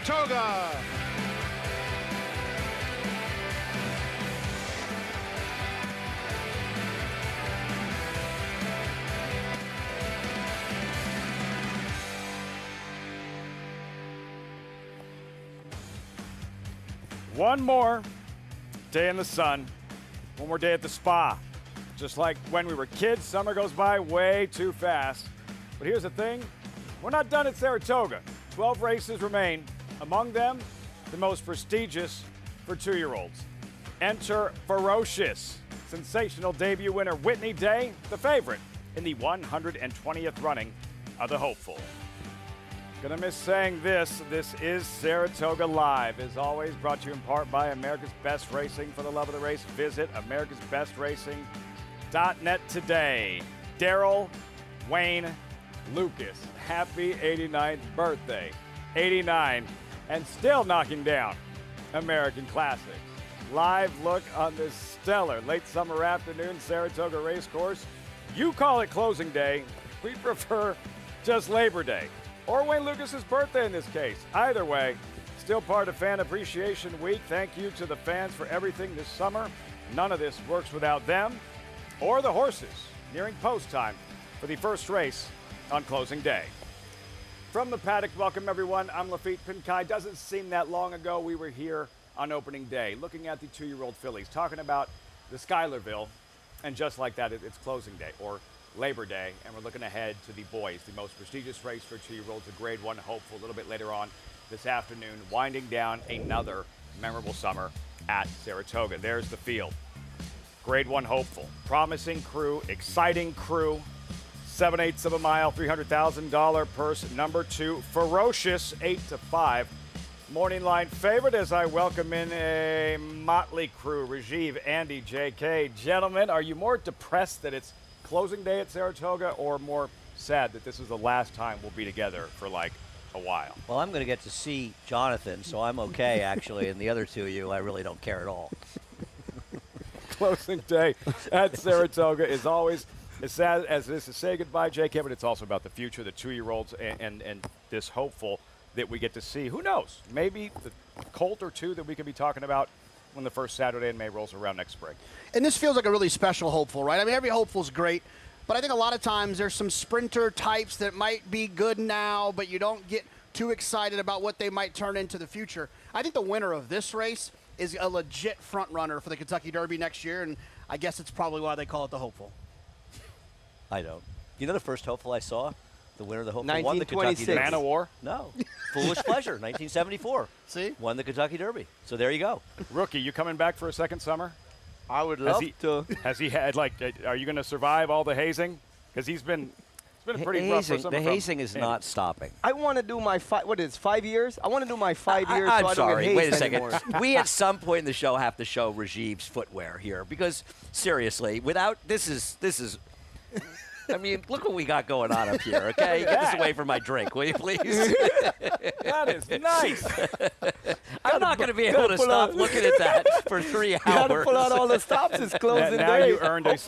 Saratoga. One more day in the sun, one more day at the spa. Just like when we were kids, summer goes by way too fast. But here's the thing, we're not done at Saratoga. 12 races remain, among them the most prestigious for 2-year-olds. Enter ferocious, sensational debut winner Whitney Day, the favorite in the 120th running of the Hopeful. Gonna miss saying this is Saratoga Live, as always brought to you in part by America's Best Racing. For the love of the race, visit americasbestracing.net today. Daryl Wayne Lucas, happy 89th birthday. 89 and still knocking down American classics. Live look on this stellar late summer afternoon Saratoga racecourse. You call it closing day, we prefer just Labor Day. Or Wayne Lucas's birthday in this case. Either way, still part of Fan Appreciation Week. Thank you to the fans for everything this summer. None of this works without them or the horses. Nearing post time for the first race on closing day. From the paddock, welcome everyone. I'm Lafitte Pinkai. Doesn't seem that long ago we were here on opening day, looking at the 2-year-old fillies, talking about the Schuylerville, and just like that, it's closing day, or Labor Day, and we're looking ahead to the boys, the most prestigious race for 2-year-olds, a Grade 1 hopeful a little bit later on this afternoon, winding down another memorable summer at Saratoga. There's the field. Grade 1 hopeful, promising crew, exciting crew, 7/8 of a mile, $300,000 purse. Number 2, ferocious, 8-5. Morning line favorite as I welcome in a motley crew. Rajiv, Andy, JK. Gentlemen, are you more depressed that it's closing day at Saratoga, or more sad that this is the last time we'll be together for like a while? Well, I'm going to get to see Jonathan, so I'm okay, actually, and the other two of you, I really don't care at all. Closing day at Saratoga is always as sad as this is say goodbye, JK, but it's also about the future, the 2-year-olds, and this hopeful that we get to see. Who knows? Maybe the colt or two that we could be talking about when the first Saturday in May rolls around next spring. And this feels like a really special hopeful, right? I mean, every hopeful's great, but I think a lot of times there's some sprinter types that might be good now, but you don't get too excited about what they might turn into the future. I think the winner of this race is a legit front runner for the Kentucky Derby next year, and I guess it's probably why they call it the hopeful. I don't. You know the first hopeful I saw? The winner of the hopeful won the Kentucky Derby. Man of War? No. Foolish Pleasure, 1974. See? Won the Kentucky Derby. So there you go. Rookie, you coming back for a second summer? I would love to. Has he had, like, are you going to survive all the hazing? Because it's been a pretty rough for summer. The hazing is not stopping. I want to do my 5 years? I want to do my 5 years I'm so I sorry. don't get Wait a hazed second. anymore. We at some point in the show have to show Rajiv's footwear here because seriously, without this is I mean, look what we got going on up here, okay? Get this away from my drink, will you please? That is nice. I'm not going to be able to stop looking at that for 3 hours. You got to pull out all the stops. It's closing now day. you earned a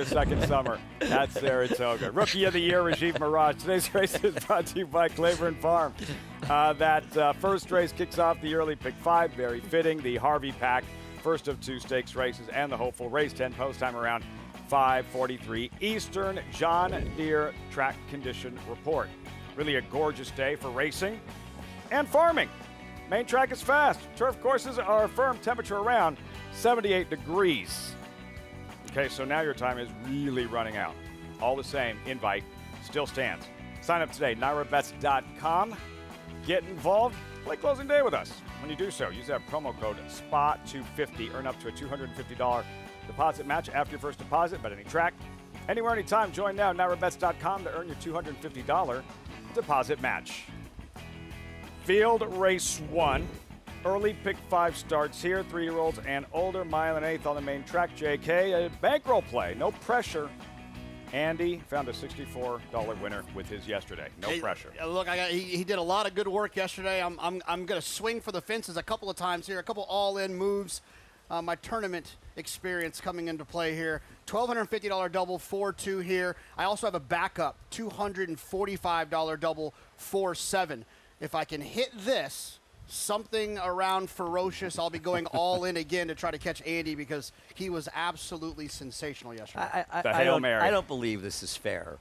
second summer at Saratoga. Rookie of the Year, Rajiv Mirage. Today's race is brought to you by Claiborne Farm. That first race kicks off the early pick 5. Very fitting. The Harvey Pack, first of 2 stakes races, and the hopeful race 10 post time around 5:43 Eastern. John Deere track condition report. Really a gorgeous day for racing and farming. Main track is fast. Turf courses are firm temperature around 78 degrees. Okay, so now your time is really running out. All the same, invite still stands. Sign up today, NyraBets.com. Get involved. Play closing day with us. When you do so, use that promo code SPA250. Earn up to a $250 deposit match after your first deposit, but any track, anywhere, anytime. Join now, NyraBets.com to earn your $250 deposit match. Field Race 1. Early pick 5 starts here. 3-year-olds and older. Mile and 1/8 on the main track. JK, a bankroll play. No pressure. Andy found a $64 winner with his yesterday. No pressure. Look, he did a lot of good work yesterday. I'm going to swing for the fences a couple of times here. A couple all-in moves. My tournament experience coming into play here. $1,250 double, 4-2 here. I also have a backup, $245 double, 4-7. if I can hit this, something around ferocious, I'll be going all in again to try to catch Andy because he was absolutely sensational yesterday. I don't believe this is fair.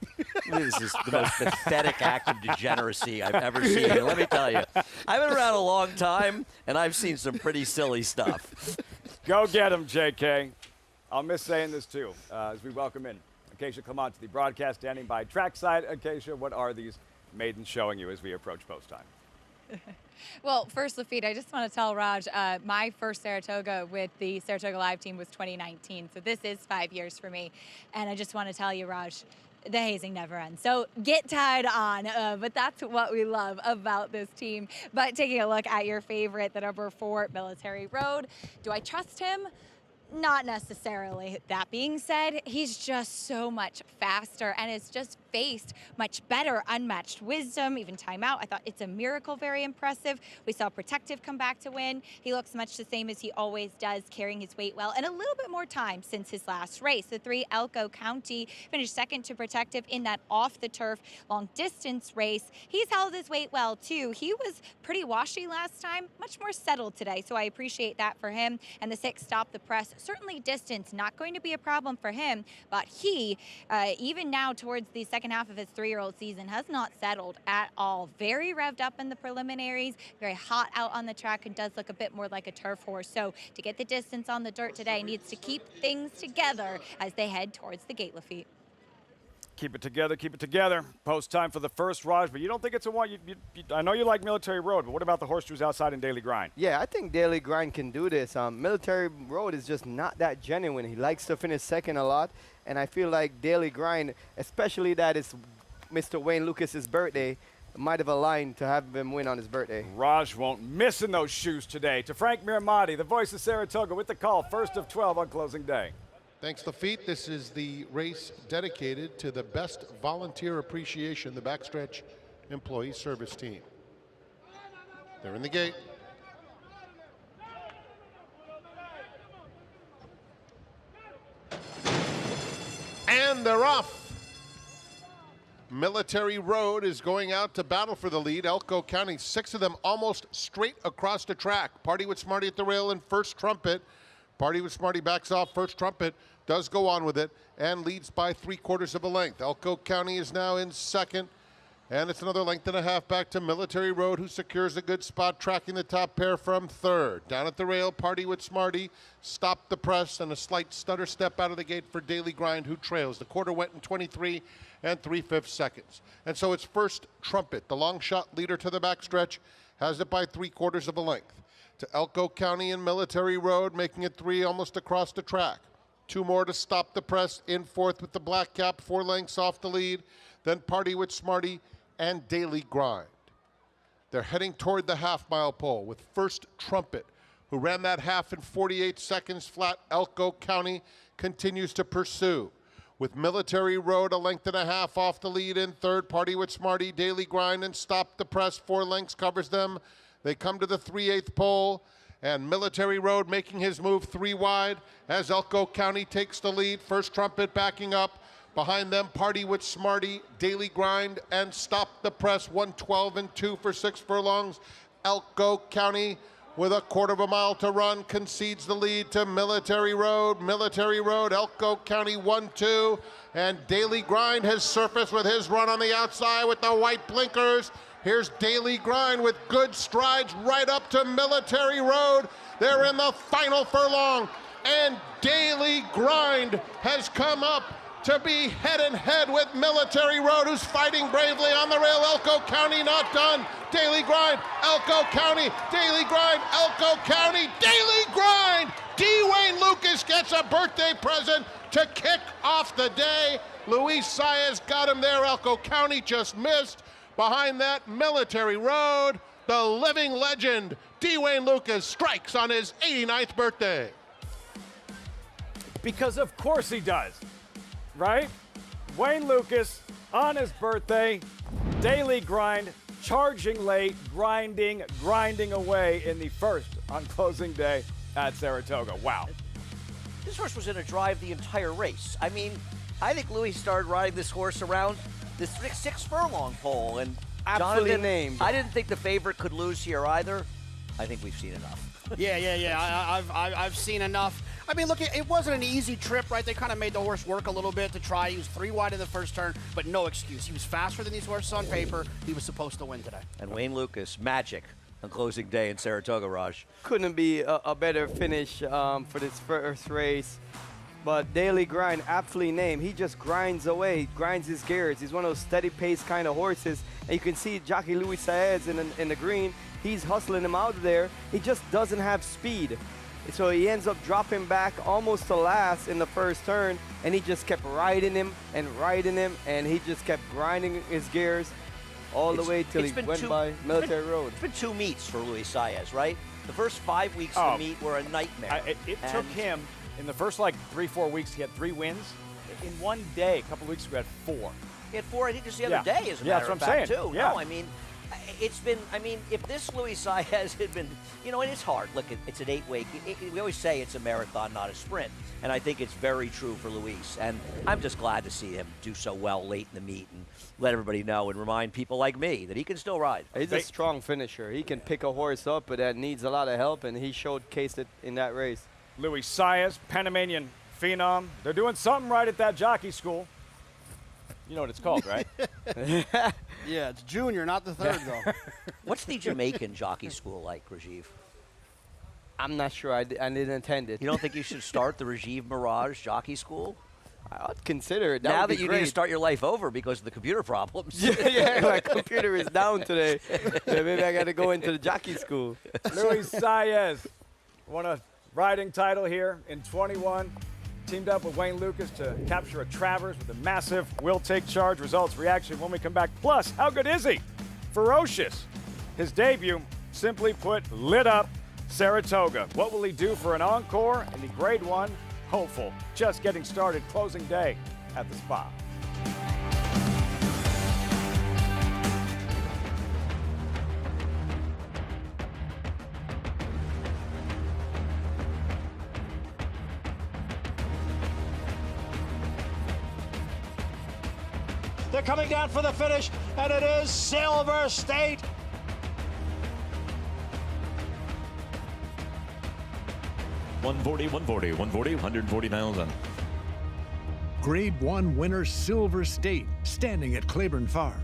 This is the most pathetic act of degeneracy I've ever seen. And let me tell you, I've been around a long time, and I've seen some pretty silly stuff. Go get him, JK. I'll miss saying this, too, as we welcome in Acacia Clement to the broadcast standing by trackside. Acacia, what are these maidens showing you as we approach post time? Well, first, Lafitte, I just want to tell Raj, my first Saratoga with the Saratoga Live team was 2019, so this is 5 years for me. And I just want to tell you, Raj, the hazing never ends. So get tied on, but that's what we love about this team. But taking a look at your favorite, the number 4, Military Road, do I trust him? Not necessarily. That being said, he's just so much faster and has just faced much better unmatched wisdom, even timeout. I thought It's a Miracle, very impressive. We saw Protective come back to win. He looks much the same as he always does, carrying his weight well, and a little bit more time since his last race. The 3, Elko County, finished second to Protective in that off-the-turf long-distance race. He's held his weight well, too. He was pretty washy last time, much more settled today, so I appreciate that for him. And the 6, Stop the Press, certainly distance not going to be a problem for him, but he, even now towards the second half of his 3-year-old season, has not settled at all. Very revved up in the preliminaries, very hot out on the track, and does look a bit more like a turf horse. So to get the distance on the dirt today, needs to keep things together as they head towards the gate, Lafitte. Keep it together, keep it together. Post time for the first, Raj, but you don't think it's a one. I know you like Military Road, but what about the horseshoes outside in Daily Grind? Yeah, I think Daily Grind can do this. Military Road is just not that genuine. He likes to finish second a lot, and I feel like Daily Grind, especially that it's Mr. Wayne Lucas's birthday, might have aligned to have him win on his birthday. Raj won't miss in those shoes today. To Frank Miramati, the voice of Saratoga, with the call, first of 12 on closing day. Thanks, Lafitte. This is the race dedicated to the best volunteer appreciation, the Backstretch Employee Service Team. They're in the gate. And they're off. Military Road is going out to battle for the lead. Elko County, 6 of them almost straight across the track. Party with Smarty at the rail and First Trumpet. Party with Smarty backs off. First Trumpet does go on with it and leads by 3/4 of a length. Elko County is now in second, and it's another length and a half back to Military Road, who secures a good spot, tracking the top pair from third. Down at the rail, Party with Smarty, Stop the Press, and a slight stutter step out of the gate for Daily Grind, who trails. The quarter went in 23 3/5 seconds. And so it's First Trumpet, the long shot leader to the backstretch, has it by 3/4 of a length. To Elko County and Military Road, making it 3 almost across the track. 2 more to Stop the Press in fourth with the black cap, 4 lengths off the lead. Then Party with Smarty and Daily Grind. They're heading toward the half-mile pole with First Trumpet, who ran that half in 48 seconds flat. Elko County continues to pursue. With Military Road a length and a half off the lead in third. Party with Smarty, Daily Grind, and Stop the Press. 4 lengths covers them. They come to the 3/8 pole, and Military Road making his move 3 wide as Elko County takes the lead. First Trumpet backing up. Behind them, Party with Smarty, Daily Grind, and Stop the Press. 1:12 and 2 for 6 furlongs. Elko County, with a 1/4 mile to run, concedes the lead to Military Road. Military Road, Elko County 1-2, and Daily Grind has surfaced with his run on the outside with the white blinkers. Here's Daily Grind with good strides right up to Military Road. They're in the final furlong, and Daily Grind has come up to be head-and-head with Military Road, who's fighting bravely on the rail. Elko County not done. Daily Grind, Elko County, Daily Grind, Elko County, Daily Grind! D. Wayne Lucas gets a birthday present to kick off the day. Luis Saez got him there. Elko County just missed. Behind that, Military Road, the living legend, D. Wayne Lucas, strikes on his 89th birthday. Because of course he does, right? Wayne Lucas on his birthday, Daily Grind, charging late, grinding away in the first on closing day at Saratoga. Wow. This horse was in a drive the entire race. I mean, I think Louis started riding this horse around the 6 furlong pole, and Aptly Jonathan, named. I didn't think the favorite could lose here either. I think we've seen enough. Yeah. I've seen enough. I mean, look, it wasn't an easy trip, right? They kind of made the horse work a little bit to try. He was 3 wide in the first turn, but no excuse. He was faster than these horses on paper. He was supposed to win today. And Wayne Lucas, magic on closing day in Saratoga, Raj. Couldn't be a better finish for this first race. But Daily Grind, aptly named, he just grinds away, grinds his gears. He's one of those steady pace kind of horses. And you can see Jockey Luis Saez in the green. He's hustling him out there. He just doesn't have speed. So he ends up dropping back almost to last in the first turn. And he just kept riding him, and he just kept grinding his gears all the way till he went by Military Road. It's been 2 meets for Luis Saez, right? The first 5 weeks of the meet were a nightmare. It took him, in the first like 3-4 weeks, he had 3 wins. In one day, a couple weeks ago, he had 4. He had 4, I think, just the other day, as a matter of that's what I'm fact, saying. too. Yeah. No, I mean, it's been, if this Luis Saez had been, and it's hard. Look, it's an 8-week. We always say it's a marathon, not a sprint. And I think it's very true for Luis. And I'm just glad to see him do so well late in the meet and let everybody know and remind people like me that he can still ride. He's a strong finisher. He can pick a horse up, but that needs a lot of help, and he showcased it in that race. Luis Saez, Panamanian phenom. They're doing something right at that jockey school. You know what it's called, right? Yeah, it's junior, not the third, though. What's the Jamaican jockey school like, Rajiv? I'm not sure. I didn't attend it. You don't think you should start the Rajiv Mirage jockey school? I'd consider it. Now would be that you great. need to start your life over because of the computer problems. yeah, my computer is down today. Yeah, maybe I got to go into the jockey school. Luis Saez won a riding title here in 21. Teamed up with Wayne Lucas to capture a Travers with a massive will take charge results reaction when we come back. Plus, how good is he? Ferocious. His debut, simply put, lit up Saratoga. What will he do for an encore in the Grade 1 hopeful? Just getting started, closing day at the Spa. They're coming down for the finish, and it is Silver State. 140,000. Grade 1 winner Silver State, standing at Claiborne Farm.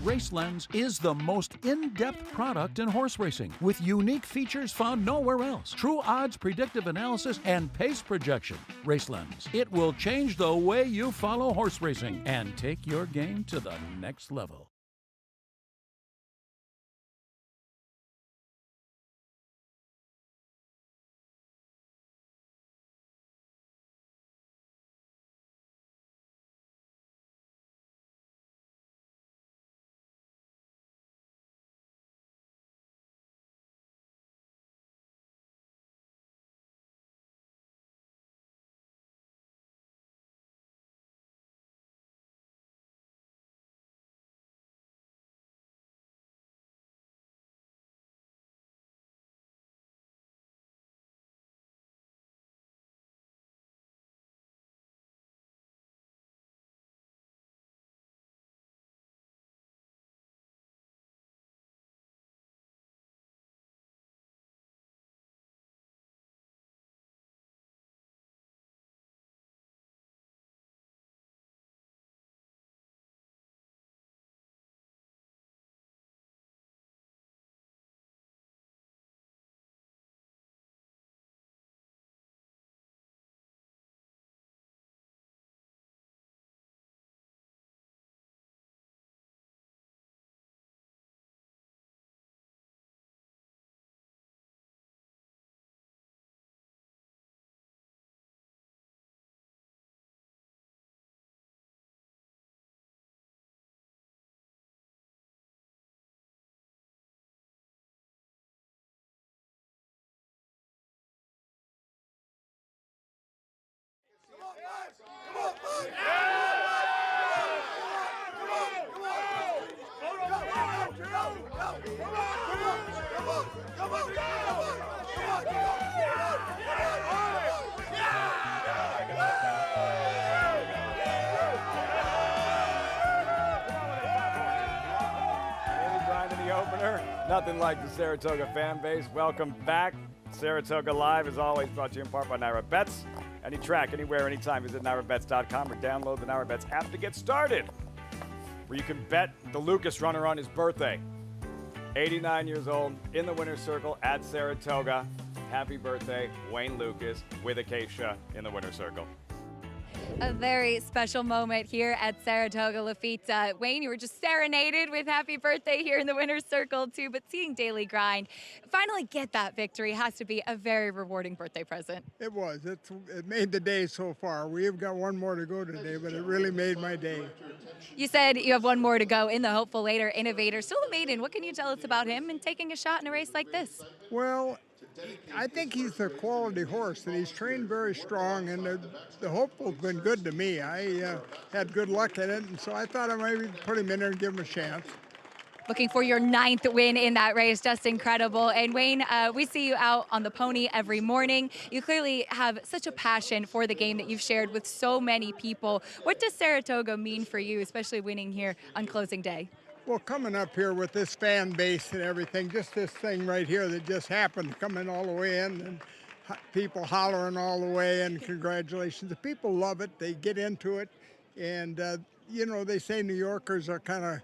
RaceLens is the most in-depth product in horse racing, with unique features found nowhere else. True odds, predictive analysis, and pace projection. RaceLens. It will change the way you follow horse racing and take your game to the next level. Opener. Nothing like the Saratoga fan base. Welcome back. Saratoga Live is always brought to you in part by Naira Bets. Any track, anywhere, anytime, visit NairaBets.com or download the Naira Bets app to get started, where you can bet the Lucas runner on his birthday. 89 years old, in the winner's circle at Saratoga. Happy birthday, Wayne Lucas, with Acacia in the winner's circle. A very special moment here at Saratoga Lafitte. Wayne, you were just serenaded with happy birthday here in the winner's circle too, but seeing Daily Grind finally get that victory has to be a very rewarding birthday present. It was. It made the day so far. We've got one more to go today, but it really made my day. You said you have one more to go in the hopeful later Innovator. Still a maiden. What can you tell us about him and taking a shot in a race like this? Well, I think he's a quality horse, and he's trained very strong, and the hopeful's been good to me. I had good luck in it, and so I thought I might put him in there and give him a chance. Looking for your 9th win in that race, just incredible. And Wayne, we see you out on the pony every morning. You clearly have such a passion for the game that you've shared with so many people. What does Saratoga mean for you, especially winning here on closing day? Well, coming up here with this fan base and everything, just this thing right here that just happened, coming all the way in, and people hollering all the way, and congratulations. The people love it. They get into it. And, you know, they say New Yorkers are kind of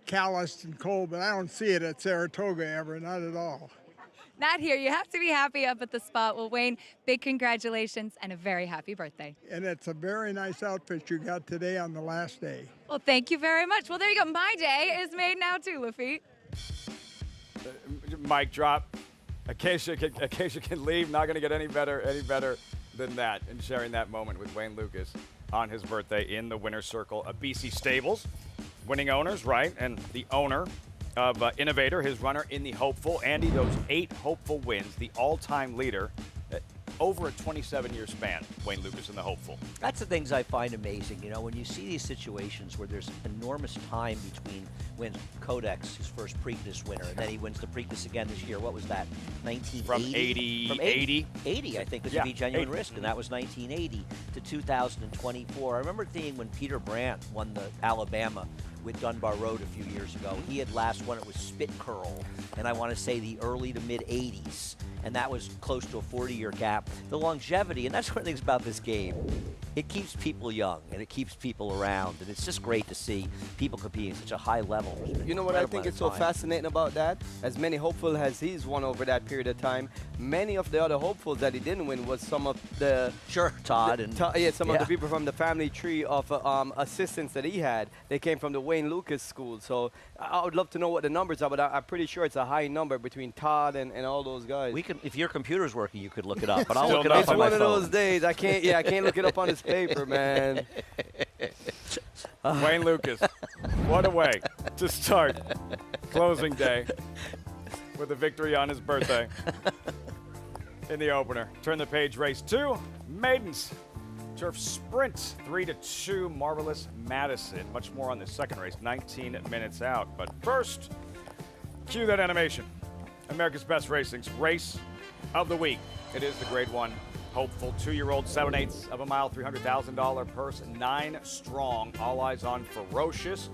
calloused and cold, but I don't see it at Saratoga ever, not at all. Not here. You have to be happy up at the spot. Well, Wayne, big congratulations and a very happy birthday. And it's a very nice outfit you got today on the last day. Well, thank you very much. Well, there you go. My day is made now too, Lafitte. Mic drop. Acacia can leave. Not going to get any better than that in sharing that moment with Wayne Lucas on his birthday in the winner's circle of BC Stables. Winning owners, right? And the owner of Innovator, his runner in the hopeful. Andy, those 8 hopeful wins, the all-time leader over a 27-year span, Wayne Lucas in the hopeful. That's the things I find amazing. You know, when you see these situations where there's enormous time between when Codex, his first Preakness winner, and then he wins the Preakness again this year. What was that, 1980? From 80? 80, I think, was yeah, Be Genuine 80. Risk, and that was 1980 to 2024. I remember seeing when Peter Brandt won the Alabama with Dunbar Road a few years ago. He had last won it with Spit Curl, and I want to say the early to mid-80s, and that was close to a 40-year gap. The longevity, and that's one of the things about this game, it keeps people young, and it keeps people around, and it's just great to see people competing at such a high level. You know what I think is so fascinating about that? As many hopeful as he's won over that period of time, many of the other hopefuls that he didn't win was some of the... Sure, Todd. And some of the people from the family tree of assistants that he had. They came from the Wayne Lucas school, so I would love to know what the numbers are, but I'm pretty sure it's a high number between Todd and all those guys. We can, if your computer's working, you could look it up, but I'll look it up on my phone. It's one of those days. I can't look it up on this paper, man. Wayne Lucas, what a way to start closing day with a victory on his birthday in the opener. Turn the page, race 2, maidens. Turf sprint, 3-2, Marvelous Madison. Much more on the second race, 19 minutes out. But first, cue that animation. America's Best Racing's race of the week. It is the Grade 1 hopeful 2-year-old, 7/8 of a mile, $300,000 purse, 9 strong. All eyes on Ferocious.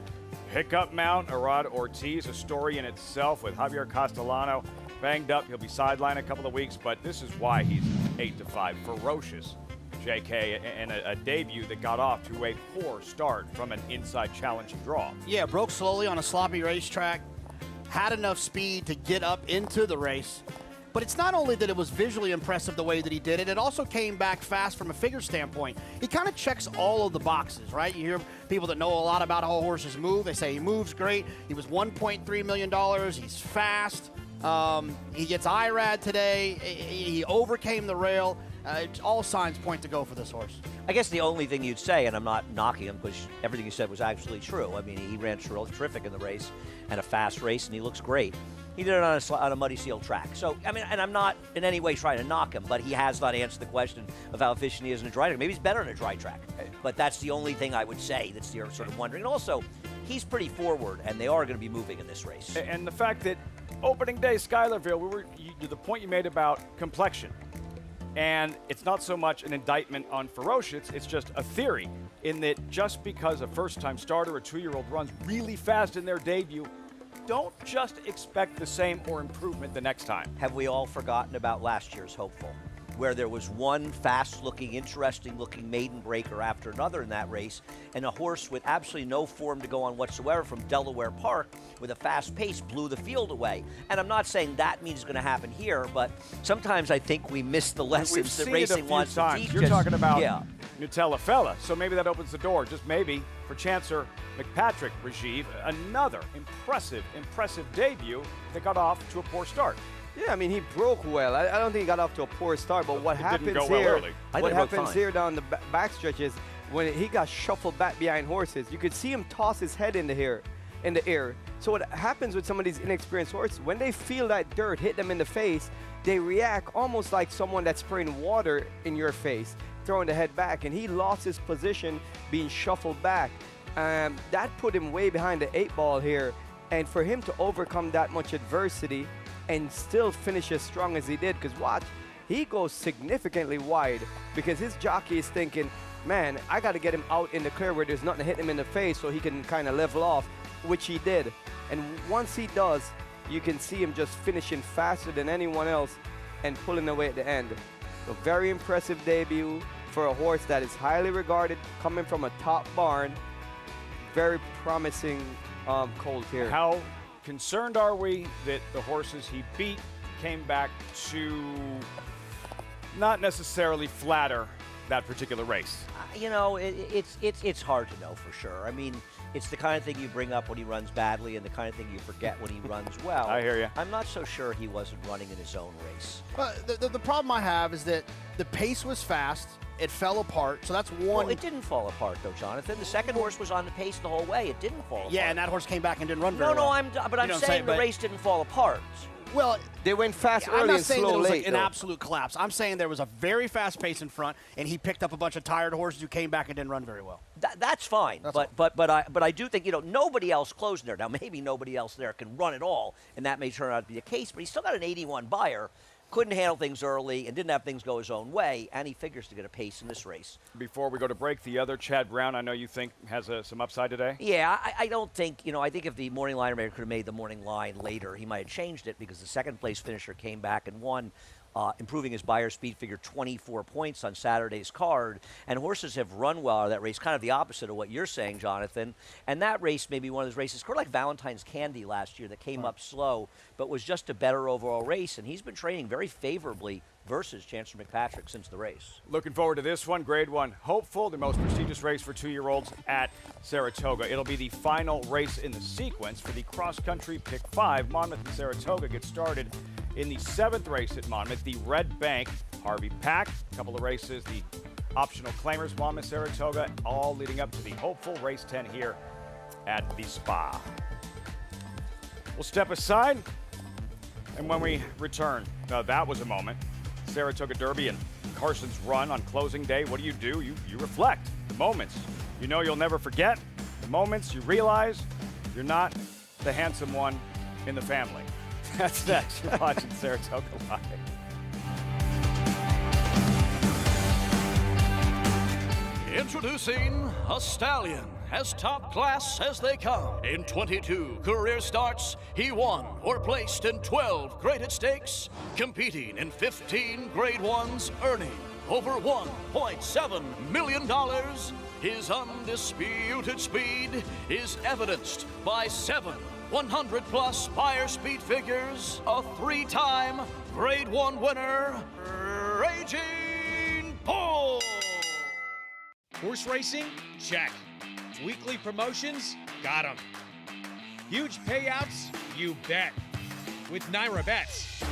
Pickup mount, Irad Ortiz, a story in itself with Javier Castellano banged up. He'll be sidelined a couple of weeks, but this is why he's 8-5. Ferocious. JK, and a debut that got off to a poor start from an inside challenge draw. Yeah, broke slowly on a sloppy racetrack, had enough speed to get up into the race. But it's not only that it was visually impressive the way that he did it, it also came back fast from a figure standpoint. He kind of checks all of the boxes, right? You hear people that know a lot about how horses move. They say he moves great. He was $1.3 million. He's fast. He gets Irad today. He overcame the rail. All signs point to go for this horse. I guess the only thing you'd say, and I'm not knocking him because everything you said was actually true. I mean, he ran terrific in the race and a fast race, and he looks great. He did it on a muddy seal track. So, I mean, and I'm not in any way trying to knock him, but he has not answered the question of how efficient he is in a dry track. Maybe he's better in a dry track, but that's the only thing I would say that's you're sort of wondering. And also, he's pretty forward, and they are going to be moving in this race. And the fact that opening day, Schuylerville, the point you made about complexion. And it's not so much an indictment on Ferocious, it's just a theory in that just because a first-time starter, a 2-year-old, runs really fast in their debut, don't just expect the same or improvement the next time. Have we all forgotten about last year's Hopeful, where there was one fast-looking, interesting-looking maiden breaker after another in that race, and a horse with absolutely no form to go on whatsoever from Delaware Park with a fast pace blew the field away. And I'm not saying that means it's going to happen here, but sometimes I think we miss the lessons that racing wants to teach us. You're talking about Nutella Fella, so maybe that opens the door, just maybe, for Chancer McPatrick Rajiv, another impressive debut that got off to a poor start. Yeah, I mean, he broke well. I don't think he got off to a pour start, but what happens here, what happens here down the back stretch is when he got shuffled back behind horses, you could see him toss his head in the air. So what happens with some of these inexperienced horses, when they feel that dirt hit them in the face, they react almost like someone that's spraying water in your face, throwing the head back, and he lost his position being shuffled back. That put him way behind the 8 ball here, and for him to overcome that much adversity and still finish as strong as he did, because watch, he goes significantly wide because his jockey is thinking, man, I got to get him out in the clear where there's nothing to hit him in the face so he can kind of level off, which he did. And once he does, you can see him just finishing faster than anyone else and pulling away at the end. A very impressive debut for a horse that is highly regarded, coming from a top barn. Very promising colt here. How concerned are we that the horses he beat came back to not necessarily flatter that particular race? You know, it's hard to know for sure. I mean, it's the kind of thing you bring up when he runs badly and the kind of thing you forget when he runs well. I hear you. I'm not so sure he wasn't running in his own race. The problem I have is that the pace was fast. It fell apart, so that's one. Well, it didn't fall apart, though, Jonathan. The second horse was on the pace the whole way. It didn't fall apart. Yeah, and that horse came back and didn't run very well. I'm saying the race didn't fall apart. Well, they went fast early and slow late. I'm not saying that it was like an absolute collapse. I'm saying there was a very fast pace in front, and he picked up a bunch of tired horses who came back and didn't run very well. That's fine, but I do think, you know, nobody else closed there. Now, maybe nobody else there can run at all, and that may turn out to be the case, but he's still got an 81 buyer. Couldn't handle things early and didn't have things go his own way, and he figures to get a pace in this race. Before we go to break, the other Chad Brown, I know you think has some upside today? Yeah, I don't think, you know, I think if the morning liner maker could have made the morning line later, he might have changed it because the second place finisher came back and won, improving his buyer speed figure 24 points on Saturday's card. And horses have run well out of that race, kind of the opposite of what you're saying, Jonathan. And that race may be one of those races, sort of like Valentine's Candy last year that came up slow, but was just a better overall race. And he's been training very favorably versus Chancer McPatrick since the race. Looking forward to this one. Grade 1 Hopeful, the most prestigious race for 2-year-olds at Saratoga. It'll be the final race in the sequence for the cross-country Pick 5. Monmouth and Saratoga get started in the 7th race at Monmouth, the Red Bank Harvey Pack. A couple of races, the optional claimers, Monmouth, Saratoga, all leading up to the Hopeful race 10 here at the Spa. We'll step aside, and when we return, that was a moment. Saratoga Derby and Carson's run on closing day. What do? You reflect. The moments you know you'll never forget. The moments you realize you're not the handsome one in the family. That's next. You're watching Saratoga Live. Introducing a stallion, as top class as they come. In 22 career starts, he won or placed in 12 graded stakes, competing in 15 grade ones, earning over $1.7 million. His undisputed speed is evidenced by 7 100-plus buyer speed figures, a 3-time grade 1 winner, Raging Bull. Horse racing? Check. Weekly promotions? Got 'em. Huge payouts? You bet. With Naira Bets.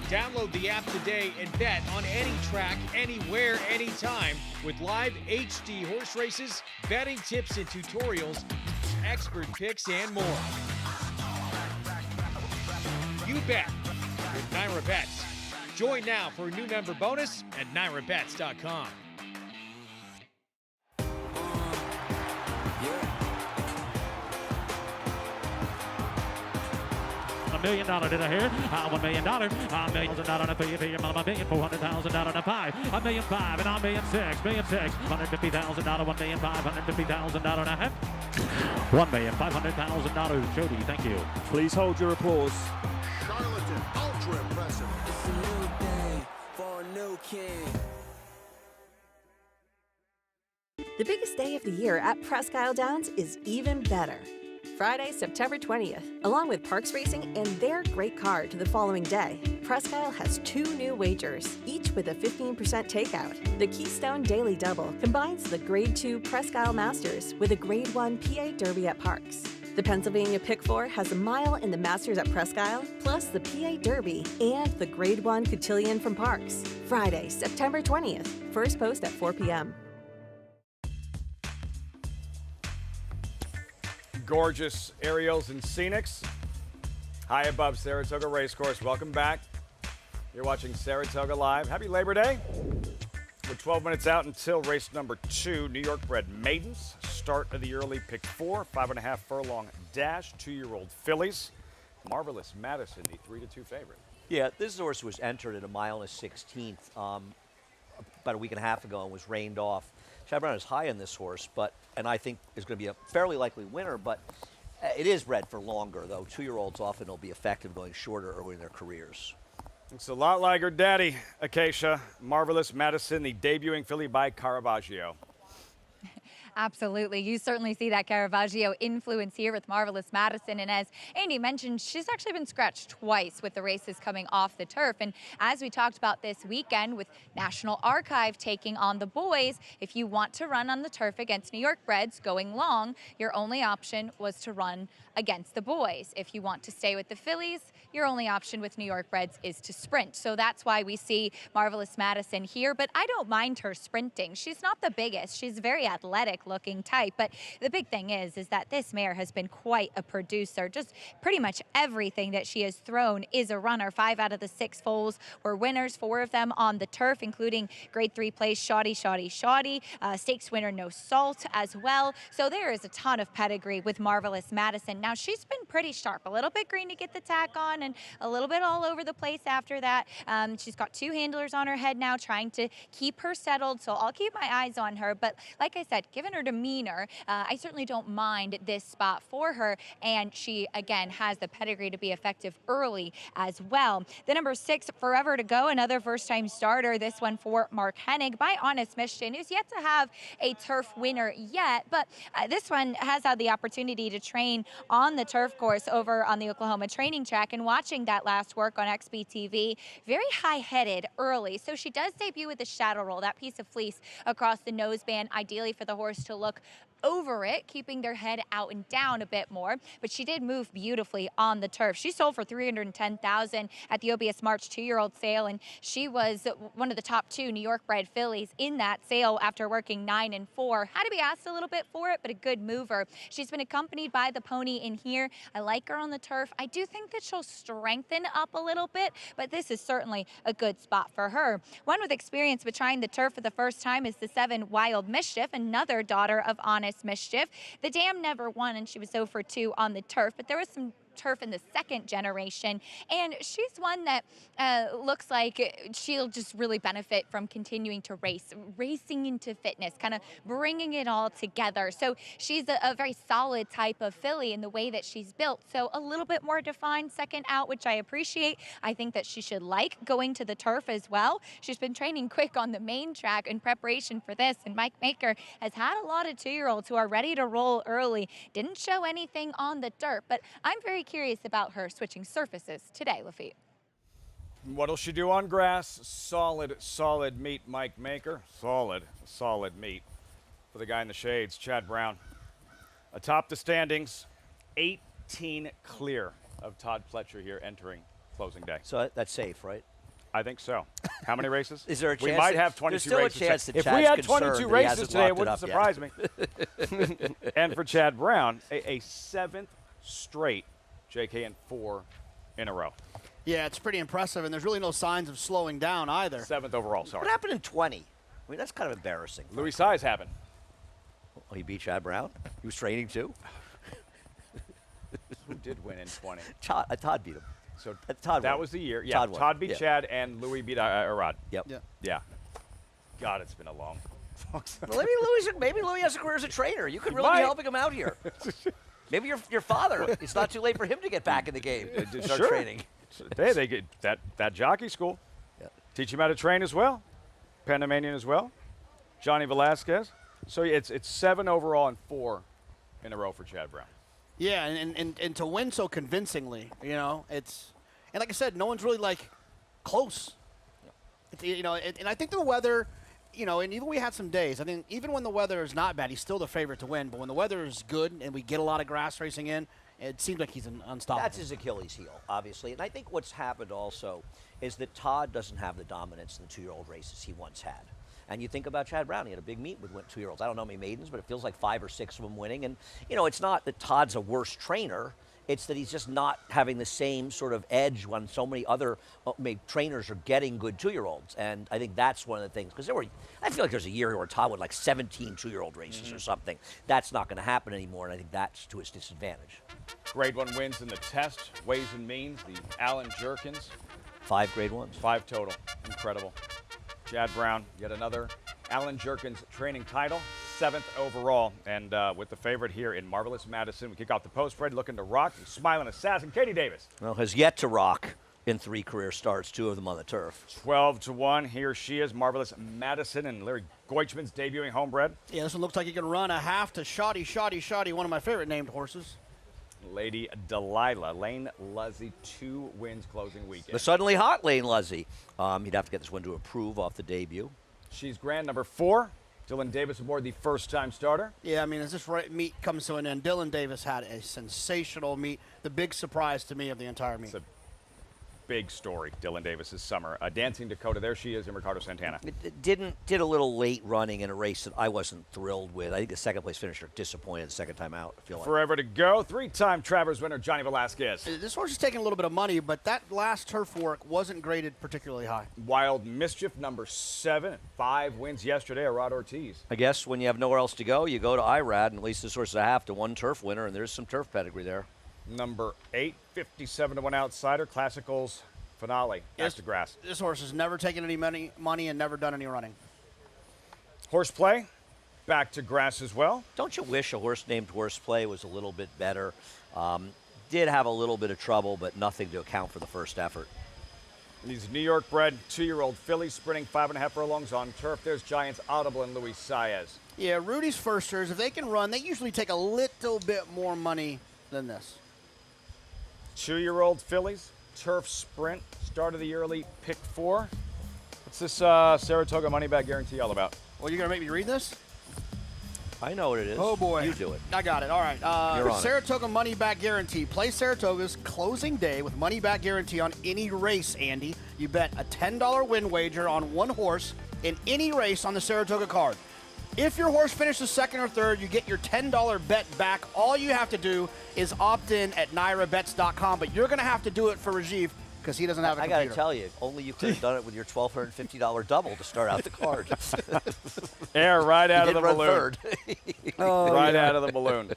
Download the app today and bet on any track, anywhere, anytime with live HD horse races, betting tips and tutorials, expert picks, and more. You bet with Naira Bets. Join now for a new member bonus at NairaBets.com. million. Did I hear? $1 million. $1 million on a fee. $1,400,000 on a pie. $1,500,000 and $1,600,000. $150,000. $1,550,000 and a half. $1,500,000. Jody, thank you. Please hold your applause. Charlatan, ultra impressive. It's a new day for a new king. The biggest day of the year at Presque Isle Downs is even better. Friday, September 20th, along with Parks Racing and their great card to the following day, Presque Isle has 2 new wagers, each with a 15% takeout. The Keystone Daily Double combines the Grade 2 Presque Isle Masters with a Grade 1 PA Derby at Parks. The Pennsylvania Pick 4 has a mile in the Masters at Presque Isle, plus the PA Derby and the Grade 1 Cotillion from Parks. Friday, September 20th, first post at 4 p.m. Gorgeous aerials and scenics high above Saratoga Racecourse. Welcome back. You're watching Saratoga Live. Happy Labor Day. We're 12 minutes out until race number 2, New York bred maidens. Start of the early pick 4, 5.5 furlong dash, 2-year-old fillies. Marvelous Madison, the 3-2 favorite. Yeah, this horse was entered at a mile and a 16th about a week and a half ago and was rained off. Chad Brown is high on this horse, and I think is going to be a fairly likely winner, but it is bred for longer, though. 2-year-olds often will be effective going shorter early in their careers. It's a lot like her daddy, Acacia. Marvelous Madison, the debuting filly by Caravaggio. Absolutely. You certainly see that Caravaggio influence here with Marvelous Madison. And as Andy mentioned, she's actually been scratched twice with the races coming off the turf. And as we talked about this weekend with National Archive taking on the boys, if you want to run on the turf against New York breds going long, your only option was to run against the boys. If you want to stay with the fillies, your only option with New York breds is to sprint. So that's why we see Marvelous Madison here, but I don't mind her sprinting. She's not the biggest. She's very athletic looking type, but the big thing is that this mare has been quite a producer. Just pretty much everything that she has thrown is a runner. 5 out of the 6 foals were winners, 4 of them on the turf, including Grade 3 place Shoddy, stakes winner No Salt as well. So there is a ton of pedigree with Marvelous Madison. Now she's been pretty sharp, a little bit green to get the tack on and a little bit all over the place after that. She's got 2 handlers on her head now trying to keep her settled, so I'll keep my eyes on her. But like I said, given her demeanor, I certainly don't mind this spot for her, and she again has the pedigree to be effective early as well. The number 6, Forever to Go, another first-time starter, this one for Mark Hennig by Honest Mission, who's yet to have a turf winner yet, but this one has had the opportunity to train on the turf course over on the Oklahoma training track, and watching that last work on XBTV, very high-headed early. So she does debut with the shadow roll, that piece of fleece across the noseband, ideally for the horse to look over it, keeping their head out and down a bit more, but she did move beautifully on the turf. She sold for $310,000 at the OBS March 2-year-old sale, and she was one of the top 2 New York bred fillies in that sale after working 9 and 4. Had to be asked a little bit for it, but a good mover. She's been accompanied by the pony in here. I like her on the turf. I do think that she'll strengthen up a little bit, but this is certainly a good spot for her. One with experience with trying the turf for the first time is the 7 Wild Mischief, another daughter of Honest Mischief. The dam never won, and she was 0 for 2 on the turf, but there was some turf in the 2nd generation, and she's one that looks like she'll just really benefit from continuing to racing into fitness, kind of bringing it all together. So she's a very solid type of filly in the way that she's built, so a little bit more defined second out, which I appreciate. I think that she should like going to the turf as well. She's been training quick on the main track in preparation for this, and Mike Maker has had a lot of 2-year-olds who are ready to roll early. Didn't show anything on the dirt, but I'm very curious about her switching surfaces today, Lafitte. What'll she do on grass? Solid meat, Mike Maker. Solid meat for the guy in the shades, Chad Brown. Atop the standings, 18 clear of Todd Pletcher here entering closing day. So that's safe, right? I think so. How many races? Is there a chance? We might have 22 there's still races. A chance that if we had 22 concerned races today, it wouldn't up surprise me. And for Chad Brown, a 7th straight JK in 4 in a row. Yeah, it's pretty impressive, and there's really no signs of slowing down either. 7th overall, sorry. What happened in 20? I mean, that's kind of embarrassing. Louis Size happened. Oh, he beat Chad Brown? He was training too? did win in 20? Todd beat him. So Todd that won. was the year. Yeah, Todd beat Chad and Louis beat Irad. Yep. Yeah. God, it's been a long. Well, maybe Louis has a career as a trainer. You could really be helping him out here. Maybe your father. It's not too late for him to get back in the game. Start training. Hey, they get that jockey school. Yeah. Teach him how to train as well. Panamanian as well. Johnny Velasquez. So it's 7 overall and 4 in a row for Chad Brown. Yeah, and to win so convincingly, and like I said, no one's really like close. And I think the weather, and even we had some days. I think even when the weather is not bad, he's still the favorite to win. But when the weather is good and we get a lot of grass racing in, it seems like he's unstoppable. That's his Achilles heel, obviously. And I think what's happened also is that Todd doesn't have the dominance in the 2-year-old races he once had. And you think about Chad Brown, he had a big meet with 2-year-olds. I don't know how many maidens, but it feels like 5 or 6 of them winning. And, it's not that Todd's a worse trainer. It's that he's just not having the same sort of edge when so many other trainers are getting good 2-year-olds. And I think that's one of the things. Because I feel like there's a year where Todd won like 17 2-year-old races or something. That's not going to happen anymore, and I think that's to his disadvantage. Grade 1 wins in the test, ways and means, the Alan Jerkins. 5 grade 1s. 5 total. Incredible. Chad Brown, yet another Alan Jerkins training title, 7th overall. And with the favorite here in Marvelous Madison, we kick off the post spread, looking to rock, the smiling assassin, Katie Davis. Well, has yet to rock in 3 career starts, 2 of them on the turf. 12-1, here she is, Marvelous Madison, and Larry Goichman's debuting homebred. Yeah, this one looks like he can run a half to Shoddy, one of my favorite named horses. Lady Delilah, Lane Luzzy, 2 wins closing weekend. The suddenly hot Lane Luzzy. He'd have to get this one to approve off the debut. She's grand number 4. Dylan Davis aboard the first-time starter. Yeah, I mean, as this meet comes to an end, Dylan Davis had a sensational meet. The big surprise to me of the entire meet. It's a big story, Dylan Davis's summer. Dancing Dakota, there she is in Ricardo Santana. It did a little late running in a race that I wasn't thrilled with. I think the second-place finisher disappointed the second time out. I feel like. Forever to go. 3-time Travers winner Johnny Velasquez. This horse is taking a little bit of money, but that last turf work wasn't graded particularly high. Wild Mischief, number 7. 5 wins yesterday, Irad Ortiz. I guess when you have nowhere else to go, you go to Irad, and at least this horse is a half to 1 turf winner, and there's some turf pedigree there. Number 8, 57-1 outsider, Classicals finale. Back to grass. This horse has never taken any money and never done any running. Horseplay, back to grass as well. Don't you wish a horse named Horseplay was a little bit better? Did have a little bit of trouble, but nothing to account for the first effort. These New York bred 2-year-old fillies sprinting 5.5 furlongs on turf. There's Giants Audible and Luis Saez. Yeah, Rudy's firsters, if they can run, they usually take a little bit more money than this. 2-year-old fillies, turf sprint, start of the year elite, pick 4. What's this Saratoga money back guarantee all about? Well, you're going to make me read this? I know what it is. Oh, boy. You do it. I got it. All right. You're on Saratoga money back guarantee. Play Saratoga's closing day with money back guarantee on any race, Andy. You bet a $10 win wager on 1 horse in any race on the Saratoga card. If your horse finishes second or third, you get your $10 bet back. All you have to do is opt in at NairaBets.com, but you're going to have to do it for Rajiv because he doesn't have a computer. I got to tell you, only you could have done it with your $1,250 double to start out the card. Air right out of the balloon. Third. Right out of the balloon.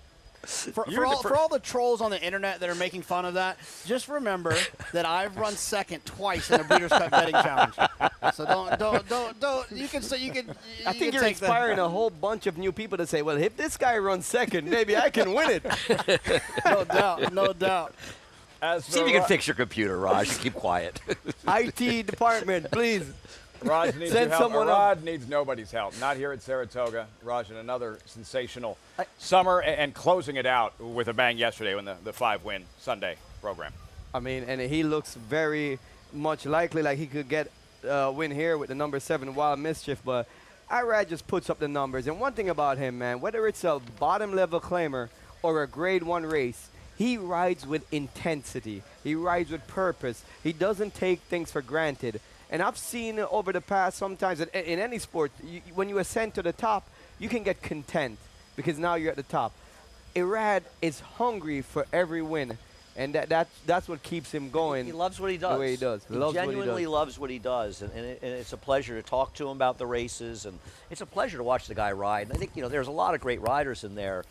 For all the trolls on the internet that are making fun of that, just remember that I've run second twice in a Breeders' Cup betting challenge. So don't. You can say you can. I think you're inspiring a whole bunch of new people to say, "Well, if this guy runs second, maybe I can win it." No doubt, no doubt. See if you can fix your computer, Raj. Keep quiet. IT department, please. Raj needs Send your help. someone Irad needs nobody's help. Not here at Saratoga. Raj in another sensational summer and closing it out with a bang yesterday in the 5-win Sunday program. I mean, and he looks very much likely like he could get a win here with the number 7 Wild Mischief, but Irad just puts up the numbers. And one thing about him, man, whether it's a bottom-level claimer or a grade 1 race, he rides with intensity. He rides with purpose. He doesn't take things for granted. And I've seen over the past sometimes in any sport, when you ascend to the top, you can get content because now you're at the top. Irad is hungry for every win, and that's what keeps him going. He loves what he does. The way he does. He genuinely loves what he does, and it's a pleasure to talk to him about the races, and it's a pleasure to watch the guy ride. And I think there's a lot of great riders in there,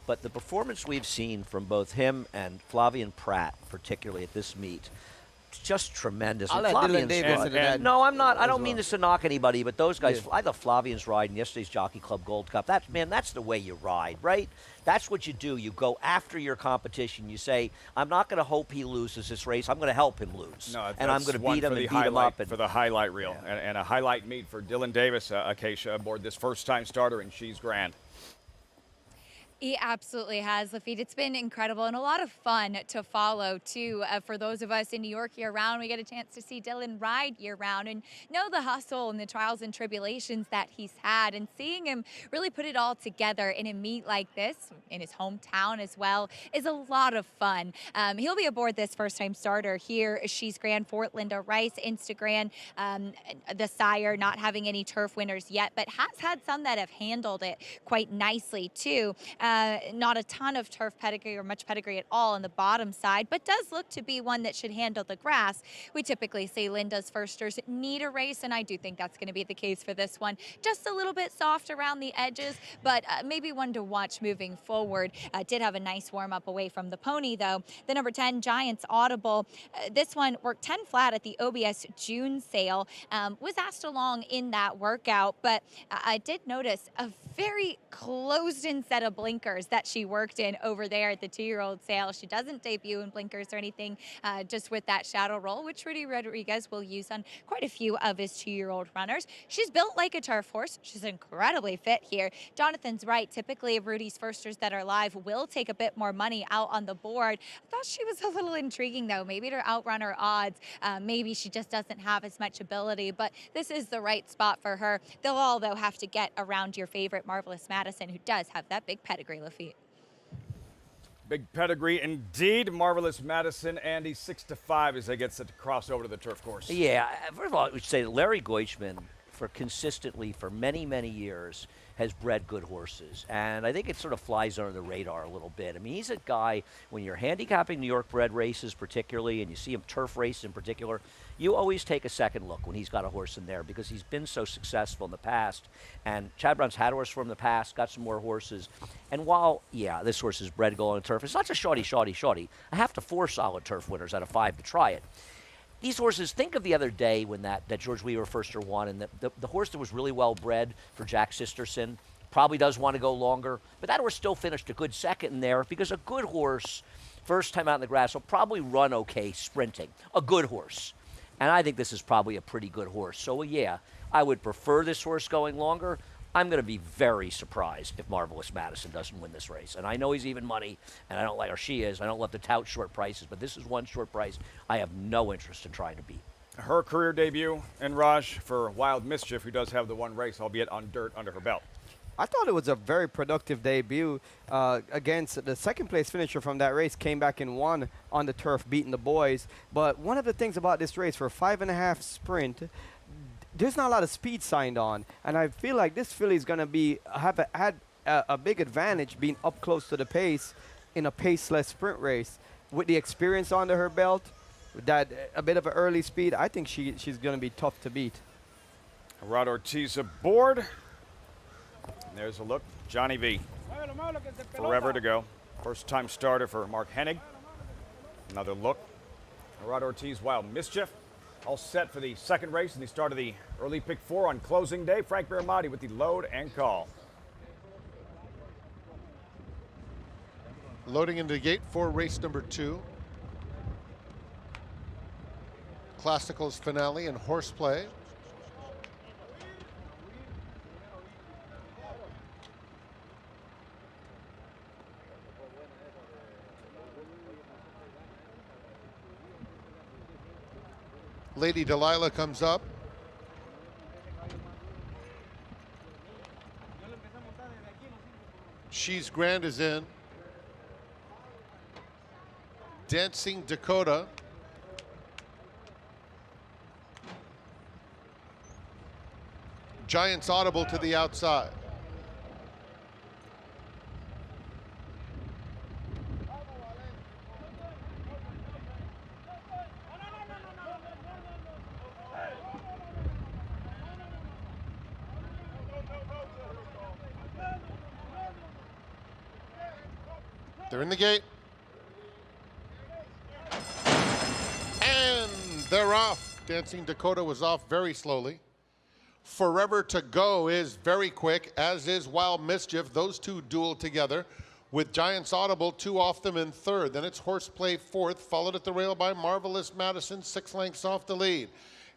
but the performance we've seen from both him and Flavien Prat, particularly at this meet, just tremendous. I'll And let Dylan Flavien's- Davis into that. No, I'm not. I as don't mean well. this to knock anybody, but those guys, Yeah. I thought Flavien's ride in yesterday's Jockey Club Gold Cup. That's the way you ride, right? That's what you do. You go after your competition. You say, I'm not going to hope he loses this race. I'm going to help him lose. No, and I'm that's going to one beat him for and the beat him highlight- up. And for the highlight reel. And a highlight meet for Dylan Davis, Acacia, aboard this first-time starter, and she's grand. He absolutely has, Lafitte. It's been incredible and a lot of fun to follow, too. For those of us in New York year-round, we get a chance to see Dylan ride year-round and know the hustle and the trials and tribulations that he's had. And seeing him really put it all together in a meet like this, in his hometown as well, is a lot of fun. He'll be aboard this first-time starter here. She's grand for Linda Rice, Instagram, the sire, not having any turf winners yet, but has had some that have handled it quite nicely, too. Not a ton of turf pedigree or much pedigree at all on the bottom side, but does look to be one that should handle the grass. We typically say Linda's firsters need a race, and I do think that's going to be the case for this one. Just a little bit soft around the edges, but maybe one to watch moving forward. Did have a nice warm-up away from the pony, though. The number 10, Giants Audible. This one worked 10 flat at the OBS June sale. Was asked along in that workout, but I did notice a very closed-in set of blinkers that she worked in over there at the 2-year-old sale. She doesn't debut in blinkers or anything, just with that shadow roll, which Rudy Rodriguez will use on quite a few of his 2-year-old runners. She's built like a turf horse. She's incredibly fit here. Jonathan's right. Typically, Rudy's firsters that are live will take a bit more money out on the board. I thought she was a little intriguing, though. Maybe to outrun her odds. Maybe she just doesn't have as much ability, but this is the right spot for her. They'll all, though, have to get around your favorite Marvelous Madison, who does have that big pedigree, Lafitte. Big pedigree indeed. Marvelous Madison, Andy, 6-5 as they get set to cross over to the turf course. Yeah, first of all, I would say that Larry Goichman, for many, many years, has bred good horses. And I think it sort of flies under the radar a little bit. I mean, he's a guy, when you're handicapping New York bred races particularly, and you see him turf race in particular, you always take a second look when he's got a horse in there because he's been so successful in the past. And Chad Brown's had a horse from the past, got some more horses. And while, yeah, this horse is bred to go on a turf, it's not just shoddy. I have to 4 solid turf winners out of 5 to try it. These horses, think of the other day when that George Weaver firster won, and the horse that was really well bred for Jack Sisterson probably does want to go longer, but that horse still finished a good second in there because a good horse, first time out in the grass, will probably run okay sprinting. A good horse. And I think this is probably a pretty good horse. So, yeah, I would prefer this horse going longer. I'm going to be very surprised if Marvelous Madison doesn't win this race. And I know he's even money, and I don't like, or she is. I don't love to tout short prices, but this is one short price I have no interest in trying to beat. Her career debut in Raj for Wild Mischief, who does have the one race, albeit on dirt, under her belt. I thought it was a very productive debut against the second place finisher from that race. Came back and won on the turf, beating the boys. But one of the things about this race, for a 5.5 sprint, there's not a lot of speed signed on, and I feel like this filly's going to had a big advantage being up close to the pace in a paceless sprint race. With the experience under her belt, that a bit of an early speed, I think she's going to be tough to beat. Irad Ortiz aboard. And there's a look. Johnny V. Forever to go. First time starter for Mark Hennig. Another look. Irad Ortiz, Wild Mischief. All set for the second race and the start of the early pick 4 on closing day. Frank Baramati with the load and call. Loading into gate 4, race number 2. Classicals finale and horseplay. Lady Delilah comes up. She's Grand is in. Dancing Dakota. Giants Audible to the outside. They're in the gate. And they're off. Dancing Dakota was off very slowly. Forever to Go is very quick, as is Wild Mischief. Those two duel together with Giants Audible, 2 off them in third. Then it's Horseplay fourth, followed at the rail by Marvelous Madison, 6 lengths off the lead.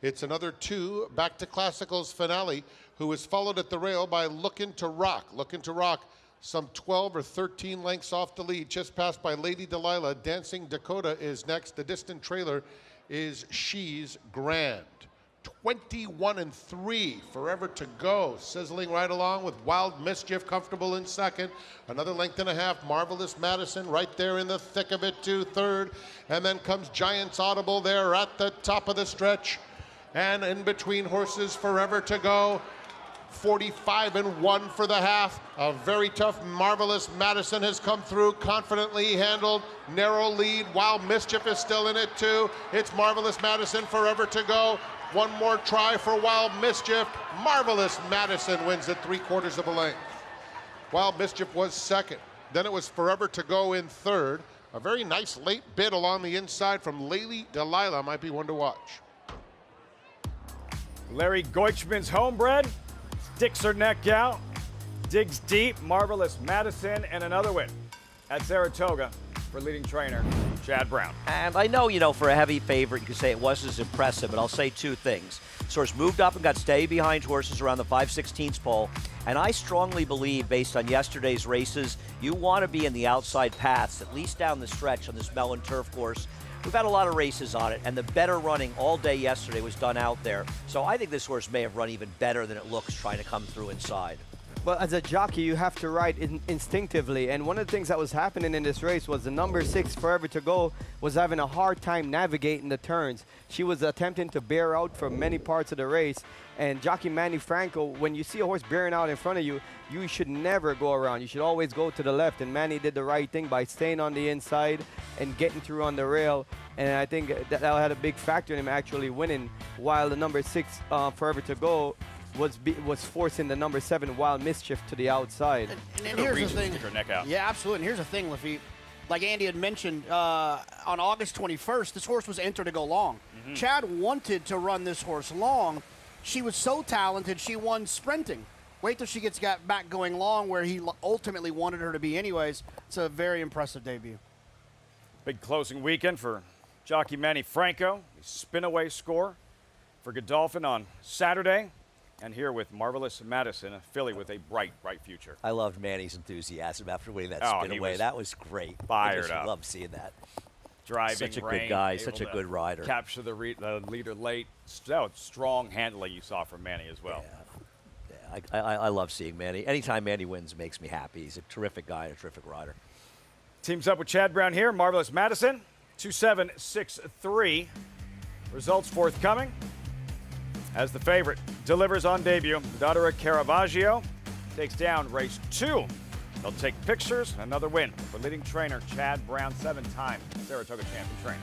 It's another 2 back to Classical's Finale, who is followed at the rail by Lookin' to Rock. Lookin' to Rock, some 12 or 13 lengths off the lead, just passed by Lady Delilah. Dancing Dakota is next. The distant trailer is She's Grand. 21-3, Forever to Go, sizzling right along with Wild Mischief comfortable in second. Another length and a half, Marvelous Madison right there in the thick of it to third. And then comes Giants Audible there at the top of the stretch. And in between horses, Forever to Go. 45-1 for the half. A very tough Marvelous Madison has come through, confidently handled. Narrow lead. Wild Mischief is still in it too. It's Marvelous Madison, Forever to Go. One more try for Wild Mischief. Marvelous Madison wins at 3/4 of a length. Wild Mischief was second. Then it was Forever to Go in third. A very nice late bid along the inside from Lady Delilah. Might be one to watch. Larry Goichman's homebred sticks her neck out, digs deep. Marvelous Madison, and another win at Saratoga for leading trainer Chad Brown. And I know, for a heavy favorite, you could say it wasn't as impressive, but I'll say 2 things. This horse moved up and got stay behind horses around the 5/16 pole, and I strongly believe, based on yesterday's races, you want to be in the outside paths, at least down the stretch on this Mellon turf course. We've had a lot of races on it, and the better running all day yesterday was done out there. So I think this horse may have run even better than it looks trying to come through inside. Well, as a jockey, you have to ride instinctively. And one of the things that was happening in this race was the number 6, Forever to Go, was having a hard time navigating the turns. She was attempting to bear out for many parts of the race. And jockey Manny Franco, when you see a horse bearing out in front of you, you should never go around. You should always go to the left. And Manny did the right thing by staying on the inside and getting through on the rail. And I think that had a big factor in him actually winning, while the number 6, Forever to Go, was forcing the number 7 Wild Mischief to the outside. And here's the thing. Stick her neck out. Yeah, absolutely. And here's the thing, Lafitte. Like Andy had mentioned, on August 21st, this horse was entered to go long. Chad wanted to run this horse long. She was so talented, she won sprinting. Wait till she got back going long, where he ultimately wanted her to be anyways. It's a very impressive debut. Big closing weekend for jockey Manny Franco. A spin-away score for Godolphin on Saturday. And here with Marvelous Madison, a filly with a bright, bright future. I loved Manny's enthusiasm after winning that Oh, spin he away. was That was great. fired up. I love seeing that. Driving Such a rain, good guy, able such a to good rider. Capture the leader late. Strong handling you saw from Manny as well. Yeah, I love seeing Manny. Anytime Manny wins makes me happy. He's a terrific guy and a terrific rider. Teams up with Chad Brown here. Marvelous Madison, 2-7-6-3. Results forthcoming. As the favorite delivers on debut, the daughter of Caravaggio takes down race 2. They'll take pictures, another win for leading trainer Chad Brown, 7-time Saratoga champion trainer.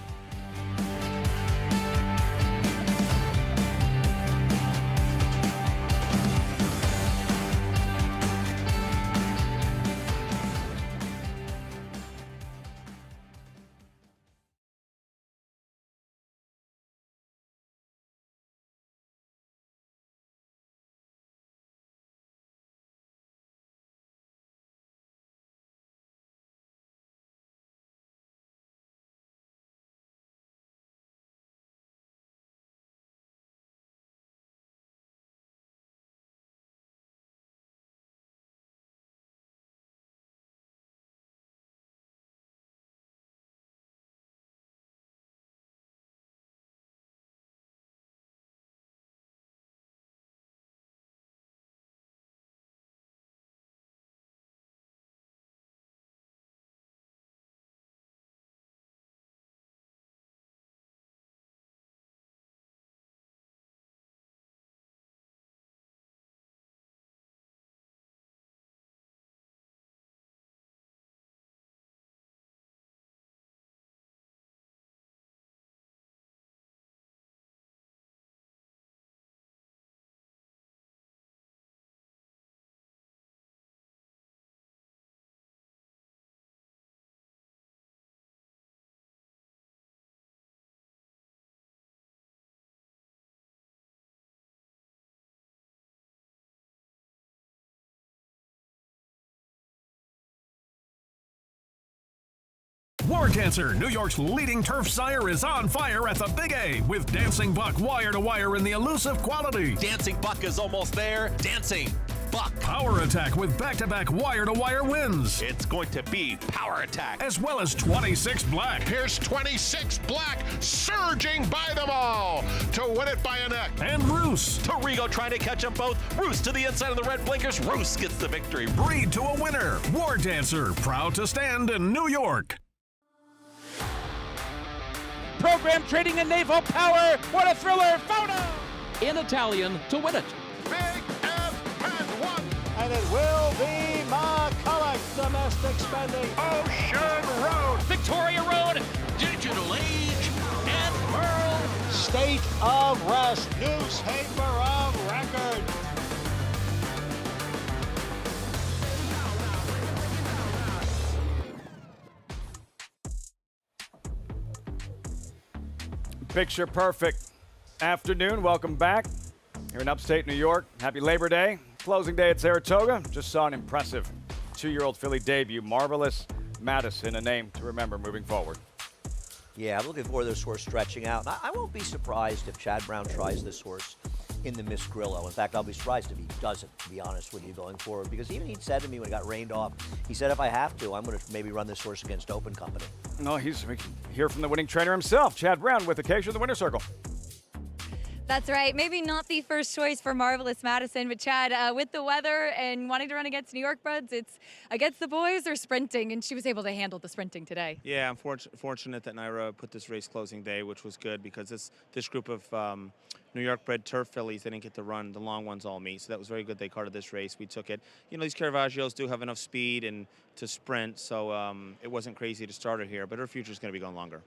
War Dancer, New York's leading turf sire, is on fire at the Big A with Dancing Buck wire-to-wire in the elusive quality. Dancing Buck is almost there. Dancing Buck. Power Attack with back-to-back wire-to-wire wins. It's going to be Power Attack. As well as 26 Black. Here's 26 Black surging by them all to win it by a neck. And Roos. Torrigo trying to catch them both. Roos to the inside of the red blinkers. Roos gets the victory. Breed to a winner. War Dancer, proud to stand in New York. Program trading in naval power. What a thriller. Photo! In Italian to win it. Big F has won. And it will be McCulloch. Domestic spending. Ocean Road. Victoria Road. Digital Age. And Pearl. State of Rest. Newspaper of record. Picture perfect afternoon. Welcome back here in upstate New York. Happy Labor Day. Closing day at Saratoga. Just saw an impressive 2-year-old filly debut. Marvelous Madison, a name to remember moving forward. Yeah, I'm looking forward to this horse stretching out. I won't be surprised if Chad Brown tries this horse in the Miss Grillo. In fact, I'll be surprised if he doesn't, to be honest with you, going forward. Because even he said to me when it got rained off, he said, if I have to, I'm going to maybe run this horse against Open Company. No, we can hear from the winning trainer himself, Chad Brown, with occasion of the winner's circle. That's right. Maybe not the first choice for Marvelous Madison, but Chad, with the weather and wanting to run against New York breds, it's against the boys or sprinting, and she was able to handle the sprinting today. Yeah, I'm fortunate that Naira put this race closing day, which was good because this group of New York bred turf fillies, they didn't get to run. The long ones all meet, so that was very good. They carded this race. We took it. You know, these Caravaggios do have enough speed and to sprint, so it wasn't crazy to start her here, but her future is going to be going longer.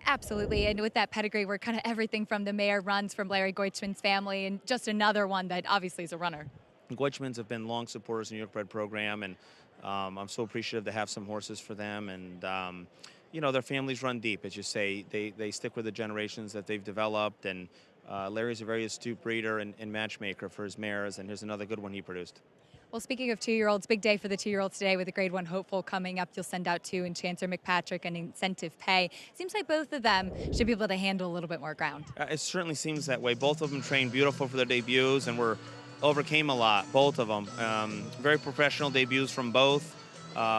Absolutely, and with that pedigree where kind of everything from the mare runs from Larry Goichman's family, and just another one that obviously is a runner. Goichmans have been long supporters of the New York bred program, and I'm so appreciative to have some horses for them. And you know, their families run deep, as you say. They stick with the generations that they've developed, and Larry's a very astute breeder and matchmaker for his mares, and here's another good one he produced. Well, speaking of 2-year-olds, big day for the 2-year-olds today with a Grade 1 hopeful coming up. You'll send out 2 in Chancellor McPatrick and incentive pay. Seems like both of them should be able to handle a little bit more ground. It certainly seems that way. Both of them trained beautiful for their debuts and overcame a lot, both of them. Very professional debuts from both.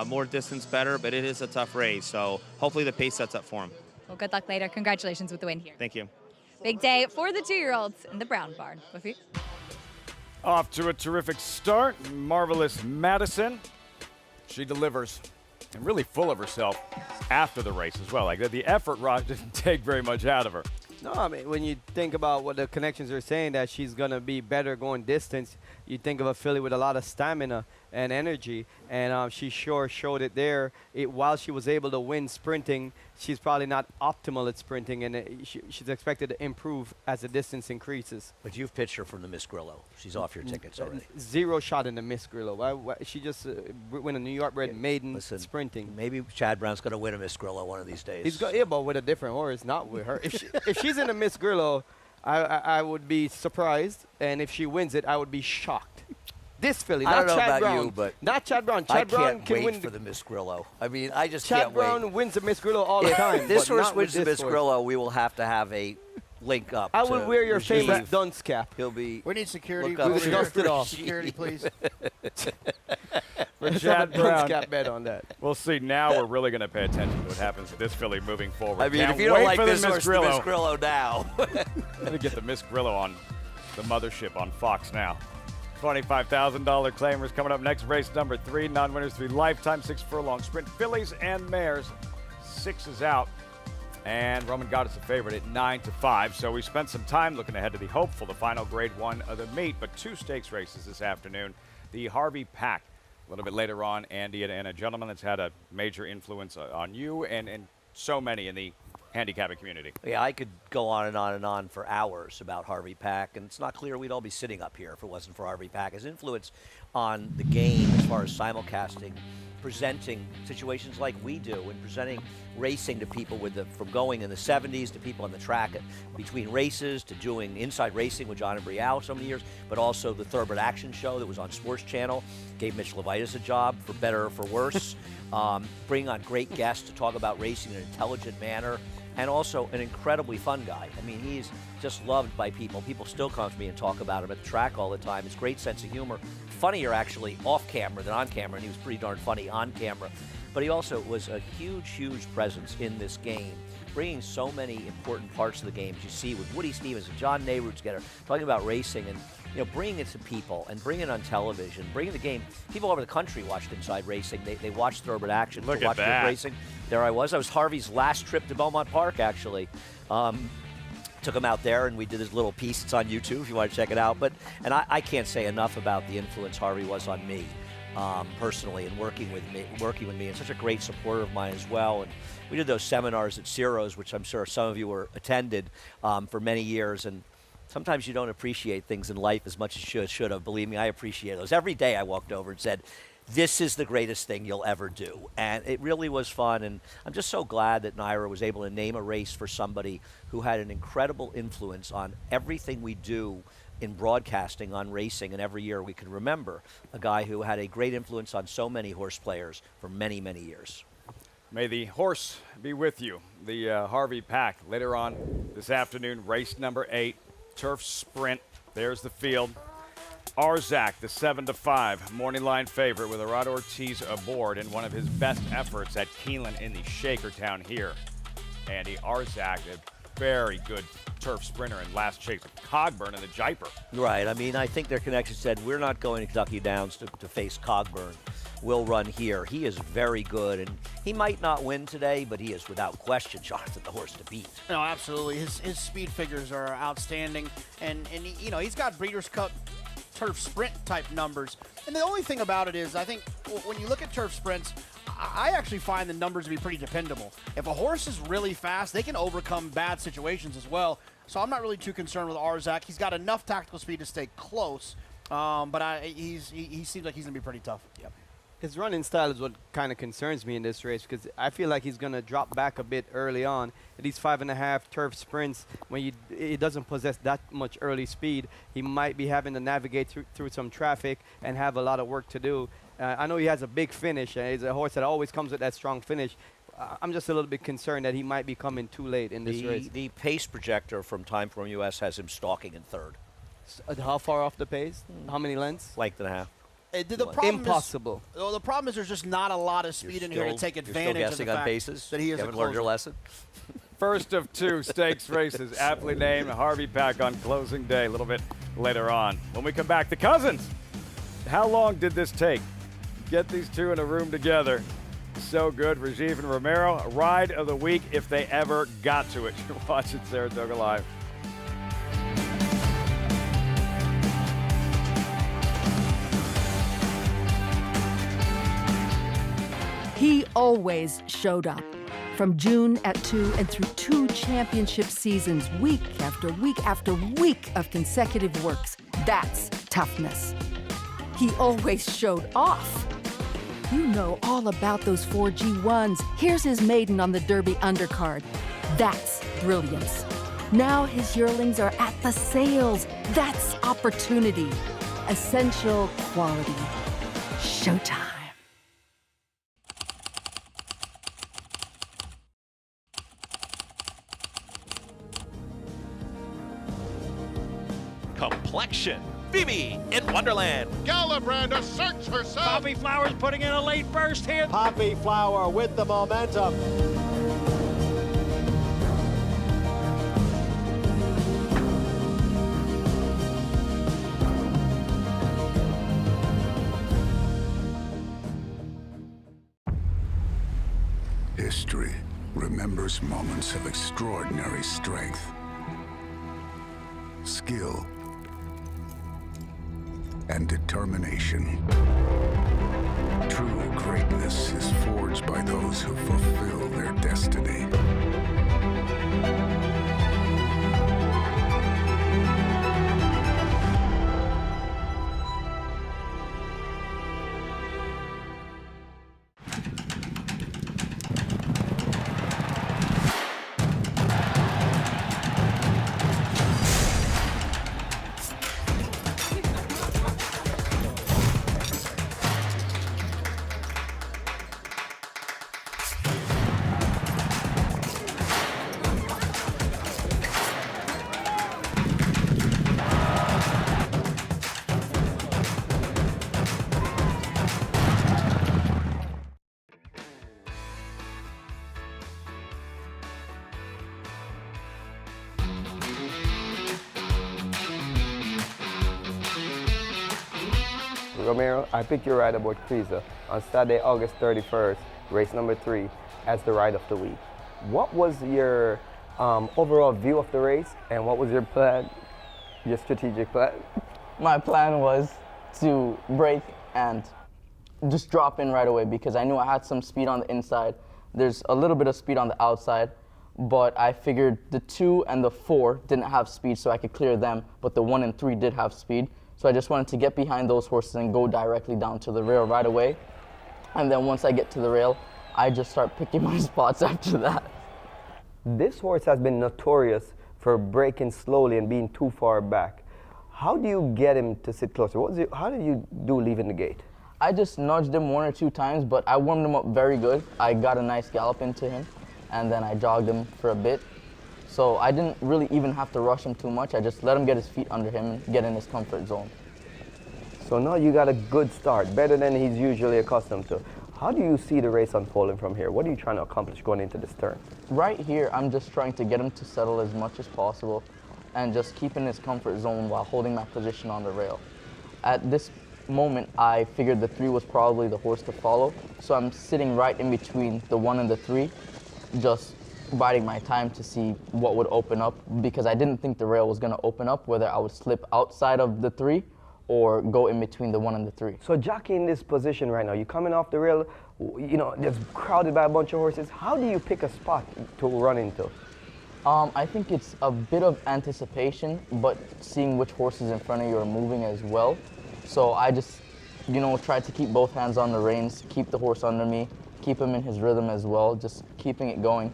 More distance better, but it is a tough race. So hopefully the pace sets up for them. Well, good luck later. Congratulations with the win here. Thank you. Big day for the 2-year-olds in the Brown Barn. With Off to a terrific start. Marvelous Madison. She delivers and really full of herself after the race as well. Like the effort, Raj, didn't take very much out of her. No, I mean, when you think about what the connections are saying, that she's going to be better going distance, you think of a filly with a lot of stamina and energy, and she sure showed it there. While she was able to win sprinting, she's probably not optimal at sprinting, and she's expected to improve as the distance increases. But you've pitched her from the Miss Grillo. She's off your tickets already. Zero shot in the Miss Grillo. She just win a New York bred maiden sprinting. Maybe Chad Brown's going to win a Miss Grillo one of these days. He's got, yeah, but with a different horse, not with her. If she's in a Miss Grillo, I would be surprised, and if she wins it, I would be shocked. This filly, not Chad Brown. But not Chad Brown. Chad Brown can win for the Miss Grillo. I mean, I just Chad can't wait. Brown wins the Miss Grillo all the time. If this horse wins the Miss Grillo, we will have to have a link up. I will wear your famous dunce cap. He'll be. We need security. We would dust it off. Security, please. For Chad Brown, cap bet on that. We'll see. Now we're really going to pay attention to what happens with this filly moving forward. I mean, Can't if you don't wait like for this the horse, the Miss Grillo now. Let me get the Miss Grillo on the mothership on Fox now. $25,000 claimers coming up next. Race number 3. Non-winners 3 lifetime 6 furlong sprint fillies and mares. 6 is out. And Roman got us a favorite at 9-5. So we spent some time looking ahead to the hopeful, the final Grade 1 of the meet. But 2 stakes races this afternoon. The Harvey Pack a little bit later on, Andy, and a gentleman that's had a major influence on you and so many in the handicapping community. Yeah, I could go on and on and on for hours about Harvey Pack, and it's not clear we'd all be sitting up here if it wasn't for Harvey Pack. His influence on the game as far as simulcasting, presenting situations like we do, and presenting racing to people from going in the 70s to people on the track between races to doing inside racing with John and Brielle so many years, but also the Thoroughbred Action Show that was on Sports Channel, gave Mitch Levitas a job for better or for worse. bring on great guests to talk about racing in an intelligent manner, and also an incredibly fun guy. I mean, he's just loved by people. People still come to me and talk about him at the track all the time. His great sense of humor. Funnier, actually, off camera than on camera, and he was pretty darn funny on camera. But he also was a huge, huge presence in this game, bringing so many important parts of the game, as you see with Woody Stevens and John Nehru together, talking about racing and bringing it to people and bringing it on television, bringing the game. People all over the country watched Inside Racing. They watched Thoroughbred Action. Look at that. Racing. There I was. Harvey's last trip to Belmont Park, actually. Took him out there, and we did his little piece. It's on YouTube if you want to check it out. And I can't say enough about the influence Harvey was on me. Personally, and working with me, and such a great supporter of mine as well. And we did those seminars at Ciro's, which I'm sure some of you were attended for many years. And sometimes you don't appreciate things in life as much as you should have. Believe me, I appreciate those. Every day I walked over and said, "This is the greatest thing you'll ever do," and it really was fun. And I'm just so glad that NYRA was able to name a race for somebody who had an incredible influence on everything we do in broadcasting on racing, and every year we can remember a guy who had a great influence on so many horse players for many, many years. May the horse be with you. The Harvey Pack later on this afternoon, race number 8, turf sprint. There's the field. Arzak, the 7-5 morning line favorite with Irad Ortiz aboard in one of his best efforts at Keeneland in the Shakertown here. Andy Arzak, a very good turf sprinter in last chase with Cogburn in the Jaipur. Right. I mean, I think their connection said, we're not going to Kentucky Downs to face Cogburn. We'll run here. He is very good, and he might not win today, but he is without question, Jonathan, the horse to beat. No, absolutely. His speed figures are outstanding, and he's got Breeders' Cup turf sprint type numbers. And the only thing about it is, I think when you look at turf sprints, I actually find the numbers to be pretty dependable. If a horse is really fast, they can overcome bad situations as well. So I'm not really too concerned with Arzak. He's got enough tactical speed to stay close, but he seems like he's going to be pretty tough. Yep. His running style is what kind of concerns me in this race, because I feel like he's going to drop back a bit early on. At these 5.5 turf sprints, when he doesn't possess that much early speed, he might be having to navigate through some traffic and have a lot of work to do. I know he has a big finish, and he's a horse that always comes with that strong finish. I'm just a little bit concerned that he might be coming too late in this race. The pace projector from Timeform US has him stalking in third. How far off the pace? How many lengths? Length and a half. The problem Impossible. The problem is there's just not a lot of speed in here to take advantage of the fact that he is you haven't learned your lesson? First of 2 stakes races, aptly named Harvey Pack on closing day, a little bit later on. When we come back, the cousins. How long did this take? Get these two in a room together. So good. Rajiv and Romero, ride of the week if they ever got to it. You're watching Saratoga Live. He always showed up. From June at 2 and through 2 championship seasons, week after week after week of consecutive works. That's toughness. He always showed off. You know all about those 4 G1s. Here's his maiden on the Derby undercard. That's brilliance. Now his yearlings are at the sales. That's opportunity. Essential quality. Showtime. Complexion. Phoebe in Wonderland. Galabrand asserts herself. Poppy Flowers putting in a late burst here. Poppy Flower with the momentum. History remembers moments of extraordinary strength, skill, and determination. True greatness is forged by those who fulfill their destiny. Romero, I picked your ride aboard Frieza on Saturday, August 31st, race number 3, as the ride of the week. What was your overall view of the race, and what was your plan, your strategic plan? My plan was to break and just drop in right away because I knew I had some speed on the inside. There's a little bit of speed on the outside, but I figured the 2 and the 4 didn't have speed, so I could clear them, but the 1 and 3 did have speed. So I just wanted to get behind those horses and go directly down to the rail right away. And then once I get to the rail, I just start picking my spots after that. This horse has been notorious for breaking slowly and being too far back. How do you get him to sit closer? How did you do leaving the gate? I just nudged him 1 or 2 times, but I warmed him up very good. I got a nice gallop into him, and then I jogged him for a bit. So I didn't really even have to rush him too much. I just let him get his feet under him and get in his comfort zone. So now you got a good start, better than he's usually accustomed to. How do you see the race unfolding from here? What are you trying to accomplish going into this turn? Right here, I'm just trying to get him to settle as much as possible and just keep in his comfort zone while holding my position on the rail. At this moment, I figured the 3 was probably the horse to follow, so I'm sitting right in between the 1 and the 3, just biding my time to see what would open up, because I didn't think the rail was going to open up, whether I would slip outside of the 3 or go in between the 1 and the 3. So Jockey in this position right now, you're coming off the rail, you know, just crowded by a bunch of horses. How do you pick a spot to run into? I think it's a bit of anticipation, but seeing which horses in front of you are moving as well. So I just, you know, tried to keep both hands on the reins, keep the horse under me, keep him in his rhythm as well, just keeping it going.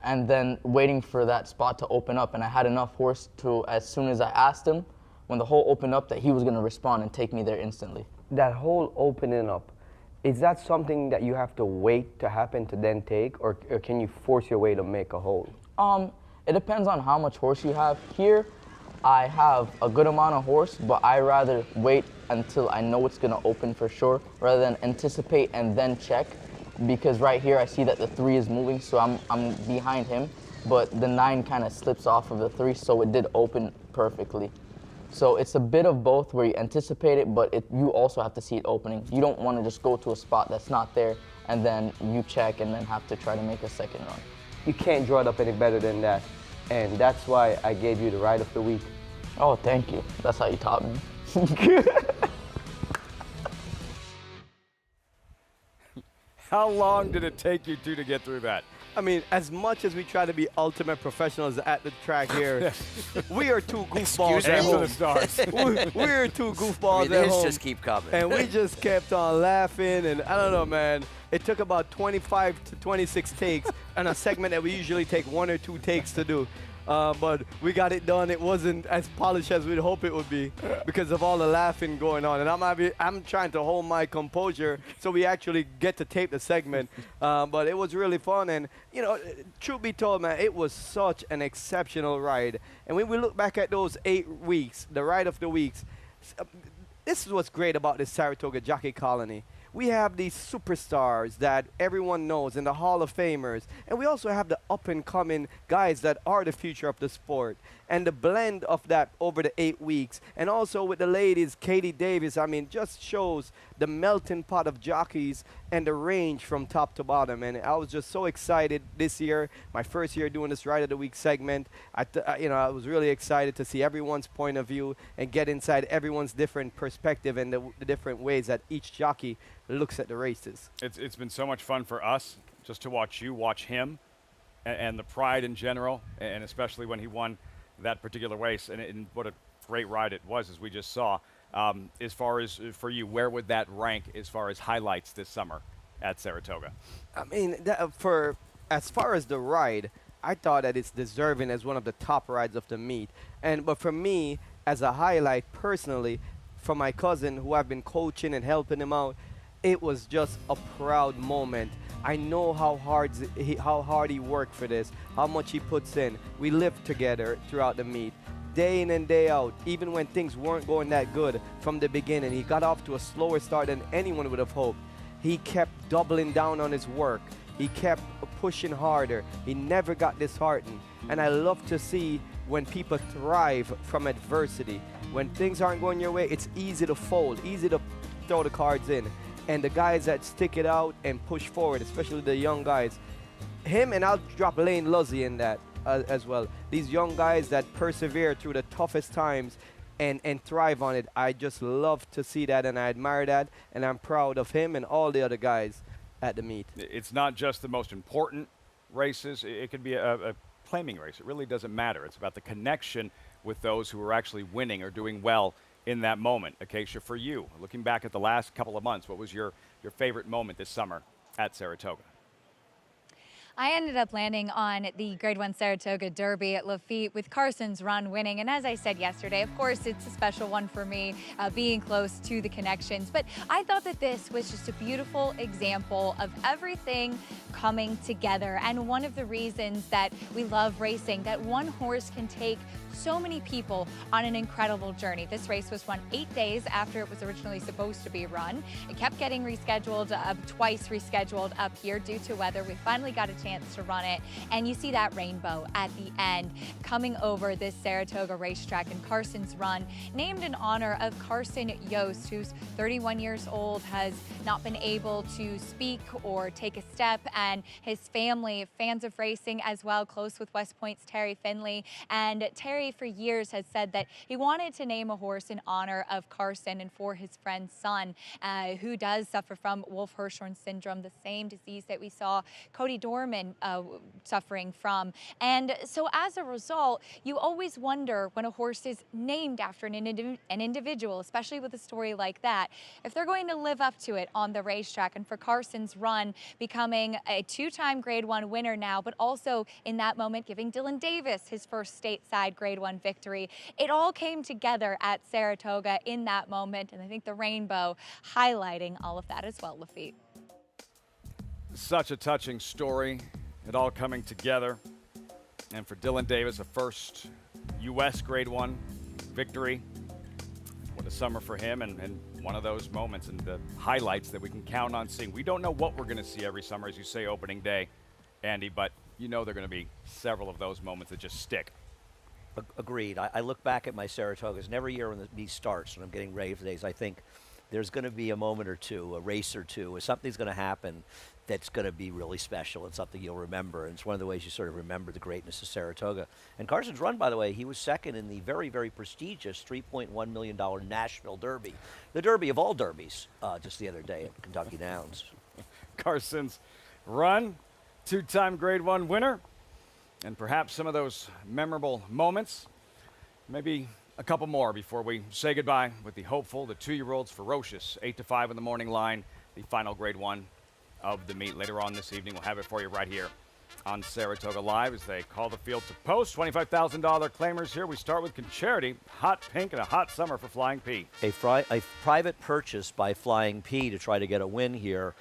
And then waiting for that spot to open up, and I had enough horse to, as soon as I asked him, when the hole opened up, that he was going to respond and take me there instantly. That hole opening up, is that something that you have to wait to happen to then take, or can you force your way to make a hole? It depends on how much horse you have. Here, I have a good amount of horse, but I rather wait until I know it's going to open for sure, rather than anticipate and then check. Because right here, I see that the 3 is moving, so I'm behind him, but the 9 kind of slips off of the 3, so it did open perfectly. So it's a bit of both where you anticipate it, but you also have to see it opening. You don't want to just go to a spot that's not there and then you check and then have to try to make a second run. You can't draw it up any better than that, and that's why I gave you the ride of the week. Oh, thank you. That's how you taught me. How long did it take you two to get through that? I mean, as much as we try to be ultimate professionals at the track here, we are 2 goofballs at home. We are 2 goofballs at home. Just keep coming. And we just kept on laughing, and I don't know, man. It took about 25 to 26 takes on a segment that we usually take 1 or 2 takes to do. But we got it done. It wasn't as polished as we'd hope it would be because of all the laughing going on. And I'm trying to hold my composure so we actually get to tape the segment. But it was really fun. And, you know, truth be told, man, it was such an exceptional ride. And when we look back at those 8 weeks, the ride of the weeks, this is what's great about this Saratoga Jockey Colony. We have these superstars that everyone knows and the Hall of Famers. And we also have the up-and-coming guys that are the future of the sport. And the blend of that over the 8 weeks. And also with the ladies, Katie Davis, I mean, just shows the melting pot of jockeys and the range from top to bottom. And I was just so excited this year, my first year doing this Ride of the Week segment. I was really excited to see everyone's point of view and get inside everyone's different perspective and the different ways that each jockey looks at the races. It's been so much fun for us just to watch you, watch him, and the pride in general, and especially when he won that particular race, and what a great ride it was, as we just saw. As far as for you, where would that rank as far as highlights this summer at Saratoga? I mean, as far as the ride, I thought that it's deserving as one of the top rides of the meet. But for me, as a highlight personally, for my cousin who I've been coaching and helping him out, it was just a proud moment. I know how hard he worked for this, how much he puts in. We lived together throughout the meet, day in and day out, even when things weren't going that good from the beginning. He got off to a slower start than anyone would have hoped. He kept doubling down on his work. He kept pushing harder. He never got disheartened. And I love to see when people thrive from adversity. When things aren't going your way, it's easy to fold, easy to throw the cards in. And the guys that stick it out and push forward, especially the young guys, him and I'll drop Lane Luzzy in that as well. These young guys that persevere through the toughest times and thrive on it. I just love to see that, and I admire that, and I'm proud of him and all the other guys at the meet. It's not just the most important races. It could be a claiming race. It really doesn't matter. It's about the connection with those who are actually winning or doing well in that moment. Acacia, for you, looking back at the last couple of months, what was your favorite moment this summer at Saratoga? I ended up landing on the Grade 1 Saratoga Derby at Lafitte with Carson's run winning. And as I said yesterday, of course, it's a special one for me, being close to the connections. But I thought that this was just a beautiful example of everything coming together. And one of the reasons that we love racing, that one horse can take so many people on an incredible journey. This race was run 8 days after it was originally supposed to be run. It kept getting rescheduled, twice rescheduled up here due to weather. We finally got a chance to run it, and you see that rainbow at the end coming over this Saratoga racetrack. And Carson's run, named in honor of Carson Yost, who's 31 years old, has not been able to speak or take a step, and his family, fans of racing as well, close with West Point's Terry Finley. And Terry for years has said that he wanted to name a horse in honor of Carson and for his friend's son, who does suffer from Wolf-Hirschhorn syndrome, the same disease that we saw Cody Dorman suffering from. And so as a result, you always wonder when a horse is named after an individual, especially with a story like that, if they're going to live up to it on the racetrack. And for Carson's run, becoming a two-time Grade 1 winner now, but also in that moment giving Dylan Davis his first stateside Grade 1 victory. It all came together at Saratoga in that moment, and I think the rainbow highlighting all of that as well, Lafitte. Such a touching story, it all coming together. And for Dylan Davis, a first U.S. Grade 1 victory. What a summer for him, and one of those moments and the highlights that we can count on seeing. We don't know what we're going to see every summer, as you say, opening day, Andy, but you know there are going to be several of those moments that just stick. Agreed. I look back at my Saratogas, and every year when the meet starts, when I'm getting ready for days, I think there's going to be a moment or two, a race or two, or something's going to happen that's going to be really special and something you'll remember. And it's one of the ways you sort of remember the greatness of Saratoga. And Carson's run, by the way, he was second in the very, very prestigious $3.1 million Nashville Derby, the Derby of all derbies, just the other day at Kentucky Downs. Carson's run, two-time Grade 1 winner, and perhaps some of those memorable moments, maybe a couple more before we say goodbye with the hopeful, the 2-year-old's ferocious 8-5 in the morning line, the final Grade 1 of the meet. Later on this evening, we'll have it for you right here on Saratoga Live as they call the field to post. $25,000 claimers here. We start with Concharity, hot pink and a hot summer for Flying P. A private purchase by Flying P to try to get a win here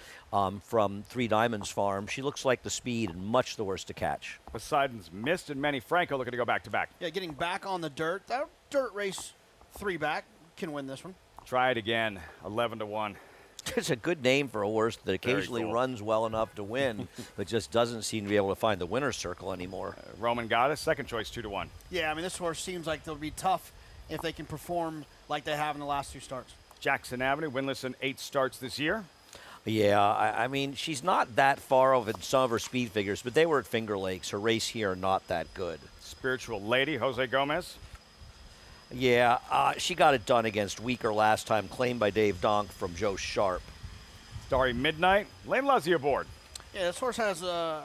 from Three Diamonds Farm. She looks like the speed and much the worst to catch. Poseidon's missed and Manny Franco looking to go back-to-back. Yeah, getting back on the dirt. That dirt race 3-back can win this one. Try it again, 11-1. It's a good name for a horse that occasionally runs well enough to win, but just doesn't seem to be able to find the winner's circle anymore. Roman Goddess, second choice, 2-1. Yeah, I mean, this horse seems like they'll be tough if they can perform like they have in the last 2 starts. Jackson Avenue, winless in 8 starts this year. Yeah, I mean, she's not that far off in some of her speed figures, but they were at Finger Lakes. Her race here not that good. Spiritual Lady, Jose Gomez. Yeah, she got it done against weaker last time, claimed by Dave Donk from Joe Sharp. Starry Midnight, Lane Luzzy aboard. Yeah, this horse has a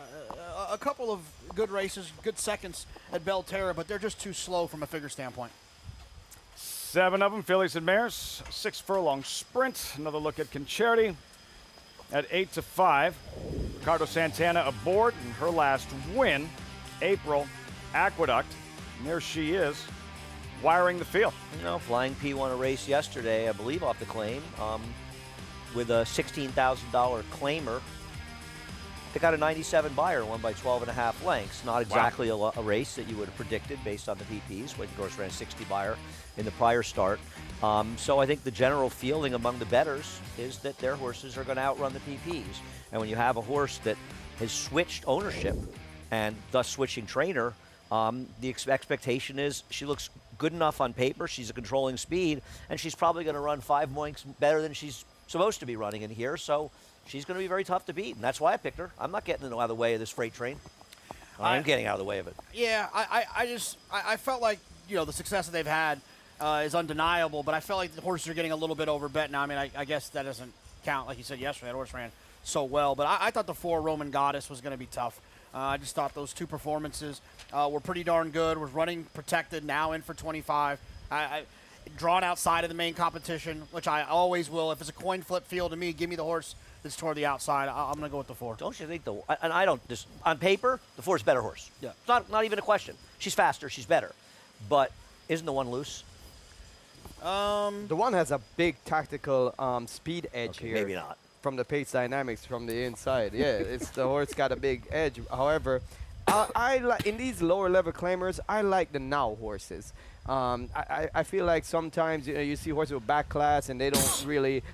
couple of good races, good seconds at Belterra, but they're just too slow from a figure standpoint. 7 of them, fillies and mares. 6 furlong sprint. Another look at Concharity at 8-5. Ricardo Santana aboard in her last win. April Aqueduct. And there she is, wiring the field. You know, Flying P won a race yesterday, I believe, off the claim, with a $16,000 claimer. They got a 97 buyer, won by 12.5 lengths. Not exactly a race that you would have predicted based on the PPs, when of course ran 60 buyer in the prior start. So I think the general feeling among the bettors is that their horses are going to outrun the PPs. And when you have a horse that has switched ownership and thus switching trainer, the expectation is she looks good enough on paper, she's a controlling speed, and she's probably going to run 5 points better than she's supposed to be running in here, so she's going to be very tough to beat, and that's why I picked her. I'm not getting out of the way of this freight train. I'm getting out of the way of it. Yeah, I felt like, the success that they've had is undeniable, but I felt like the horses are getting a little bit overbet now. I mean, I guess that doesn't count. Like you said yesterday, that horse ran so well, but I thought the 4 Roman Goddess was going to be tough. I just thought those 2 performances were pretty darn good. Was running protected, now in for 25. Drawn outside of the main competition, which I always will. If it's a coin flip field to me, give me the horse that's toward the outside. I'm going to go with the 4. Don't you think and I don't, just on paper, the 4 is a better horse. Yeah. It's not even a question. She's faster, she's better. But isn't the 1 loose? The 1 has a big tactical speed edge here. Maybe not. From the pace dynamics from the inside. Yeah, it's the horse got a big edge. However, I like in these lower level claimers, I like the now horses. I feel like sometimes you see horses with back class and they're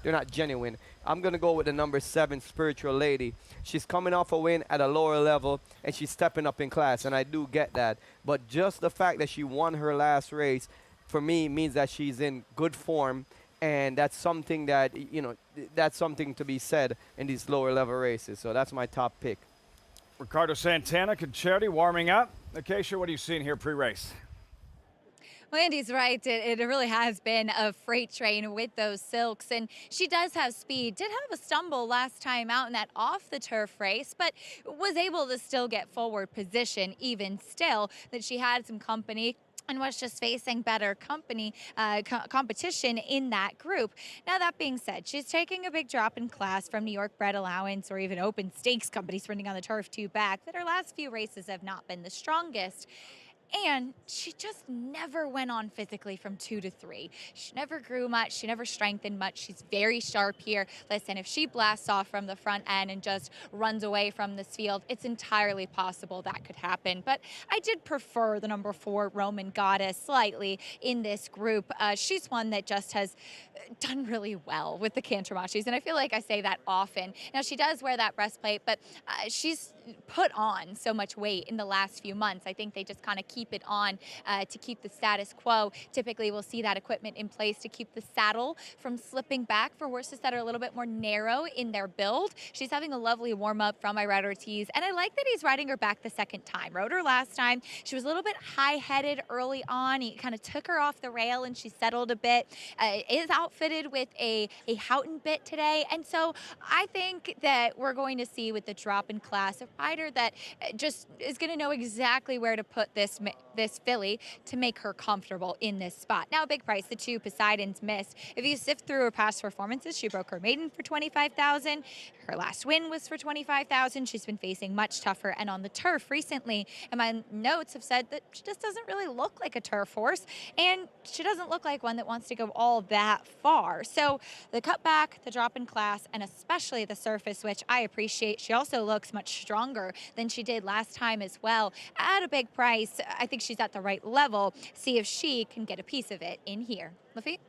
not genuine. I'm gonna go with the number 7 Spiritual Lady. She's coming off a win at a lower level and she's stepping up in class, and I do get that. But just the fact that she won her last race, for me, means that she's in good form, and that's something that that's something to be said in these lower level races. So that's my top pick. Ricardo Santana, Concerti warming up. Acacia, what are you seeing here pre-race? Well, Andy's right. It really has been a freight train with those silks, and she does have speed. Did have a stumble last time out in that off-the-turf race, but was able to still get forward position even still, that she had some company and was just facing better competition in that group. Now, that being said, she's taking a big drop in class from New York Bred Allowance or even Open Stakes companies running on the turf 2 back, that her last few races have not been the strongest. And she just never went on physically from 2 to 3. She never grew much. She never strengthened much. She's very sharp here. Listen, if she blasts off from the front end and just runs away from this field, it's entirely possible that could happen. But I did prefer the number 4 Roman Goddess slightly in this group. She's one that just has done really well with the Cantermachis, and I feel like I say that often. Now, she does wear that breastplate, but she's put on so much weight in the last few months. I think they just kind of keep it on to keep the status quo. Typically, we'll see that equipment in place to keep the saddle from slipping back for horses that are a little bit more narrow in their build. She's having a lovely warm-up from Irad Ortiz, and I like that he's riding her back the second time. Rode her last time. She was a little bit high-headed early on. He kind of took her off the rail, and she settled a bit. Is outfitted with a Houghton bit today, and so I think that we're going to see with the drop in class a rider that just is going to know exactly where to put this filly to make her comfortable in this spot. Now, a big price, the 2 Poseidon's Miss. If you sift through her past performances, she broke her maiden for $25,000. Her last win was for $25,000. She's been facing much tougher and on the turf recently, and my notes have said that she just doesn't really look like a turf horse, and she doesn't look like one that wants to go all that far. So the cutback, the drop in class, and especially the surface, which I appreciate. She also looks much stronger than she did last time as well. At a big price, I think she's at the right level. See if she can get a piece of it in here. Lafitte?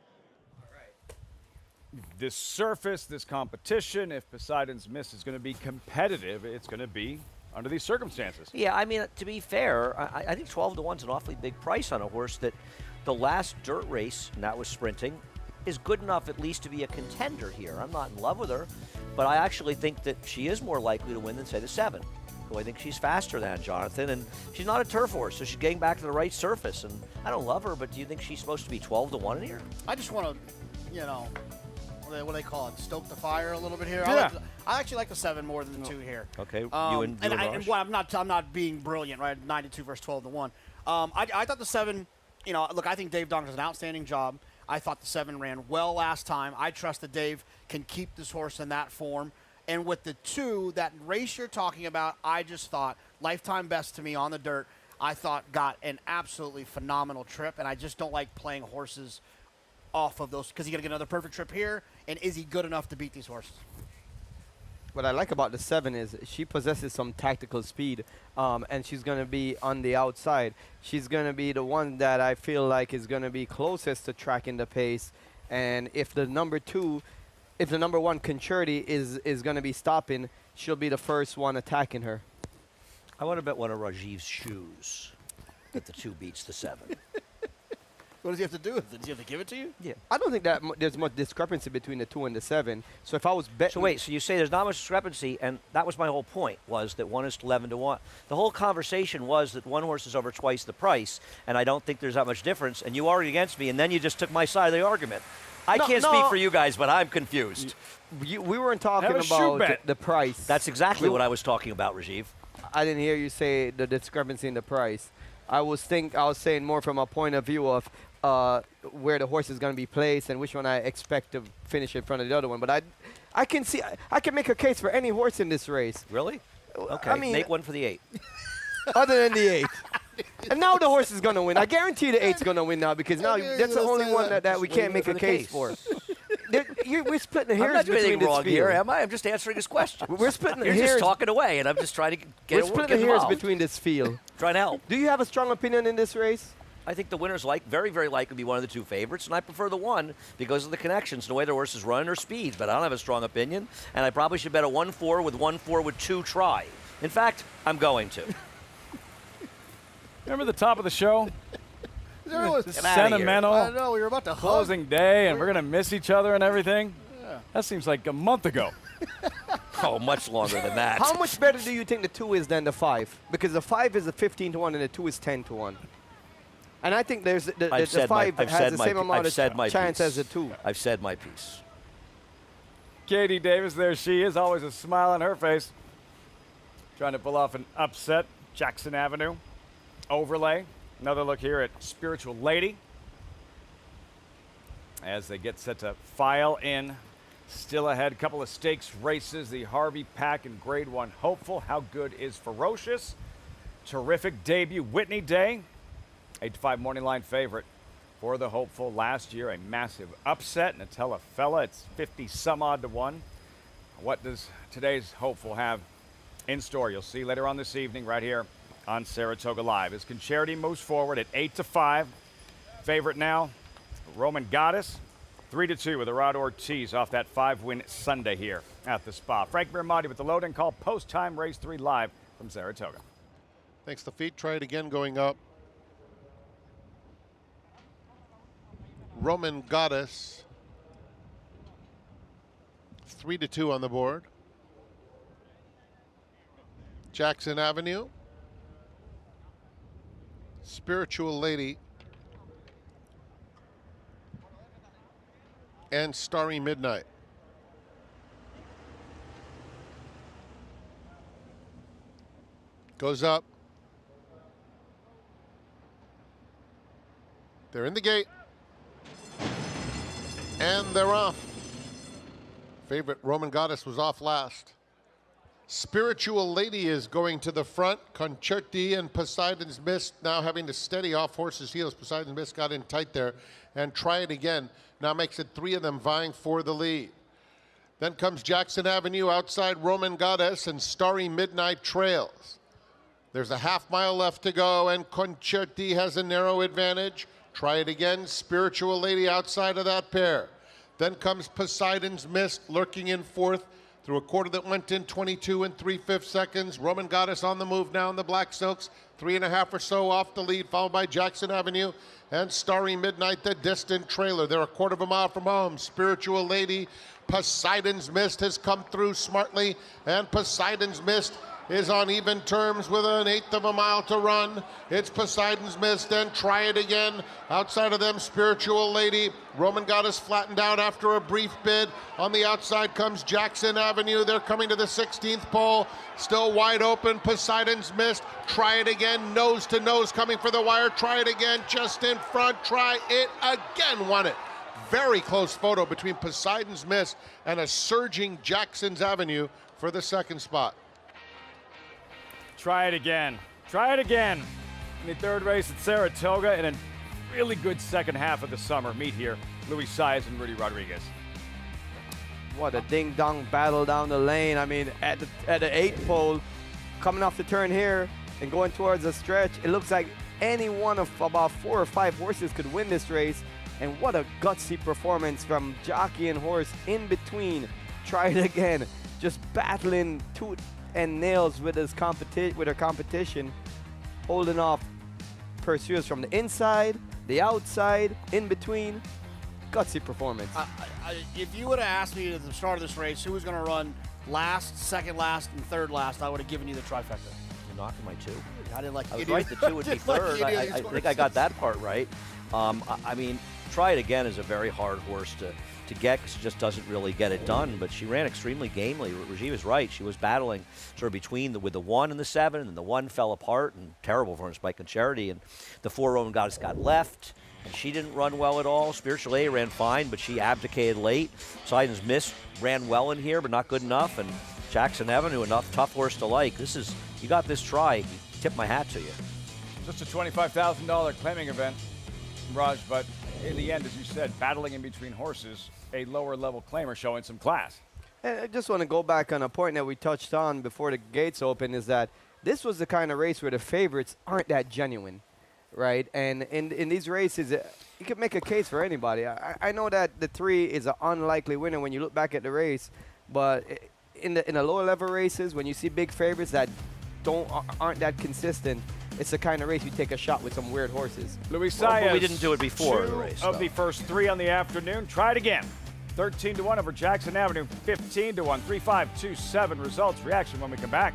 This surface, this competition, if Poseidon's Miss is going to be competitive, it's going to be under these circumstances. Yeah, I mean, to be fair, I think 12 to 1's an awfully big price on a horse that the last dirt race, and that was sprinting, is good enough at least to be a contender here. I'm not in love with her, but I actually think that she is more likely to win than, say, the 7. who I think she's faster than, Jonathan, and she's not a turf horse, so she's getting back to the right surface, and I don't love her, but do you think she's supposed to be 12 to 1 in here? I just want to, what do they call it, stoke the fire a little bit here. Yeah. I actually like the 7 more than the 2 here. Okay, I'm not being brilliant, right? 92 versus 12 to 1. I thought the 7, look, I think Dave Donk does an outstanding job. I thought the 7 ran well last time. I trust that Dave can keep this horse in that form. And with the 2, that race you're talking about, I just thought lifetime best to me on the dirt. I thought got an absolutely phenomenal trip, and I just don't like playing horses off of those because you got to get another perfect trip here. And is he good enough to beat these horses? What I like about the 7 is she possesses some tactical speed, and she's going to be on the outside. She's going to be the one that I feel like is going to be closest to tracking the pace. And if the number 1 Concerti is going to be stopping, she'll be the first one attacking her. I want to bet one of Rajiv's shoes that the 2 beats the 7. What does he have to do with it? Does he have to give it to you? Yeah. I don't think that there's much discrepancy between the 2 and the 7. So if I was betting... So wait, so you say there's not much discrepancy, and that was my whole point, was that 1 is to 11 to 1. The whole conversation was that one horse is over twice the price, and I don't think there's that much difference, and you argued against me, and then you just took my side of the argument. I can't speak for you guys, but I'm confused. We weren't talking about the price. That's exactly what I was talking about, Rajiv. I didn't hear you say the discrepancy in the price. I was saying more from a point of view of where the horse is going to be placed and which one I expect to finish in front of the other one. But I can make a case for any horse in this race. Really? Okay. I mean, make one for the 8. Other than the 8. And now the horse is going to win. I guarantee the 8's going to win now because now that's the only one that we can't make a case for. We're splitting the hairs I'm not doing between anything this wrong field. here, am I? I'm just answering his question. We're splitting the You're hairs. just talking away, and I'm just trying to get We're splitting the hairs between this field. Trying to help. Do you have a strong opinion in this race? I think the winner's very, very likely to be one of the 2 favorites, and I prefer the 1 because of the connections, the way the horses run or speeds. But I don't have a strong opinion, and I probably should bet a 1-4 with 1-4 with 2 try. In fact, I'm going to. Remember the top of the show? It's sentimental. I know, we were about to closing day, and we're going to miss each other and everything. Yeah. That seems like a month ago. Oh, much longer than that. How much better do you think the 2 is than the 5? Because the 5 is a 15 to 1 and the 2 is 10 to 1. And I think the 5 has the same amount of chance as the 2. I've said my piece. Katie Davis, there she is, always a smile on her face. Trying to pull off an upset. Jackson Avenue. Overlay. Another look here at Spiritual Lady. As they get set to file in. Still ahead, couple of stakes races. The Harvey Pack in Grade 1 Hopeful. How good is Ferocious? Terrific debut. Whitney Day. 8-5 morning line favorite for the Hopeful last year. A massive upset. Nutella Fella. It's 50-some-odd to 1. What does today's Hopeful have in store? You'll see later on this evening right here on Saratoga Live. As Concerti moves forward at 8-5. Favorite now, Roman Goddess. 3-2 with Irad Ortiz off that 5-win Sunday here at the Spa. Frank Miramonti with the load-in call. Post-time race 3 live from Saratoga. Thanks to feet. Try it again going up. Roman Goddess. 3-2 on the board. Jackson Avenue. Spiritual Lady. And Starry Midnight. Goes up. They're in the gate. And they're off. Favorite Roman Goddess was off last. Spiritual Lady is going to the front. Concerti and Poseidon's Mist now having to steady off horses' heels. Poseidon's Mist got in tight there. And Try It Again now makes it 3 of them vying for the lead. Then comes Jackson Avenue outside Roman Goddess, and Starry Midnight trails. There's a half-mile left to go, and Concerti has a narrow advantage. Try It Again, Spiritual Lady outside of that pair. Then comes Poseidon's Mist lurking in 4th through a quarter that went in 22 and 3/5 seconds. Roman Goddess on the move now in the black silks. 3.5 or so off the lead, followed by Jackson Avenue and Starry Midnight, the distant trailer. They're a quarter of a mile from home. Spiritual Lady, Poseidon's Mist has come through smartly, and Poseidon's Mist is on even terms with an 1/8 of a mile to run. It's Poseidon's Mist, and Try It Again. Outside of them, Spiritual Lady. Roman Goddess flattened out after a brief bid. On the outside comes Jackson Avenue. They're coming to the 16th pole. Still wide open, Poseidon's Mist. Try It Again, nose to nose, coming for the wire. Try It Again, just in front. Try It Again, won it. Very close photo between Poseidon's Mist and a surging Jackson's Avenue for the second spot. Try It Again. Try It Again. In the 3rd race at Saratoga in a really good second half of the summer. Meet here, Luis Saez and Rudy Rodriguez. What a ding-dong battle down the lane. I mean, at the 8th pole, coming off the turn here and going towards the stretch, it looks like any one of about 4 or 5 horses could win this race. And what a gutsy performance from jockey and horse in between. Try It Again. Just battling tooth and nails with her competition, holding off pursuers from the inside, the outside, in between, gutsy performance. If you would have asked me at the start of this race who was going to run last, second last, and third last, I would have given you the trifecta. You're knocking my 2. I didn't like I was Gideon. right, the 2 would be third. I think I got that part right. I mean, Try It Again is a very hard horse to get because she just doesn't really get it done, but she ran extremely gamely. Rajiv is right. She was battling sort of between with the 1 and the 7, and the 1 fell apart, and terrible for Spike and Charity, and the 4 Roman Goddess got left, and she didn't run well at all. Spiritual A ran fine, but she abdicated late. Poseidon's Miss ran well in here, but not good enough, and Jackson Avenue, enough tough horse to like. You got this Try. You tip my hat to you. Just a $25,000 claiming event, Raj, but in the end, as you said, battling in between horses, a lower level claimer showing some class. I just want to go back on a point that we touched on before the gates open, is that this was the kind of race where the favorites aren't that genuine, right? And in these races, you could make a case for anybody. I know that the 3 is an unlikely winner when you look back at the race, but in the lower level races, when you see big favorites that aren't that consistent, it's the kind of race you take a shot with some weird horses. Luis Saez, but we didn't do it before the race. Of the first 3 on the afternoon. Try It Again. 13-1 over Jackson Avenue. 15-1. 3-5-2-7 results. Reaction when we come back.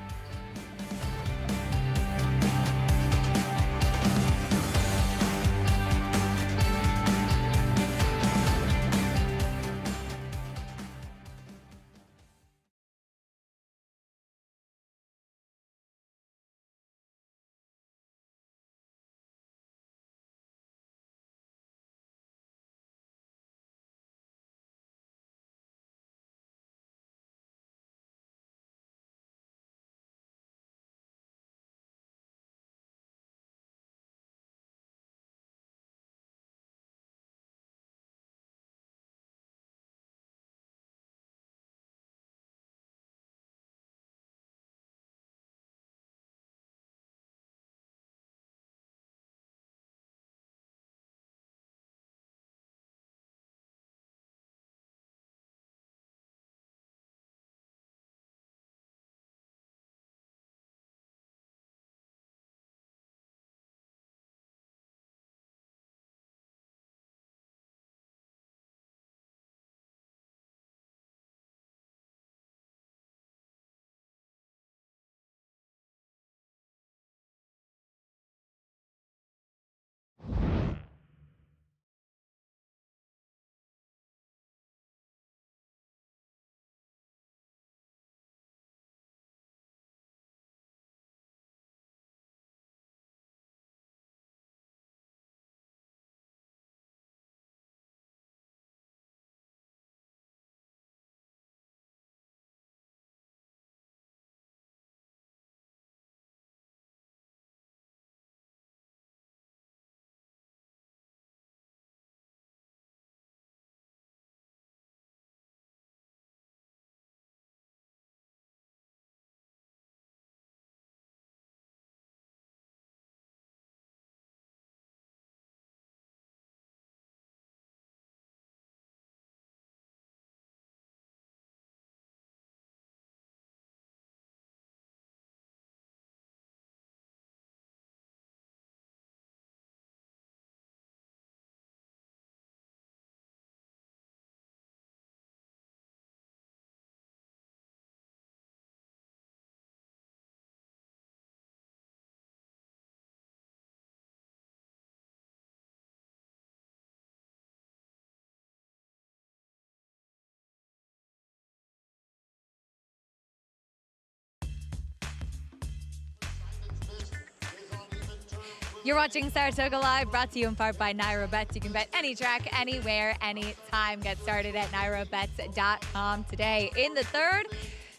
You're watching Saratoga Live, brought to you in part by Naira Bets. You can bet any track, anywhere, anytime. Get started at nairabets.com today. In the third,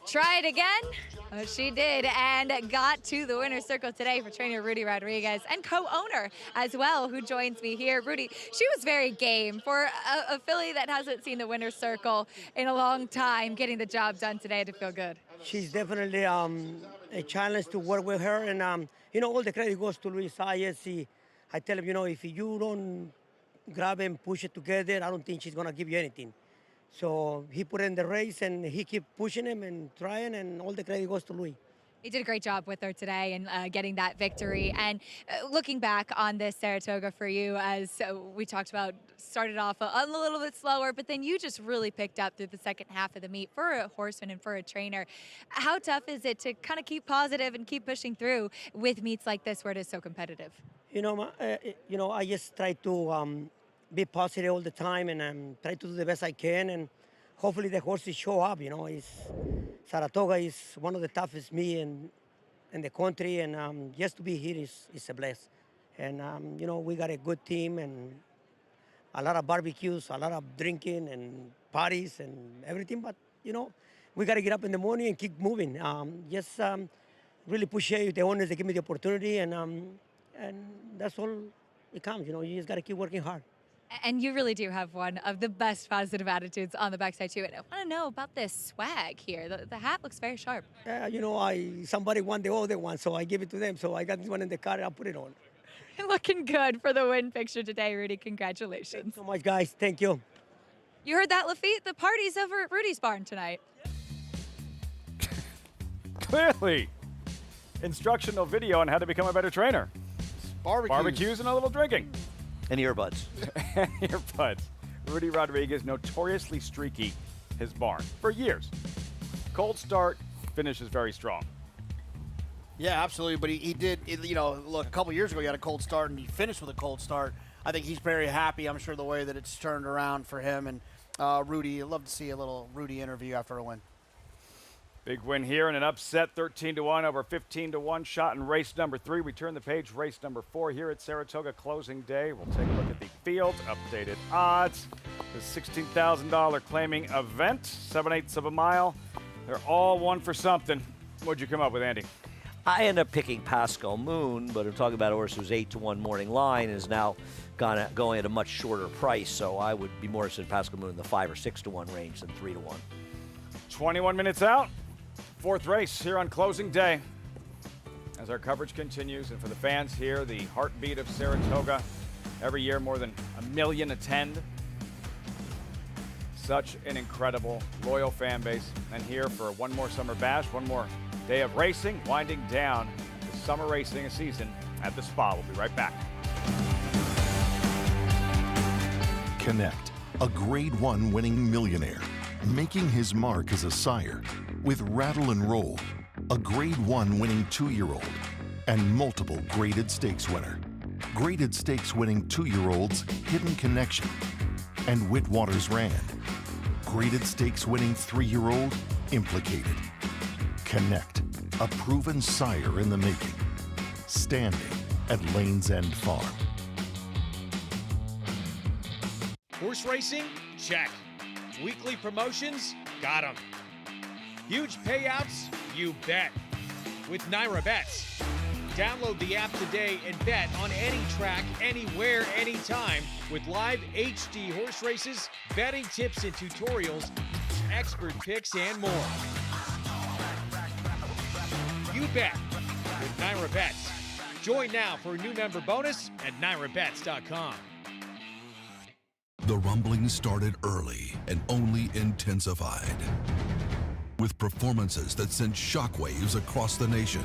Try It Again. Oh, she did, and got to the winner's circle today for trainer Rudy Rodriguez and co-owner as well, who joins me here. Rudy, she was very game for a filly that hasn't seen the winner's circle in a long time, getting the job done today to feel good. She's definitely a challenge to work with her, and you know, all the credit goes to Luis Saez. I tell him, you know, if you don't grab and push it together, I don't think she's gonna give you anything. So he put in the race, and he keep pushing him and trying, and all the credit goes to Luis. He did a great job with her today and getting that victory. And looking back on this Saratoga for you, as we talked about, started off a little bit slower, but then you just really picked up through the second half of the meet for a horseman and for a trainer. How tough is it to kind of keep positive and keep pushing through with meets like this where it is so competitive? I just try to be positive all the time and try to do the best I can, and hopefully the horses show up. Saratoga is one of the toughest meets in the country, and just to be here is a bless. And we got a good team and a lot of barbecues, a lot of drinking and parties and everything. But we got to get up in the morning and keep moving. Really appreciate the owners that give me the opportunity, and that's all it comes. You just got to keep working hard. And you really do have one of the best positive attitudes on the backside too. And I want to know about this swag here. The hat looks very sharp. Somebody won the other one, so I give it to them. So I got this one in the car, and I'll put it on. Looking good for the win picture today, Rudy. Congratulations. Thanks so much, guys. Thank you. You heard that, Lafitte? The party's over at Rudy's barn tonight. Clearly. Instructional video on how to become a better trainer. Barbecues and a little drinking. And earbuds. Earbuds. Rudy Rodriguez, notoriously streaky, his barn for years. Cold start, finishes very strong. Yeah, absolutely. But he did, look, a couple years ago he had a cold start and he finished with a cold start. I think he's very happy, I'm sure, the way that it's turned around for him. And Rudy, I'd love to see a little Rudy interview after a win. Big win here and an upset, 13-1 over 15-1 shot in race number 3. We turn the page, race number 4 here at Saratoga closing day. We'll take a look at the field, updated odds. The $16,000 claiming event, 7/8 of a mile. They're all one for something. What'd you come up with, Andy? I end up picking Pascal Moon, but I'm talking about a horse who's 8-1 morning line is now going at a much shorter price. So I would be more interested in Pascal Moon in the 5 or 6-1 range than 3-1. 21 minutes out. Fourth race here on closing day. As our coverage continues, and for the fans here, the heartbeat of Saratoga. Every year, more than 1 million attend. Such an incredible, loyal fan base. And here for one more summer bash, one more day of racing, winding down the summer racing season at the spa. We'll be right back. Connect, a Grade 1 winning millionaire, making his mark as a sire with Rattle and Roll, a Grade 1 winning 2-year-old, and multiple graded stakes winner. Graded stakes winning 2-year-olds Hidden Connection, and Whitwater's Rand. Graded stakes winning 3-year-old Implicated. Connect, a proven sire in the making. Standing at Lane's End Farm. Horse racing? Check. Weekly promotions? Got 'em. Huge payouts? You bet. With Naira Bets. Download the app today and bet on any track, anywhere, anytime with live HD horse races, betting tips and tutorials, expert picks, and more. You bet with Naira Bets. Join now for a new member bonus at NairaBets.com. The rumbling started early and only intensified, with performances that sent shockwaves across the nation.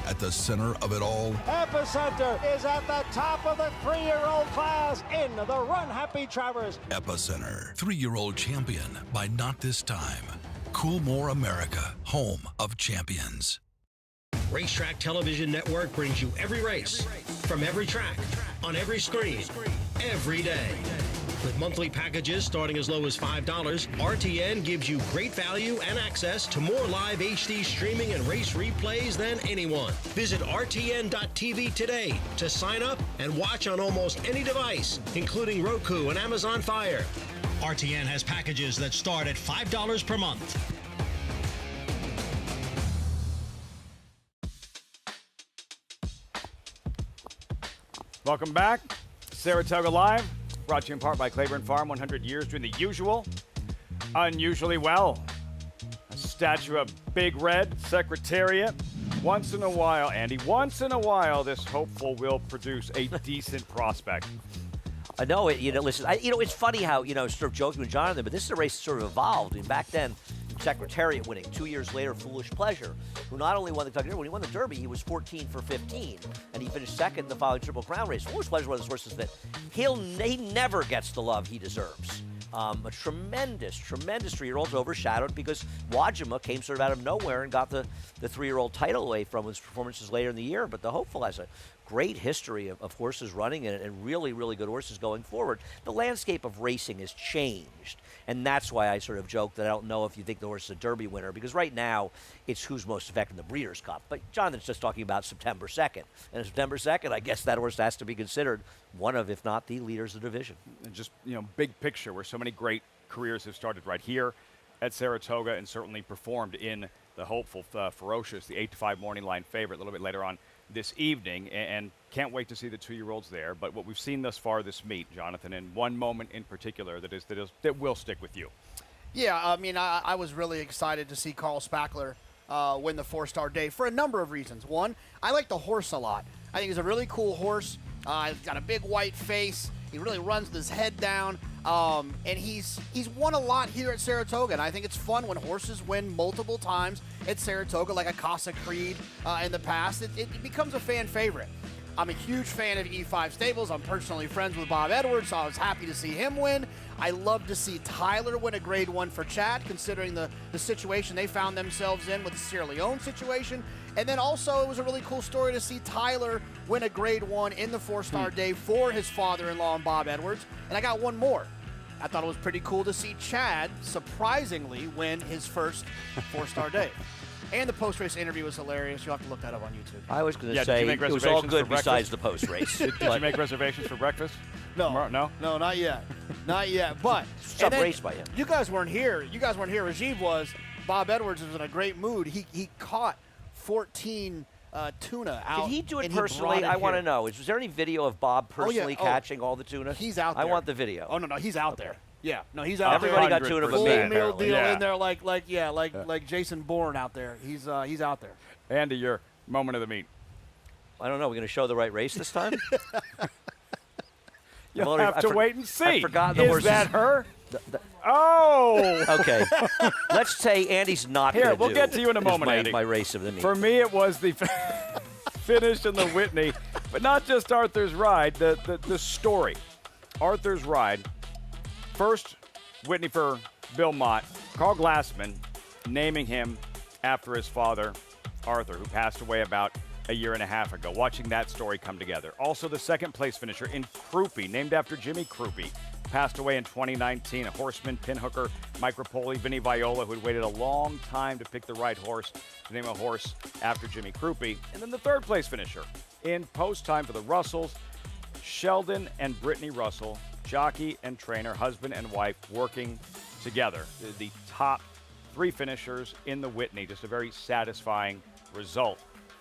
At the center of it all, Epicenter is at the top of the 3-year-old class in the Run Happy Travers. Epicenter, 3-year-old champion by Not This Time. Coolmore America, home of champions. Racetrack Television Network brings you every race, from every track, on every screen, every day. With monthly packages starting as low as $5, RTN gives you great value and access to more live HD streaming and race replays than anyone. Visit RTN.tv today to sign up and watch on almost any device, including Roku and Amazon Fire. RTN has packages that start at $5 per month. Welcome back. Saratoga Live, brought to you in part by Claiborne Farm, 100 years doing the usual, unusually well. A statue of Big Red, Secretariat. Once in a while, Andy, once in a while, this hopeful will produce a decent prospect. I know it. Listen. It's funny how sort of joking with Jonathan, but this is a race that sort of evolved. I mean, back then, Secretariat winning. 2 years later, Foolish Pleasure, who not only won the Kentucky Derby, when he won the Derby, he was 14 for 15, and he finished second in the following Triple Crown race. Foolish Pleasure, one of those horses that he never gets the love he deserves. A tremendous 3-year-old's overshadowed because Wajima came sort of out of nowhere and got the 3-year-old title away from his performances later in the year. But the Hopeful has a great history of horses running and really, really good horses going forward. The landscape of racing has changed. And that's why I sort of joke that I don't know if you think the horse is a Derby winner, because right now it's who's most effective in the Breeders' Cup. But Jonathan's just talking about September 2nd. And September 2nd, I guess that horse has to be considered one of, if not the leaders of the division. And just, big picture where so many great careers have started right here at Saratoga and certainly performed in the Hopeful, Ferocious, the 8-5 morning line favorite a little bit later on this evening, and can't wait to see the 2-year-olds there. But what we've seen thus far this meet, Jonathan, and one moment in particular that will stick with you. Yeah, I mean, I was really excited to see Carl Spackler win the 4-star day for a number of reasons. One, I like the horse a lot. I think he's a really cool horse. He's got a big white face. He really runs with his head down. And he's won a lot here at Saratoga, and I think it's fun when horses win multiple times at Saratoga, like a Casa Creed in the past. It becomes a fan favorite. I'm a huge fan of E5 Stables. I'm personally friends with Bob Edwards, so I was happy to see him win. I love to see Tyler win a Grade 1 for Chad, considering the situation they found themselves in with the Sierra Leone situation. And then also it was a really cool story to see Tyler win a Grade 1 in the 4-star day for his father-in-law and Bob Edwards. And I got one more. I thought it was pretty cool to see Chad surprisingly win his first 4-star day. And the post-race interview was hilarious. You'll have to look that up on YouTube. I was going to say it was all good besides the post-race. Did you make reservations for breakfast? No. Tomorrow? No? No, not yet. Not yet. But some race by him. You guys weren't here. Rajiv was. Bob Edwards was in a great mood. He caught 14 tuna out. Did he do it personally? I want to know. Was there any video of Bob personally catching all the tuna? He's out there. I want the video. Oh, no, he's out there. Yeah, no, he's out there. Everybody got tuna but me. Full meal deal in there, like Jason Bourne out there. He's out there. Andy, your moment of the meet. I don't know. We're going to show the right race this time. You'll have to wait and see. I forgot the horses. Is that her? Oh! Okay. Let's say Andy's not going to do. Here, we'll get to you in a moment, Andy. My race of the meet. For me, it was the finish in the Whitney, but not just Arthur's Ride, the story. Arthur's Ride. First, Whitney for Bill Mott. Carl Glassman naming him after his father, Arthur, who passed away about a year and a half ago. Watching that story come together. Also, the second place finisher in Krupe, named after Jimmy Krupe, passed away in 2019. A horseman, pinhooker, Mike Rapoli, Vinny Viola, who had waited a long time to pick the right horse to name a horse after Jimmy Krupe. And then the third place finisher in post time for the Russells, Sheldon and Brittany Russell, jockey and trainer, husband and wife, working together. The top 3 finishers in the Whitney. Just a very satisfying result,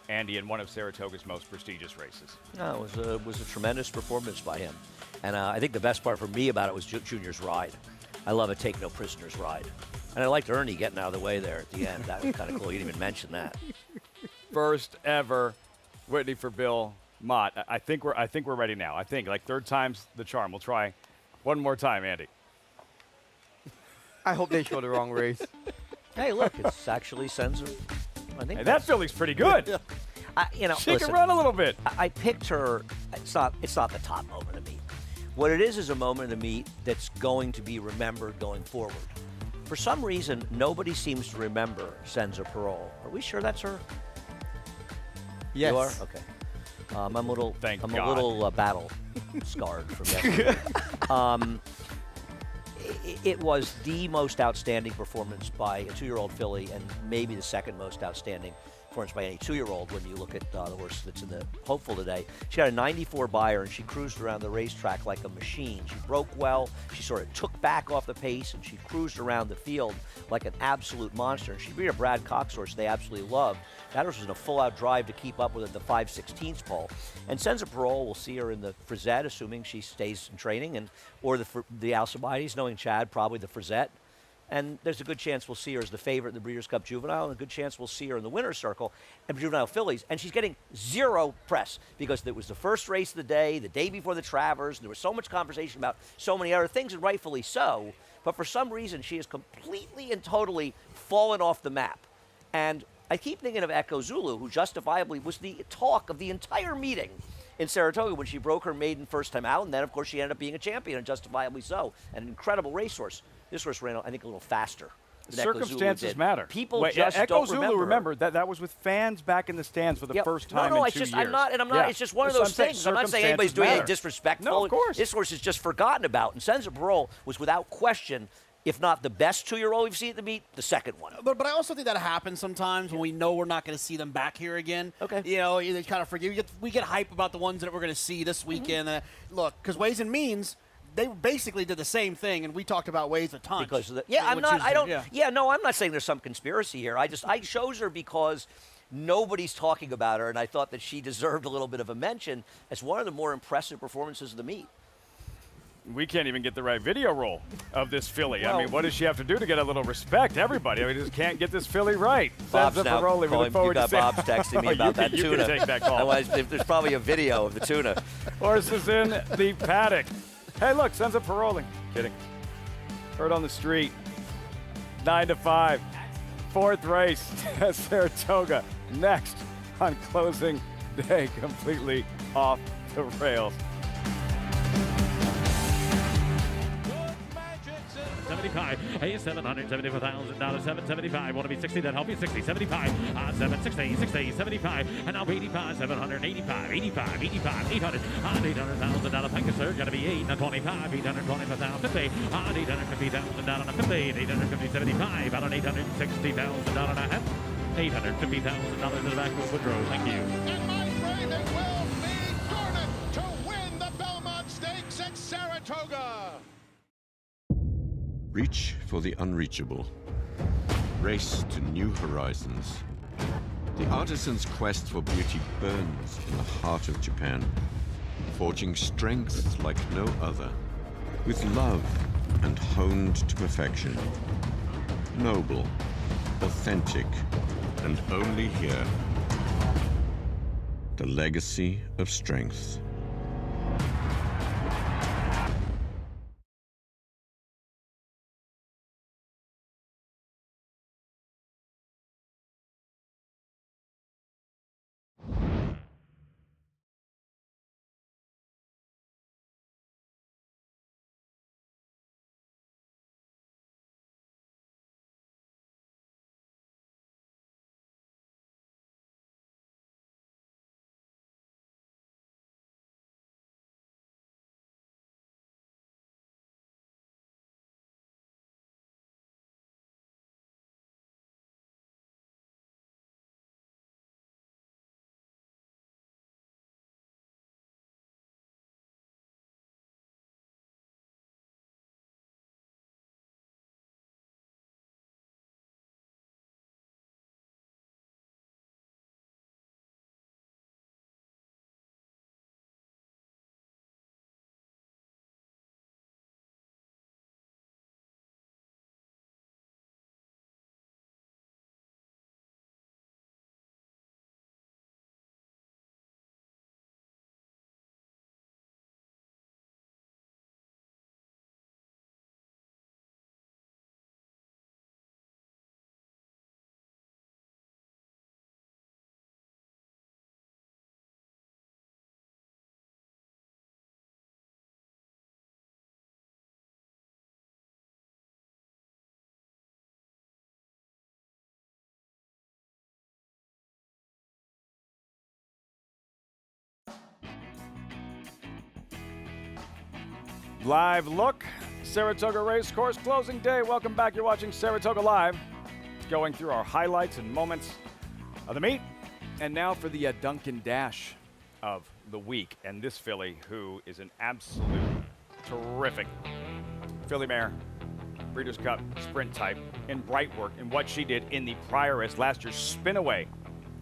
Andy, in one of Saratoga's most prestigious races. No, it was a tremendous performance by him. And I think the best part for me about it was Junior's ride. I love a take no prisoners ride. And I liked Ernie getting out of the way there at the end. That was kind of cool. You didn't even mention that. First ever Whitney for Bill Mott. I think we're ready now. I think like third time's the charm. We'll try one more time, Andy. I hope they show the wrong race. Hey, look, it's actually Senza. I think that filly's pretty good. She can run a little bit. I picked her. It's not the top moment of the meet. What it is a moment of the meet that's going to be remembered going forward. For some reason, nobody seems to remember Senza Parole. Are we sure that's her? Yes. You are? Okay. I'm a little battle scarred from yesterday. It was the most outstanding performance by a 2-year-old filly, and maybe the second most outstanding performance by any 2-year-old when you look at the horse that's in the Hopeful today. She had a 94 Beyer, and she cruised around the racetrack like a machine. She broke well. She sort of took back off the pace, and she cruised around the field like an absolute monster. And she beat a Brad Cox horse they absolutely loved. That horse was in a full-out drive to keep up with at the 5/16 pole. And Senza Parole, we'll see her in the Frizette, assuming she stays in training, or the Alcibiades, knowing Chad, probably the Frizette. And there's a good chance we'll see her as the favorite in the Breeders' Cup Juvenile, and a good chance we'll see her in the winner's circle in Juvenile Fillies. And she's getting zero press because it was the first race of the day before the Travers, and there was so much conversation about so many other things, and rightfully so. But for some reason, she has completely and totally fallen off the map. And I keep thinking of Echo Zulu, who justifiably was the talk of the entire meeting in Saratoga when she broke her maiden first time out, and then, of course, she ended up being a champion, and justifiably so. An incredible racehorse. This horse ran, I think, a little faster. Circumstances matter. People Wait, just Echo don't Zulu, remember that was with fans back in the stands for the first time no, in it's 2 just, years. I'm not. It's just one of those things. I'm not saying anybody's doing anything disrespectful. No, of course. This horse is just forgotten about. And Senza Parole was without question, if not the best 2-year-old we've seen at the meet, the second one. But I also think that happens sometimes when we know we're not going to see them back here again. Okay. You know, you kind of forget. We get hype about the ones that we're going to see this weekend. Look, because Ways and Means, they basically did the same thing, and we talked about Ways a ton. Because of I'm not saying there's some conspiracy here. I chose her because nobody's talking about her, and I thought that she deserved a little bit of a mention as one of the more impressive performances of the meet. We can't even get the right video roll of this filly. Well, I mean, what does she have to do to get a little respect? Everybody, I mean, just can't get this filly right. Bob's now Parole, calling. You got Bob's texting me about that tuna. You can take that call. There's probably a video of the tuna. Horses in the paddock. Hey, look, Senza Parole. Kidding. Heard on the street. 9-5. Fourth race at Saratoga. Next on closing day, completely off the rails. 75, hey, $774,000, $775, want to be 60, that help you 60, 75, 760, 60, 75, and now 85, 785, 85, 85, 800, $800,000 package surge, gotta be 8, now 25, $825,000, 50, $850,000, 50, $850, 75, out on $860,000 and a half, $850,000 in the back of Woodrow, thank you. And my friend, it will be Gordon to win the Belmont Stakes at Saratoga. Reach for the unreachable. Race to new horizons. The artisan's quest for beauty burns in the heart of Japan, forging strength like no other, with love and honed to perfection. Noble, authentic, and only here. The legacy of strength. Live look, Saratoga Racecourse, closing day. Welcome back. You're watching Saratoga Live. Going through our highlights and moments of the meet. And now for the Duncan Dash of the week. And this filly, who is an absolute terrific filly mare, Breeders' Cup sprint type, in bright work, in what she did in the prior race last year, spin away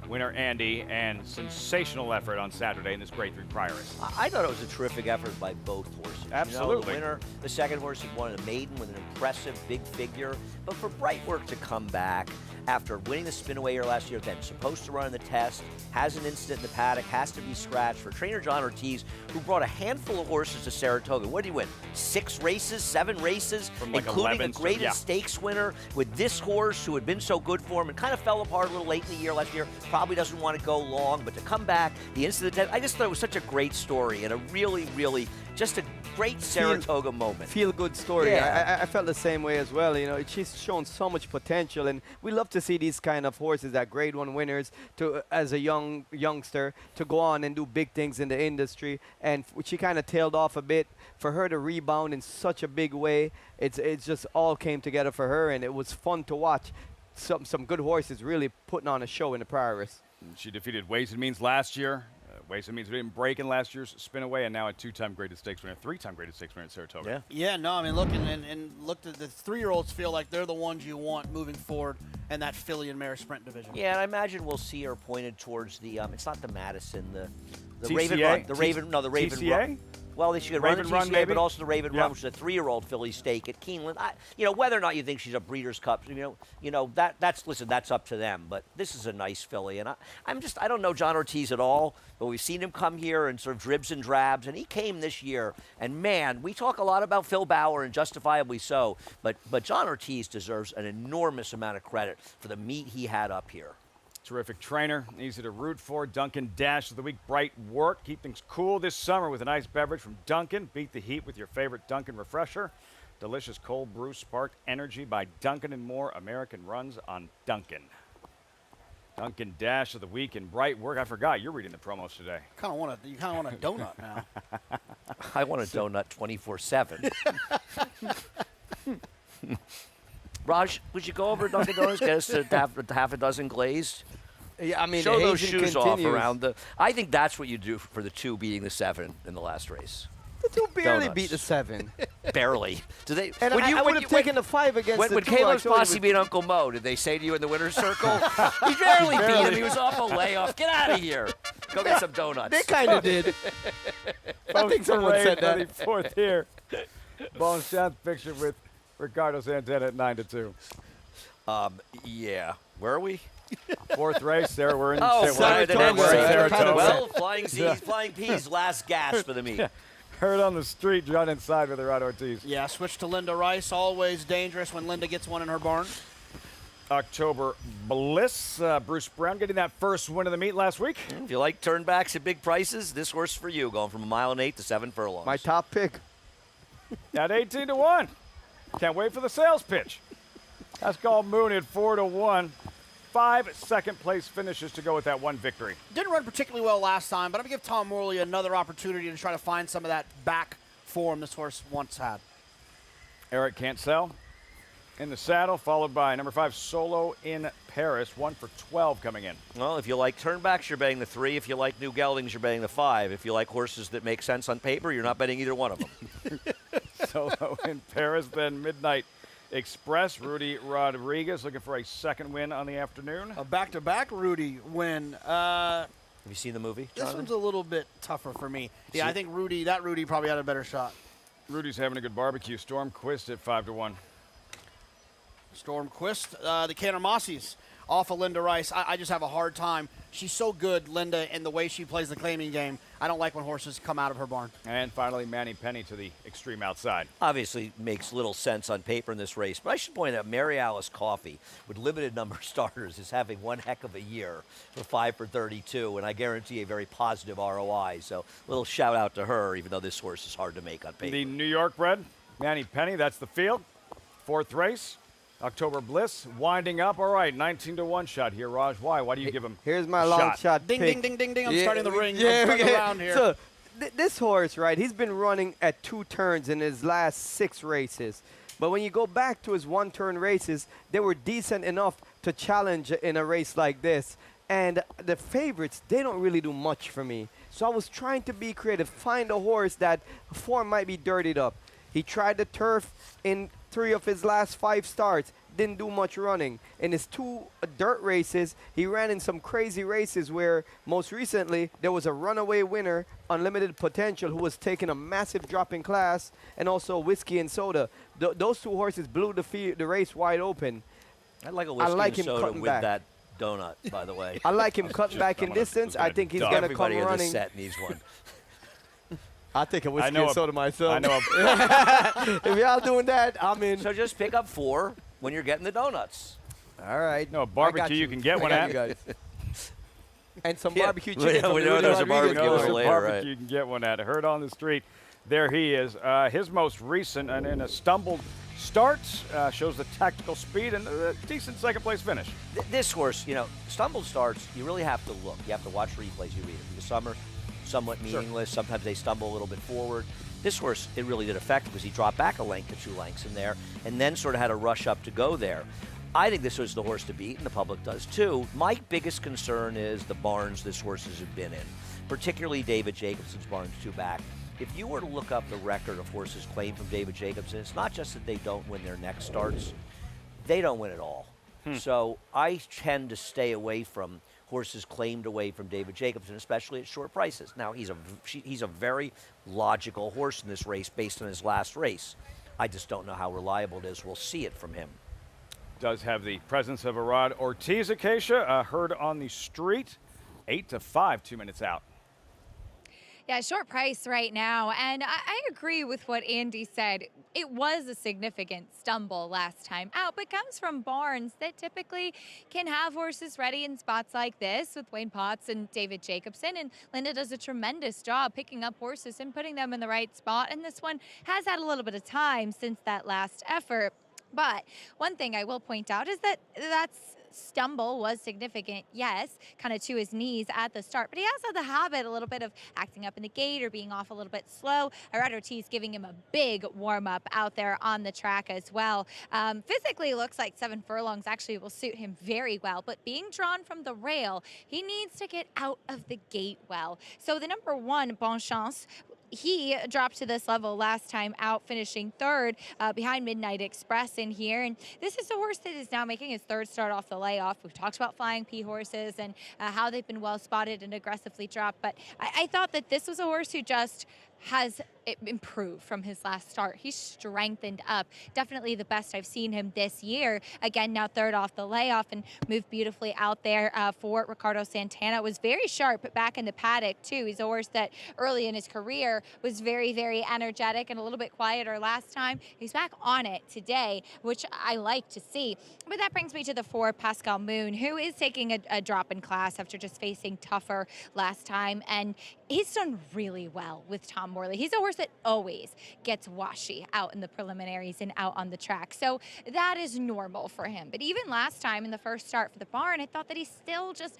winner Andy, and sensational effort on Saturday in this Grade 3 Prioress. I thought it was a terrific effort by both horses. Absolutely. You know, the winner, the second horse, had won a maiden with an impressive big figure. But for Brightwork to come back after winning the Spinaway here last year, then supposed to run in the test, has an incident in the paddock, has to be scratched. For trainer John Ortiz, who brought a handful of horses to Saratoga. What did he win? 6 races, 7 races, like including 11, a graded yeah. stakes winner with this horse who had been so good for him and kind of fell apart a little late in the year last year. Probably doesn't want to go long, but to come back, the incident, I just thought it was such a great story and a really, really just a great Saratoga moment. Feel-good story. Yeah. I felt the same way as well. You know, she's shown so much potential, and we love to see these kind of horses, that Grade 1 winners, to as a youngster, to go on and do big things in the industry. And she kind of tailed off a bit. For her to rebound in such a big way, it's just all came together for her, and it was fun to watch. Some good horses really putting on a show in the Prioress. She defeated Ways and Means last year. Ways and Means didn't break in last year's Spinaway, and now a 2-time graded stakes winner, 3-time graded stakes winner at Saratoga. Yeah, no, I mean, look at the 3-year-olds feel like they're the ones you want moving forward in that filly and mare sprint division. Yeah, and I imagine we'll see her pointed towards the, it's not the Madison, the TCA? Raven Run. The Raven TCA? Run. Well, they should run the Raven Run, TCA, maybe? but also the Raven Yeah. Run, which is a 3-year-old filly stake at Keeneland. You know, whether or not you think she's a Breeders' Cup, that's up to them. But this is a nice filly, and I don't know John Ortiz at all, but we've seen him come here in sort of dribs and drabs, and he came this year. And man, we talk a lot about Phil Bauer, and justifiably so, but John Ortiz deserves an enormous amount of credit for the meet he had up here. Terrific trainer, easy to root for. Dunkin' Dash of the Week, bright work. Keep things cool this summer with a nice beverage from Dunkin'. Beat the heat with your favorite Dunkin' refresher. Delicious cold brew sparked energy by Dunkin' and more. American runs on Dunkin'. Dunkin' Dash of the Week and bright work. I forgot, you're reading the promos today. You kind of want a donut now. I want a donut 24/7. Raj, would you go over to Dunkin' Donuts, get us to half a dozen glazed? Yeah, I mean, show the those Asian shoes continues. off around the. I think that's what you do for the 2 beating the 7 in the last race. The 2 barely Donuts. beat the 7. Barely. Do they? And I would have taken the 5 against when, the when 2. Caleb's posse beat Uncle Mo, did they say to you in the winner's circle, "He barely beat him. He was off a layoff. Get out of here. Go get some donuts." They kind of did. I think someone said that. 4th here. Bone Chance picture with Ricardo Santana at 9-2. Yeah. Where are we? 4th race, Sarah. We're in Saratoga. Saratoga. Well, flying Z's, flying P's, last gasp of the meet. Heard on the street, John inside with Irad Ortiz. Yeah, switch to Linda Rice. Always dangerous when Linda gets one in her barn. October Bliss. Bruce Brown getting that first win of the meet last week. If you like turnbacks at big prices, this horse for you, going from 1 mile and 8 to 7 furlongs. My top pick. At 18-1. Can't wait for the sales pitch. That's called Moon at 4-1. 5 second-place finishes to go with that 1 victory. Didn't run particularly well last time, but I'm going to give Tom Morley another opportunity to try to find some of that back form this horse once had. Eric Cancel in the saddle, followed by number 5, Solo in Paris. 1 for 12 coming in. Well, if you like turnbacks, you're betting the 3. If you like new geldings, you're betting the 5. If you like horses that make sense on paper, you're not betting either one of them. Solo in Paris, then Midnight Express. Rudy Rodriguez looking for a 2nd win on the afternoon. A back-to-back Rudy win. Have you seen the movie, This Jonathan? one's a little bit tougher for me. Yeah, I think Rudy probably had a better shot. Rudy's having a good barbecue. Stormquist at 5-1. Stormquist, the Cantermossis off of Linda Rice. I just have a hard time. She's so good, Linda, in the way she plays the claiming game. I don't like when horses come out of her barn. And finally, Manny Penny to the extreme outside. Obviously makes little sense on paper in this race, but I should point out Mary Alice Coffey, with limited number of starters, is having one heck of a year for 5 for 32, and I guarantee a very positive ROI. So little shout out to her, even though this horse is hard to make on paper. The New York bred, Manny Penny, that's the field. 4th race. October Bliss winding up. All right, 19-1 shot here, Raj. Why? Why do you give him Here's my long shot Ding, pick. ding, ding, ding, ding. I'm starting the ring. Yeah, I'm starting the round here. So this horse, right, he's been running at 2 turns in his last 6 races. But when you go back to his 1-turn races, they were decent enough to challenge in a race like this. And the favorites, they don't really do much for me. So I was trying to be creative, find a horse that form might be dirtied up. He tried the turf in 3 of his last 5 starts. didn't do much running. In his 2 dirt races, he ran in some crazy races where most recently there was a runaway winner, Unlimited Potential, who was taking a massive drop in class, and also Whiskey and Soda. Those 2 horses blew the race wide open. I like a Whiskey and Soda with that donut, by the way. I like him cutting back in distance. I think he's going to come running. Everybody in the set needs one. I'll take a Whiskey and Soda myself. I know. If y'all doing that, I'm in. So just pick up 4 when you're getting the donuts. All right. No, barbecue you can get one at. And some barbecue chicken. We know there's a barbecue later, barbecue right? you can get one at. Heard on the street. There he is. His most recent and in a stumbled start shows the tactical speed and a decent second-place finish. This horse, you know, stumbled starts, you really have to look. You have to watch replays. You read it. Because some are somewhat meaningless. Sure. Sometimes they stumble a little bit forward. This horse, it really did affect because he dropped back a length to 2 lengths in there and then sort of had to rush up to go there. I think this was the horse to beat, and the public does too. My biggest concern is the barns this horse has been in, particularly David Jacobson's barns 2 back. If you were to look up the record of horses claimed from David Jacobson, it's not just that they don't win their next starts, they don't win at all. So I tend to stay away from horses claimed away from David Jacobson, especially at short prices. Now, he's a very logical horse in this race based on his last race. I just don't know how reliable it is. We'll see it from him. Does have the presence of Irad Ortiz Acacia, heard on the street. 8-5, 2 minutes out. Yeah, short price right now. And I agree with what Andy said. It was a significant stumble last time out, but comes from barns that typically can have horses ready in spots like this with Wayne Potts and David Jacobson. And Linda does a tremendous job picking up horses and putting them in the right spot. And this one has had a little bit of time since that last effort. But one thing I will point out is that stumble was significant, yes, kind of to his knees at the start, but he has had the habit a little bit of acting up in the gate or being off a little bit slow. Irad Ortiz giving him a big warm-up out there on the track as well. Physically looks like 7 furlongs actually will suit him very well, but being drawn from the rail, he needs to get out of the gate well. So the number 1, Bon Chance, he dropped to this level last time out, finishing 3rd behind Midnight Express in here. And this is a horse that is now making his 3rd start off the layoff. We've talked about Flying P horses and how they've been well spotted and aggressively dropped. But I thought that this was a horse who just has improved from his last start. He's strengthened up. Definitely the best I've seen him this year. Again, now 3rd off the layoff and moved beautifully out there for Ricardo Santana. Was very sharp back in the paddock too. He's a horse that early in his career was very, very energetic and a little bit quieter last time. He's back on it today, which I like to see. But that brings me to the 4, Pascal Moon, who is taking a drop in class after just facing tougher last time. And he's done really well with Tom Morley. He's a horse that always gets washy out in the preliminaries and out on the track. So that is normal for him. But even last time in the first start for the barn, I thought that he still just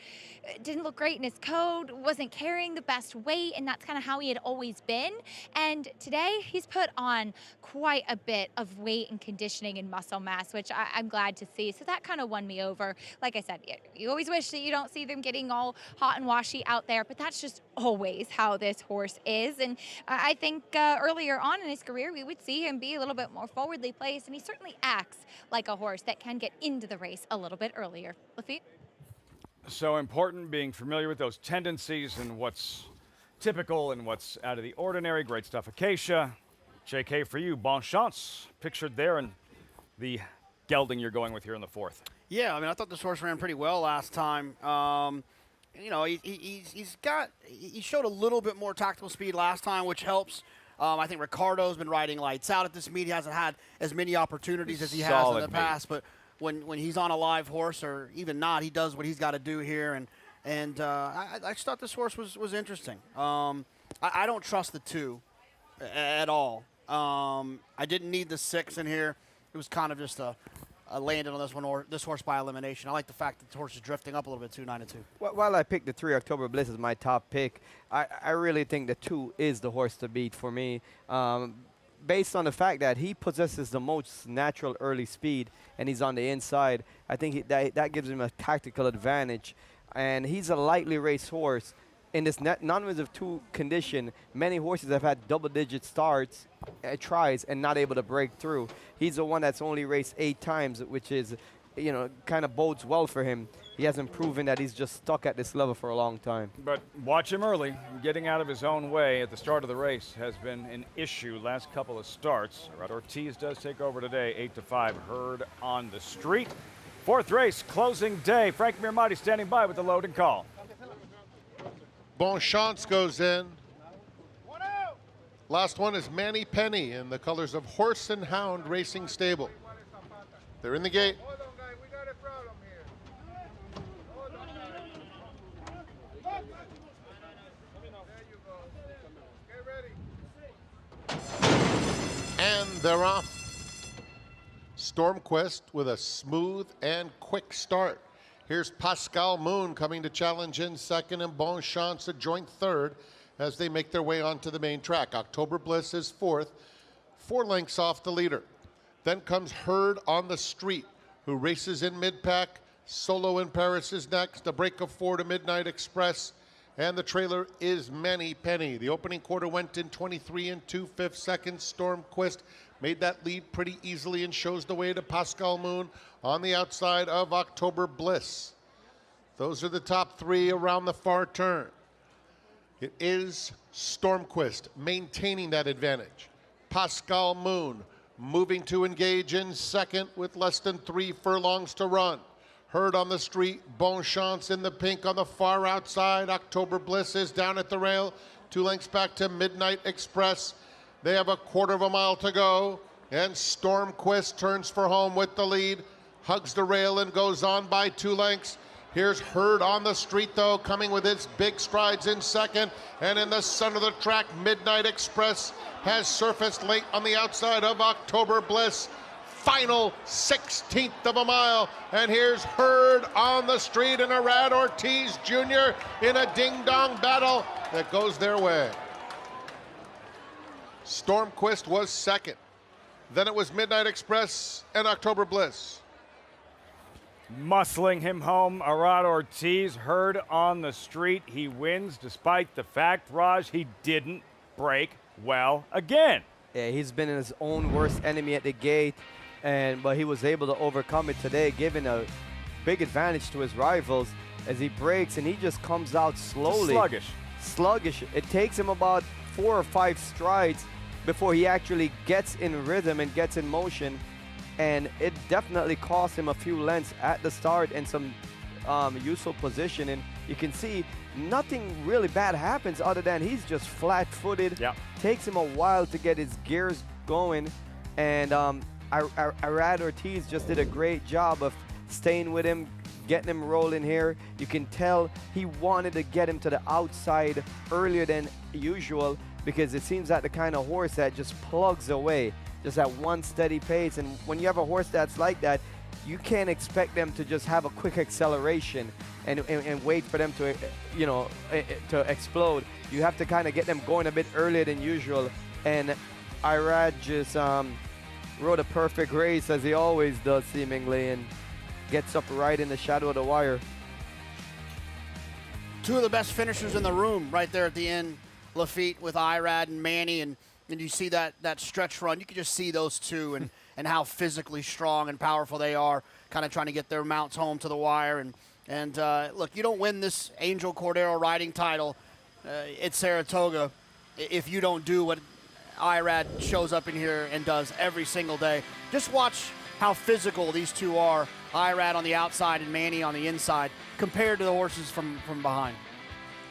didn't look great in his coat, wasn't carrying the best weight, and that's kind of how he had always been. And today he's put on quite a bit of weight and conditioning and muscle mass, which I'm glad to see. So that kind of won me over. Like I said, you always wish that you don't see them getting all hot and washy out there, but that's just always how this horse is. And I think earlier on in his career, we would see him be a little bit more forwardly placed, and he certainly acts like a horse that can get into the race a little bit earlier. Lafitte? So important being familiar with those tendencies and what's typical and what's out of the ordinary. Great stuff, Acacia. JK for you, Bon Chance, pictured there in the gelding you're going with here in the 4th. Yeah, I mean, I thought this horse ran pretty well last time. You know, he showed a little bit more tactical speed last time, which helps. I think Ricardo's been riding lights out at this meet. He hasn't had as many opportunities as he has in the past, but when he's on a live horse or even not, he does what he's got to do here. And I just thought this horse was interesting. I don't trust the 2 at all. I didn't need the 6 in here. It was kind of just a landed on this one, or this horse by elimination. I like the fact that the horse is drifting up a little bit, 2-9-2. While I picked the 3, October Bliss as my top pick, I really think the 2 is the horse to beat for me. Based on the fact that he possesses the most natural early speed and he's on the inside, I think that gives him a tactical advantage. And he's a lightly raced horse. in this non-reserve 2 condition, many horses have had double-digit starts, tries, and not able to break through. He's the one that's only raced 8 times, which is, kind of bodes well for him. He hasn't proven that he's just stuck at this level for a long time. But watch him early. Getting out of his own way at the start of the race has been an issue last couple of starts. Irad Ortiz does take over today, 8-5, Herd on the street. 4th race, closing day. Frank Mirmati standing by with the load and call. Bon Chance goes in. Last one is Manny Penny in the colors of Horse and Hound Racing Stable. They're in the gate. And they're off. Stormquist with a smooth and quick start. Here's Pascal Moon coming to challenge in second, and Bon Chance a joint third as they make their way onto the main track. October Bliss is 4th, 4 lengths off the leader. Then comes Herd on the Street, who races in mid-pack. Solo in Paris is next. A break of 4 to Midnight Express. And the trailer is Manny Penny. The opening quarter went in 23 2/5 seconds. Stormquist made that lead pretty easily and shows the way to Pascal Moon on the outside of October Bliss. Those are the top 3 around the far turn. It is Stormquist maintaining that advantage. Pascal Moon moving to engage in second with less than 3 furlongs to run. Herd on the Street, Bon Chance in the pink on the far outside. October Bliss is down at the rail. 2 lengths back to Midnight Express. They have a 1/4 mile to go. And Stormquist turns for home with the lead. Hugs the rail and goes on by 2 lengths. Here's Herd on the Street, though, coming with its big strides in second. And in the center of the track, Midnight Express has surfaced late on the outside of October Bliss. Final 16th of a mile. And here's Herd on the Street and Irad Ortiz Jr. in a ding-dong battle that goes their way. Stormquist was second. Then it was Midnight Express and October Bliss. Muscling him home, Irad Ortiz, Herd on the Street. He wins despite the fact, Raj, he didn't break well again. Yeah, he's been his own worst enemy at the gate, but he was able to overcome it today, giving a big advantage to his rivals as he breaks, and he just comes out slowly. Sluggish. It takes him about 4 or 5 strides before he actually gets in rhythm and gets in motion, and it definitely cost him a few lengths at the start and some useful position. And you can see nothing really bad happens other than he's just flat-footed. Yep. Takes him a while to get his gears going, and Irad Ortiz just did a great job of staying with him, getting him rolling here. You can tell he wanted to get him to the outside earlier than usual because it seems like the kind of horse that just plugs away, just at one steady pace. And when you have a horse that's like that, you can't expect them to just have a quick acceleration and wait for them to, to explode. You have to kind of get them going a bit earlier than usual. And Irad just rode a perfect race, as he always does seemingly, and gets up right in the shadow of the wire. 2 of the best finishers in the room right there at the end, Lafitte with Irad and Manny, and you see that stretch run. You can just see those 2 and how physically strong and powerful they are, kind of trying to get their mounts home to the wire. And look, you don't win this Angel Cordero riding title at Saratoga if you don't do what Irad shows up in here and does every single day. Just watch how physical these 2 are, Irad on the outside and Manny on the inside, compared to the horses from behind.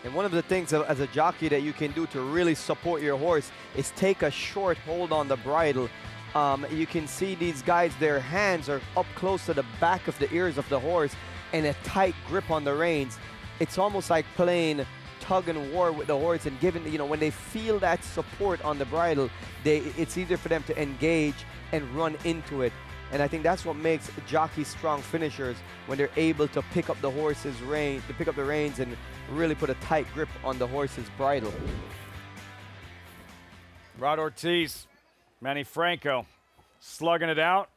And one of the things as a jockey that you can do to really support your horse is take a short hold on the bridle. You can see these guys, their hands are up close to the back of the ears of the horse and a tight grip on the reins. It's almost like playing tug and war with the horse and giving, when they feel that support on the bridle, it's easier for them to engage and run into it. And I think that's what makes jockeys strong finishers, when they're able to pick up the horse's rein, to pick up the reins and really put a tight grip on the horse's bridle. Irad Ortiz, Manny Franco, slugging it out.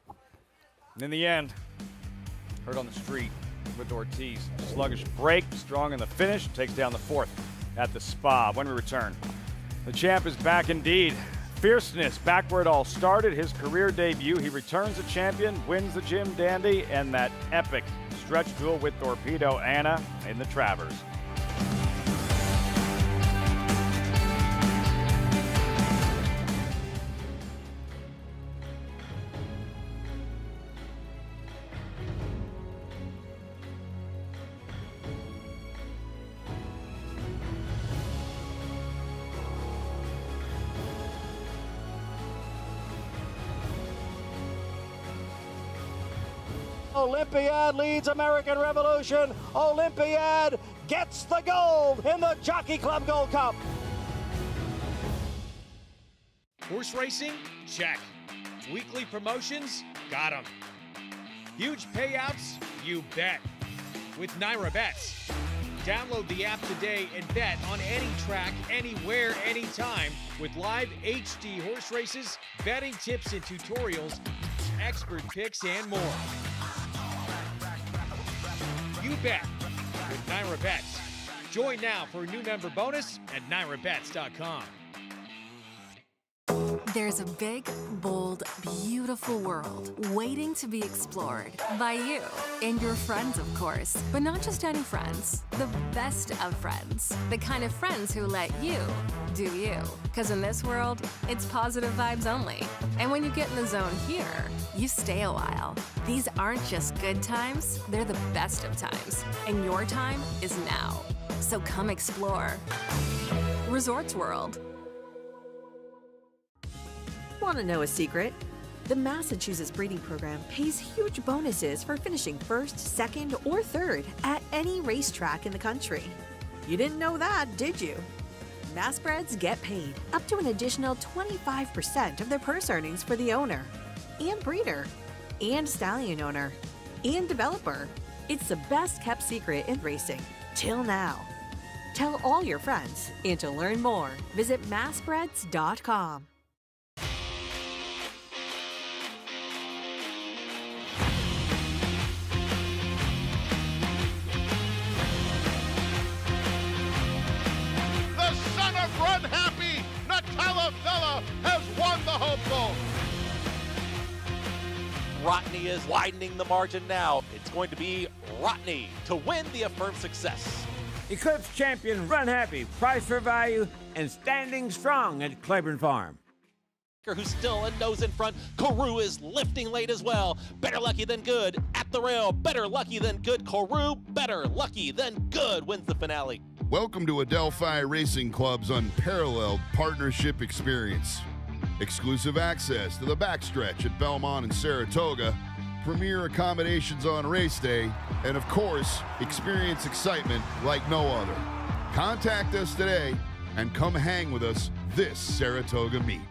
And in the end, Herd on the Street with Ortiz. Sluggish break, strong in the finish, takes down the 4th. at the Spa when we return. The champ is back indeed. Fierceness, back where it all started, his career debut. He returns a champion, wins the Jim Dandy, and that epic stretch duel with Torpedo Anna in the Travers. Olympiad leads American Revolution. Olympiad gets the gold in the Jockey Club Gold Cup. Horse racing? Check. Weekly promotions? Got 'em. Huge payouts? You bet. With Naira Bets. Download the app today and bet on any track, anywhere, anytime with live HD horse races, betting tips and tutorials, expert picks, and more. You bet with Naira Bets. Join now for a new member bonus at nairabets.com. There's a big, bold, beautiful world waiting to be explored by you and your friends, of course. But not just any friends, the best of friends. The kind of friends who let you do you. Because in this world, it's positive vibes only. And when you get in the zone here, you stay a while. These aren't just good times, they're the best of times. And your time is now. So come explore. Resorts World. Want to know a secret? The Massachusetts breeding program pays huge bonuses for finishing first, second, or third at any racetrack in the country. You didn't know that, did you? Massbreds get paid up to an additional 25% of their purse earnings for the owner, and breeder, and stallion owner, and developer. It's the best kept secret in racing, till now. Tell all your friends, and to learn more, visit massbreds.com. Has won the hopeful. Rodney is widening the margin now. It's going to be Rodney to win the affirmed success. Eclipse champion Run Happy, price for value, and standing strong at Claiborne Farm. Who's still a nose in front. Carew is lifting late as well. Better lucky than good at the rail. Better lucky than good. Carew, better lucky than good wins the finale. Welcome to Adelphi Racing Club's unparalleled partnership experience. Exclusive access to the backstretch at Belmont and Saratoga, premier accommodations on race day, and of course, experience excitement like no other. Contact us today and come hang with us this Saratoga meet.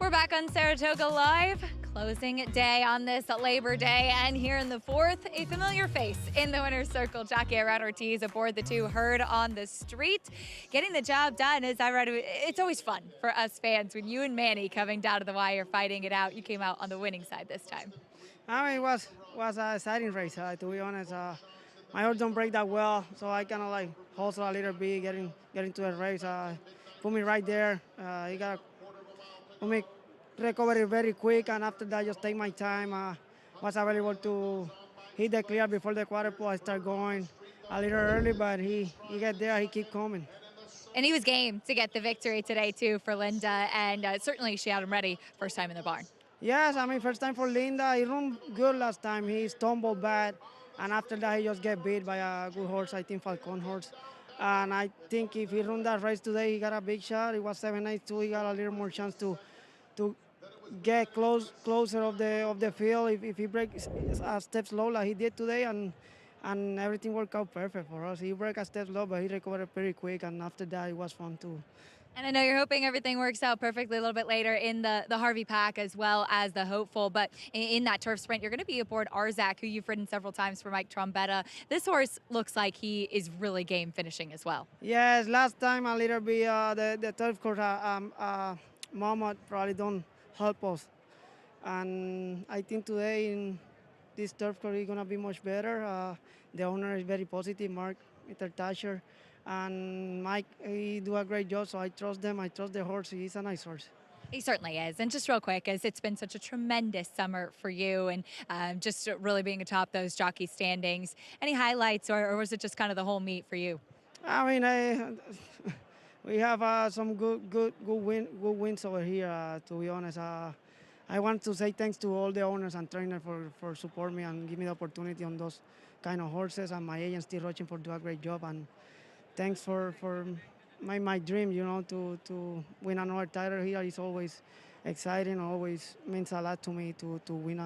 We're back on Saratoga Live, closing day on this Labor Day, and here in the fourth, a familiar face in the winner's circle. Jockey Irad Ortiz aboard the two herd on the street, getting the job done. As I read, it's always fun for us fans when you and Manny coming down to the wire, fighting it out. You came out on the winning side this time. I mean, it was an exciting race. To be honest, my horse don't break that well, so I kind of like hustle a little bit, getting to the race. Put me right there. He got put me recover it very quick, and after that, just take my time. Was available to hit the clear before the quarter pole. I start going a little early, but he get there. He keep coming. And he was game to get the victory today too for Linda, and certainly she had him ready first time in the barn. Yes, I mean first time for Linda. He run good last time. He stumbled bad, and after that he just get beat by a good horse. I think Falcon horse. And I think if he run that race today, he got a big shot. It was 7-9-2. He got a little more chance to get closer of the field if he breaks a step slow like he did today, and everything worked out perfect for us. He broke a step slow, but he recovered pretty quick, and after that it was fun too. And I know you're hoping everything works out perfectly a little bit later in the Harvey Pack as well as the Hopeful, but in that turf sprint, you're going to be aboard Arzak, who you've ridden several times for Mike Trombetta. This horse looks like he is really game finishing as well. Yes, last time a little bit the turf course, Mama probably don't help us, and I think today this turf course is gonna be much better. The owner is very positive, Mark, Mr. Tasher, and Mike. He do a great job, so I trust them. I trust the horse. He's a nice horse. He certainly is. And just real quick, as it's been such a tremendous summer for you and just really being atop those jockey standings, any highlights or was it just kind of the whole meet for you? I mean, we have some good wins over here. To be honest, I want to say thanks to all the owners and trainers for support me and give me the opportunity on those kind of horses, and my agent Steve Rochin for do a great job. And thanks for my dream, you know, to win another title here is always exciting. Always means a lot to me to win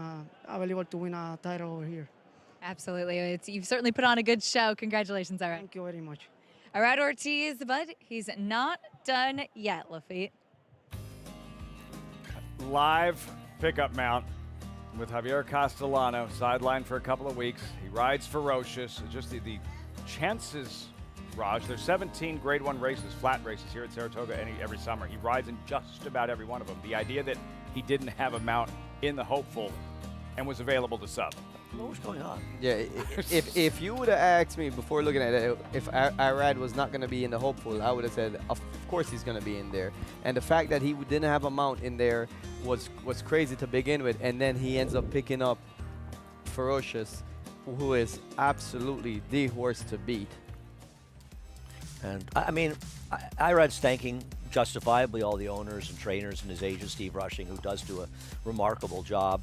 available to win a title over here. Absolutely. You've certainly put on a good show. Congratulations, Irad. Thank you very much. Irad Ortiz, but he's not done yet, Lafitte. Live pickup mount with Javier Castellano, sidelined for a couple of weeks. He rides ferocious. Just the chances, Raj, there's 17 Grade 1 races, flat races here at Saratoga every summer. He rides in just about every one of them. The idea that he didn't have a mount in the hopeful and was available to sub. What was going on? Yeah, if you would have asked me before looking at it, if Irad was not going to be in the hopeful, I would have said, of course he's going to be in there. And the fact that he didn't have a mount in there was crazy to begin with, and then he ends up picking up Ferocious, who is absolutely the horse to beat. And I mean, Irad's thanking justifiably all the owners and trainers and his agent Steve Rushing, who does do a remarkable job.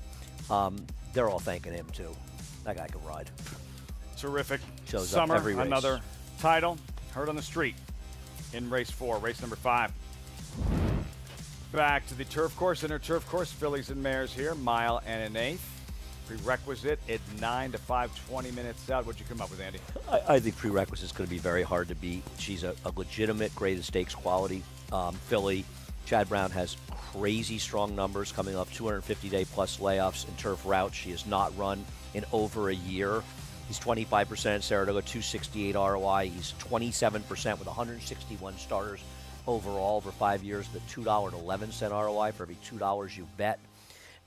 They're all thanking him too. That guy can ride. Terrific Shows summer. up every race. Another title heard on the street in race 4, race number 5. Back to the turf course, inner turf course, fillies and mares here, mile and 1/8. Prerequisite at 9 to 5, 20 minutes out. What'd you come up with, Andy? I think prerequisite's going to be very hard to beat. She's a legitimate graded stakes quality filly. Chad Brown has crazy strong numbers coming off 250-day plus layoffs in turf routes. She has not run in over a year. He's 25% at Saratoga, 268 ROI. He's 27% with 161 starters overall over 5 years, the $2.11 ROI for every $2 you bet.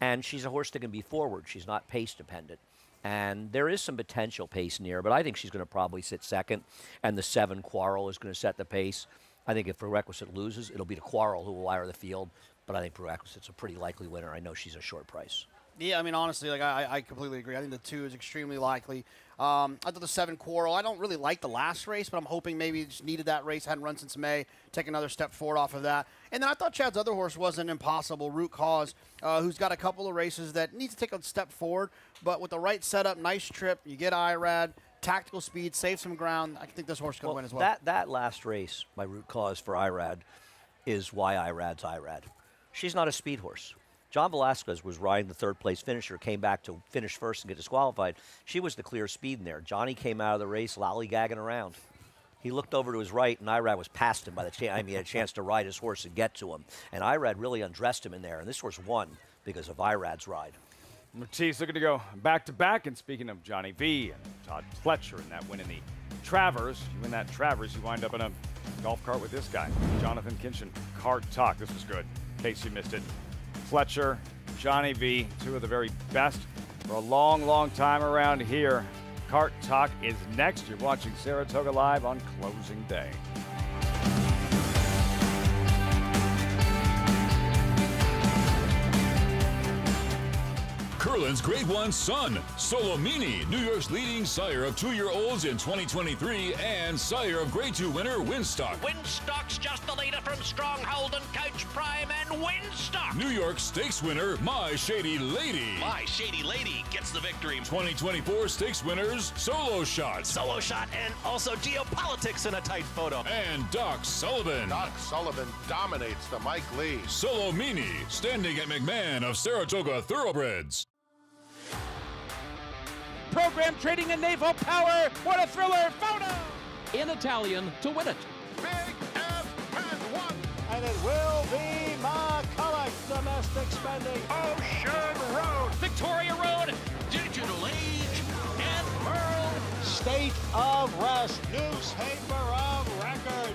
And she's a horse that can be forward. She's not pace dependent. And there is some potential pace near, but I think she's going to probably sit second. And the 7 Quarrel is going to set the pace. I think if Prerequisite loses, it'll be the Quarrel who will wire the field. But I think Prerequisite's a pretty likely winner. I know she's a short price. Yeah, I mean, honestly, like I completely agree. I think the 2 is extremely likely. I thought the 7 Quarrel, I don't really like the last race, but I'm hoping maybe it just needed that race, hadn't run since May, take another step forward off of that. And then I thought Chad's other horse wasn't impossible, Root Cause, who's got a couple of races that needs to take a step forward, but with the right setup, nice trip, you get Irad, tactical speed, save some ground. I think this horse could win as well. That last race, my Root Cause for Irad, is why Irad's Irad. She's not a speed horse. John Velasquez was riding the third-place finisher, came back to finish first and get disqualified. She was the clear speed in there. Johnny came out of the race lollygagging around. He looked over to his right, and Irad was past him by the time he had a chance to ride his horse and get to him. And Irad really undressed him in there, and this horse won because of Irad's ride. Ortiz looking to go back-to-back. And speaking of Johnny V and Todd Fletcher and that win in the Travers, you win that Travers, you wind up in a golf cart with this guy, Jonathan Kinchin. Cart Talk. This was good, in case you missed it. Fletcher, Johnny V, 2 of the very best for a long, long time around here. Cart Talk is next. You're watching Saratoga Live on closing day. Curlin's Grade 1 son, Solomini, New York's leading sire of 2-year-olds in 2023 and sire of Grade 2 winner Winstock. Winstock's just the leader from Stronghold and Coach Prime and Winstock. New York Stakes winner My Shady Lady. My Shady Lady gets the victory. 2024 Stakes winners Solo Shot. Solo Shot and also Geopolitics in a tight photo. And Doc Sullivan. Doc Sullivan dominates the Mike Lee. Solomini, standing at McMahon of Saratoga Thoroughbreds. Program trading in naval power. What a thriller photo! In Italian to win it. Big F has won. And it will be McCulloch, domestic spending. Ocean Road. Victoria Road. Digital Age and Pearl. State of Rest. Newspaper of record.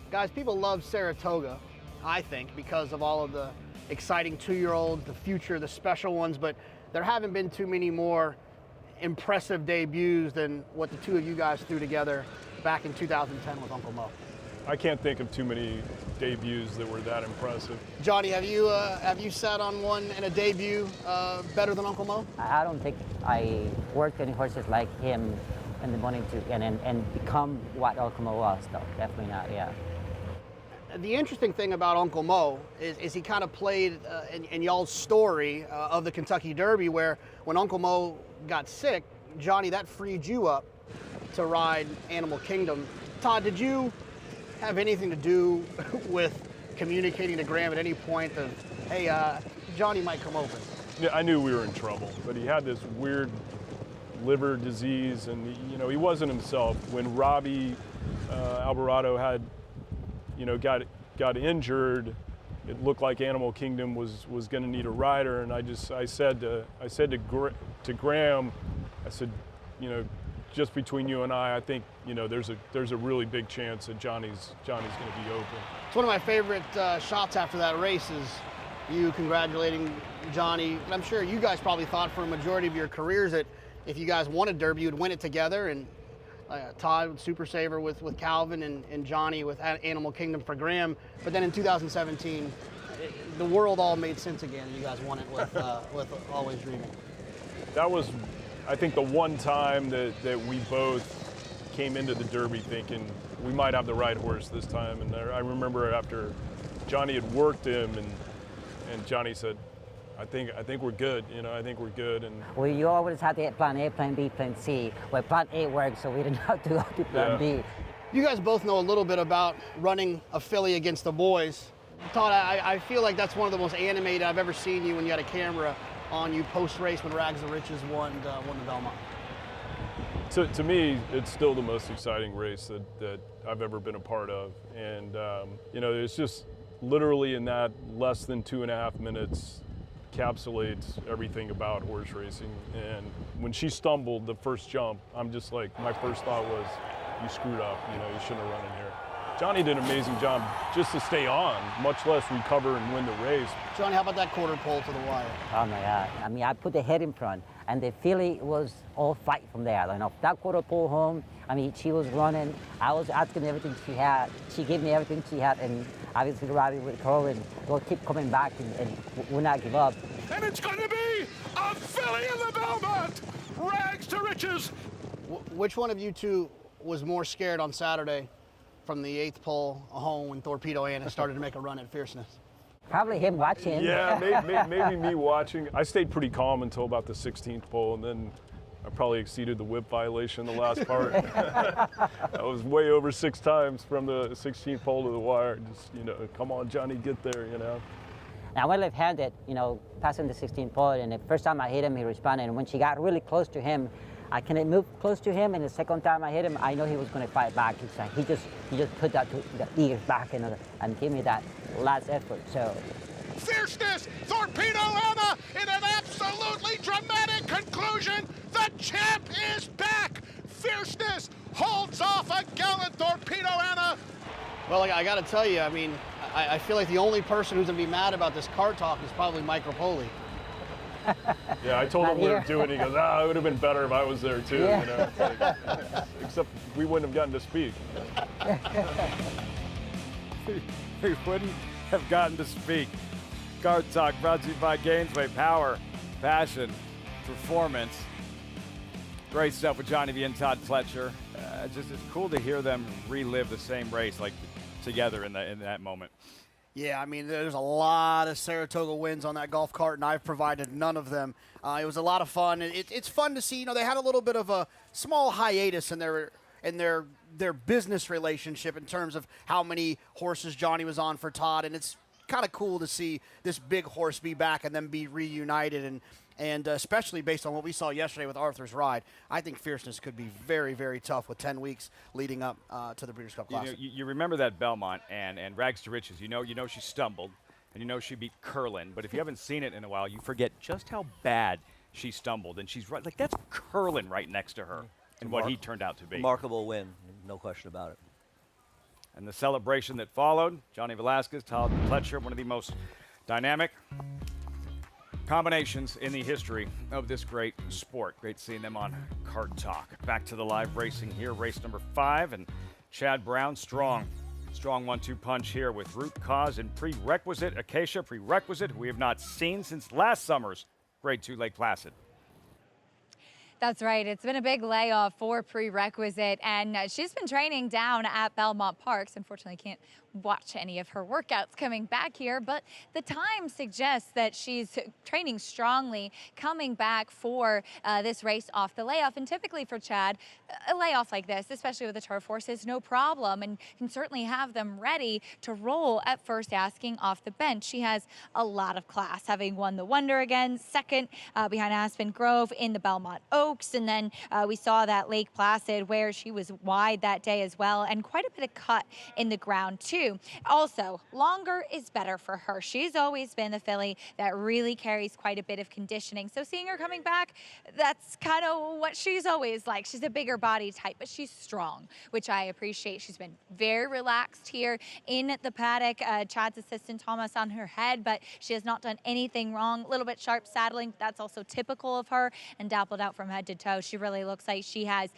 Guys, people love Saratoga, I think, because of all of the exciting 2-year-olds, the future, the special ones, but there haven't been too many more impressive debuts than what the two of you guys threw together back in 2010 with Uncle Mo. I can't think of too many debuts that were that impressive. Johnny, have you sat on one in a debut better than Uncle Mo? I don't think I worked any horses like him in the morning to and become what Uncle Mo was, though. Definitely not, yeah. The interesting thing about Uncle Mo is he kind of played in y'all's story of the Kentucky Derby, where when Uncle Mo got sick, Johnny, that freed you up to ride Animal Kingdom. Todd, did you have anything to do with communicating to Graham at any point of, hey, Johnny might come over? Yeah, I knew we were in trouble, but he had this weird liver disease, and he wasn't himself. When Robbie Alvarado had got injured, it looked like Animal Kingdom was going to need a rider, and I said to Graham, I said, just between you and I think there's a really big chance that Johnny's going to be open. It's one of my favorite shots after that race is you congratulating Johnny. I'm sure you guys probably thought for a majority of your careers that if you guys won a Derby, you'd win it together, and Todd with Super Saver with Calvin and Johnny with Animal Kingdom for Graham. But then in 2017, the world all made sense again. You guys won it with Always Dreaming. That was, I think, the one time that we both came into the Derby thinking we might have the right horse this time. And I remember after Johnny had worked him, and Johnny said, I think we're good. I think we're good. And well, you always had to plan A, plan B, plan C. Well, plan A worked, so we didn't have to go to plan B. You guys both know a little bit about running a filly against the boys. Todd, I feel like that's one of the most animated I've ever seen you when you had a camera on you post-race when Rags to Riches won the Belmont. To me, it's still the most exciting race that I've ever been a part of. And, it's just literally in that less than 2.5 minutes encapsulates everything about horse racing. And when she stumbled the first jump, I'm just like, my first thought was, you screwed up, you shouldn't have run in here. Johnny did an amazing job just to stay on, much less recover and win the race. Johnny, how about that quarter pole to the wire? Oh my God. I mean, I put the head in front, and the filly was all fight from there. That quarter pole home, I mean, she was running. I was asking everything she had. She gave me everything she had, and obviously Robbie with her, and we'll keep coming back and we'll not give up. And it's going to be a filly in the Belmont! Rags to Riches! Which one of you two was more scared on Saturday from the 8th pole home when Torpedo Anna started to make a run at Fierceness? Probably him watching. Yeah, maybe me watching. I stayed pretty calm until about the 16th pole, and then I probably exceeded the whip violation the last part. I was way over 6 times from the 16th pole to the wire. Just, come on, Johnny, get there, I went left-handed, passing the 16th pole, and the first time I hit him, he responded. And when she got really close to him, I couldn't move close to him, and the second time I hit him, I know he was going to fight back. He just put the ears back and gave me that last effort. So. Fierceness, Torpedo Anna in an absolutely dramatic conclusion. The champ is back. Fierceness holds off a gallant Torpedo Anna. Well, I got to tell you, I mean, I feel like the only person who's going to be mad about this car talk is probably Mike Rapoli. Yeah, I told him we were doing it. He goes, it would have been better if I was there too, Except we wouldn't have gotten to speak. We wouldn't have gotten to speak. Car Talk brought to you by Gainesway. Power, passion, performance. Great stuff with Johnny V and Todd Fletcher. It's cool to hear them relive the same race together in that moment. Yeah, I mean, there's a lot of Saratoga wins on that golf cart, and I've provided none of them. It was a lot of fun. It's fun to see. They had a little bit of a small hiatus in their business relationship in terms of how many horses Johnny was on for Todd, and it's kind of cool to see this big horse be back and then be reunited, and especially based on what we saw yesterday with Arthur's Ride. I think Fierceness could be very, very tough with 10 weeks leading up to the Breeders' Cup Classic. You remember that Belmont and Rags to Riches. You know she stumbled, and she beat Curlin. But if you haven't seen it in a while, you forget just how bad she stumbled, and she's right. Like, that's curling right next to her and what he turned out to be. Remarkable win, no question about it. And the celebration that followed, Johnny Velasquez, Todd Pletcher, one of the most dynamic combinations in the history of this great sport. Great seeing them on Kart Talk. Back to the live racing here, race number 5, and Chad Brown, strong 1-2 punch here with Root Cause and Prerequisite, Acacia Prerequisite, who we have not seen since last summer's Grade 2 Lake Placid. That's right. It's been a big layoff for Prerequisite, and she's been training down at Belmont Parks. Unfortunately, can't watch any of her workouts coming back here, but the time suggests that she's training strongly coming back for this race off the layoff. And typically for Chad, a layoff like this, especially with the turf horse, is no problem and can certainly have them ready to roll at first asking off the bench. She has a lot of class, having won the Wonder again, second behind Aspen Grove in the Belmont Oaks, and then we saw that Lake Placid where she was wide that day as well, and quite a bit of cut in the ground too. Also, longer is better for her. She's always been the filly that really carries quite a bit of conditioning. So seeing her coming back, that's kind of what she's always like. She's a bigger body type, but she's strong, which I appreciate. She's been very relaxed here in the paddock. Chad's assistant Thomas on her head, but she has not done anything wrong. A little bit sharp saddling. That's also typical of her, and dappled out from head to toe. She really looks like she has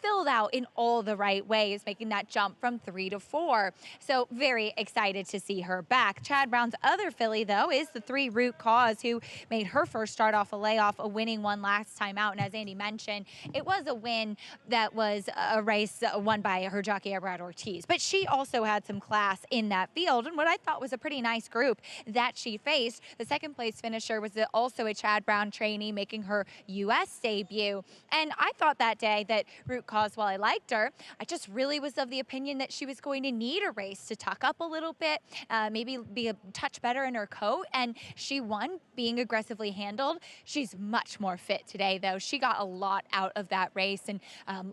filled out in all the right ways, making that jump from 3 to 4. So very excited to see her back. Chad Brown's other filly, though, is the 3 Root Cause, who made her first start off a layoff, a winning one last time out. And as Andy mentioned, it was a win that was a race won by her jockey, Irad Ortiz. But she also had some class in that field, and what I thought was a pretty nice group that she faced. The second place finisher was also a Chad Brown trainee, making her U.S. debut. And I thought that day that Root Cause, while I liked her, I just really was of the opinion that she was going to need a race to tuck up a little bit, maybe be a touch better in her coat, and she won being aggressively handled. She's much more fit today, though. She got a lot out of that race and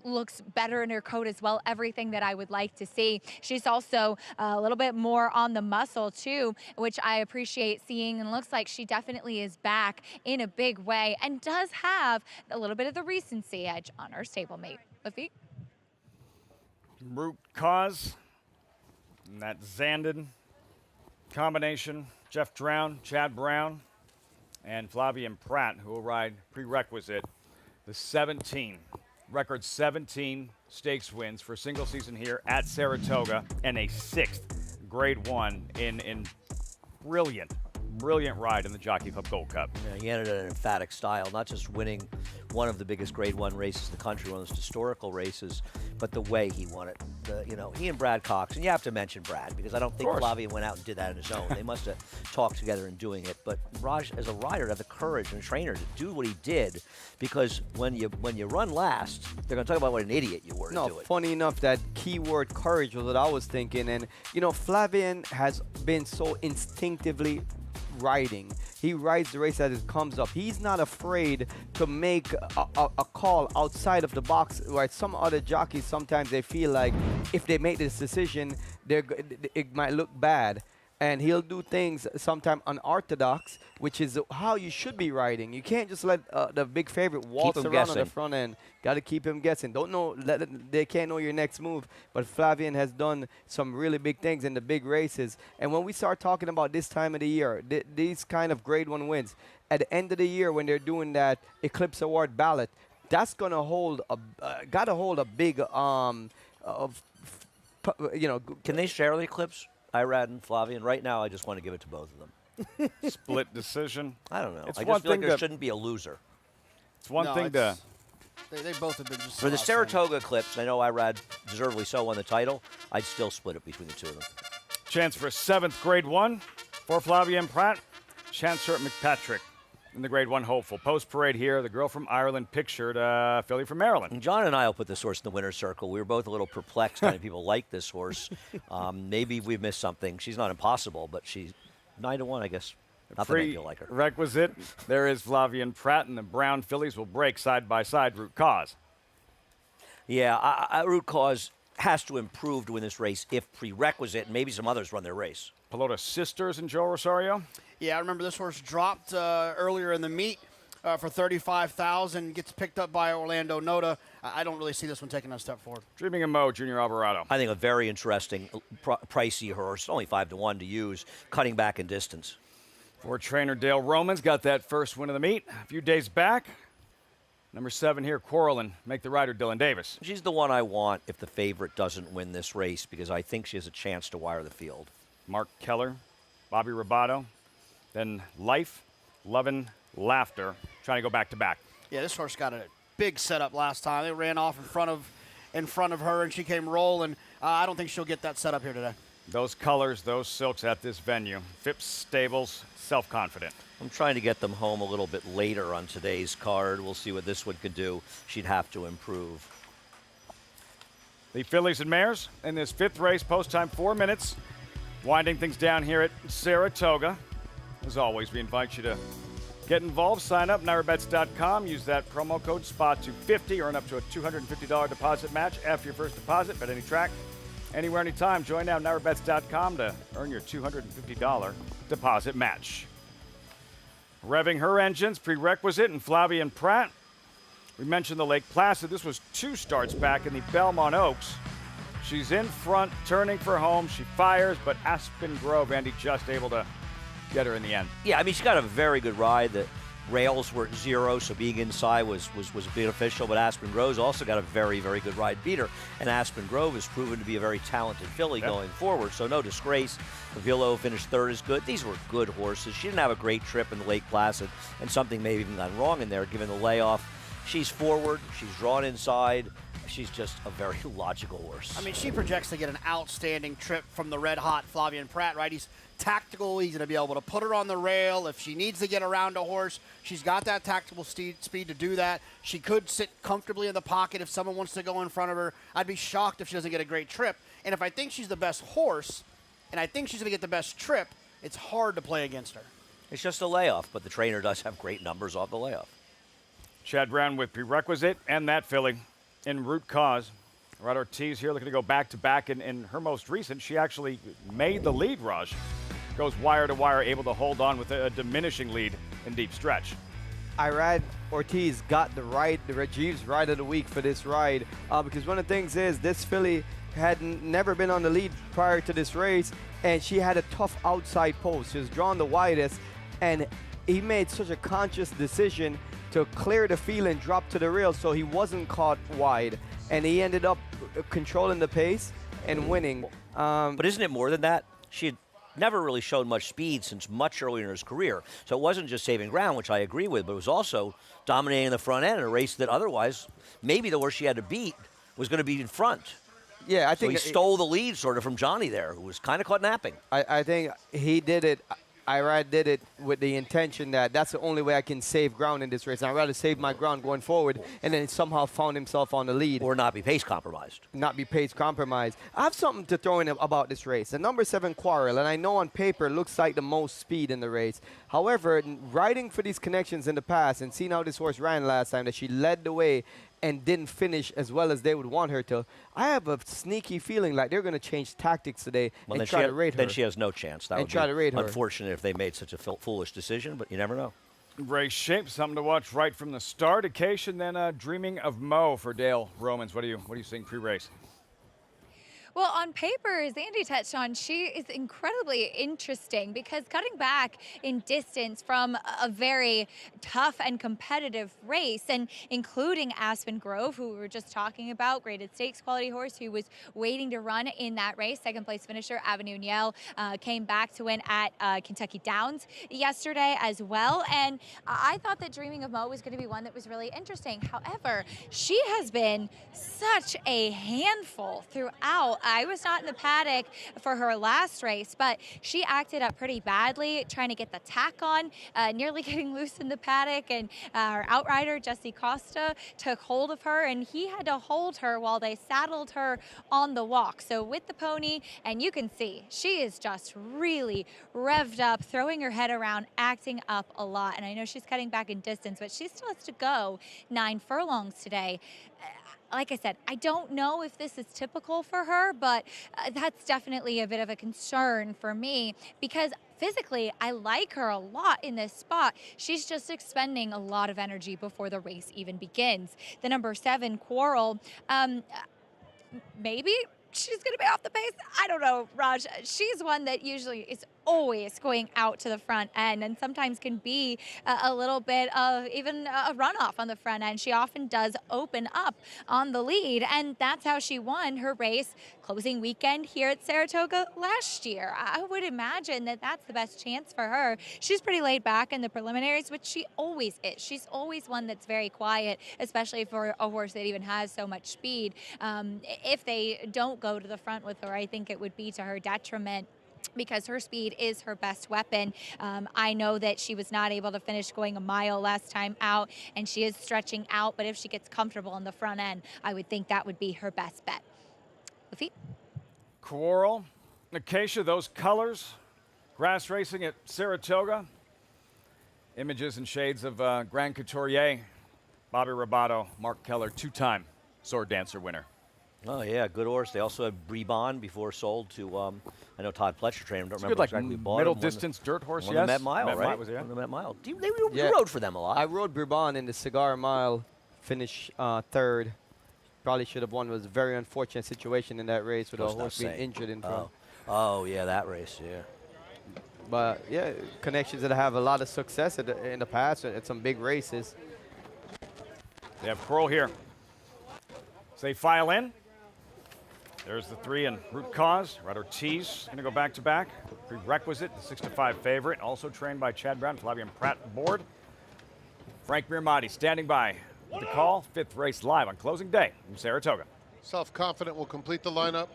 looks better in her coat as well, everything that I would like to see. She's also a little bit more on the muscle, too, which I appreciate seeing, and looks like she definitely is back in a big way and does have a little bit of the recency edge on her stablemate. McPeek? Root Cause. And that Zandon combination, Jeff Drown, Chad Brown, and Flavien Prat, who will ride Prerequisite. The record 17 stakes wins for a single season here at Saratoga, and a 6th Grade 1 in brilliant ride in the Jockey Club Gold Cup. Yeah, he ended it in an emphatic style, not just winning one of the biggest Grade 1 races in the country, one of those historical races, but the way he won it. He and Brad Cox, and you have to mention Brad, because I don't think Flavien went out and did that on his own. They must have talked together in doing it. But Raj, as a rider, had the courage and a trainer to do what he did, because when you run last, they're going to talk about what an idiot you were to do it. Funny enough, that keyword courage was what I was thinking. And, Flavien has been so instinctively riding. He rides the race as it comes up. He's not afraid to make a call outside of the box, right? Some other jockeys, sometimes they feel like if they make this decision, it might look bad. And he'll do things sometimes unorthodox, which is how you should be riding. You can't just let the big favorite waltz around on the front end. Got to keep him guessing. They can't know your next move. But Flavien has done some really big things in the big races. And when we start talking about this time of the year, these kind of Grade 1 wins, at the end of the year when they're doing that Eclipse Award ballot, that's going to hold a big, Can they share the Eclipse? Irad and Flavien. Right now, I just want to give it to both of them. Split decision. I don't know. It's I one just feel like thing there shouldn't be a loser. It's one thing to... They both have been just For the Saratoga Eclipse, I know Irad deservedly so won the title. I'd still split it between the two of them. Chance for a 7th Grade 1 for Flavien Prat. Chancer at McPatrick in the Grade 1 hopeful. Post-parade here, the girl from Ireland pictured filly from Maryland. And John and I will put this horse in the winner's circle. We were both a little perplexed how many people like this horse. Maybe we've missed something. She's not impossible, but she's 9-1, I guess. Not that I feel like her. Requisite. There is Flavien Prat, and the brown fillies will break side by side. Root Cause. Yeah, Root Cause has to improve to win this race if Prerequisite and maybe some others run their race. Pelota Sisters and Joe Rosario. Yeah, I remember this horse dropped earlier in the meet. for $35,000, gets picked up by Orlando Noda. I don't really see this one taking a step forward. Dreaming of Mo, Junior Alvarado. I think a very interesting, pricey horse, only 5-1 to use, cutting back in distance. For trainer Dale Romans, got that first win of the meet a few days back. Number 7 here, Quarrelin, make the rider Dylan Davis. She's the one I want if the favorite doesn't win this race, because I think she has a chance to wire the field. Mark Keller, Bobby Robato, then Life, Lovin', Laughter, trying to go back-to-back. Yeah, this horse got a big setup last time. They ran off in front of her, and she came rolling. I don't think she'll get that setup here today. Those colors, those silks at this venue. Phipps Stables, self-confident. I'm trying to get them home a little bit later on today's card. We'll see what this one can do. She'd have to improve. The fillies and mares in this 5th race, post time 4 minutes. Winding things down here at Saratoga. As always, we invite you to get involved. Sign up, NyraBets.com. Use that promo code SPA250. Earn up to a $250 deposit match after your first deposit. Bet any track, anywhere, anytime. Join now, NyraBets.com, to earn your $250 deposit match. Revving her engines, prerequisite, and Flavien Prat. We mentioned the Lake Placid. This was 2 starts back in the Belmont Oaks. She's in front, turning for home. She fires, but Aspen Grove, Andy, just able to get her in the end. Yeah, I mean, she got a very good ride. The rails were at 0, so being inside was beneficial, but Aspen Grove's also got a very, very good ride, beat her. And Aspen Grove has proven to be a very talented filly going forward, so no disgrace. Villo finished 3rd is good. These were good horses. She didn't have a great trip in the Lake Placid, and something may have even gone wrong in there, given the layoff. She's forward. She's drawn inside. She's just a very logical horse. I mean, she projects to get an outstanding trip from the red-hot Flavien Prat, right? He's tactical. He's going to be able to put her on the rail. If she needs to get around a horse, she's got that tactical speed to do that. She could sit comfortably in the pocket if someone wants to go in front of her. I'd be shocked if she doesn't get a great trip. And if I think she's the best horse, and I think she's going to get the best trip, it's hard to play against her. It's just a layoff, but the trainer does have great numbers off the layoff. Chad Brown with prerequisite and that filly in root cause. Irad Ortiz here looking to go back-to-back. In her most recent, she actually made the lead rush. Goes wire to wire, able to hold on with a diminishing lead in deep stretch. Irad Ortiz got the Reggie's ride of the week for this ride, because one of the things is this filly had never been on the lead prior to this race, and she had a tough outside post. She was drawn the widest, and he made such a conscious decision to clear the field and drop to the rail so he wasn't caught wide, and he ended up controlling the pace and winning. But isn't it more than that? She had never really shown much speed since much earlier in his career. So it wasn't just saving ground, which I agree with, but it was also dominating the front end in a race that otherwise maybe the horse she had to beat was going to be in front. Yeah, I think he stole the lead sort of from Johnny there, who was kind of caught napping. I think he did it. Irad did it with the intention that that's the only way I can save ground in this race. I'd rather save my ground going forward, and then somehow found himself on the lead. Or not be pace compromised. Not be pace compromised. I have something to throw in about this race. The number 7 Quarrel, and I know on paper looks like the most speed in the race. However, riding for these connections in the past and seeing how this horse ran last time, that she led the way and didn't finish as well as they would want her to, I have a sneaky feeling like they're going to change tactics today and try to rate her. Then she has no chance. That would be her. Unfortunate if they made such a foolish decision, but you never know. Race shape, something to watch right from the start. Occasion, then Dreaming of Mo for Dale Romans. What are you seeing pre-race? Well, on paper, as Andy touched on, she is incredibly interesting because cutting back in distance from a very tough and competitive race, and including Aspen Grove, who we were just talking about, graded stakes quality horse who was waiting to run in that race. Second place finisher Avenue Niel came back to win at Kentucky Downs yesterday as well. And I thought that Dreaming of Mo was going to be one that was really interesting. However, she has been such a handful throughout. I was not in the paddock for her last race, but she acted up pretty badly trying to get the tack on, nearly getting loose in the paddock, and our outrider, Jesse Costa, took hold of her, and he had to hold her while they saddled her on the walk. So with the pony, and you can see, she is just really revved up, throwing her head around, acting up a lot. And I know she's cutting back in distance, but she still has to go 9 furlongs today. Like I said, I don't know if this is typical for her, but that's definitely a bit of a concern for me because physically, I like her a lot in this spot. She's just expending a lot of energy before the race even begins. The number 7, Quarrel, maybe she's going to be off the pace. I don't know, Raj. She's one that usually is always going out to the front end and sometimes can be a little bit of even a runoff on the front end. She often does open up on the lead, and that's how she won her race closing weekend here at Saratoga last year. I would imagine that that's the best chance for her. She's pretty laid back in the preliminaries, which she always is. She's always one that's very quiet, especially for a horse that even has so much speed. If they don't go to the front with her, I think it would be to her detriment, because her speed is her best weapon. I know that she was not able to finish going a mile last time out, and she is stretching out, but if she gets comfortable in the front end, I would think that would be her best bet. Lafitte? Quarrel, Acacia, those colors, grass racing at Saratoga, images and shades of Grand Couturier, Bobby Robato, Mark Keller, 2-time Sword Dancer winner. Oh, yeah, good horse. They also had Bribon before sold to, I know Todd Pletcher trained him. I don't remember good, exactly who like bought middle him. distance dirt horse, Won yes. the Met Mile, Met right? Mile was, yeah. Won the Met Mile. You rode for them a lot. I rode Bribon in the Cigar Mile, finished 3rd. Probably should have won. It was a very unfortunate situation in that race with a horse being injured in front. Oh, yeah, that race, yeah. But, yeah, connections that have a lot of success in the past at some big races. They have Quarrel here. So they file in. There's the 3 and Root Cause. Irad Ortiz going to go back-to-back. Prerequisite, the 6-5 favorite, also trained by Chad Brown, Flavien Prat aboard. Frank Mirmati standing by with the call. 5th race live on closing day in Saratoga. Self-confident will complete the lineup.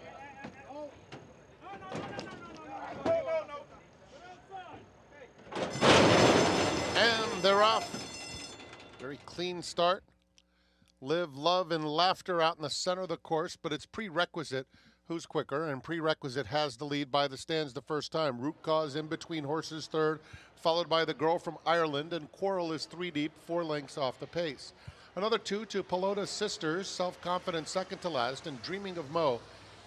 And they're off. Very clean start. Live, love, and laughter out in the center of the course, but it's prerequisite who's quicker, and prerequisite has the lead by the stands the first time. Root Cause in between horses 3rd, followed by the Girl from Ireland, and Quarrel is 3 deep, 4 lengths off the pace. Another 2 to Pelota Sisters, self-confident 2nd to last, and Dreaming of Mo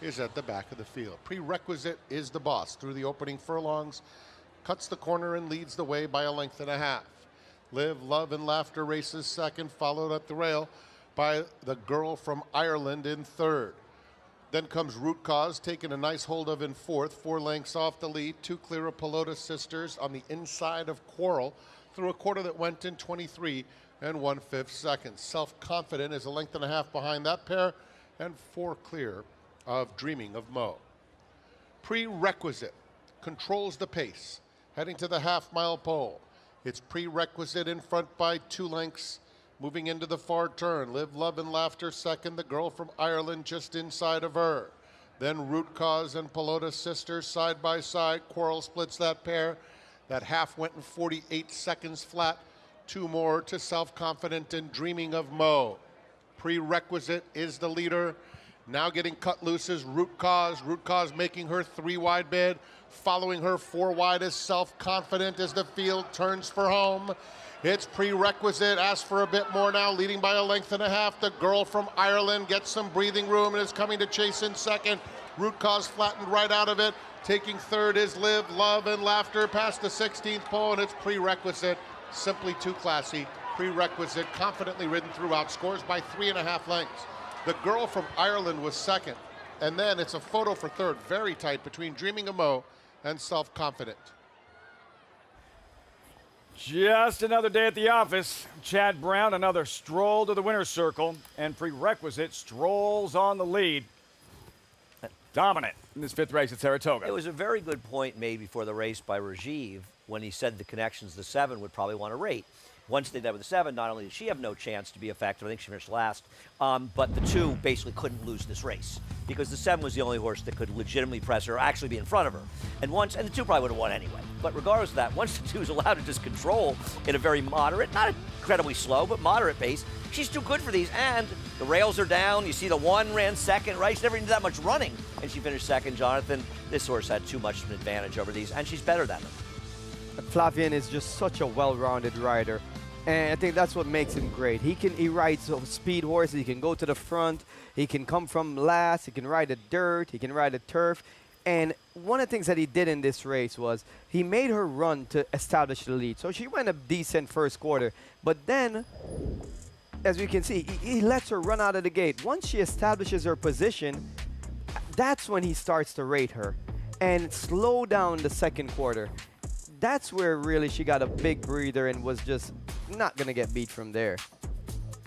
is at the back of the field. Prerequisite is the boss through the opening furlongs, cuts the corner and leads the way by 1.5 lengths. Live, Love, and Laughter races 2nd, followed at the rail by the Girl from Ireland in 3rd. Then comes Root Cause, taking a nice hold of in 4th, 4 lengths off the lead, 2 clear of Pelota Sisters on the inside of Quarrel through a quarter that went in 23 1/5 seconds. Self-confident is 1.5 lengths behind that pair, and 4 clear of Dreaming of Mo. Prerequisite controls the pace, heading to the half-mile pole. It's Prerequisite in front by 2 lengths. Moving into the far turn, Live, Love, and Laughter 2nd, the Girl from Ireland just inside of her. Then Root Cause and Pelota Sisters side by side. Quarrel splits that pair. That half went in 48 seconds flat. 2 more to Self-Confident and Dreaming of Mo. Prerequisite is the leader. Now getting cut loose is Root Cause. Root Cause making her 3 wide bid. Following her 4 wide is Self-Confident as the field turns for home. It's Prerequisite, asks for a bit more now, leading by 1.5 lengths. The Girl from Ireland gets some breathing room and is coming to chase in 2nd. Root Cause flattened right out of it. Taking 3rd is Live, Love, and Laughter past the 16th pole, and it's Prerequisite. Simply too classy. Prerequisite, confidently ridden throughout, scores by 3.5 lengths. The Girl from Ireland was 2nd, and then it's a photo for 3rd, very tight between Dreaming of Mo and Self-Confident. Just another day at the office. Chad Brown, another stroll to the winner's circle, and Prerequisite strolls on the lead. Dominant in this 5th race at Saratoga. It was a very good point made before the race by Rajiv when he said the connections, the 7 would probably want to rate. Once they did that with the 7, not only did she have no chance to be effective, I think she finished last, but the 2 basically couldn't lose this race because the 7 was the only horse that could legitimately press her or actually be in front of her. And the 2 probably would have won anyway. But regardless of that, once the 2 is allowed to just control in a very moderate, not incredibly slow, but moderate pace, she's too good for these. And the rails are down. You see the 1 ran 2nd, right? She never even did that much running. And she finished 2nd, Jonathan. This horse had too much of an advantage over these, and she's better than them. Flavien is just such a well-rounded rider. And I think that's what makes him great. He rides speed horses. He can go to the front. He can come from last. He can ride the dirt. He can ride the turf. And one of the things that he did in this race was he made her run to establish the lead. So she went a decent first quarter. But then, as we can see, he lets her run out of the gate. Once she establishes her position, that's when he starts to rate her and slow down the second quarter. That's where really she got a big breather and was just not going to get beat from there.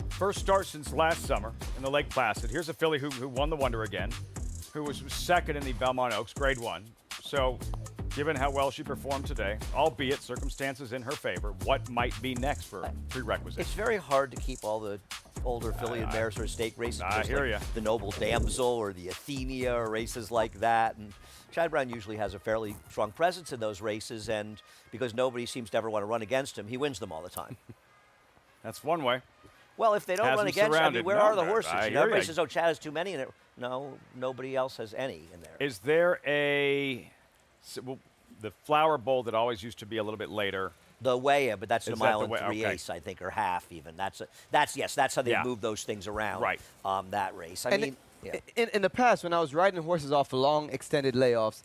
First start since last summer in the Lake Placid. Here's a filly who won the Wonder again, who was second in the Belmont Oaks, Grade 1. So, given how well she performed today, albeit circumstances in her favor, what might be next for prerequisites? It's very hard to keep all the older filly and mare sort of stake races. I hear you. The Noble Damsel or the Athenia or races like that. And Chad Brown usually has a fairly strong presence in those races, and because nobody seems to ever want to run against him, he wins them all the time. That's one way. Well, if they don't run against him, I mean, where are the horses? I You know, everybody says, oh, Chad has too many in it. No, nobody else has any in there. Is there the Flower Bowl that always used to be a little bit later? The weigh-in, but that's Is a that mile the and way- 3/8, okay. I think, or half even. That's how they move those things around. Right. That race. I And mean, yeah. in the past, when I was riding horses off long, extended layoffs,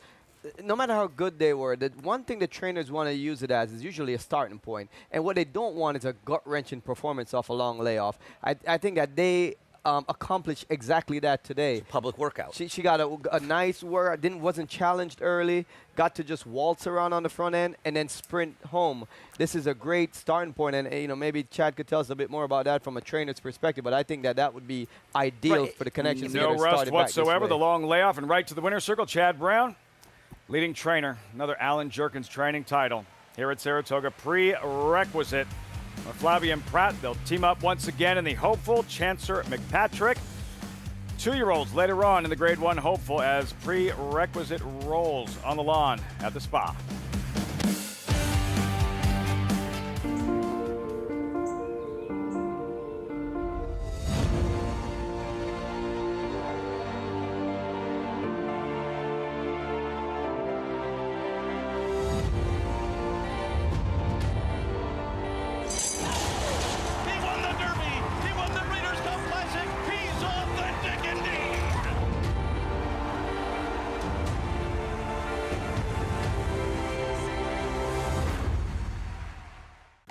no matter how good they were, the one thing the trainers want to use it as is usually a starting point. And what they don't want is a gut-wrenching performance off a long layoff. I think that they accomplished exactly that today. Public workout. She got a nice work, wasn't challenged early, got to just waltz around on the front end and then sprint home. This is a great starting point, and you know, maybe Chad could tell us a bit more about that from a trainer's perspective, but I think that would be ideal for the connections to get No her rust started back this whatsoever. way. The long layoff and right to the winner's circle, Chad Brown, leading trainer, another Alan Jerkins training title here at Saratoga. Prerequisite. Flavien Prat, they'll team up once again in the hopeful Chancer McPatrick. 2-year-olds later on in the Grade 1 hopeful as prerequisite rolls on the lawn at the Spa.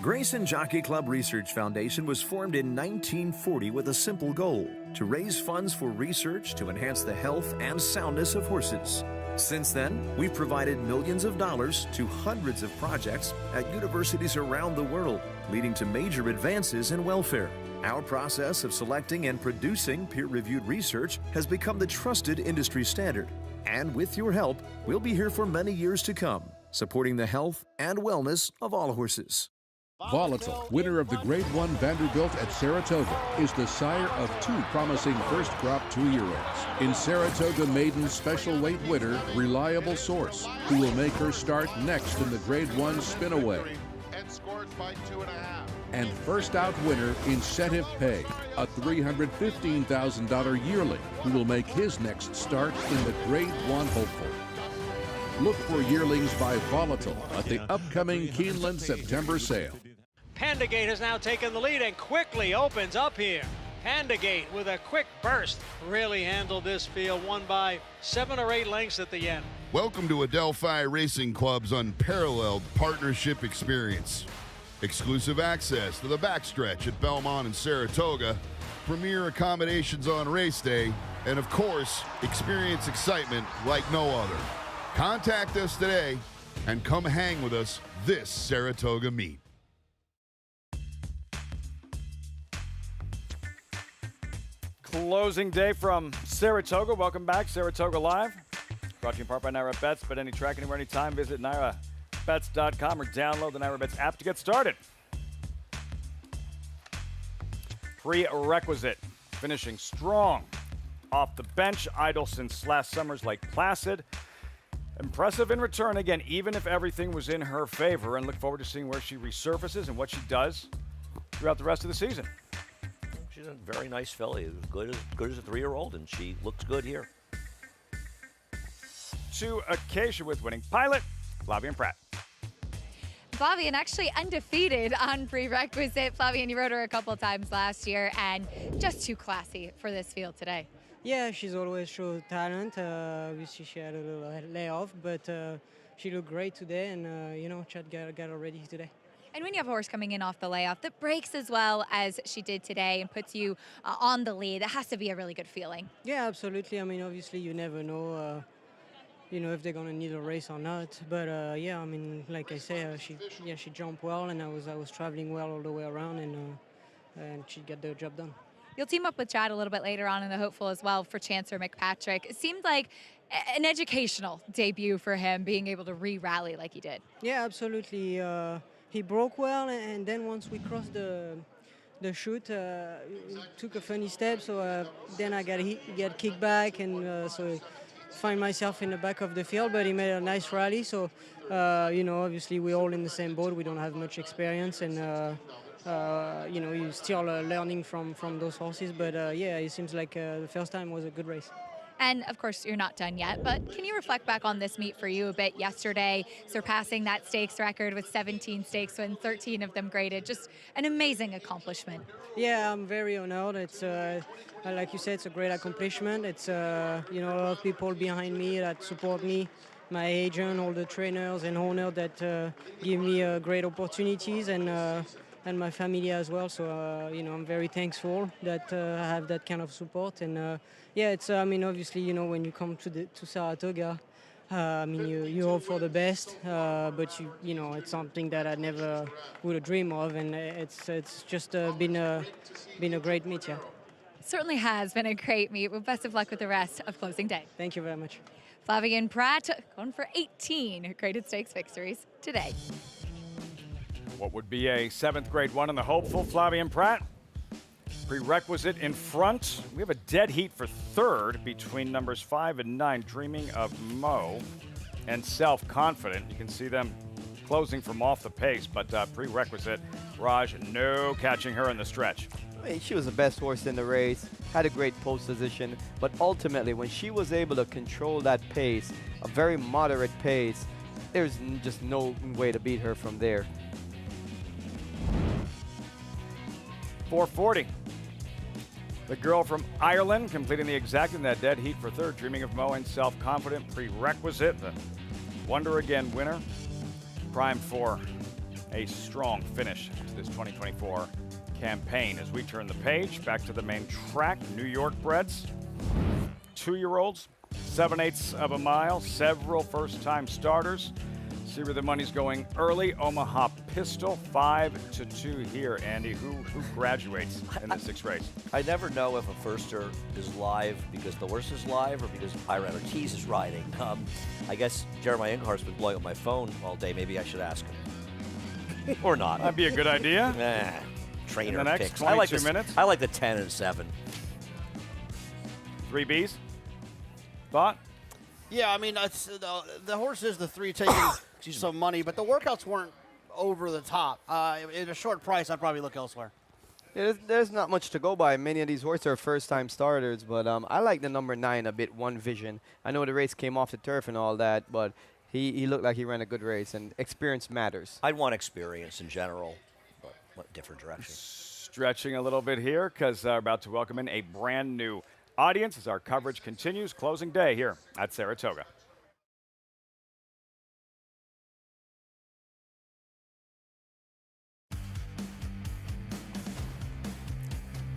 Grayson Jockey Club Research Foundation was formed in 1940 with a simple goal: to raise funds for research to enhance the health and soundness of horses. Since then, we've provided millions of dollars to hundreds of projects at universities around the world, leading to major advances in welfare. Our process of selecting and producing peer-reviewed research has become the trusted industry standard. And with your help, we'll be here for many years to come, supporting the health and wellness of all horses. Volatile, winner of the Grade 1 Vanderbilt at Saratoga, is the sire of 2 promising first-crop 2-year-olds. In Saratoga Maiden special weight winner, Reliable Source, who will make her start next in the Grade 1 Spinaway. And scores by 2.5. And first out winner, Incentive Pay, a $315,000 yearling, who will make his next start in the Grade 1 hopeful. Look for yearlings by Volatile at the upcoming Keeneland September sale. Pandagate has now taken the lead and quickly opens up here. Pandagate with a quick burst really handled this field, won by 7 or 8 lengths at the end. Welcome to Adelphi Racing Club's unparalleled partnership experience. Exclusive access to the backstretch at Belmont and Saratoga, premier accommodations on race day, and of course, experience excitement like no other. Contact us today and come hang with us this Saratoga meet. Closing day from Saratoga. Welcome back, Saratoga Live. Brought to you in part by Naira Bets. Bet any track, anywhere, anytime. Visit NairaBets.com or download the Naira Bets app to get started. Prerequisite. Finishing strong. Off the bench. Idle since last summer's Lake Placid. Impressive in return, again, even if everything was in her favor, and look forward to seeing where she resurfaces and what she does throughout the rest of the season. She's a very nice filly, as good as a 3-year-old, and she looks good here. To Acacia with winning pilot, Flavien Prat. Flavien actually undefeated on prerequisite. Flavien, you rode her a couple times last year and just too classy for this field today. Yeah, she's always showed talent. Obviously, she had a little layoff, but she looked great today, and you know, Chad got her ready today. And when you have a horse coming in off the layoff that breaks as well as she did today and puts you on the lead, that has to be a really good feeling. Yeah, absolutely. I mean, obviously, you never know, you know, if they're gonna need a race or not. But yeah, I mean, like I say, she jumped well, and I was traveling well all the way around, and she got the job done. You'll team up with Chad a little bit later on in the hopeful as well for Chancellor McPatrick. It seemed like an educational debut for him, being able to re-rally like he did. Yeah, absolutely. He broke well, and then once we crossed the chute, he took a funny step. So then I got kicked back, and so find myself in the back of the field. But he made a nice rally. So you know, obviously we're all in the same boat. We don't have much experience, and you know, you're still learning from those horses. But yeah, it seems like the first time was a good race. And of course, you're not done yet, but can you reflect back on this meet for you a bit yesterday, surpassing that stakes record with 17 stakes and 13 of them graded? Just an amazing accomplishment. Yeah, I'm very honored. It's like you said, it's a great accomplishment. It's you know, a lot of people behind me that support me, my agent, all the trainers and owners that give me great opportunities, and my family as well. So you know, I'm very thankful that I have that kind of support. And yeah, it's I mean, obviously, you know, when you come to Saratoga, I mean, you hope for the best, but you know, it's something that I never would have dreamed of, and it's just been a great meet. Yeah. Certainly has been a great meet. Well, best of luck with the rest of closing day. Thank you very much. Flavien Prat going for 18 graded stakes victories today. What would be a 7th grade one in the hopeful, Flavien Prat. Prerequisite in front. We have a dead heat for 3rd between numbers 5 and 9, Dreaming of Mo and Self-Confident. You can see them closing from off the pace, but prerequisite, Raj, no catching her in the stretch. I mean, she was the best horse in the race, had a great post position, but ultimately when she was able to control that pace, a very moderate pace, there's just no way to beat her from there. 440. The girl from Ireland completing the exact in that dead heat for 3rd, Dreaming of Mo and Self-Confident. Prerequisite, the Wonder Again winner. Prime for a strong finish to this 2024 campaign. As we turn the page back to the main track, New York breds, 2-year-olds, 7/8 of a mile, several first-time starters. See where the money's going early. Omaha Pistol, 5-2 here. Andy, who graduates in the 6th race? I never know if a firster is live because the horse is live or because Irad Ortiz is riding. I guess Jeremiah Inghart's been blowing up my phone all day. Maybe I should ask him. Or not. That'd be a good idea. Trainer in the next picks. 22 minutes. I like the 10 and 7. 3 Bs. Thought? Yeah, I mean, the horse is the 3 taking some money, but the workouts weren't over the top. At a short price, I'd probably look elsewhere. Yeah, there's not much to go by. Many of these horses are first-time starters, but I like the number 9 a bit, One Vision. I know the race came off the turf and all that, but he looked like he ran a good race, and experience matters. I'd want experience in general, but what different direction. Stretching a little bit here because we're about to welcome in a brand new audience as our coverage continues. Closing day here at Saratoga.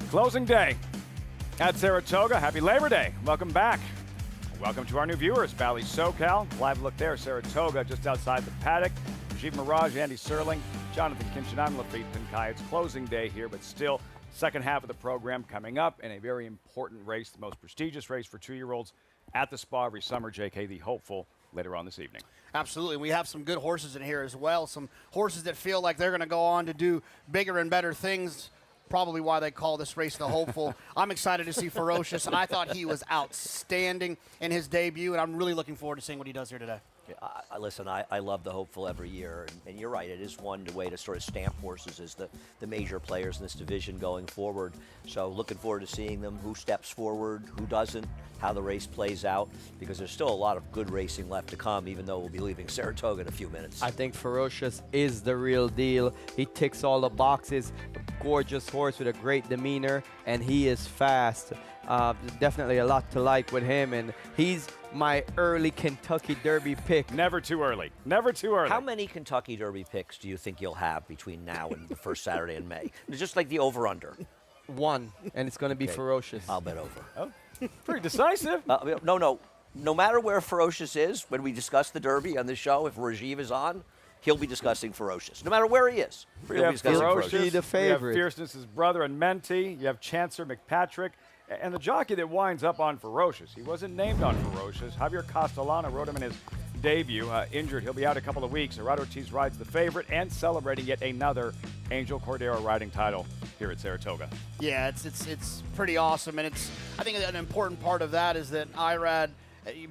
Closing day at Saratoga. Happy Labor Day. Welcome back. Welcome to our new viewers, Valley SoCal. Live look there, Saratoga, just outside the paddock. Rajiv Mirage, Andy Serling, Jonathan Kinchin, I'm Lafitte Pinkai. It's closing day here, but still, second half of the program coming up in a very important race, the most prestigious race for 2-year-olds at the Spa every summer. JK, the hopeful, later on this evening. Absolutely. We have some good horses in here as well, some horses that feel like they're going to go on to do bigger and better things. Probably why they call this race the hopeful. I'm excited to see Ferocious, and I thought he was outstanding in his debut, and I'm really looking forward to seeing what he does here today. Listen, I love the hopeful every year, and you're right. It is one way to sort of stamp horses as the major players in this division going forward. So looking forward to seeing them, who steps forward, who doesn't, how the race plays out, because there's still a lot of good racing left to come, even though we'll be leaving Saratoga in a few minutes. I think Ferocious is the real deal. He ticks all the boxes. Gorgeous horse with a great demeanor, and he is fast. Definitely a lot to like with him, and he's my early Kentucky Derby pick. Never too early. Never too early. How many Kentucky Derby picks do you think you'll have between now and the first Saturday in May? Just like the over-under. One, and it's going to be Ferocious. I'll bet over. Oh, pretty decisive. No matter where Ferocious is, when we discuss the Derby on the show, if Rajiv is on, he'll be discussing Ferocious. No matter where he is, he'll be discussing Ferocious. The favorite. You have Fierceness's brother and mentee. You have Chancer McPatrick. And the jockey that winds up on Ferocious. He wasn't named on Ferocious. Javier Castellano rode him in his debut. Injured, he'll be out a couple of weeks. Irad Ortiz rides the favorite and celebrating yet another Angel Cordero riding title here at Saratoga. Yeah, it's pretty awesome, and I think an important part of that is that Irad,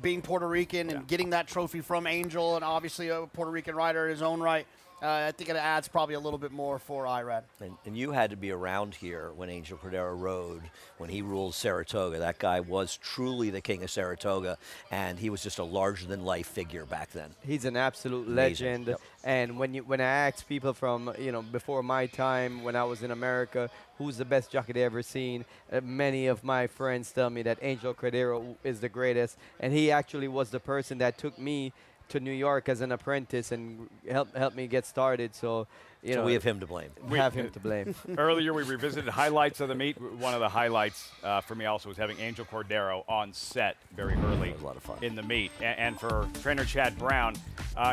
being Puerto Rican and getting that trophy from Angel, and obviously a Puerto Rican rider in his own right, I think it adds probably a little bit more for Irad. And you had to be around here when Angel Cordero rode, when he ruled Saratoga. That guy was truly the king of Saratoga, and he was just a larger-than-life figure back then. He's an absolute Amazing. legend. Yep. And when I ask people from, before my time, when I was in America, who's the best jockey they ever seen, many of my friends tell me that Angel Cordero is the greatest, and he actually was the person that took me to New York as an apprentice and helped me get started. So, So we have him to blame. We have him to blame. Earlier, we revisited highlights of the meet. One of the highlights for me also was having Angel Cordero on set very early in the meet. And for trainer Chad Brown,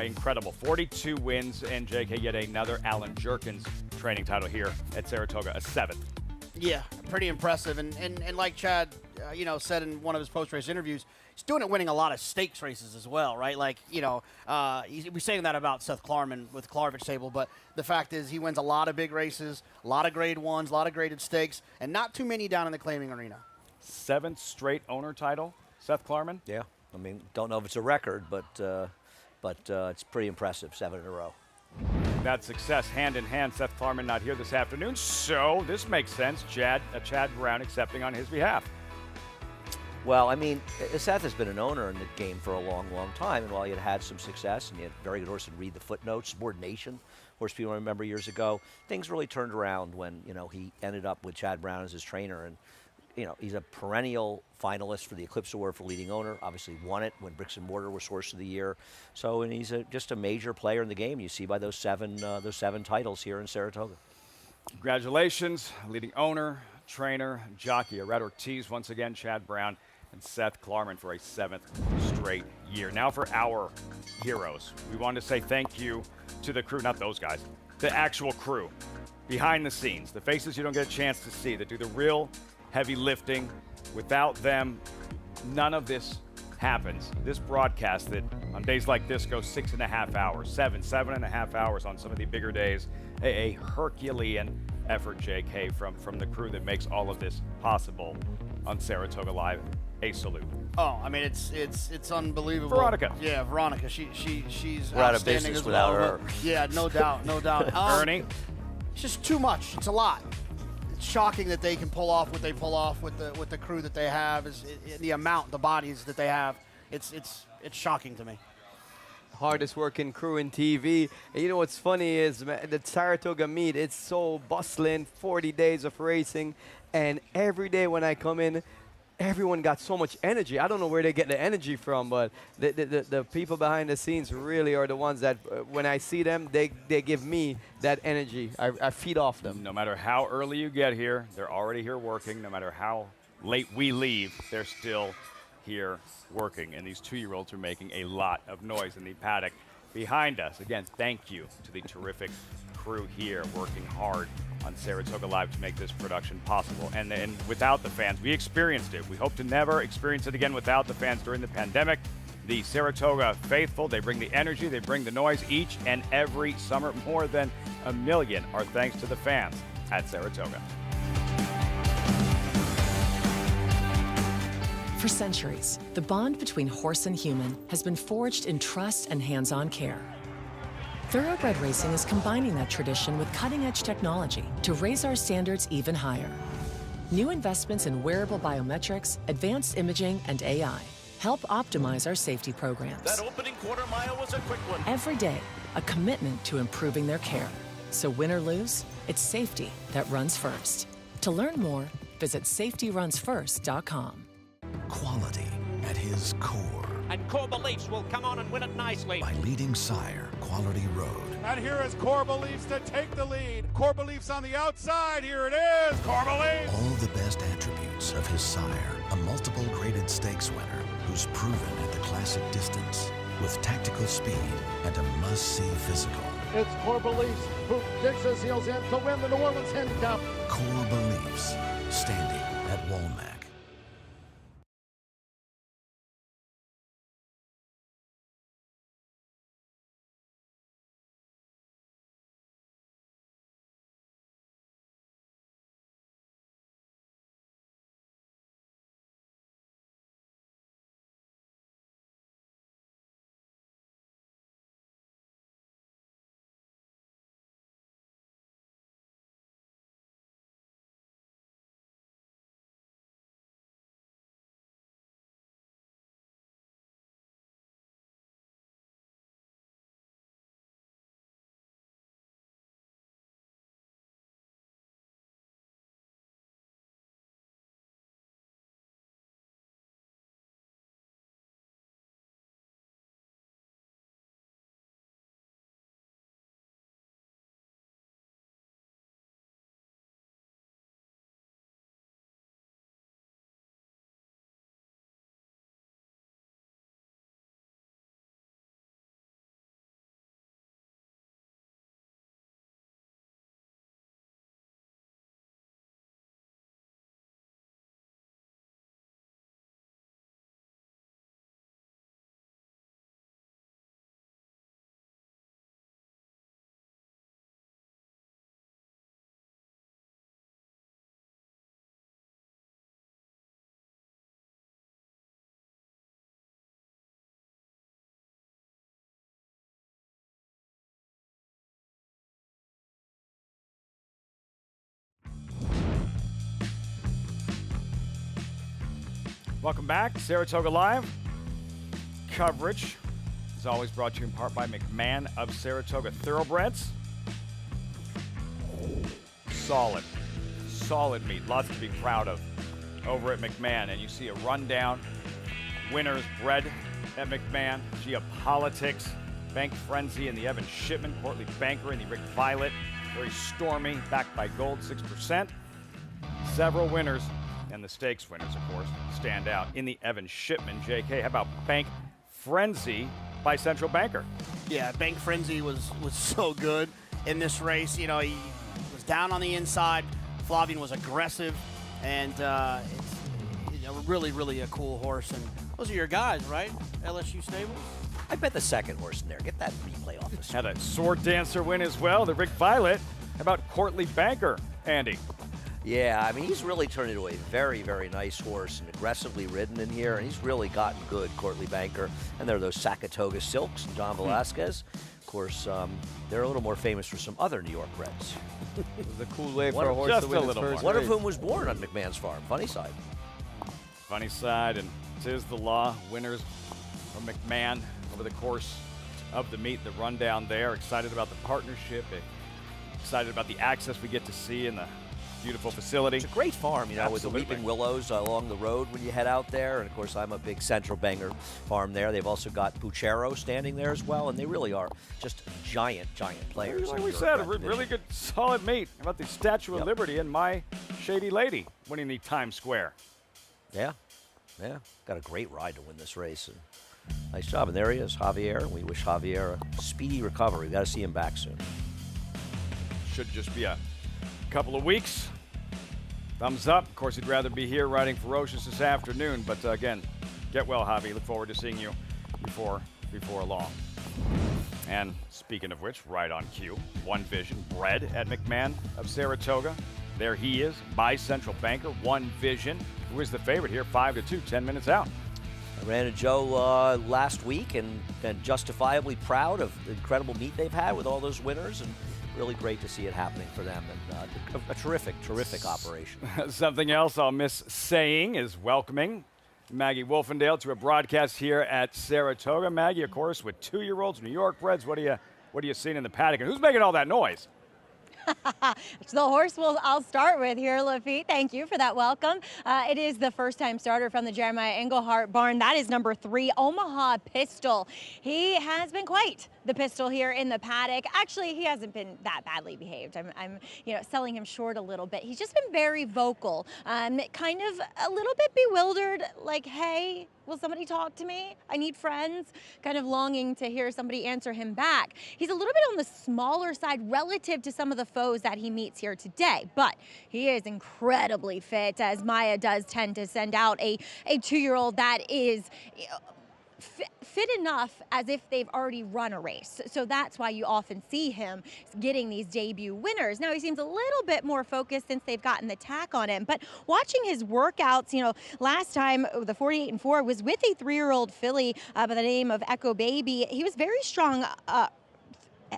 incredible. 42 wins, and JK yet another Alan Jerkins training title here at Saratoga, a 7th. Yeah, pretty impressive. And like Chad, said in one of his post-race interviews, he's doing it winning a lot of stakes races as well, right? Like, we're saying that about Seth Klarman with Klarvich Stable, but the fact is he wins a lot of big races, a lot of grade ones, a lot of graded stakes, and not too many down in the claiming arena. 7th straight owner title, Seth Klarman? Yeah. I mean, don't know if it's a record, but it's pretty impressive, 7 in a row. That success hand in hand. Seth Klarman not here this afternoon, so this makes sense. Chad Brown accepting on his behalf. Well, I mean, Seth has been an owner in the game for a long, long time, and while he had some success, and he had a very good horse and read the footnotes, subordination, horse people remember years ago, things really turned around when, he ended up with Chad Brown as his trainer, and, he's a perennial finalist for the Eclipse Award for leading owner, obviously won it when Bricks and Mortar was horse of the year, so, and he's just a major player in the game, you see by those seven titles here in Saratoga. Congratulations, leading owner, trainer, jockey, Irad Ortiz, once again, Chad Brown, and Seth Klarman for a 7th straight year. Now for our heroes. We want to say thank you to the crew, not those guys, the actual crew, behind the scenes, the faces you don't get a chance to see, that do the real heavy lifting. Without them, none of this happens. This broadcast that on days like this goes 6.5 hours, 7.5 hours on some of the bigger days, a Herculean effort, JK, from the crew that makes all of this possible on Saratoga Live. A salute. Oh, I mean, it's unbelievable. Veronica. Yeah, Veronica. She's We're out of outstanding business as without well. her. Yeah, no doubt. Ernie. It's just too much. It's a lot. It's shocking that they can pull off what they pull off with the crew that they have. Is the amount, the bodies that they have. It's shocking to me. Hardest working crew in TV. And what's funny is the Saratoga meet, it's so bustling, 40 days of racing, and every day when I come in, everyone got so much energy. I don't know where they get the energy from, but the people behind the scenes really are the ones that when I see them, they give me that energy. I feed off them. No matter how early you get here, they're already here working. No matter how late we leave, they're still here working, and these 2-year-olds are making a lot of noise in the paddock behind us. Again, thank you to the terrific crew here working hard on Saratoga Live to make this production possible. And without the fans, we experienced it. We hope to never experience it again without the fans during the pandemic. The Saratoga faithful, they bring the energy, they bring the noise each and every summer. More than 1 million are thanks to the fans at Saratoga. For centuries, the bond between horse and human has been forged in trust and hands-on care. Thoroughbred racing is combining that tradition with cutting-edge technology to raise our standards even higher. New investments in wearable biometrics, advanced imaging, and AI help optimize our safety programs. That opening quarter mile was a quick one. Every day, a commitment to improving their care. So win or lose, it's safety that runs first. To learn more, visit safetyrunsfirst.com. Quality at his core. And Core Beliefs will come on and win it nicely. By leading sire, Quality Road. And here is Core Beliefs to take the lead. Core Beliefs on the outside. Here it is. Core Beliefs. All the best attributes of his sire, a multiple graded stakes winner who's proven at the classic distance with tactical speed and a must-see physical. It's Core Beliefs who digs his heels in to win the New Orleans Handicap. Core Beliefs, standing at Walmack. Welcome back, Saratoga Live. Coverage is always brought to you in part by McMahon of Saratoga Thoroughbreds. Solid meat, lots to be proud of over at McMahon. And you see a rundown, winners bred at McMahon, Geopolitics, Bank Frenzy, and the Evan Shipman, Courtly Banker, and the Rick Violet. Very stormy, backed by gold, 6%. Several winners, and the stakes winners, of course, stand out in the Evan Shipman. JK, how about Bank Frenzy by Central Banker? Yeah, Bank Frenzy was so good in this race. You know, he was down on the inside. Flavien was aggressive, and it's really a cool horse. And those are your guys, right? LSU Stables? I bet the second horse in there. Get that replay off the Had a Sword Dancer win as well, the Rick Violet. How about Courtly Banker, Andy? Yeah, I mean, he's really turned into a very, very nice horse and aggressively ridden in here, and he's really gotten good, Courtly Banker. And there are those Saratoga Silks and John Velasquez. Of course, they're a little more famous for some other New York breds. It was a cool way for a horse to win his first One of race. whom was born on McMahon's farm, Funnyside. Funnyside, and 'tis the law. Winners from McMahon over the course of the meet. The rundown there. Excited about the partnership. Excited about the access we get to see in the beautiful facility. It's a great farm, you know, Absolutely. with the weeping willows along the road when you head out there. And, of course, I'm a big Central Banger farm there. They've also got Puchero standing there as well, and they really are just giant players. Like we said, a really good, solid meet. How about the Statue of Liberty and My Shady Lady winning the Times Square? Yeah. Got a great ride to win this race. And nice job. And there he is, Javier. We wish Javier a speedy recovery. We've got to see him back soon. Should just be a couple of weeks. Thumbs up. Of course, he'd rather be here riding Ferocious this afternoon. But again, get well, Javi. Look forward to seeing you before long. And speaking of which, right on cue, One Vision, bred at McMahon of Saratoga. There he is, by Central Banker, One Vision, who is the favorite here, 5-2, 10 minutes out. I ran a Joe last week and justifiably proud of the incredible meet they've had with all those winners, and really great to see it happening for them. And a terrific operation. Something else I'll miss saying is welcoming Maggie Wolfendale to a broadcast here at Saratoga. Maggie, of course, with 2-year-olds, New York breds. What are you seeing in the paddock? And who's making all that noise? It's the horse I'll start with here, Lafitte. Thank you for that welcome. It is the first-time starter from the Jeremiah Englehart barn. That is number 3, Omaha Pistol. He has been quite the pistol here in the paddock. Actually, he hasn't been that badly behaved. I'm selling him short a little bit. He's just been very vocal, kind of a little bit bewildered, like, hey, will somebody talk to me? I need friends. Kind of longing to hear somebody answer him back. He's a little bit on the smaller side relative to some of the foes that he meets here today, but he is incredibly fit, as Maya does tend to send out a 2-year-old that is fit enough as if they've already run a race. So that's why you often see him getting these debut winners. Now, he seems a little bit more focused since they've gotten the tack on him, but watching his workouts, last time the 48-4 was with a 3-year-old filly by the name of Echo Baby. He was very strong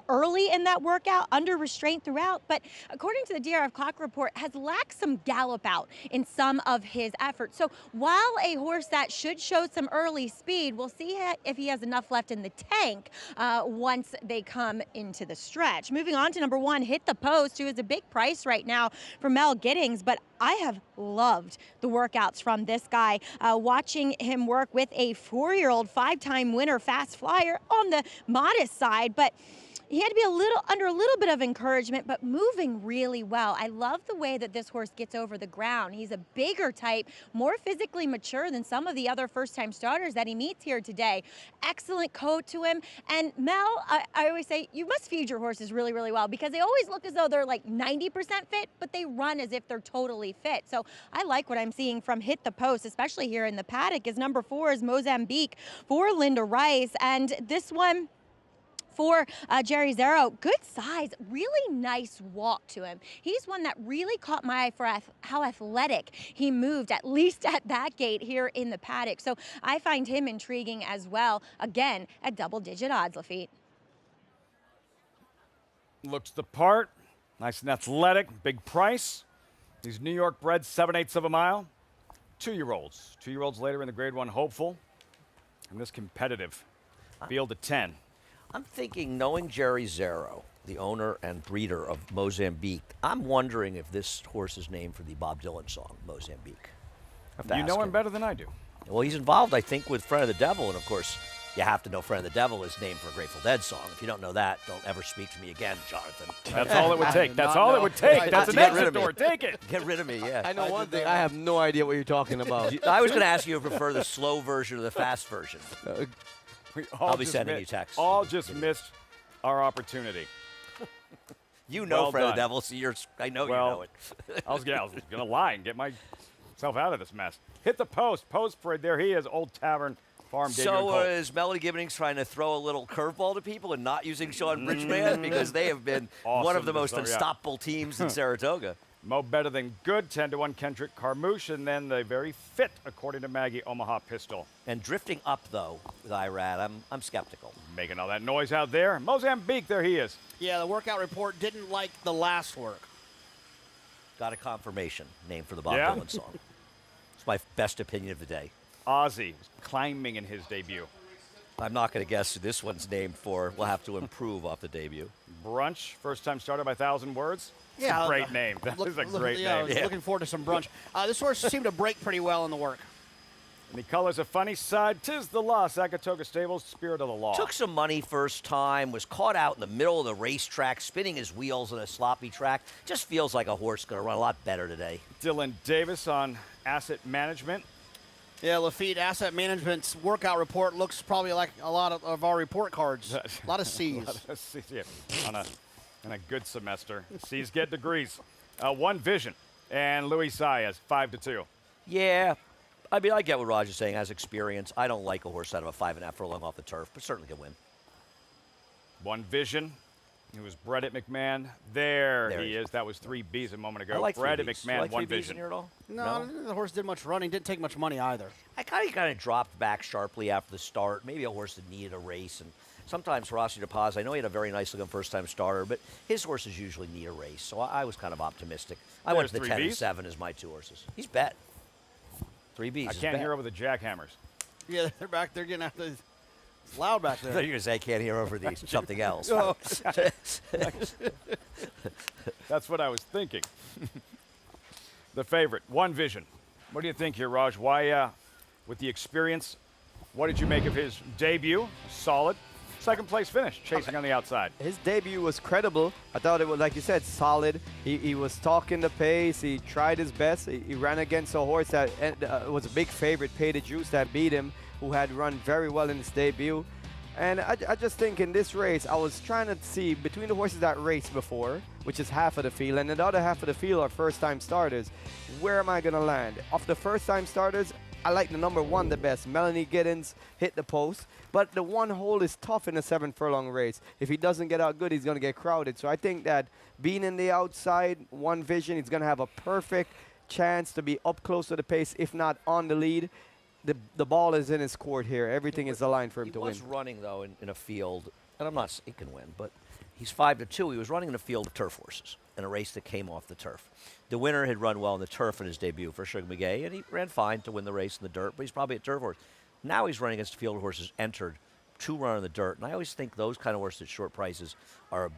early in that workout, under restraint throughout, but according to the DRF clock report, has lacked some gallop out in some of his efforts. So while a horse that should show some early speed, we'll see if he has enough left in the tank once they come into the stretch. Moving on to number 1, Hit the Post, who is a big price right now for Mel Giddings, but I have loved the workouts from this guy. Watching him work with a 4-year-old 5-time winner Fast Flyer on the modest side, but he had to be under a little bit of encouragement, but moving really well. I love the way that this horse gets over the ground. He's a bigger type, more physically mature than some of the other first-time starters that he meets here today. Excellent coat to him. And Mel, I always say, you must feed your horses really, really well, because they always look as though they're like 90% fit, but they run as if they're totally fit. So I like what I'm seeing from Hit the Post, especially here in the paddock. His number 4 is Mozambique for Linda Rice. And this one, for Jerry Zero, good size, really nice walk to him. He's one that really caught my eye for how athletic he moved, at least at that gate here in the paddock. So I find him intriguing as well, again, at double-digit odds, Lafitte. Looks the part, nice and athletic, big price. These New York breds, 7/8 of a mile. 2-year-olds. 2-year-olds later in the Grade 1 hopeful. And this competitive field of 10. I'm thinking, knowing Jerry Zero, the owner and breeder of Mozambique, I'm wondering if this horse is named for the Bob Dylan song, Mozambique. You know him better than I do. Well, he's involved, I think, with Friend of the Devil, and of course, you have to know Friend of the Devil is named for a Grateful Dead song. If you don't know that, don't ever speak to me again, Jonathan. That's all it would take. That's all it would take. That's an exit door. Take it. Get rid of me, yeah. I know one thing. I have no idea what you're talking about. I was going to ask you if you prefer the slow version or the fast version. I'll be sending you texts. All just missed our opportunity. You know Friend of the Devil, so I know you know it. I was going to lie and get myself out of this mess. Hit the Post. Post parade. There he is, Old Tavern Farm. So is Melody Gibbons trying to throw a little curveball to people and not using Sean Bridgman? Because they have been one of the most unstoppable teams in Saratoga. Mo better than good, 10-1 Kendrick Carmouche, and then the very fit, according to Maggie, Omaha Pistol. And drifting up, though, with Irad, I'm skeptical. Making all that noise out there. Mozambique, there he is. Yeah, the workout report didn't like the last work. Got a confirmation, name for the Bob Dylan song. It's my best opinion of the day. Ozzy climbing in his debut. I'm not going to guess who this one's named for. We'll have to improve off the debut. Brunch, first-time starter by 1,000 words. Yeah, great name. That is a great name. I was looking forward to some brunch. This horse seemed to break pretty well in the work. And he colors a funny side. 'Tis the law. Saratoga Stables, Spirit of the Law. Took some money first time, was caught out in the middle of the racetrack, spinning his wheels on a sloppy track. Just feels like a horse going to run a lot better today. Dylan Davis on Asset Management. Yeah, Lafitte, Asset Management's workout report looks probably like a lot of our report cards. A lot of C's. A lot of C's, yeah. On a good semester. C's get degrees. One Vision. And Louis Saez, 5-2. Yeah. I mean, I get what Roger's saying. Has experience. I don't like a horse out of a 5.5 furlong off the turf, but certainly can win. One Vision. It was Brett at McMahon. There he is. That was 3 Bs a moment ago. I like Brett at 3 Bs. McMahon, You like 1 3 Bs vision. in here at all? No, the horse did much running. Didn't take much money either. I kind of dropped back sharply after the start. Maybe a horse that needed a race. And sometimes Rossi DePaz, I know he had a very nice looking first-time starter, but his horses usually need a race. So I was kind of optimistic. I went to the 10 and 7 as my 2 horses. He's bet. 3 Bs. I can't hear over the jackhammers. Yeah, they're back there getting after. It's loud back there. I thought you were going to say I can't hear over these. Something else. Oh. That's what I was thinking. The favorite, 1 Vision. What do you think here, Raj? Why, with the experience, what did you make of his debut? Solid. Second place finish, chasing on the outside. His debut was credible. I thought it was, like you said, solid. He was talking the pace. He tried his best. He ran against a horse that was a big favorite, Pay the Juice, that beat him, who had run very well in his debut. And I just think in this race, I was trying to see between the horses that raced before, which is half of the field, and the other half of the field are first-time starters, where am I going to land? Of the first-time starters, I like the number 1 the best. Melanie Giddens hit the post, but the 1 hole is tough in a 7-furlong race. If he doesn't get out good, he's going to get crowded. So I think that being in the outside, 1 Vision, he's going to have a perfect chance to be up close to the pace, if not on the lead. The ball is in his court here. Everything is aligned for him to win. He was running, though, in a field, and I'm not he can win, but he's 5-2. He was running in a field of turf horses in a race that came off the turf. The winner had run well in the turf in his debut for Sugar McGay, and he ran fine to win the race in the dirt, but he's probably a turf horse. Now he's running against a field of horses entered to run in the dirt, and I always think those kind of horses at short prices are a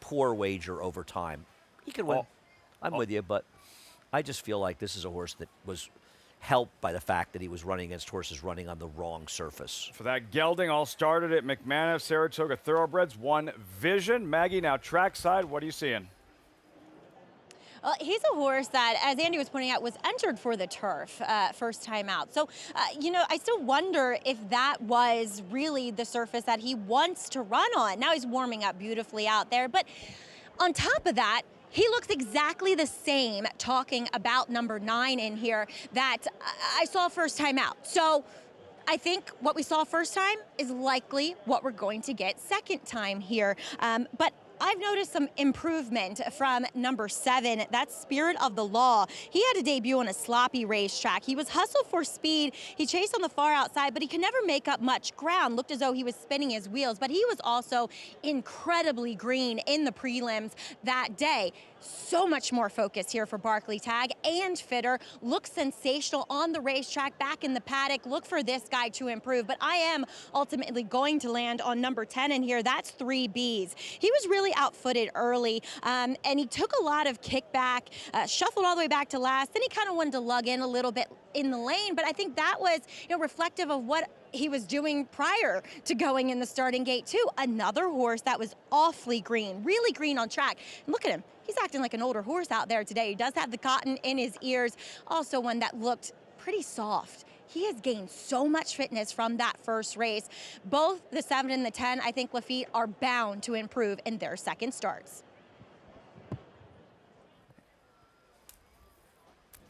poor wager over time. He can win. I'm with you, but I just feel like this is a horse that was helped by the fact that he was running against horses running on the wrong surface. For that gelding, all started at McMahon of Saratoga Thoroughbreds, 1 Vision. Maggie, now trackside, what are you seeing? Well, he's a horse that, as Andy was pointing out, was entered for the turf first time out. So, I still wonder if that was really the surface that he wants to run on. Now he's warming up beautifully out there. But on top of that, he looks exactly the same talking about number 9 in here that I saw first time out. So I think what we saw first time is likely what we're going to get second time here. But I've noticed some improvement from number 7. That's Spirit of the Law. He had a debut on a sloppy racetrack. He was hustled for speed. He chased on the far outside, but he could never make up much ground. Looked as though he was spinning his wheels, but he was also incredibly green in the prelims that day. So much more focus here for Barkley Tag and Fitter. Looks sensational on the racetrack, back in the paddock. Look for this guy to improve, but I am ultimately going to land on number 10 in here. That's 3 Bs. He was really outfooted early, and he took a lot of kickback, shuffled all the way back to last. Then he kind of wanted to lug in a little bit in the lane, but I think that was reflective of what he was doing prior to going in the starting gate too. Another horse that was awfully green, really green on track. And look at him. He's acting like an older horse out there today. He does have the cotton in his ears. Also one that looked pretty soft. He has gained so much fitness from that first race. Both the 7 and the 10, I think Lafitte are bound to improve in their second starts.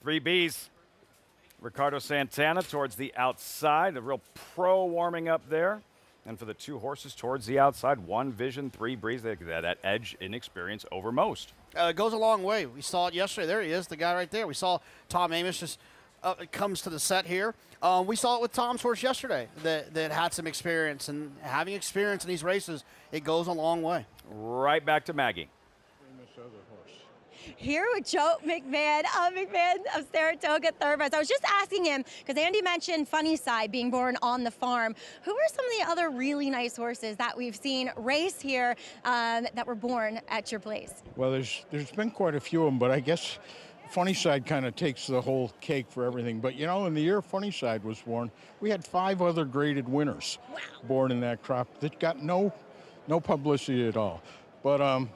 3 Bs. Ricardo Santana towards the outside, a real pro warming up there. And for the 2 horses towards the outside, 1 Vision, 3 Breeze, that edge in experience over most. It goes a long way. We saw it yesterday. There he is, the guy right there. We saw Tom Amos just comes to the set here. We saw it with Tom's horse yesterday that had some experience. And having experience in these races, it goes a long way. Right back to Maggie. Here with Joe McMahon of Saratoga Thoroughbreds. I was just asking him, because Andy mentioned Funny Side being born on the farm. Who are some of the other really nice horses that we've seen race here that were born at your place? Well, there's been quite a few of them, but I guess Funny Side kind of takes the whole cake for everything. But, in the year Funny Side was born, we had 5 other graded winners born in that crop that got no publicity at all. But,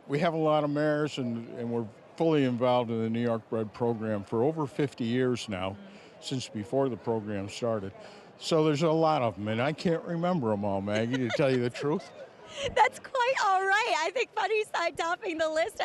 we have a lot of mares, and we're fully involved in the New York bred program for over 50 years now, since before the program started. So there's a lot of them, and I can't remember them all, Maggie, to tell you the truth. That's quite all right. I think funny side topping the list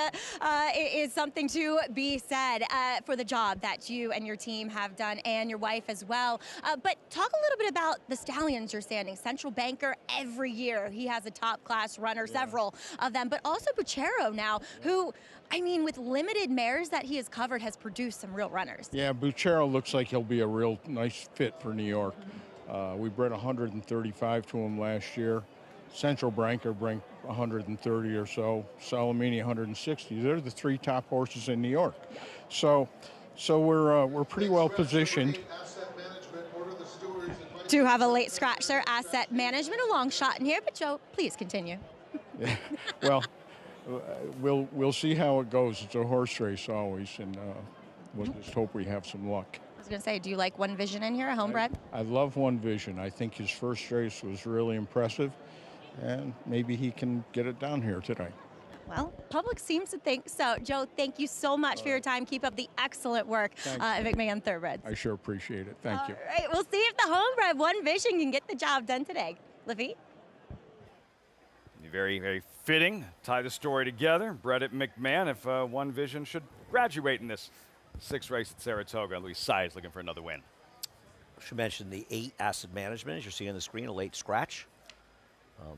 is something to be said for the job that you and your team have done, and your wife as well. But talk a little bit about the stallions you're standing. Central Banker every year. He has a top class runner, several of them, but also Buchero now, who, I mean, with limited mares that he has covered, has produced some real runners. Yeah, Buchero looks like he'll be a real nice fit for New York. We bred 135 to him last year. Central Banker bring 130 or so. Salamini 160. They're the 3 top horses in New York. So we're pretty well positioned. Do have a late scratch there, Asset Management, a long shot in here, but Joe, please continue. Yeah, well, we'll see how it goes. It's a horse race always, and we'll just hope we have some luck. I was going to say, do you like One Vision in here, a homebred? I love One Vision. I think his first race was really impressive, and maybe he can get it down here today. Well, public seems to think so. Joe, thank you so much for your time. Keep up the excellent work at McMahon Thoroughbreds. I sure appreciate it. Thank you. All right, we'll see if the homebred One Vision can get the job done today. Lafitte? Very, very fitting. Tie the story together. Bred at McMahon. If One Vision should graduate in this 6th race at Saratoga, Luis Saez looking for another win. Should mention the 8 Asset Management, as you're seeing on the screen, a late scratch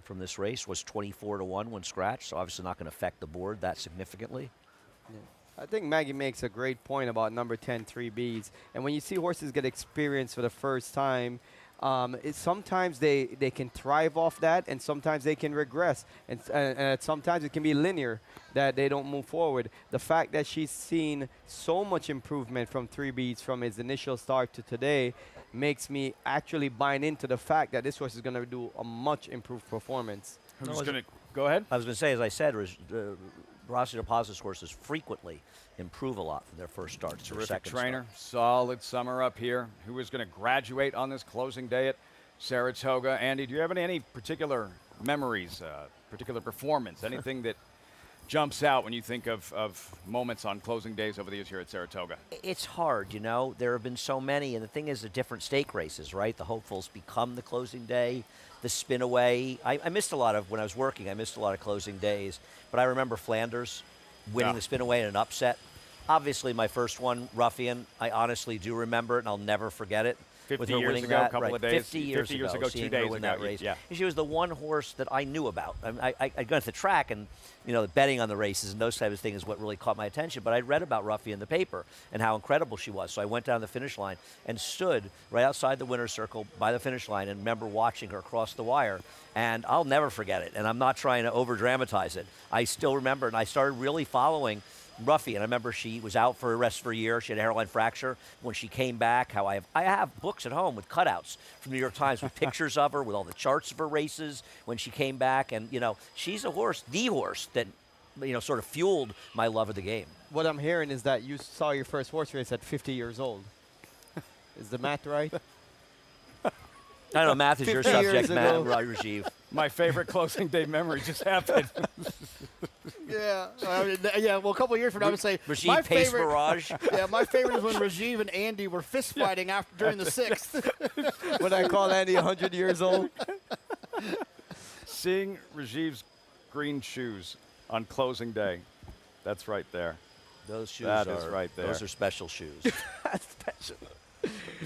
from this race was 24-1 when scratched, so obviously not going to affect the board that significantly. I think Maggie makes a great point about number 10, 3Bs. And when you see horses get experience for the first time, sometimes they can thrive off that, and sometimes they can regress. And sometimes it can be linear, that they don't move forward. The fact that she's seen so much improvement from 3Bs from his initial start to today makes me actually buy into the fact that this horse is going to do a much improved performance. Who's going to go ahead? I was going to say, as I said, Rossi DePaz's horses frequently improve a lot from their first start to their Terrific second trainer. start. Solid summer up here. Who is going to graduate on this closing day at Saratoga? Andy, do you have any particular memories, particular performance, anything that jumps out when you think of moments on closing days over the years here at Saratoga? It's hard, you know. There have been so many, and the thing is the different stake races, right? The hopefuls become the closing day, the spin away. I missed a lot of, when I was working, I missed a lot of closing days, but I remember Flanders winning the spin away in an upset. Obviously, my first one, Ruffian, I honestly do remember it, and I'll never forget it. 50 years ago, a couple of days. 50 years ago, 2 days win ago. that race. Yeah. And she was the one horse that I knew about. I'd gone to the track, and you know, betting on the races and those types of things is what really caught my attention. But I'd read about Ruffy in the paper and how incredible she was. So I went down the finish line and stood right outside the winner's circle by the finish line and remember watching her cross the wire. And I'll never forget it. And I'm not trying to over-dramatize it. I still remember, and I started really following Ruffy, and I remember she was out for a rest for a year. She had a hairline fracture. When she came back, I have books at home with cutouts from the New York Times with pictures of her, with all the charts of her races when she came back. And, you know, she's a horse, the horse that, you know, sort of fueled my love of the game. What I'm hearing is that you saw your first horse race at 50 years old. Is the math right? I don't know, math is your subject, Matt, Rajiv. My favorite closing day memory just happened. Yeah, well, a couple of years from now, I would say Rajiv my Pace favorite. Barrage. Yeah, my favorite is when Rajiv and Andy were fist fighting during the 6th. When I call Andy 100 years old. Seeing Rajiv's green shoes on closing day, that's right there. Those shoes is right there. Those are special shoes. Special.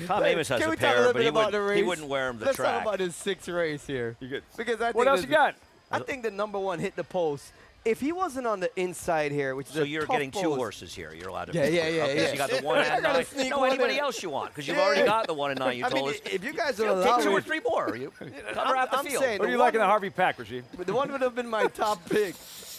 Tom Amos has Can a we talk a pair, little but bit about the race? he wouldn't wear them to Let's track. talk about his 6th race here. Because I What think else you got? I think the number 1 hit the post. If he wasn't on the inside here, which is So you're tough getting 2 post. horses here. You're allowed to. Yeah. Okay, so you got the 1 and 9. No, anybody else you want, because you've already got the 1 and 9. You told us. If you guys are Take 2 or allowing, 3 more. You cover out the field. saying What do you like in the Harvey Pack, Rajiv? The one would have been my top pick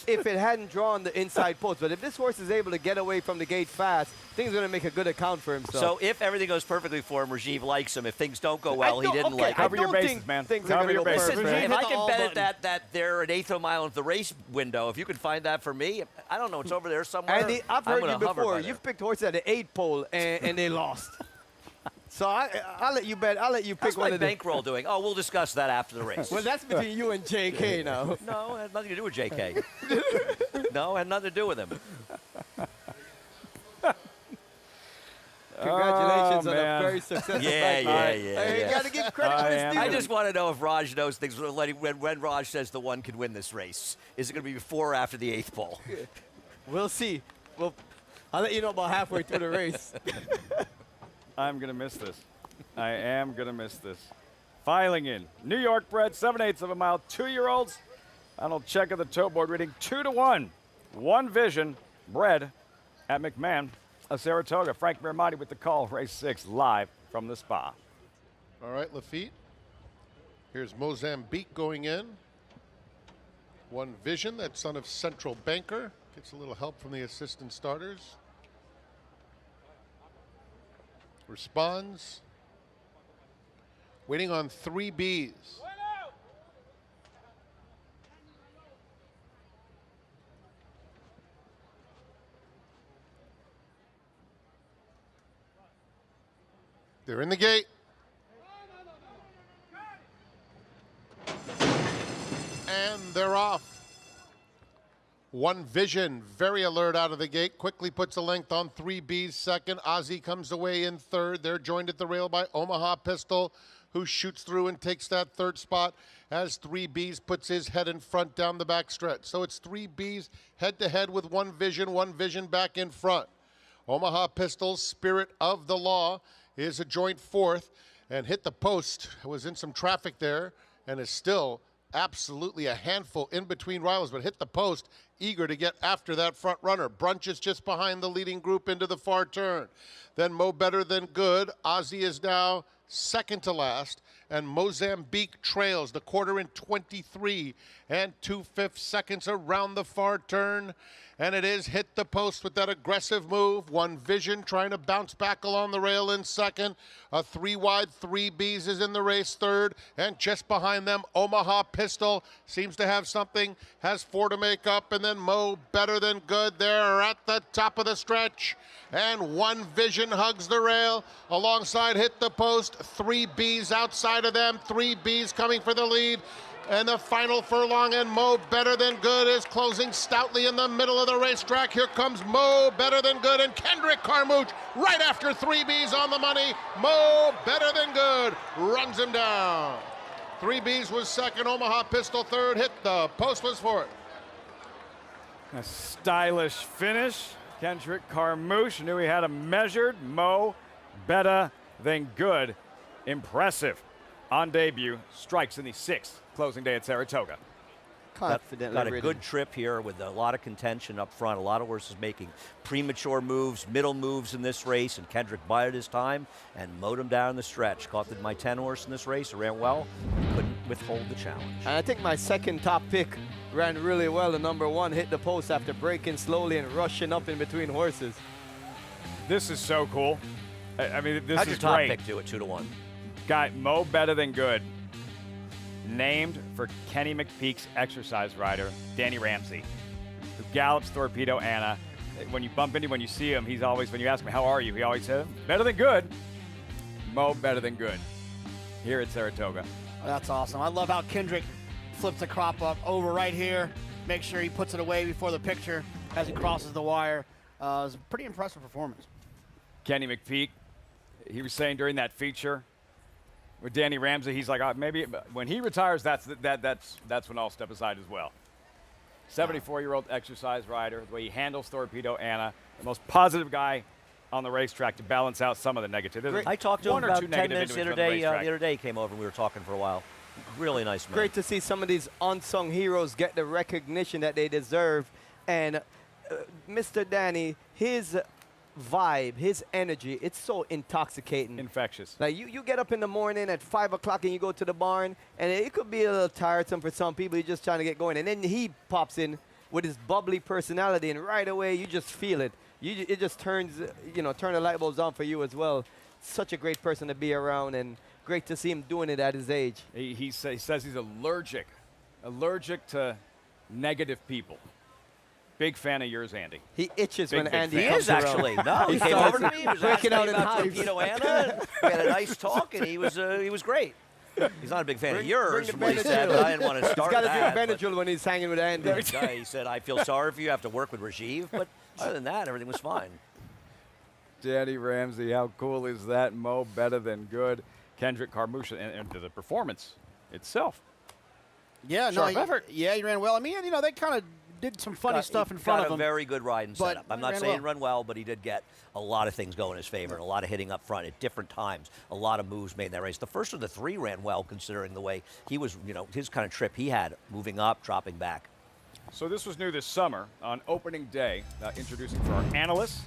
if it hadn't drawn the inside post. But if this horse is able to get away from the gate fast, I think he's going to make a good account for himself. So if everything goes perfectly for him, Rajiv likes him. If things don't go well, he didn't like him. Cover your bases, man. Cover your bases. Listen, man. if I can bet at that they're an eighth of a mile into the race window, if you can find that for me, I don't know, it's over there somewhere. Andy, I've heard you before. You've picked horses at the 8 pole and they lost. So I'll let you bet. I'll let you pick How's one my of them. bankroll doing? Oh, we'll discuss that after the race. Well, that's between you and JK now. No, it had nothing to do with JK. No, it had nothing to do with him. Congratulations Oh, on man. a very successful Yeah. You got to give credit when it's due. I just want to know if Raj knows things when Raj says the one can win this race. Is it going to be before or after the 8th ball? We'll see. Well, I'll let you know about halfway through the race. I'm going to miss this. I am going to miss this. Filing in. New York bred, 7/8 of a mile, 2-year-olds. Final check of the toe board reading 2-1. One Vision, bred at McMahon of Saratoga. Frank Miramotti with the call. Race 6 live from the spa. All right, Lafitte. Here's Mozambique going in. One Vision, that son of Central Banker. Gets a little help from the assistant starters. Responds. Waiting on 3 Bs. They're in the gate. And they're off. One Vision, very alert out of the gate, quickly puts a length on 3 Bs second. Ozzy comes away in third. They're joined at the rail by Omaha Pistol, who shoots through and takes that third spot as 3 Bs puts his head in front down the back stretch. So it's 3 Bs head-to-head with One Vision back in front. Omaha Pistol's Spirit of the Law is a joint fourth and hit the post. Was in some traffic there and is still absolutely a handful in between rivals, but hit the post, eager to get after that front runner. Brunch is just behind the leading group into the far turn. Then Mo Better Than Good. Ozzy is now second to last, and Mozambique trails the quarter in 23 and 2/5 seconds around the far turn. And it is hit the post with that aggressive move. One Vision trying to bounce back along the rail in second. A 3-wide 3 Bs is in the race third. And just behind them, Omaha Pistol seems to have something, has 4 to make up. And then Mo Better Than Good there at the top of the stretch. And One Vision hugs the rail. Alongside hit the post. 3 Bs outside of them. 3 Bs coming for the lead. And the final furlong, and Mo Better Than Good is closing stoutly in the middle of the racetrack. Here comes Mo Better Than Good and Kendrick Carmouche right after 3 Bs on the money. Mo Better Than Good runs him down. 3 Bs was second, Omaha Pistol third, hit the post was fourth. A stylish finish. Kendrick Carmouche knew he had a measured. Mo Better Than Good. Impressive. On debut, strikes in the 6th closing day at Saratoga. Confidently got a ridden. good trip here with a lot of contention up front. A lot of horses making premature moves, middle moves in this race, and Kendrick bided his time and mowed him down the stretch. Caught my 10 horse in this race. It ran well. Couldn't withhold the challenge. And I think my second top pick ran really well. The number 1 hit the post after braking slowly and rushing up in between horses. This is so cool. I mean, this How'd is your top great. pick do it 2-1? Got Mo Better Than Good, named for Kenny McPeak's exercise rider, Danny Ramsey, who gallops Torpedo Anna. When you bump into him, when you see him, he's always, when you ask him, how are you? He always says, better than good. Mo Better Than Good here at Saratoga. That's awesome. I love how Kendrick flips the crop up over right here. Make sure he puts it away before the picture as he crosses the wire. It was a pretty impressive performance. Kenny McPeak, he was saying during that feature with Danny Ramsey, he's like, maybe when he retires, that's when I'll step aside as well. 74-year-old exercise rider, the way he handles Torpedo Anna, the most positive guy on the racetrack to balance out some of the negativity. I talked to him One or about two 10 negative minutes the other individuals on day. the racetrack. The other day he came over and we were talking for a while. Really nice man. Great to see some of these unsung heroes get the recognition that they deserve. And Mr. Danny, his vibe, his energy, it's so intoxicating. Infectious. Like you get up in the morning at 5 o'clock and you go to the barn, and it could be a little tiresome for some people. You're just trying to get going. And then he pops in with his bubbly personality, and right away you just feel it. It just turns, turn the light bulbs on for you as well. Such a great person to be around, and great to see him doing it at his age. He says he's allergic to negative people. Big fan of yours, Andy. He itches Big when Andy fan. comes He is actually. around. No, he came over to me. He was breaking asking out me in about hives. Torpedo Anna. We had a nice talk, and he was great. He's not a big fan of yours, from what he said, but I didn't want to start He's got that. to drink Benadryl when he's hanging with Andy. He said, I feel sorry for you. I have to work with Rajiv. But other than that, everything was fine. Danny Ramsey, how cool is that? Mo better than good. Kendrick Carmouche, and the performance itself. Yeah, Sharp no, effort. Yeah, he ran well. I mean, you know, they kind of did some funny stuff in front of him. Got a very good ride and but setup. I'm not ran saying well. run well, but he did get a lot of things going in his favor and a lot of hitting up front at different times. A lot of moves made in that race. The first of the three ran well, considering the way he was, you know, his kind of trip he had, moving up, dropping back. So this was new this summer on opening day, introducing for our analysts.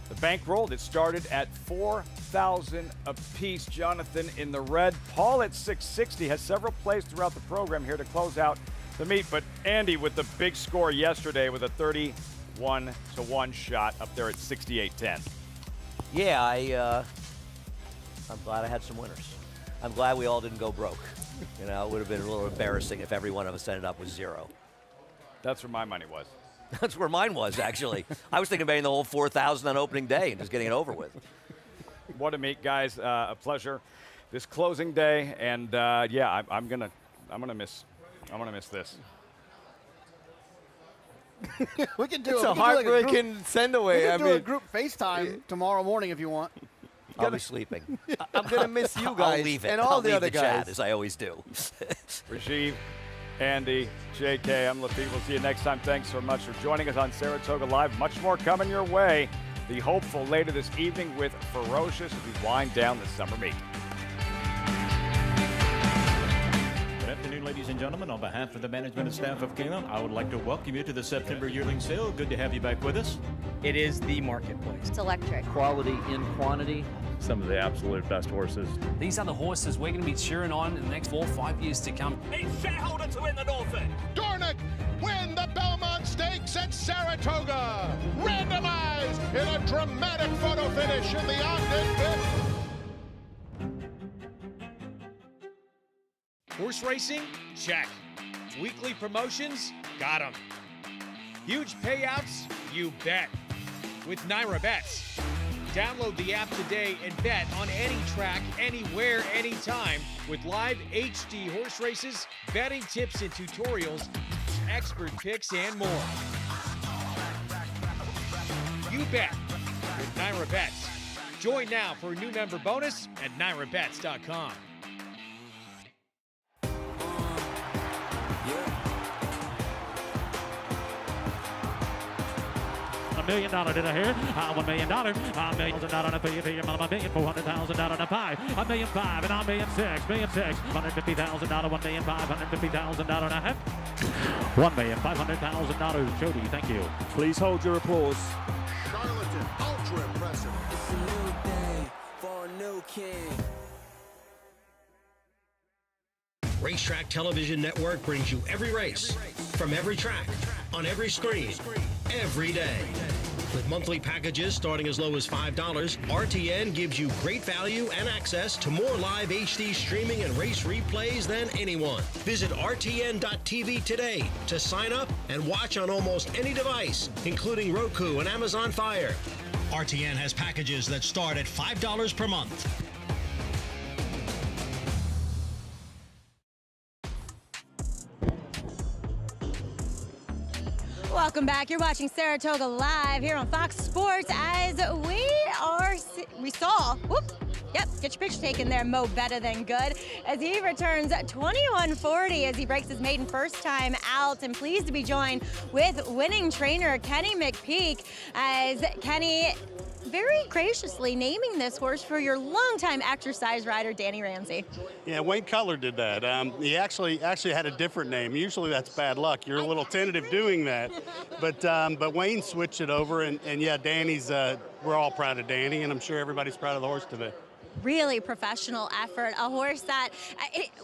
The bankroll, it started at $4,000 apiece. Jonathan in the red. Paul at $660 has several plays throughout the program here to close out the meet. But Andy with the big score yesterday with a 31-1 shot up there at 68.10. Yeah, I'm glad I had some winners. I'm glad we all didn't go broke. You know, it would have been a little embarrassing if every one of us ended up with zero. That's where my money was. That's where mine was, actually. I was thinking about the whole 4,000 on opening day and just getting it over with. What a meet, guys. A pleasure this closing day, and yeah, I'm gonna miss this. We can do it's a heartbreaking send away. We can do a group FaceTime tomorrow morning if you want. I'll be sleeping. I'm gonna miss you guys I'll leave it. and all I'll the leave other the guys, chat, as I always do. Rajiv, Andy, JK, I'm Latif. We'll see you next time. Thanks so much for joining us on Saratoga Live. Much more coming your way. The hopeful later this evening with Ferocious as we wind down the summer meet. Good afternoon, ladies and gentlemen. On behalf of the management and staff of Kingdom, I would like to welcome you to the September yearling sale. Good to have you back with us. It is the marketplace. It's electric. Quality in quantity. Some of the absolute best horses. These are the horses we're going to be cheering on in the next 4 or 5 years to come. A shareholder to win the Norfolk. Dornick win the Belmont Stakes at Saratoga. Randomized in a dramatic photo finish in the Ogden Pit. Horse racing? Check. Weekly promotions? Got 'em. Huge payouts? You bet. With Naira Bets. Download the app today and bet on any track, anywhere, anytime with live HD horse races, betting tips and tutorials, expert picks, and more. You bet with Naira Bets. Join now for a new member bonus at nairabets.com. $1 million did I hear? $1 million. $1 million on a fee, $1,400,000 on a pie. $1,500,000 and $1,600,000. $150,000, $1,550,000 and a half. $1,500,000. Jody, thank you. Please hold your applause. Charlatan, ultra impressive. It's a new day for a new king. Racetrack Television Network brings you every race, from every track, on every screen, every day. With monthly packages starting as low as $5, RTN gives you great value and access to more live HD streaming and race replays than anyone. Visit RTN.tv today to sign up and watch on almost any device, including Roku and Amazon Fire. RTN has packages that start at $5 per month. Welcome back. You're watching Saratoga Live here on Fox Sports as we saw, get your picture taken there, Mo better than good, as he returns 21-40 as he breaks his maiden first time out, and pleased to be joined with winning trainer Kenny McPeek, as Kenny very graciously naming this horse for your longtime exercise rider, Danny Ramsey. Yeah, Wayne Cutler did that. He actually had a different name. Usually that's bad luck. You're a little tentative doing that. But Wayne switched it over, and yeah, Danny's, we're all proud of Danny, and I'm sure everybody's proud of the horse today. Really professional effort, a horse that,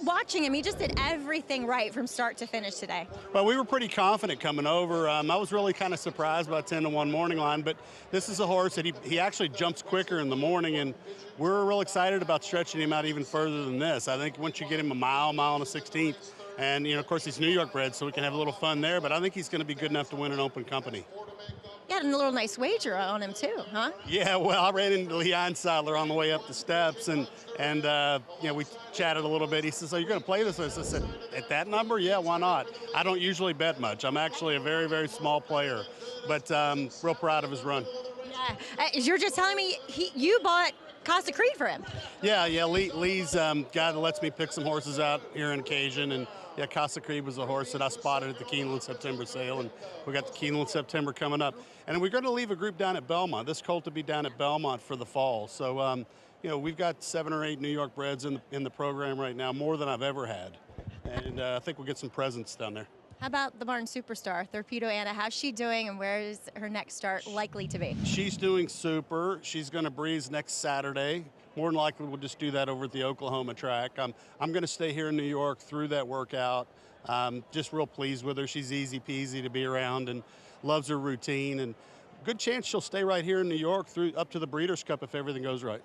watching him, he just did everything right from start to finish today. Well, we were pretty confident coming over. I was really kind of surprised by 10-1 morning line, but this is a horse that he actually jumps quicker in the morning, and we're real excited about stretching him out even further than this. I think once you get him a mile and a 16th, and of course he's New York bred, so we can have a little fun there, but I think he's going to be good enough to win an open company. You had a little nice wager on him too, huh? Yeah, well, I ran into Leon Sadler on the way up the steps, and we chatted a little bit. He says, "So you're going to play this?" I said, "At that number, yeah, why not?" I don't usually bet much. I'm actually a very, very small player, but real proud of his run. Yeah. You're just telling me you bought Casa Creed for him. Yeah. Lee's guy that lets me pick some horses out here on occasion, and yeah, Casa Creed was a horse that I spotted at the Keeneland September sale, and we got the Keeneland September coming up. And we're going to leave a group down at Belmont. This colt will be down at Belmont for the fall. So, we've got 7 or 8 New York breds in the program right now, more than I've ever had. And I think we'll get some presents down there. How about the barn superstar, Torpedo Anna? How's she doing, and where is her next start likely to be? She's doing super. She's going to breeze next Saturday. More than likely, we'll just do that over at the Oklahoma track. I'm going to stay here in New York through that workout. Just real pleased with her. She's easy peasy to be around and loves her routine. And good chance she'll stay right here in New York up to the Breeders' Cup if everything goes right.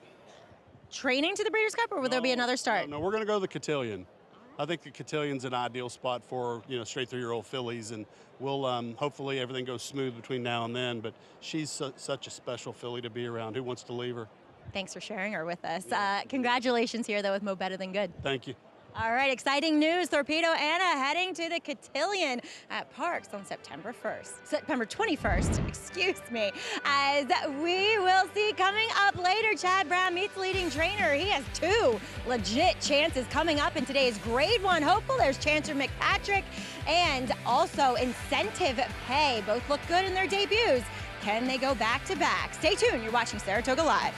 Training to the Breeders' Cup, or will there be another start? No, we're going to go to the Cotillion. I think the Cotillion's an ideal spot for, straight through-year-old fillies, and we'll hopefully everything goes smooth between now and then. But she's such a special filly to be around. Who wants to leave her? Thanks for sharing her with us. Congratulations here, though, with Mo Better Than Good. Thank you. All right, exciting news. Torpedo Anna heading to the Cotillion at Parks on September 21st, excuse me. As we will see coming up later, Chad Brown meets leading trainer. He has 2 legit chances coming up in today's Grade 1 hopeful. There's Chancer McPatrick and also Incentive Pay. Both look good in their debuts. Can they go back-to-back? Stay tuned. You're watching Saratoga Live.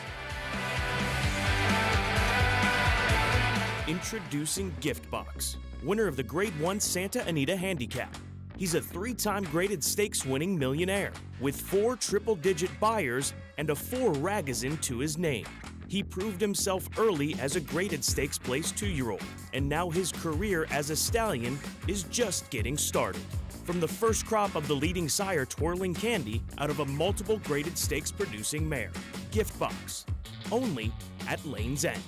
Introducing Gift Box, winner of the Grade 1 Santa Anita Handicap. He's a 3-time graded stakes-winning millionaire with 4 triple-digit buyers and a 4 Ragazin to his name. He proved himself early as a graded stakes place 2-year-old, and now his career as a stallion is just getting started. From the first crop of the leading sire Twirling Candy out of a multiple graded stakes producing mare. Gift Box, only at Lane's End.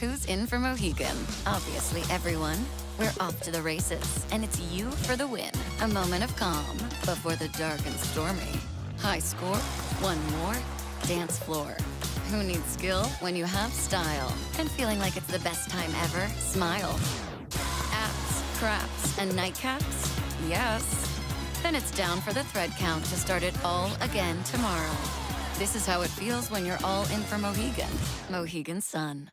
Who's in for Mohegan? Obviously everyone. We're off to the races, and it's you for the win. A moment of calm before the dark and stormy. High score, one more, dance floor. Who needs skill when you have style? And feeling like it's the best time ever? Smile. Apps, craps, and nightcaps? Yes. Then it's down for the thread count to start it all again tomorrow. This is how it feels when you're all in for Mohegan. Mohegan Sun.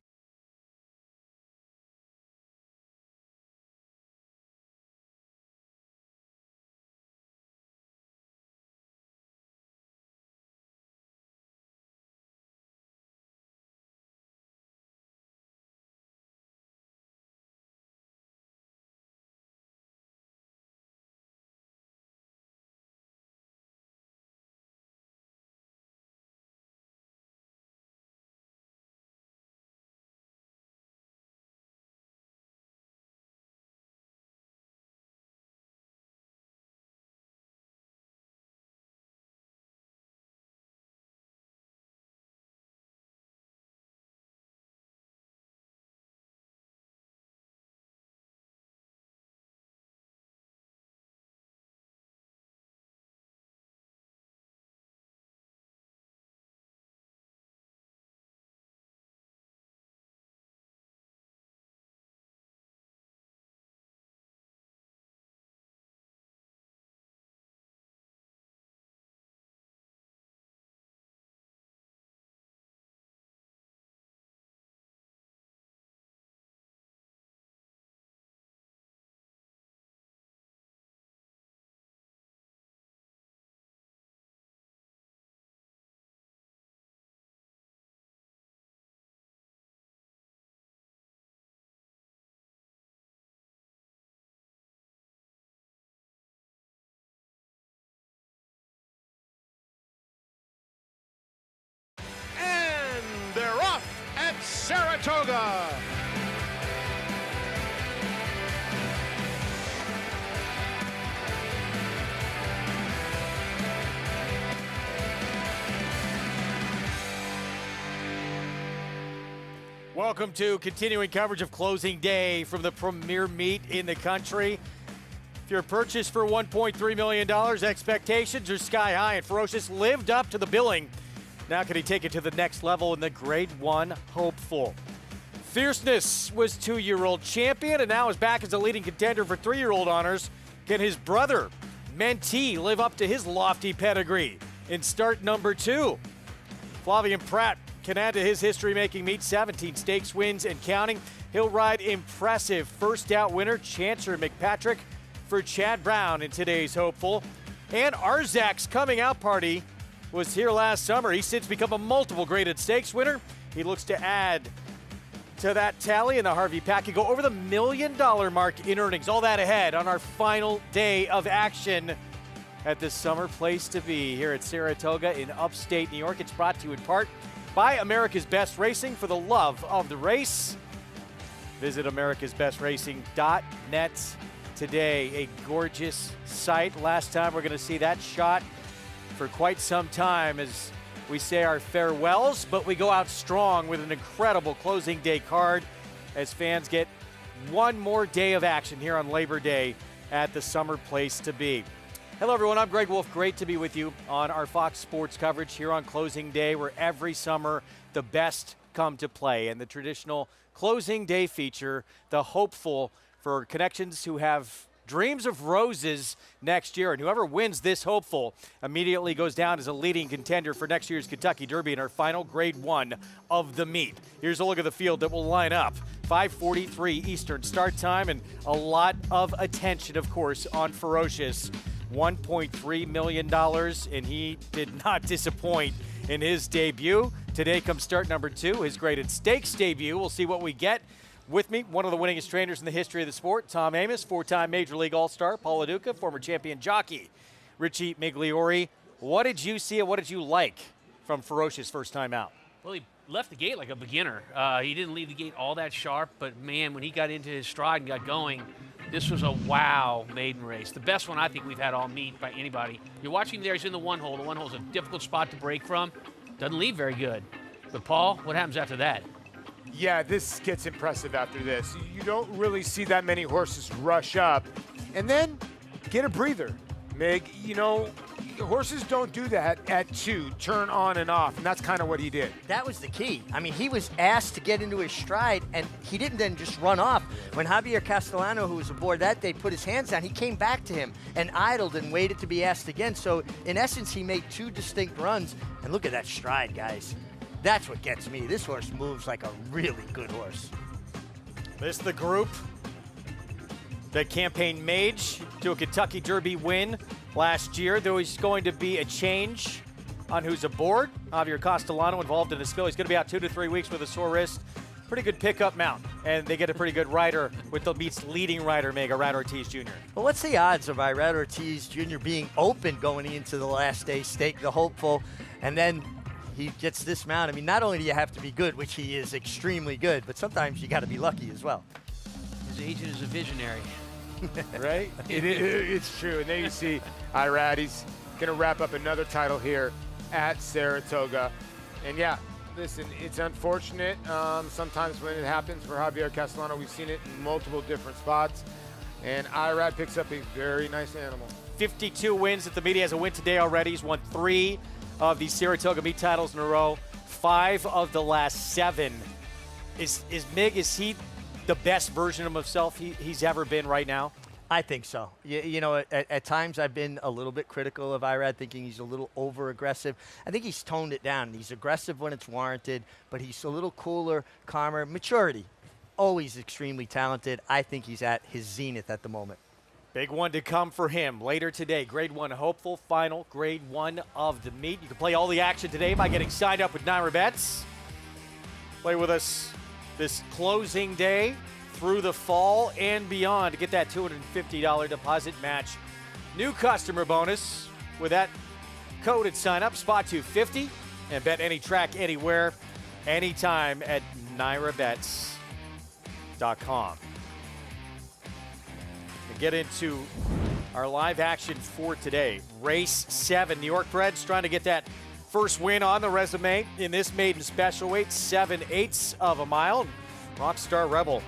They're off at Saratoga. Welcome to continuing coverage of closing day from the premier meet in the country. If your purchase for $1.3 million, expectations are sky high, and Ferocious lived up to the billing. Now can he take it to the next level in the Grade 1 hopeful? Fierceness was 2-year-old champion and now is back as a leading contender for 3-year-old honors. Can his brother, Mentee, live up to his lofty pedigree? in start number 2. Flavien Prat can add to his history-making meet, 17 stakes wins and counting. He'll ride impressive first out winner Chancer McPatrick for Chad Brown in today's hopeful. And Arzak's coming out party was here last summer. He's since become a multiple graded stakes winner. He looks to add to that tally in the Harvey Pack and go over the $1 million mark in earnings. All that ahead on our final day of action at this summer place to be here at Saratoga in upstate New York. It's brought to you in part by America's Best Racing. For the love of the race, visit americasbestracing.net today. A gorgeous sight. Last time we're going to see that shot for quite some time as we say our farewells, but we go out strong with an incredible closing day card as fans get one more day of action here on Labor Day at the summer place to be. Hello everyone, I'm Greg Wolf. Great to be with you on our Fox Sports coverage here on closing day, where every summer the best come to play. And the traditional closing day feature, the hopeful for connections who have dreams of roses next year. And whoever wins this hopeful immediately goes down as a leading contender for next year's Kentucky Derby in our final grade 1 of the meet. Here's a look at the field that will line up. 5:43 Eastern start time, and a lot of attention, of course, on Ferocious. $1.3 million, and he did not disappoint in his debut. Today comes start number 2, his graded stakes debut. We'll see what we get. With me, one of the winningest trainers in the history of the sport, Tom Amoss, 4-time Major League All-Star, Paul LaDuca, former champion jockey, Richie Migliori. What did you see and what did you like from Ferocious first time out? Well, he left the gate like a beginner. He didn't leave the gate all that sharp, but man, when he got into his stride and got going, this was a wow maiden race. The best one I think we've had all meet by anybody. You're watching there, he's in the one hole. The one hole's a difficult spot to break from. Doesn't leave very good. But Paul, what happens after that? Yeah, this gets impressive after this. You don't really see that many horses rush up. And then get a breather, Mig. You know, horses don't do that at 2, turn on and off, and that's kind of what he did. That was the key. I mean, he was asked to get into his stride, and he didn't then just run off. When Javier Castellano, who was aboard that day, put his hands down, he came back to him and idled and waited to be asked again. So, in essence, he made 2 distinct runs. And look at that stride, guys. That's what gets me. This horse moves like a really good horse. This is the group that campaigned Mage to a Kentucky Derby win last year. There was going to be a change on who's aboard. Javier Castellano involved in a spill. He's going to be out 2 to 3 weeks with a sore wrist. Pretty good pickup mount, and they get a pretty good rider with the meet's leading rider, Irad Ortiz Jr. Well, what's the odds of Irad Ortiz Jr. being open going into the last day stake, the hopeful, and then he gets this mount? I mean, not only do you have to be good, which he is extremely good, but sometimes you got to be lucky as well. His agent is a visionary. Right? It's true. And then you see Irad, he's going to wrap up another title here at Saratoga. And yeah, listen, it's unfortunate sometimes when it happens for Javier Castellano. We've seen it in multiple different spots. And Irad picks up a very nice animal. 52 wins at the meet. He has a win today already. He's won 3 of the Saratoga meet titles in a row. 5 of the last 7. Is he the best version of himself he's ever been right now? I think so. You know, at times I've been a little bit critical of Irad, thinking he's a little over-aggressive. I think he's toned it down. He's aggressive when it's warranted, but he's a little cooler, calmer. Maturity, always extremely talented. I think he's at his zenith at the moment. Big one to come for him later today. Grade 1 hopeful, final grade 1 of the meet. You can play all the action today by getting signed up with Naira Bets. Play with us this closing day through the fall and beyond to get that $250 deposit match. New customer bonus with that code at sign up, spot 250, and bet any track, anywhere, anytime at NairaBets.com. To get into our live action for today, race 7, New York Breds trying to get that first win on the resume in this maiden special weight, 7/8 of a mile. Rockstar Rebel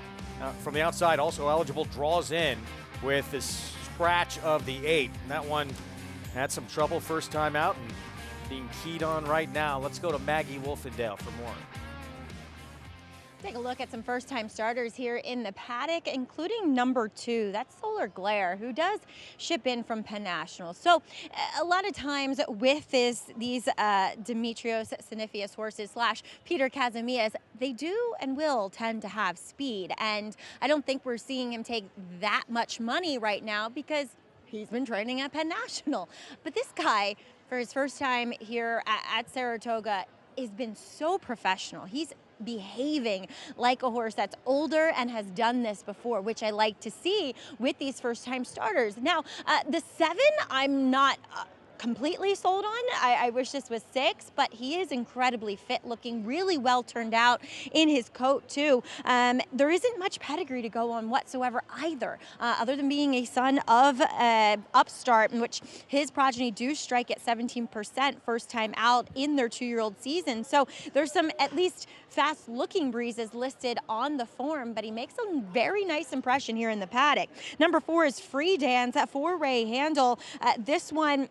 from the outside, also eligible, draws in with the scratch of the 8. And that one had some trouble first time out and being keyed on right now. Let's go to Maggie Wolfendale for more. Take a look at some first-time starters here in the paddock, including number 2. That's Solar Glare, who does ship in from Penn National. So a lot of times with these Demetrios Sinifius horses / Peter Kazimias, they do and will tend to have speed. And I don't think we're seeing him take that much money right now because he's been training at Penn National. But this guy, for his first time here at Saratoga, has been so professional. He's behaving like a horse that's older and has done this before, which I like to see with these first-time starters. Now, the 7, I'm not completely sold on. I wish this was 6, but he is incredibly fit, looking really well turned out in his coat too. There isn't much pedigree to go on whatsoever either, other than being a son of Upstart, in which his progeny do strike at 17% first time out in their 2-year-old season. So there's some at least fast looking breezes listed on the form, but he makes a very nice impression here in the paddock. Number 4 is Free Dance for Ray Handel. This one,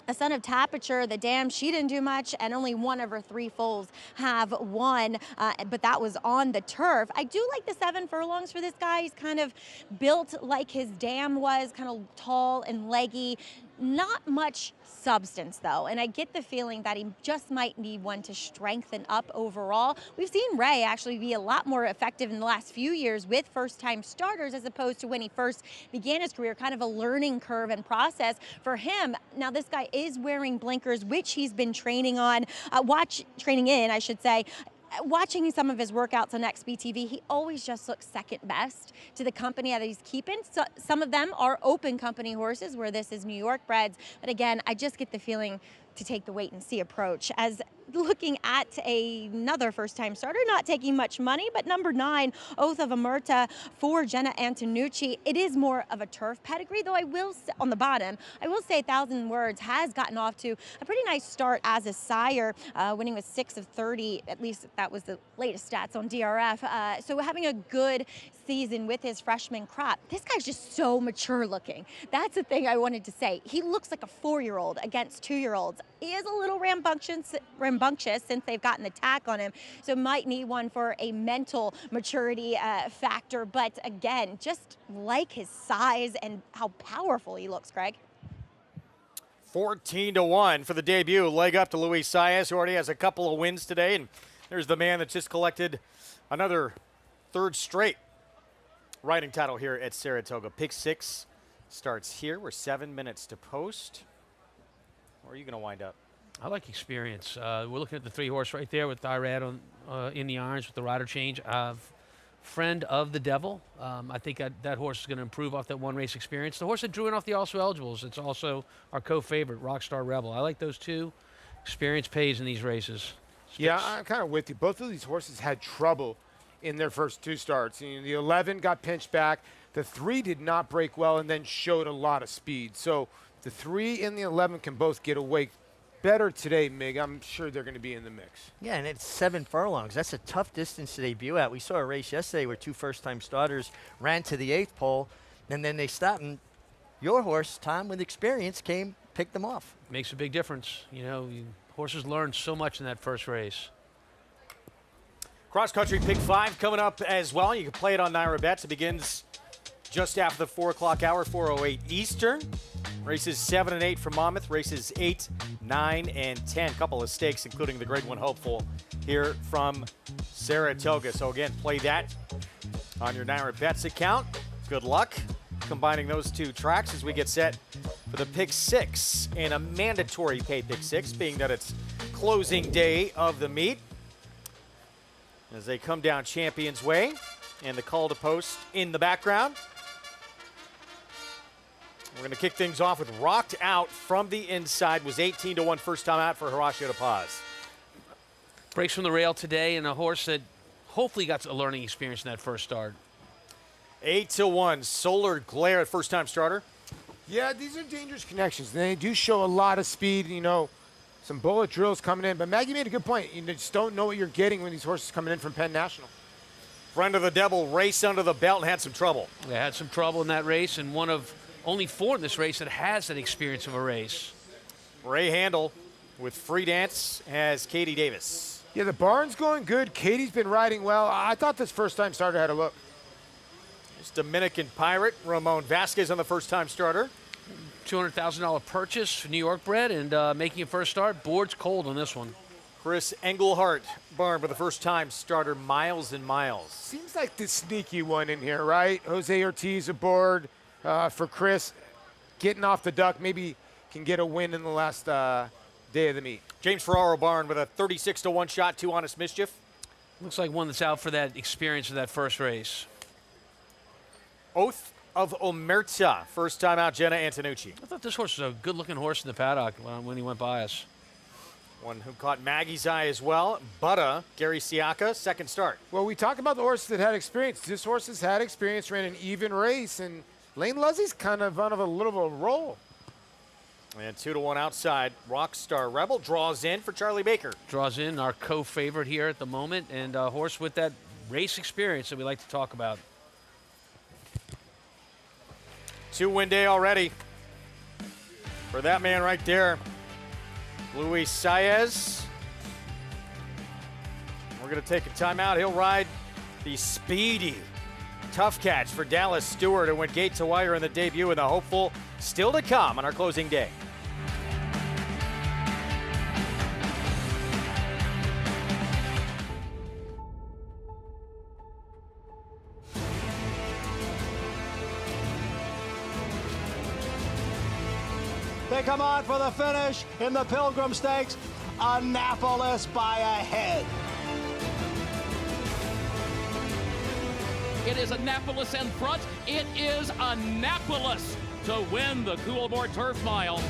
a son of Tapiture, the dam, she didn't do much, and only 1 of her 3 foals have won, but that was on the turf. I do like the 7 furlongs for this guy. He's kind of built like his dam was, kind of tall and leggy. Not much substance though, and I get the feeling that he just might need one to strengthen up overall. We've seen Ray actually be a lot more effective in the last few years with first-time starters as opposed to when he first began his career, kind of a learning curve and process for him. Now this guy is wearing blinkers, which he's been training in, I should say. Watching some of his workouts on XBTV, he always just looks second best to the company that he's keeping. So some of them are open company horses, where this is New York breds. But again, I just get the feeling to take the wait and see approach as looking at another first-time starter, not taking much money, but number 9, Oath of Omerta for Jenna Antonucci. It is more of a turf pedigree, though I will say, on the bottom, I will say 1,000 Words has gotten off to a pretty nice start as a sire, winning with 6 of 30, at least that was the latest stats on DRF. So having a good season with his freshman crop. This guy's just so mature looking. That's the thing I wanted to say. He looks like a 4-year-old against 2-year-olds. He is a little rambunctious since they've gotten the tack on him, so might need one for a mental maturity factor. But again, just like his size and how powerful he looks, Greg. 14-1 for the debut. Leg up to Luis Saez, who already has a couple of wins today. And there's the man that just collected another 3rd straight riding title here at Saratoga. Pick 6 starts here. We're 7 minutes to post. Where are you going to wind up? I like experience. We're looking at the 3-horse right there with Irad in the irons with the rider change. Friend of the Devil. I think that horse is going to improve off that 1 race experience. The horse that drew in off the also eligibles, it's also our co-favorite, Rockstar Rebel. I like those 2. Experience pays in these races. Yeah, I'm kind of with you. Both of these horses had trouble in their first 2 starts. The 11 got pinched back. The 3 did not break well and then showed a lot of speed. So the 3 and the 11 can both get away better today, Mig. I'm sure they're going to be in the mix. Yeah, and it's 7 furlongs. That's a tough distance to debut at. We saw a race yesterday where 2 first-time starters ran to the 8th pole, and then they stopped, and your horse, Tom, with experience, came, picked them off. Makes a big difference. Horses learn so much in that first race. Cross country pick 5 coming up as well. You can play it on Naira Bets. It begins just after the 4 o'clock hour, 4:08 Eastern. Races 7 and 8 for Monmouth. Races 8, 9, and 10. Couple of stakes, including the Grade 1 hopeful here from Saratoga. So again, play that on your Naira Bets account. Good luck combining those 2 tracks as we get set for the pick 6 and a mandatory pay pick 6, being that it's closing day of the meet. As they come down Champions Way, and the call to post in the background. We're going to kick things off with Rocked Out from the inside. Was 18-1 first time out for Horacio de Paz. Breaks from the rail today, and a horse that hopefully got a learning experience in that first start. 8-1 Solar Glare, first time starter. Yeah, these are dangerous connections. They do show a lot of speed, some bullet drills coming in. But Maggie made a good point. You just don't know what you're getting when these horses coming in from Penn National. Friend of the Devil, race under the belt and had some trouble. They had some trouble in that race, and one of only 4 in this race that has that experience of a race. Ray Handel with Free Dance has Katie Davis. Yeah, the barn's going good. Katie's been riding well. I thought this first-time starter had a look. This Dominican Pirate, Ramon Vasquez on the first-time starter. $200,000 purchase, New York bred, and making a first start. Board's cold on this one. Chris Englehart, barn for the first-time starter, Miles and Miles. Seems like the sneaky one in here, right? Jose Ortiz aboard for Chris. Getting off the duck, maybe can get a win in the last day of the meet. James Ferraro barn with a 36-1 shot, 2 Honest Mischief. Looks like one that's out for that experience of that first race. Oath of Omerta, first time out, Jenna Antonucci. I thought this horse was a good-looking horse in the paddock when he went by us. One who caught Maggie's eye as well. Butta, Gary Siaka, second start. Well, we talk about the horses that had experience. This horse has had experience, ran an even race, and Lane Luzzie's kind of on a little bit of a roll. And 2-1 outside. Rockstar Rebel draws in for Charlie Baker. Draws in, our co-favorite here at the moment, and a horse with that race experience that we like to talk about. 2-win day already for that man right there, Luis Saez. We're going to take a timeout. He'll ride the speedy Tough Catch for Dallas Stewart, who went gate to wire in the debut, and the hopeful still to come on our closing day. They come on for the finish in the Pilgrim Stakes. Annapolis by a head. It is Annapolis in front. It is Annapolis to win the Coolmore Turf Mile.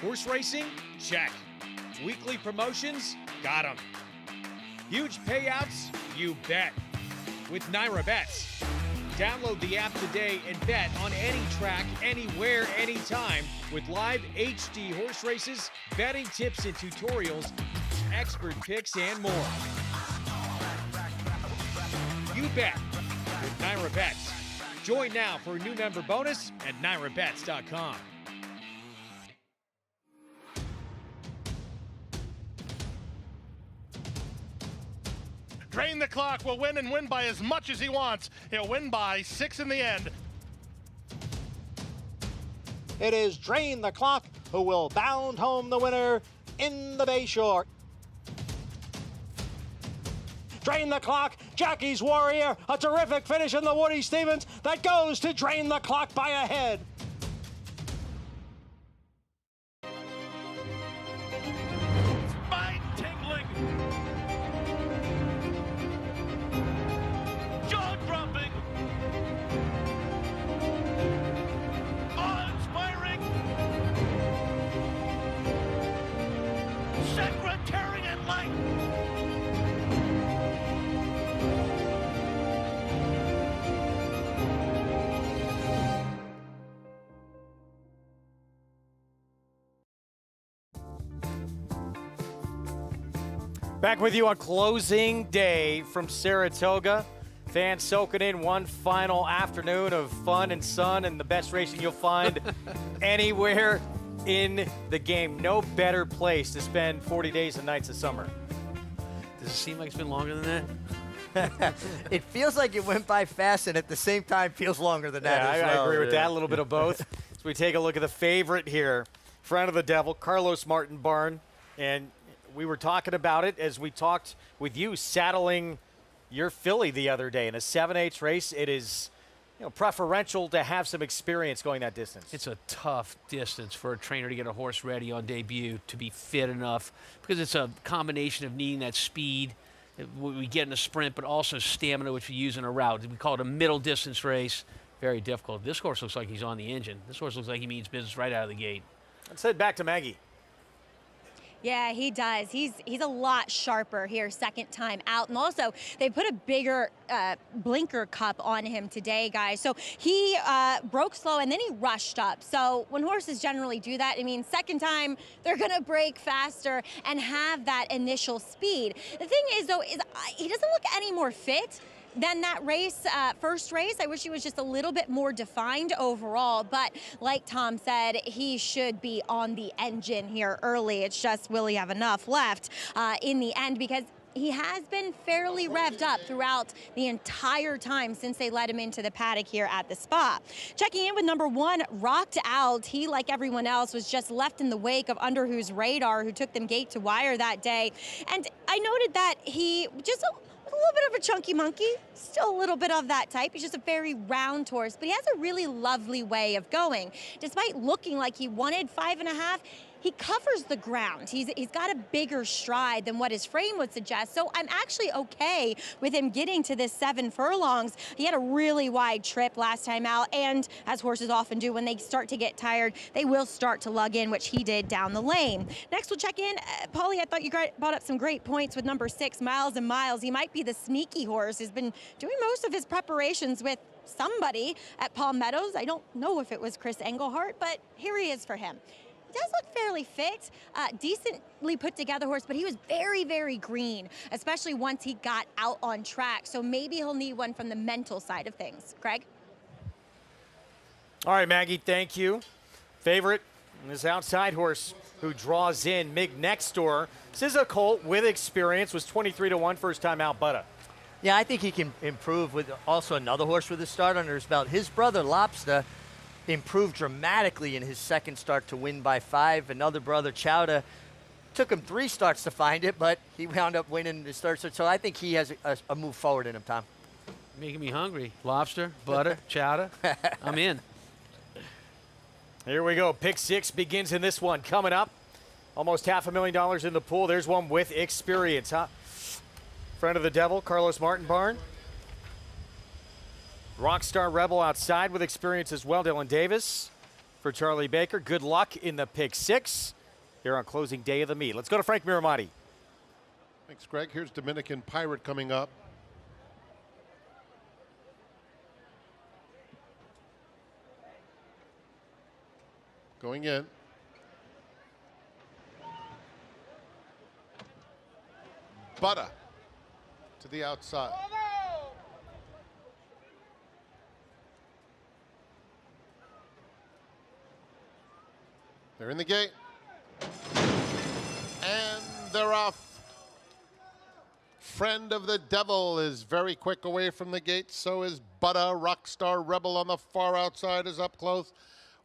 Horse racing? Check. Weekly promotions? Got 'em. Huge payouts? You bet. With Naira Bets. Download the app today and bet on any track, anywhere, anytime with live HD horse races, betting tips and tutorials, expert picks, and more. You bet with Naira Bets. Join now for a new member bonus at NairaBets.com. Drain the Clock will win and win by as much as he wants. He'll win by 6 in the end. It is Drain the Clock who will bound home the winner in the Bayshore. Drain the Clock, Jockey's Warrior, a terrific finish in the Woody Stevens that goes to Drain the Clock by a head. Spine-tingling, jaw-dropping, awe-inspiring, Secretariat-like. Back with you on closing day from Saratoga. Fans soaking in one final afternoon of fun and sun and the best racing you'll find anywhere in the game. No better place to spend 40 days and nights of summer. Does it seem like it's been longer than that? It feels like it went by fast, and at the same time feels longer than that as well. I agree with that. A little bit of both. As we take a look at the favorite here, Friend of the Devil, Carlos Martin barn. And we were talking about it as we talked with you, saddling your filly the other day in a 7/8 race. It is, preferential to have some experience going that distance. It's a tough distance for a trainer to get a horse ready on debut to be fit enough, because it's a combination of needing that speed we get in a sprint, but also stamina, which we use in a route. We call it a middle distance race. Very difficult. This horse looks like he's on the engine. This horse looks like he means business right out of the gate. Let's head back to Maggie. Yeah, he does. He's a lot sharper here, second time out. And also, they put a bigger blinker cup on him today, guys. So he broke slow, and then he rushed up. So when horses generally do that, it means second time, they're going to break faster and have that initial speed. The thing is, though, is he doesn't look any more fit than that race, first race. I wish he was just a little bit more defined overall, but like Tom said, he should be on the engine here early. It's just, will he have enough left in the end? Because he has been fairly revved up throughout the entire time since they let him into the paddock here at the Spa. Checking in with number 1, Rocked Out. He, like everyone else, was just left in the wake of Underwho's Radar, who took them gate to wire that day. And I noted that he just a little bit of a chunky monkey, still a little bit of that type. He's just a very round horse, but he has a really lovely way of going. Despite looking like he wanted 5.5, he covers the ground. He's got a bigger stride than what his frame would suggest, so I'm actually okay with him getting to this 7 furlongs. He had a really wide trip last time out, and as horses often do when they start to get tired, they will start to lug in, which he did down the lane. Next, we'll check in. Paulie, I thought you brought up some great points with number 6, Miles and Miles. He might be the sneaky horse. He's been doing most of his preparations with somebody at Palm Meadows. I don't know if it was Chris Englehart, but here he is for him. He does look fairly fit, decently put together horse, but he was very, very green, especially once he got out on track. So maybe he'll need one from the mental side of things. Craig? All right, Maggie, thank you. Favorite, this outside horse who draws in Mig next door. This is a colt with experience, was 23-1 first time out, Butta. Yeah, I think he can improve with also another horse with a start under his belt. His brother, Lobster, improved dramatically in his second start to win by 5. Another brother, Chowda, took him 3 starts to find it, but he wound up winning his third start. So I think he has a move forward in him, Tom. Making me hungry. Lobster, butter, chowder. I'm in. Here we go. Pick 6 begins in this one. Coming up, almost $500,000 in the pool. There's one with experience, huh? Friend of the Devil, Carlos Martin-Barn. Rockstar Rebel outside with experience as well, Dylan Davis. For Charlie Baker, good luck in the pick 6 here on closing day of the meet. Let's go to Frank Miramati. Thanks, Greg. Here's Dominican Pirate coming up. Going in. Butta to the outside. They're in the gate. And they're off. Friend of the Devil is very quick away from the gate. So is Butta. Rockstar Rebel on the far outside is up close.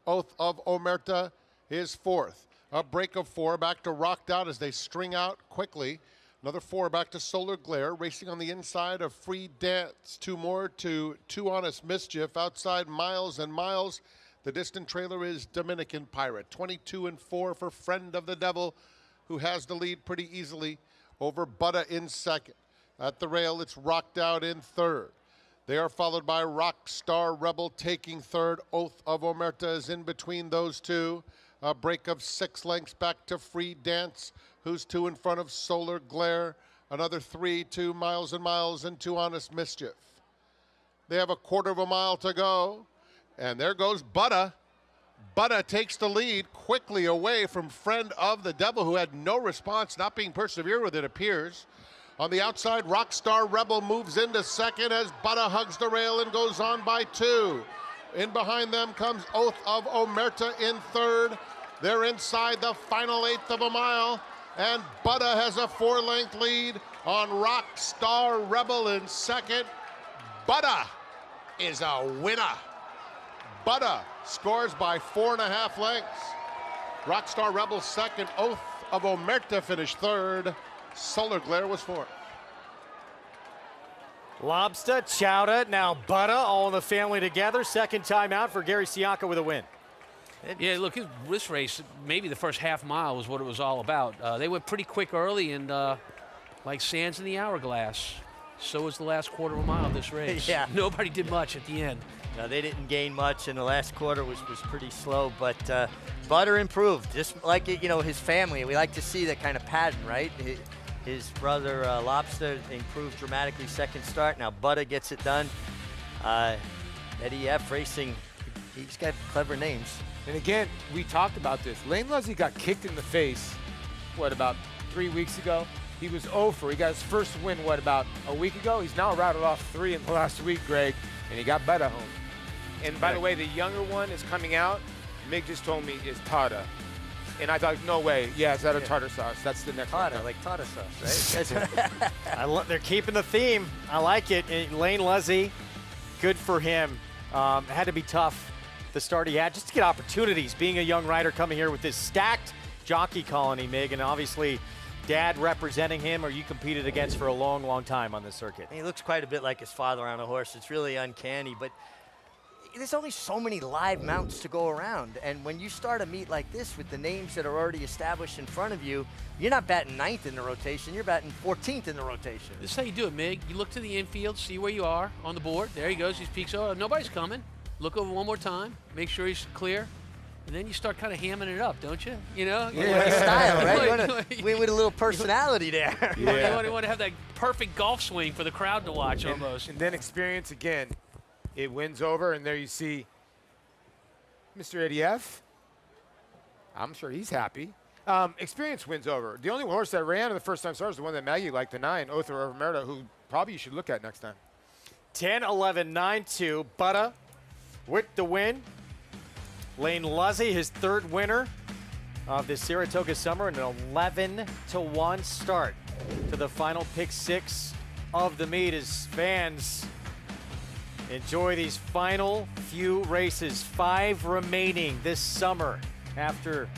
Oath of Omerta is 4th. A break of 4 back to Rocked Out as they string out quickly. Another 4 back to Solar Glare. Racing on the inside of Free Dance. 2 more to Two Honest Mischief. Outside Miles and Miles. The distant trailer is Dominican Pirate. 22-4 for Friend of the Devil, who has the lead pretty easily over Butta in second. At the rail, it's Rocked Out in third. They are followed by Rockstar Rebel taking third. Oath of Omerta is in between those two. A break of 6 lengths back to Free Dance, who's 2 in front of Solar Glare. Another 3 to Miles and Miles and Two Honest Mischief. They have a quarter of a mile to go. And there goes Butta. Butta takes the lead quickly away from Friend of the Devil, who had no response, not being persevered with, it appears. On the outside, Rockstar Rebel moves into second as Butta hugs the rail and goes on by 2. In behind them comes Oath of Omerta in third. They're inside the final 1/8 of a mile, and Butta has a 4-length lead on Rockstar Rebel in second. Butta is a winner. Butta scores by 4.5 lengths. Rockstar Rebel second. Oath of Omerta finished third. Solar Glare was 4th. Lobster, Chowda, now Butta, all in the family together. Second time out for Gary Siaka with a win. Yeah, look, this race, maybe the first half mile was what it was all about. They went pretty quick early and like sands in the hourglass. So was the last quarter of a mile of this race. Yeah. Nobody did much at the end. No, they didn't gain much, and the last quarter was pretty slow, but Butta improved, just like, his family. We like to see that kind of pattern, right? His brother Lobster improved dramatically second start. Now Butta gets it done. Eddie F. Racing, he's got clever names. And again, we talked about this. Lane Leslie got kicked in the face, about 3 weeks ago? He was 0 he got his first win, what, about a week ago? He's now rattled off 3 in the last week, Greg, and he got better home. And by the way, the younger one is coming out. Mig just told me is tartar. And I thought, no way. Yeah, it's out of tartar sauce. That's the next Tartar, one. like tartar sauce, right? They're keeping the theme. I like it. And Lane Luzzy, good for him. Had to be tough, the start he had, just to get opportunities. Being a young rider coming here with this stacked jockey colony, Mig, and obviously Dad representing him, or you competed against for a long, long time on this circuit. He looks quite a bit like his father on a horse. It's really uncanny, but there's only so many live mounts to go around. And when you start a meet like this with the names that are already established in front of you, you're not batting 9th in the rotation, you're batting 14th in the rotation. This is how you do it, Mig. You look to the infield, see where you are on the board. There he goes, he peeks over. Nobody's coming. Look over one more time, make sure he's clear. And then you start kind of hamming it up, don't you? You know? Yeah, style, right? You want to win with a little personality there. You want to have that perfect golf swing for the crowd to watch almost. And then experience again. It wins over, and there you see Mr. Eddie F. I'm sure he's happy. Experience wins over. The only horse that ran in the first time start is the one that Maggie liked, the 9, Othar of Merida, who probably you should look at next time. 10-11, 9-2. Butta with the win. Lane Luzzy, his 3rd winner of the Saratoga Summer, an 11-1 start to the final pick 6 of the meet as fans enjoy these final few races. 5 remaining this summer after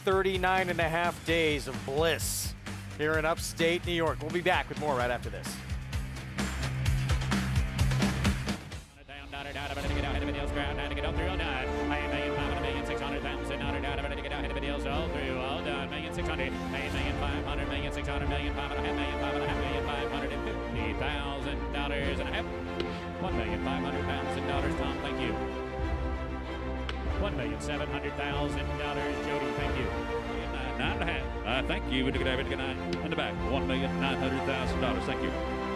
39.5 days of bliss here in upstate New York. We'll be back with more right after this. $1,500,000, Tom, thank you. $1,700,000, Jody, thank you. 9.5. Thank you. In the back, $1,900,000. Thank you.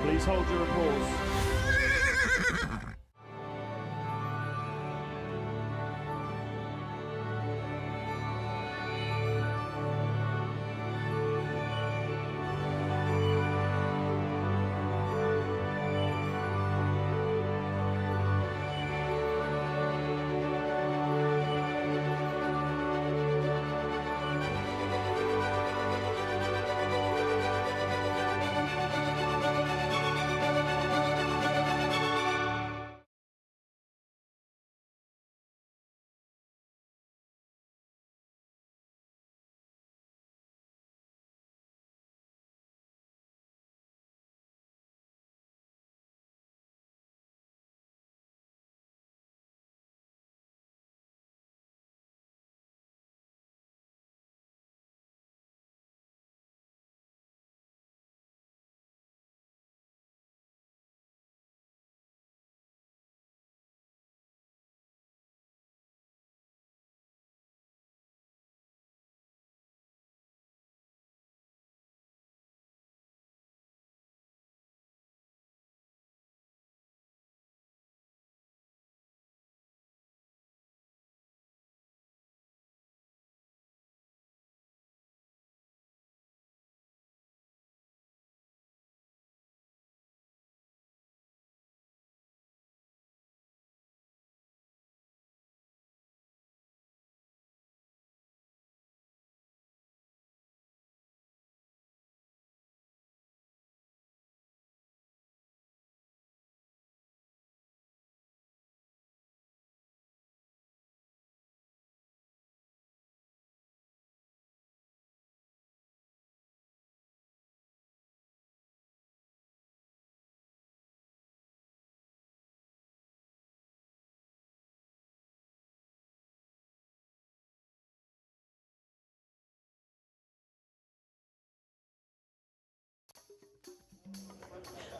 Please hold your applause.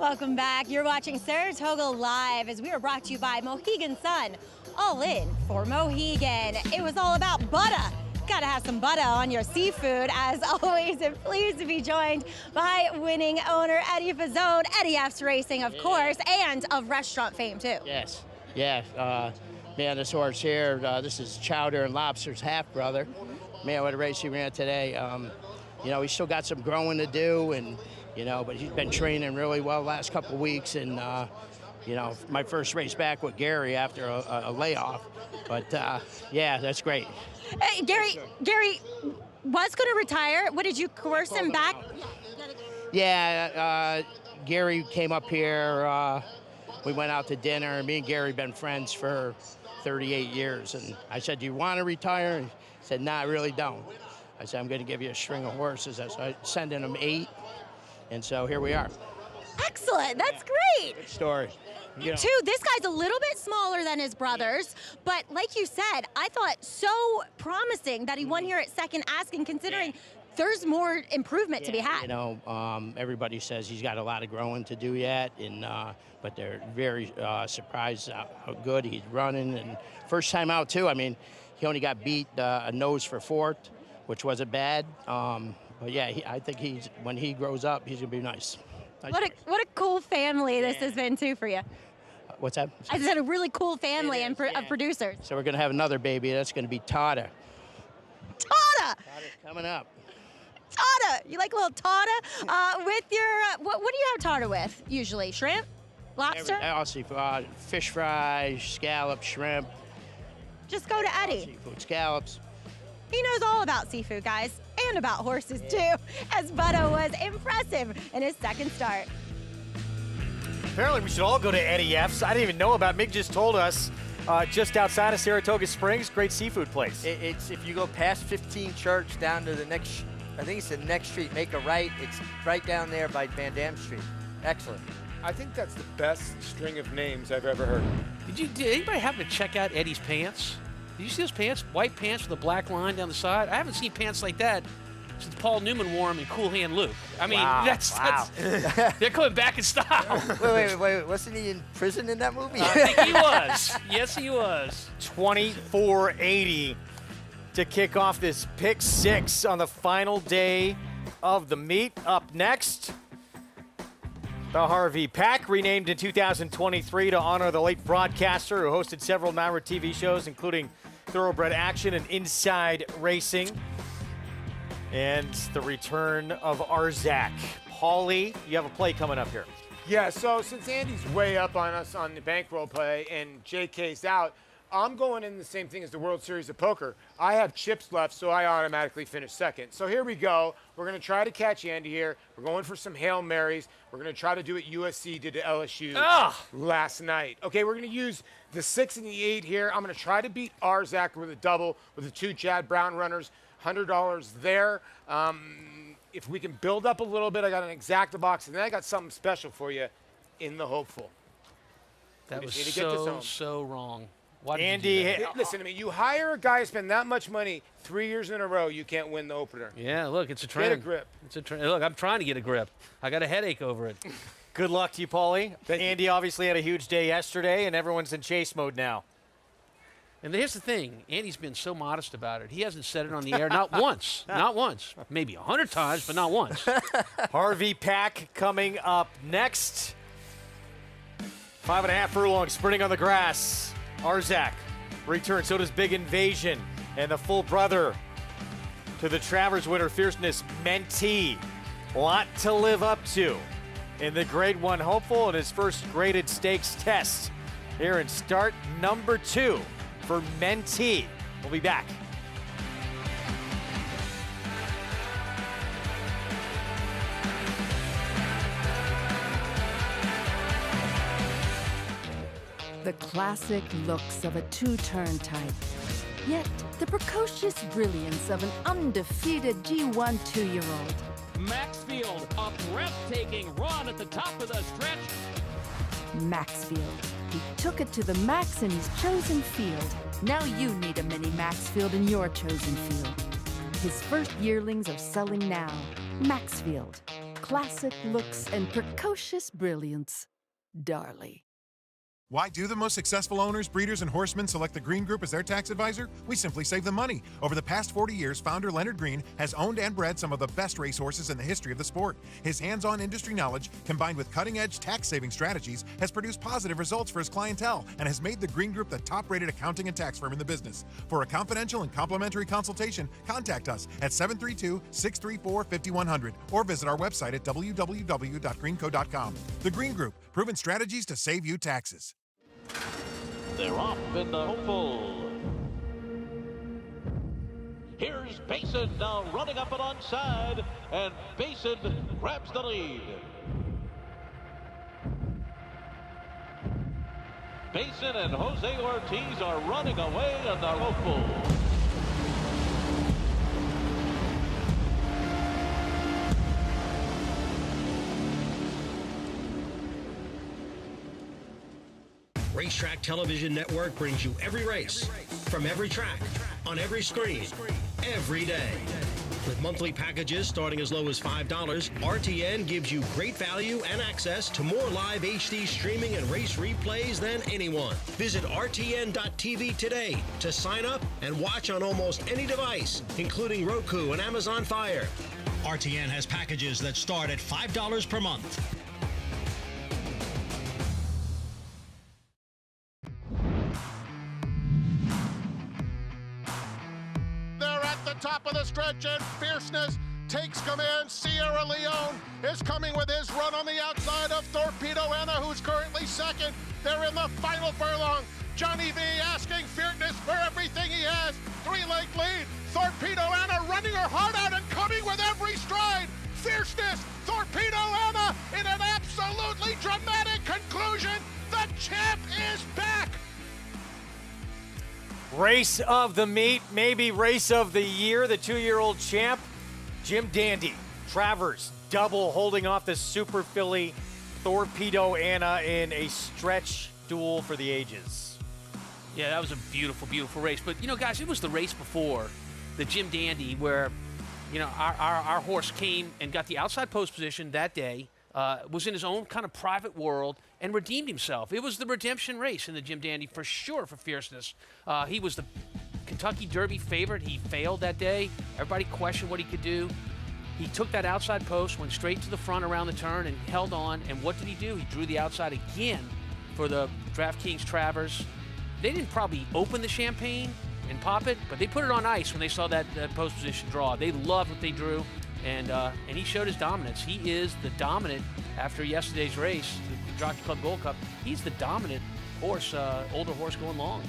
Welcome back. You're watching Saratoga Live as we are brought to you by Mohegan Sun. All in for Mohegan. It was all about butter. Gotta have some butter on your seafood as always, and pleased to be joined by winning owner Eddie Fazzone, Eddie F's Racing, of course, and of restaurant fame too. Yes, yeah. Man, this horse here, this is Chowder and Lobster's half brother. Man, what a race he ran today. you know, he's still got some growing to do, and, you know, but he's been training really well the last couple of weeks. And, you know, my first race back with Gary after a layoff. But, yeah, that's great. Hey, Gary was going to retire. What, did you coerce him back? Yeah, Gary came up here. We went out to dinner. Me and Gary been friends for 38 years. And I said, do you want to retire? He said, nah, I really don't. I said, I'm going to give you a string of horses. I started sending him 8. And so here we are. Excellent. That's great. Good story. You know. Too, this guy's a little bit smaller than his brothers, but like you said, I thought so promising that he won here at second asking, considering there's more improvement to be had. You know, everybody says he's got a lot of growing to do yet, and but they're very surprised how good he's running. And first time out too. I mean, he only got beat a nose for 4th, which wasn't bad. But yeah, I think when he grows up, he's gonna be nice. What a cool family this has been too for you. What's that? I said a really cool family of producers. So we're gonna have another baby. That's gonna be Tata. Tata! Tata's coming up. Tata! You like a little Tata? With your, what do you have Tata with usually? Shrimp? Lobster? All seafood. Fish fries, scallops, shrimp. Just go to Eddie. Seafood, scallops. He knows all about seafood, guys, and about horses too, as Butto was impressive in his second start. Apparently we should all go to Eddie F's. I didn't even know about it. Mick just told us just outside of Saratoga Springs, great seafood place. It's if you go past 15 Church down to the next, I think it's the next street, make a right. It's right down there by Van Dam Street. Excellent. I think that's the best string of names I've ever heard. Did anybody happen to check out Eddie's pants? Did you see those pants? White pants with a black line down the side? I haven't seen pants like that since Paul Newman wore them in Cool Hand Luke. I mean, that's they're coming back in style. Wait. Wasn't he in prison in that movie? I think he was. Yes, he was. 24-80 to kick off this pick 6 on the final day of the meet. Up next, the Harvey Pack, renamed in 2023 to honor the late broadcaster who hosted several Maurer TV shows, including Thoroughbred Action and Inside Racing. And the return of Arzak. Paulie, you have a play coming up here. Yeah, so since Andy's way up on us on the bankroll play and JK's out, I'm going in the same thing as the World Series of Poker. I have chips left, so I automatically finish second. So here we go. We're going to try to catch Andy here. We're going for some Hail Marys. We're going to try to do what USC did to LSU last night. Okay, we're going to use the 6 and the 8 here. I'm going to try to beat Arzak with a double with the 2 Jad Brown runners. $100 there. If we can build up a little bit, I got an exacta box, and then I got something special for you in the hopeful. That was so wrong. Why did Andy, you do that? listen to me. You hire a guy to spend that much money 3 years in a row, you can't win the opener. Yeah, look, it's a trend. Get a grip. It's a trend. Look, I'm trying to get a grip. I got a headache over it. Good luck to you, Paulie. Andy obviously had a huge day yesterday, and everyone's in chase mode now. And here's the thing. Andy's been so modest about it. He hasn't said it on the air, not once. Not once. Maybe 100 times, but not once. Harvey Pack coming up next. 5.5 furlongs, sprinting on the grass. Arzak returns, so does Big Invasion. And the full brother to the Travers winner, Fierceness, Mentee. Lot to live up to in the Grade 1 hopeful in his first graded stakes test. Here in start number 2 for Mentee. We'll be back. The classic looks of a two-turn type, yet the precocious brilliance of an undefeated G1 2-year-old. Maxfield, a breathtaking run at the top of the stretch. Maxfield. He took it to the max in his chosen field. Now you need a mini Maxfield in your chosen field. His first yearlings are selling now. Maxfield. Classic looks and precocious brilliance. Darley. Why do the most successful owners, breeders, and horsemen select the Green Group as their tax advisor? We simply save them money. Over the past 40 years, founder Leonard Green has owned and bred some of the best racehorses in the history of the sport. His hands-on industry knowledge, combined with cutting-edge tax-saving strategies, has produced positive results for his clientele and has made the Green Group the top-rated accounting and tax firm in the business. For a confidential and complimentary consultation, contact us at 732-634-5100 or visit our website at www.greenco.com. The Green Group, proven strategies to save you taxes. They're off in the hopeful. Here's Basin now running up and onside, and Basin grabs the lead. Basin and Jose Ortiz are running away in the hopeful. Racetrack Television Network brings you every race, from every track, on every screen, every day. With monthly packages starting as low as $5, RTN gives you great value and access to more live HD streaming and race replays than anyone. Visit RTN.tv today to sign up and watch on almost any device, including Roku and Amazon Fire. RTN has packages that start at $5 per month. Top of the stretch, and Fierceness takes command. Sierra Leone is coming with his run on the outside of Torpedo Anna, who's currently second. They're in the final furlong. Johnny V asking Fierceness for everything he has. 3-length lead. Torpedo Anna running her heart out and coming with every stride. Fierceness, Torpedo Anna in an absolutely dramatic conclusion. The champ is back. Race of the meet, maybe race of the year, the 2-year-old champ, Jim Dandy, Travers, double holding off the Super Filly Torpedo Anna in a stretch duel for the ages. Yeah, that was a beautiful, beautiful race. But, you know, guys, it was the race before the Jim Dandy where, you know, our horse came and got the outside post position that day, was in his own kind of private world, and redeemed himself. It was the redemption race in the Jim Dandy for sure for Fierceness. He was the Kentucky Derby favorite. He failed that day. Everybody questioned what he could do. He took that outside post, went straight to the front around the turn, and held on. And what did he do? He drew the outside again for the DraftKings Travers. They didn't probably open the champagne and pop it, but they put it on ice when they saw that post position draw. They loved what they drew. And he showed his dominance. He is the dominant after yesterday's race, the Jockey Club Gold Cup. He's the dominant horse, older horse going long.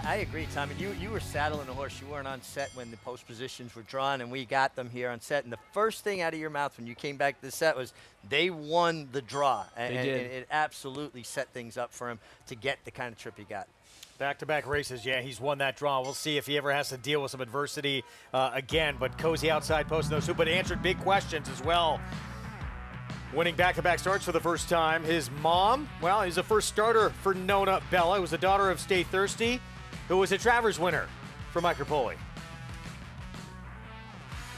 I agree, Tommy. You were saddling the horse. You weren't on set when the post positions were drawn, and we got them here on set. And the first thing out of your mouth when you came back to the set was they won the draw. And it absolutely set things up for him to get the kind of trip he got. Back-to-back races, yeah, he's won that draw. We'll see if he ever has to deal with some adversity again. But cozy outside post, no soup, but answered big questions as well. Winning back-to-back starts for the first time. His mom, well, he's the first starter for Nona Bella, who was the daughter of Stay Thirsty, who was a Travers winner for Mike Rapoli.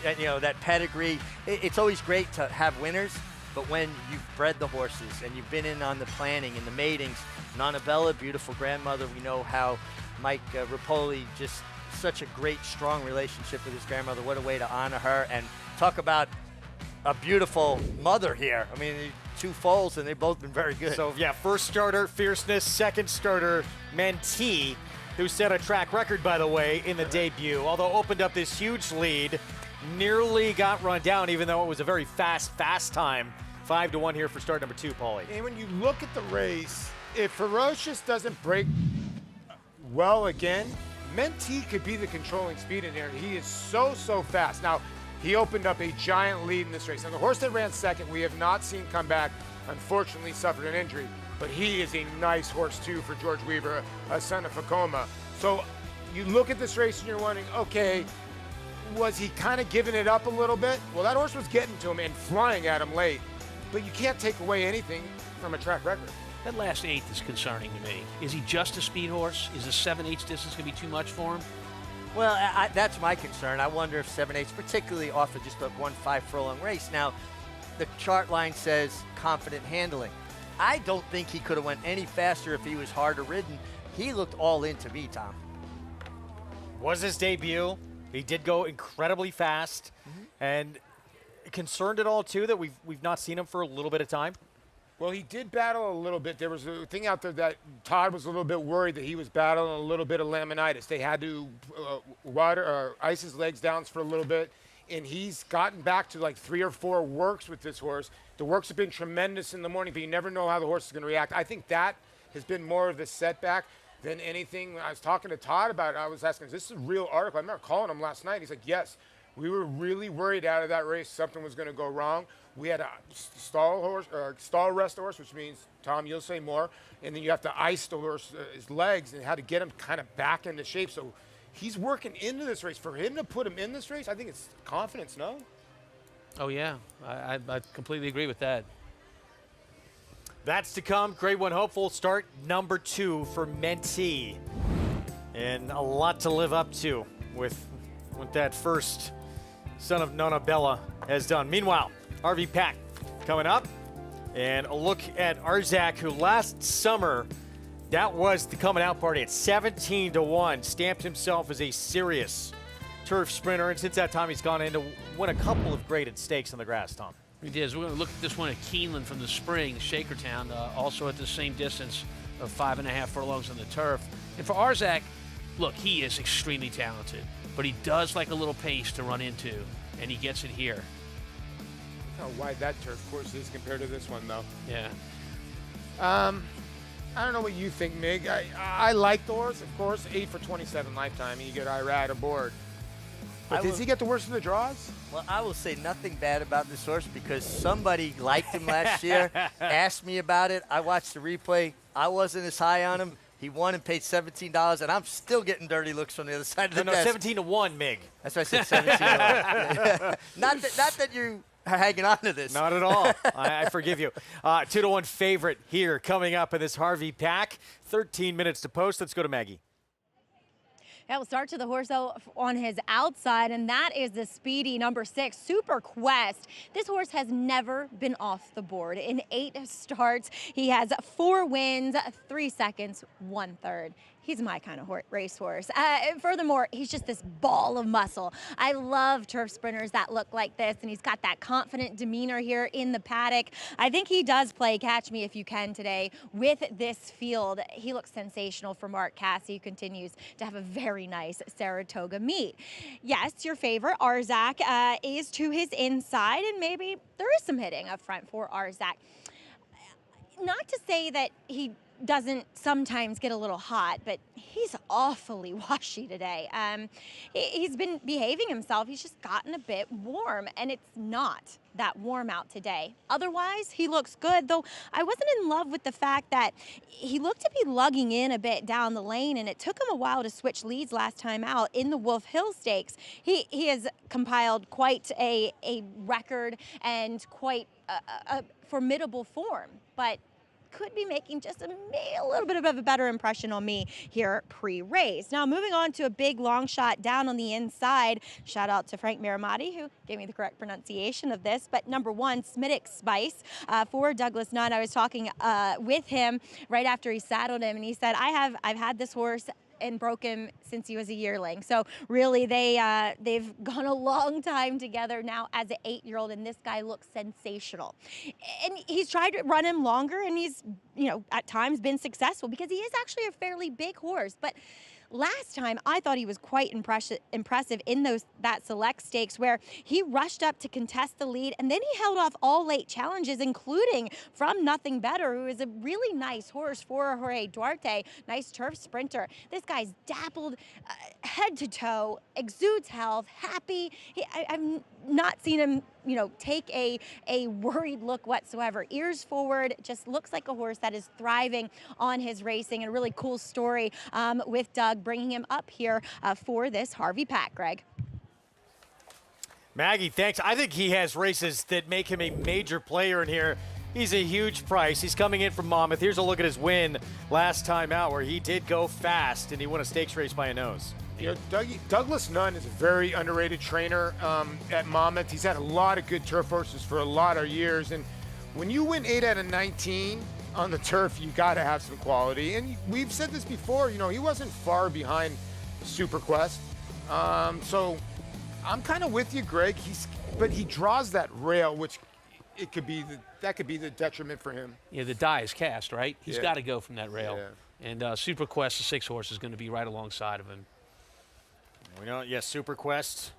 And, you know, that pedigree, it's always great to have winners, but when you've bred the horses and you've been in on the planning and the matings, Nona Bella, beautiful grandmother. We know how Mike Rapoli, just such a great, strong relationship with his grandmother. What a way to honor her. And talk about a beautiful mother here. I mean, 2 foals, and they've both been very good. So, yeah, first starter, Fierceness. Second starter, Mentee, who set a track record, by the way, in the debut. Although opened up this huge lead, nearly got run down, even though it was a very fast time. 5-1 here for start number 2, Paulie. And when you look at the race, if Ferocious doesn't break well again, Mentee could be the controlling speed in there. He is so fast. Now, he opened up a giant lead in this race. Now, the horse that ran second, we have not seen come back, unfortunately suffered an injury, but he is a nice horse too for George Weaver, a son of Fakoma. So you look at this race and you're wondering, okay, was he kind of giving it up a little bit? Well, that horse was getting to him and flying at him late, but you can't take away anything from a track record. That last eighth is concerning to me. Is he just a speed horse? Is a 7/8 distance going to be too much for him? Well, that's my concern. I wonder if 7/8, particularly off of just a 1-5 furlong race. Now, the chart line says confident handling. I don't think he could have went any faster if he was harder ridden. He looked all in to me, Tom. Was his debut. He did go incredibly fast. And concerned at all, too, that we've not seen him for a little bit of time? Well, he did battle a little bit. There was a thing out there that Todd was a little bit worried that he was battling a little bit of laminitis. They had to ice his legs down for a little bit, and he's gotten back to like 3 or 4 works with this horse. The works have been tremendous in the morning, but you never know how the horse is going to react. I think that has been more of the setback than anything. I was talking to Todd about it. I was asking, is this a real article? I remember calling him last night. He's like, yes. We were really worried out of that race something was going to go wrong. We had a stall rest horse, which means, Tom, you'll say more, and then you have to ice the horse, his legs, and how to get him kind of back into shape. So he's working into this race. For him to put him in this race, I think it's confidence, no? Oh, yeah. I completely agree with that. That's to come. Grade 1 hopeful. Start number 2 for Mentee. And a lot to live up to with that first son of Nona Bella has done. Meanwhile, Harvey Pack coming up. And a look at Arzak, who last summer, that was the coming out party at 17-1, stamped himself as a serious turf sprinter. And since that time, he's gone in to win a couple of graded stakes on the grass, Tom. He did. We're going to look at this one at Keeneland from the spring, Shakertown, also at the same distance of 5.5 furlongs on the turf. And for Arzak, look, he is extremely talented, but he does like a little pace to run into, and he gets it here. Look how wide that turf course is compared to this one, though. Yeah. I don't know what you think, Mig. I like the horse, of course. 8 for 27 lifetime, and you get Irad aboard. But does he get the worst of the draws? Well, I will say nothing bad about this horse because somebody liked him last year, asked me about it. I watched the replay. I wasn't as high on him. He won and paid $17, and I'm still getting dirty looks from the other side of the desk. 17-1, Mig. That's why I said 17-1. Not that you are hanging on to this. Not at all. I forgive you. 2-1 favorite here coming up in this Harvey Pack. 13 minutes to post. Let's go to Maggie. Yeah, we'll start to the horse though on his outside, and that is the speedy number 6, Super Quest. This horse has never been off the board. In 8 starts, he has 4 wins, 3 seconds, 1/3. He's my kind of racehorse. Furthermore, he's just this ball of muscle. I love turf sprinters that look like this, and he's got that confident demeanor here in the paddock. I think he does play catch me if you can today with this field. He looks sensational for Mark Casse, who continues to have a very nice Saratoga meet. Yes, your favorite, Arzak, is to his inside, and maybe there is some hitting up front for Arzak. Not to say that he doesn't sometimes get a little hot, but he's awfully washy today. He's been behaving himself. He's just gotten a bit warm, and it's not that warm out today. Otherwise, he looks good, though I wasn't in love with the fact that he looked to be lugging in a bit down the lane, and it took him a while to switch leads last time out in the Wolf Hill Stakes. He has compiled quite a record and quite a formidable form, but could be making just a little bit of a better impression on me here pre-race. Now, moving on to a big long shot down on the inside. Shout out to Frank Miramati, who gave me the correct pronunciation of this. But number 1, Smitic Spice for Douglas Nunn. I was talking with him right after he saddled him, and he said, I've had this horse and broke him since he was a yearling. So really, they've gone a long time together now as an 8-year-old, and this guy looks sensational. And he's tried to run him longer, and he's, at times been successful because he is actually a fairly big horse. But last time, I thought he was quite impressive in that select stakes where he rushed up to contest the lead, and then he held off all late challenges, including from Nothing Better, who is a really nice horse for Jorge Duarte, nice turf sprinter. This guy's dappled head to toe, exudes health, happy. I've not seen him, take a worried look whatsoever. Ears forward, just looks like a horse that is thriving on his racing, and a really cool story with Doug bringing him up here for this Harvey Pack, Greg. Maggie, thanks. I think he has races that make him a major player in here. He's a huge price. He's coming in from Monmouth. Here's a look at his win last time out where he did go fast and he won a stakes race by a nose. Douglas Nunn is a very underrated trainer at Monmouth. He's had a lot of good turf horses for a lot of years. And when you win 8 out of 19 on the turf, you got to have some quality. And we've said this before, you know, he wasn't far behind Super Quest. So I'm kind of with you, Greg. But he draws that rail, which that could be the detriment for him. Yeah, the die is cast, right? He's Yeah. got to go from that rail. Yeah. And Super Quest, the 6 horse, is going to be right alongside of him. We know, yes, Super Quest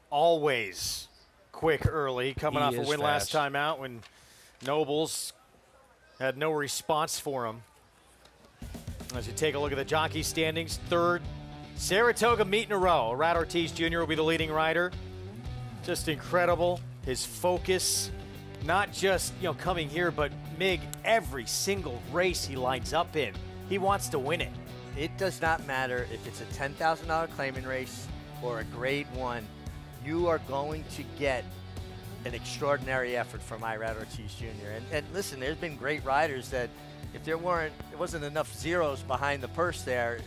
always quick early, coming off a win last time out when Nobles had no response for him. As you take a look at the jockey standings, third Saratoga meet in a row. Irad Ortiz Jr. will be the leading rider. Just incredible. His focus, not just coming here, but Mig, every single race he lines up in, he wants to win it. It does not matter if it's a $10,000 claiming race or a Grade 1. You are going to get an extraordinary effort from Irad Ortiz Jr. And listen, there's been great riders that if there wasn't enough zeros behind the purse there,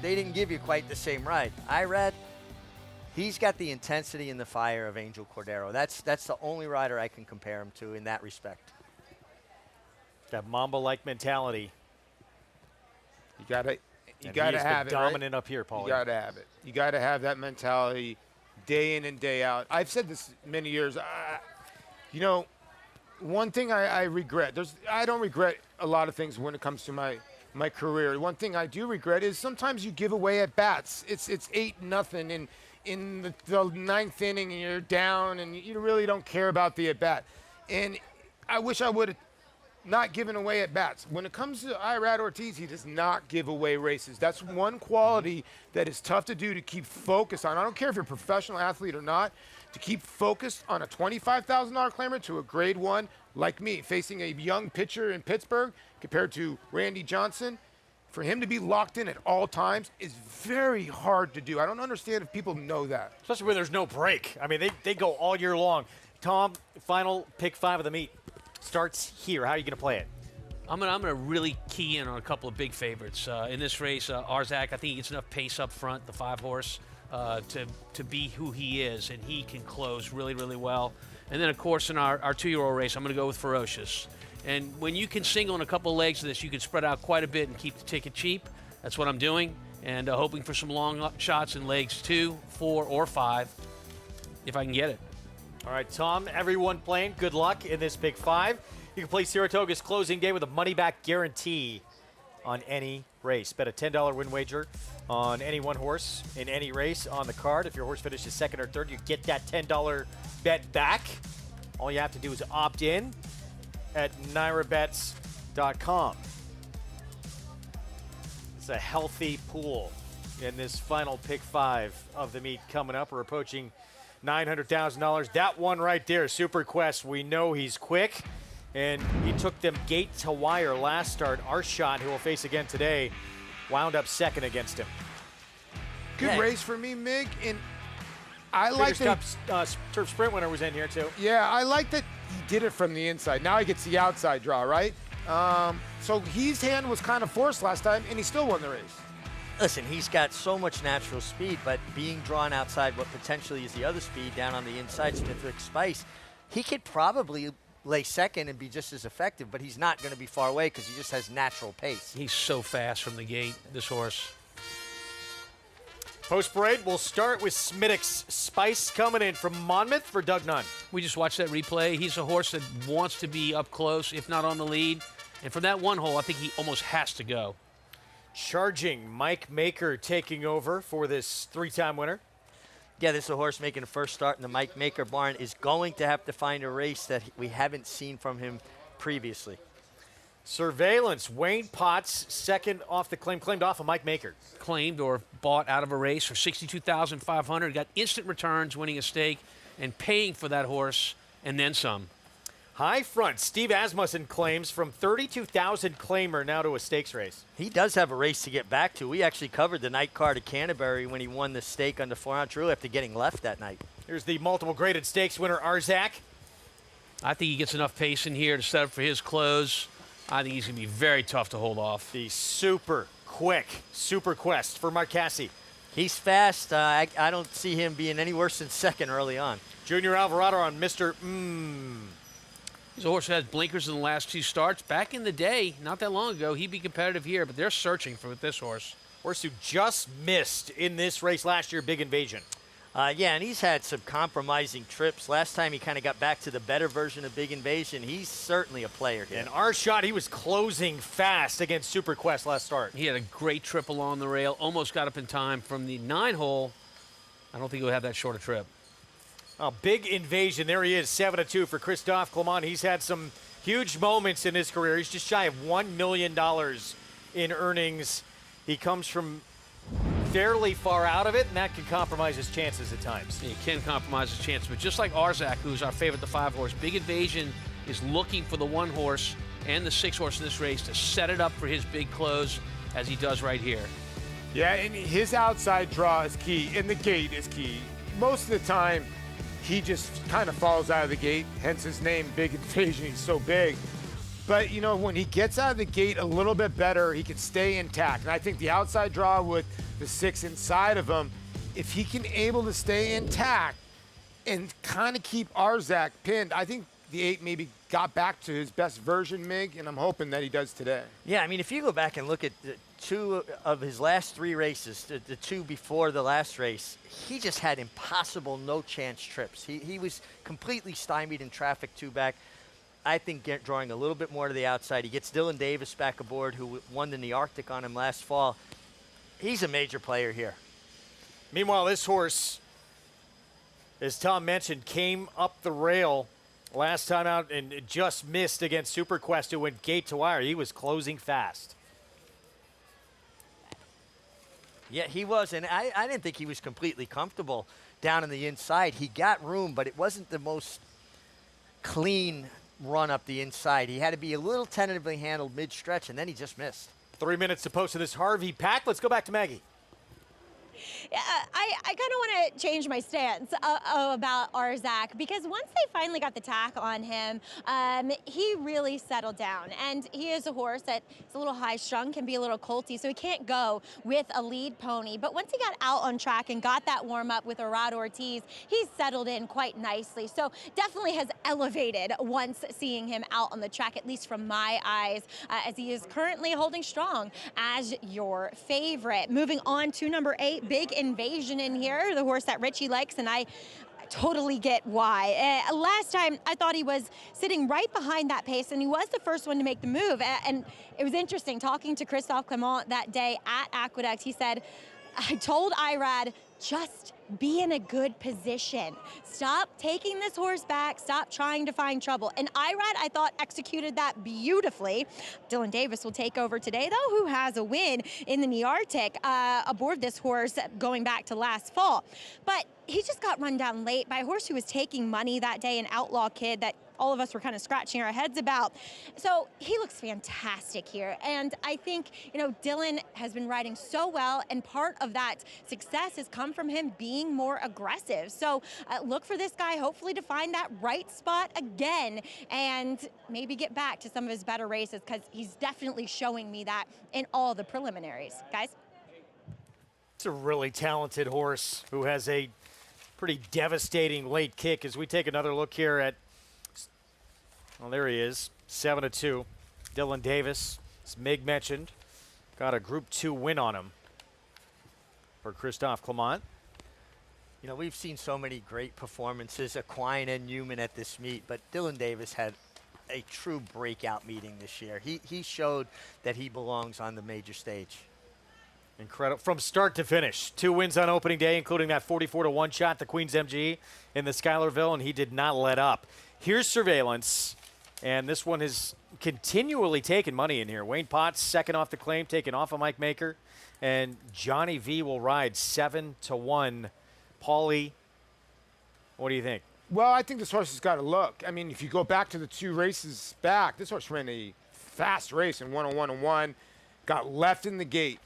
they didn't give you quite the same ride. Irad, he's got the intensity and the fire of Angel Cordero. That's the only rider I can compare him to in that respect. That Mamba-like mentality. You got to have it. Dominant up here, Paul. You got to have it. You got to have that mentality day in and day out. I've said this many years. One thing I regret. I don't regret a lot of things when it comes to my career. One thing I do regret is sometimes you give away at bats. It's 8-0 and in the ninth inning and you're down and you really don't care about the at bat. And I wish I would have not given away at bats. When it comes to Irad Ortiz, he does not give away races. That's one quality that is tough to do, to keep focused on. I don't care if you're a professional athlete or not, to keep focused on a $25,000 claimer to a Grade 1 like me, facing a young pitcher in Pittsburgh compared to Randy Johnson. For him to be locked in at all times is very hard to do. I don't understand if people know that. Especially when there's no break. I mean, they go all year long. Tom, final pick 5 of the meet starts here. How are you going to play it? I'm gonna really key in on a couple of big favorites in this race. Arzak, I think he gets enough pace up front, the 5 horse, to be who he is, and he can close really, really well. And then, of course, in our 2-year-old race, I'm going to go with Ferocious. And when you can single in a couple of legs of this, you can spread out quite a bit and keep the ticket cheap. That's what I'm doing, and hoping for some long shots in legs 2, 4, or 5, if I can get it. All right, Tom, everyone playing, good luck in this Big 5. You can play Saratoga's closing day with a money-back guarantee on any race. Bet a $10 win wager on any one horse in any race on the card. If your horse finishes 2nd or 3rd, you get that $10 bet back. All you have to do is opt in at NyraBets.com. It's a healthy pool in this final Pick 5 of the meet coming up. We're approaching $900,000. That one right there, Super Quest, we know he's quick, and he took them gate to wire last start. Our shot, who will face again today, wound up 2nd against him. Good race for me, Mig, and I like that Turf Sprint winner was in here too. Yeah, I like that he did it from the inside. Now he gets the outside draw, right? So his hand was kind of forced last time, and he still won the race. Listen, he's got so much natural speed, but being drawn outside what potentially is the other speed down on the inside, Smithwick Spice, he could probably lay 2nd and be just as effective, but he's not going to be far away because he just has natural pace. He's so fast from the gate, this horse. Post-parade, we'll start with Smithwick's Spice coming in from Monmouth for Doug Nunn. We just watched that replay. He's a horse that wants to be up close, if not on the lead. And from that one hole, I think he almost has to go. Charging Mike Maker taking over for this 3-time winner. Yeah, this is a horse making a first start in the Mike Maker barn, is going to have to find a race that we haven't seen from him previously. Surveillance, Wayne Potts, 2nd off the claim, claimed off of Mike Maker. Claimed or bought out of a race for $62,500. Got instant returns, winning a stake, and paying for that horse, and then some. High front, Steve Asmussen claims from $32,000 claimer now to a stakes race. He does have a race to get back to. We actually covered the night card at Canterbury when he won the stake on the 4-ounce rule after getting left that night. Here's the multiple graded stakes winner, Arzak. I think he gets enough pace in here to set up for his close. I think he's going to be very tough to hold off. The super quick Super Quest for Marcassi. He's fast. I don't see him being any worse than 2nd early on. Junior Alvarado on Mr. He's a horse that has blinkers in the last 2 starts. Back in the day, not that long ago, he'd be competitive here, but they're searching for this horse. Horse who just missed in this race last year, Big Invasion. Yeah, and he's had some compromising trips. Last time he kind of got back to the better version of Big Invasion. He's certainly a player here. And our shot, he was closing fast against Super Quest last start. He had a great trip along the rail, almost got up in time from the 9-hole. I don't think he'll have that short a trip. Oh, Big Invasion. There he is, 7-2 for Christophe Clement. He's had some huge moments in his career. He's just shy of $1 million in earnings. He comes from fairly far out of it, and that can compromise his chances at times. He can compromise his chances, but just like Arzak, who's our favorite, the 5-horse, Big Invasion is looking for the 1-horse and the 6-horse in this race to set it up for his big close, as he does right here. Yeah, and his outside draw is key, and the gate is key. Most of the time, he just kind of falls out of the gate, hence his name, Big Invasion. He's so big. But, you know, when he gets out of the gate a little bit better, he can stay intact. And I think the outside draw with the 6 inside of him, if he can able to stay intact and kind of keep Arzak pinned, I think the 8 maybe got back to his best version, Mig, and I'm hoping that he does today. Yeah, I mean, if you go back and look at the 2 of his last 3 races, the 2 before the last race, he just had impossible no-chance trips. He was completely stymied in traffic 2 back. I think drawing a little bit more to the outside. He gets Dylan Davis back aboard, who won the New Arctic on him last fall. He's a major player here. Meanwhile, this horse, as Tom mentioned, came up the rail last time out and just missed against Super Quest, who went gate to wire. He was closing fast. Yeah, he was, and I didn't think he was completely comfortable down on the inside. He got room, but it wasn't the most clean run up the inside. He had to be a little tentatively handled mid-stretch, and then he just missed. 3 minutes to post to this Harvey Pack. Let's go back to Maggie. Yeah, I kind of want to change my stance about Arzak, because once they finally got the tack on him, he really settled down. And he is a horse that is a little high-strung, can be a little colty, so he can't go with a lead pony. But once he got out on track and got that warm-up with Irad Ortiz, he's settled in quite nicely. So definitely has elevated once seeing him out on the track, at least from my eyes, as he is currently holding strong as your favorite. Moving on to number 8, Big Invasion in here, the horse that Richie likes, and I totally get why. Last time, I thought he was sitting right behind that pace, and he was the first one to make the move. And it was interesting talking to Christophe Clement that day at Aqueduct. He said, I told Irad, just be in a good position. Stop taking this horse back. Stop trying to find trouble. And Irad, I thought, executed that beautifully. Dylan Davis will take over today, though, who has a win in the New Arctic aboard this horse going back to last fall. But he just got run down late by a horse who was taking money that day, an Outlaw Kid that all of us were kind of scratching our heads about. So he looks fantastic here. And I think, you know, Dylan has been riding so well, and part of that success has come from him being more aggressive. So look for this guy hopefully to find that right spot again and maybe get back to some of his better races, because he's definitely showing me that in all the preliminaries. Guys? It's a really talented horse who has a pretty devastating late kick. As we take another look here at, well, there he is, 7-2. Dylan Davis, as Mig mentioned, got a Group 2 win on him for Christophe Clement. You know, we've seen so many great performances, Equine and Newman at this meet, but Dylan Davis had a true breakout meeting this year. He showed that he belongs on the major stage. Incredible. From start to finish. 2 wins on opening day, including that 44-1 shot, the Queen's MG in the Schuylerville, and he did not let up. Here's Surveillance, and this one has continually taken money in here. Wayne Potts, second off the claim, taken off of Mike Maker, and Johnny V will ride 7-1. Paulie, what do you think? Well, I think this horse has got to look. I mean, if you go back to the 2 races back, this horse ran a fast race in 101-1, got left in the gate,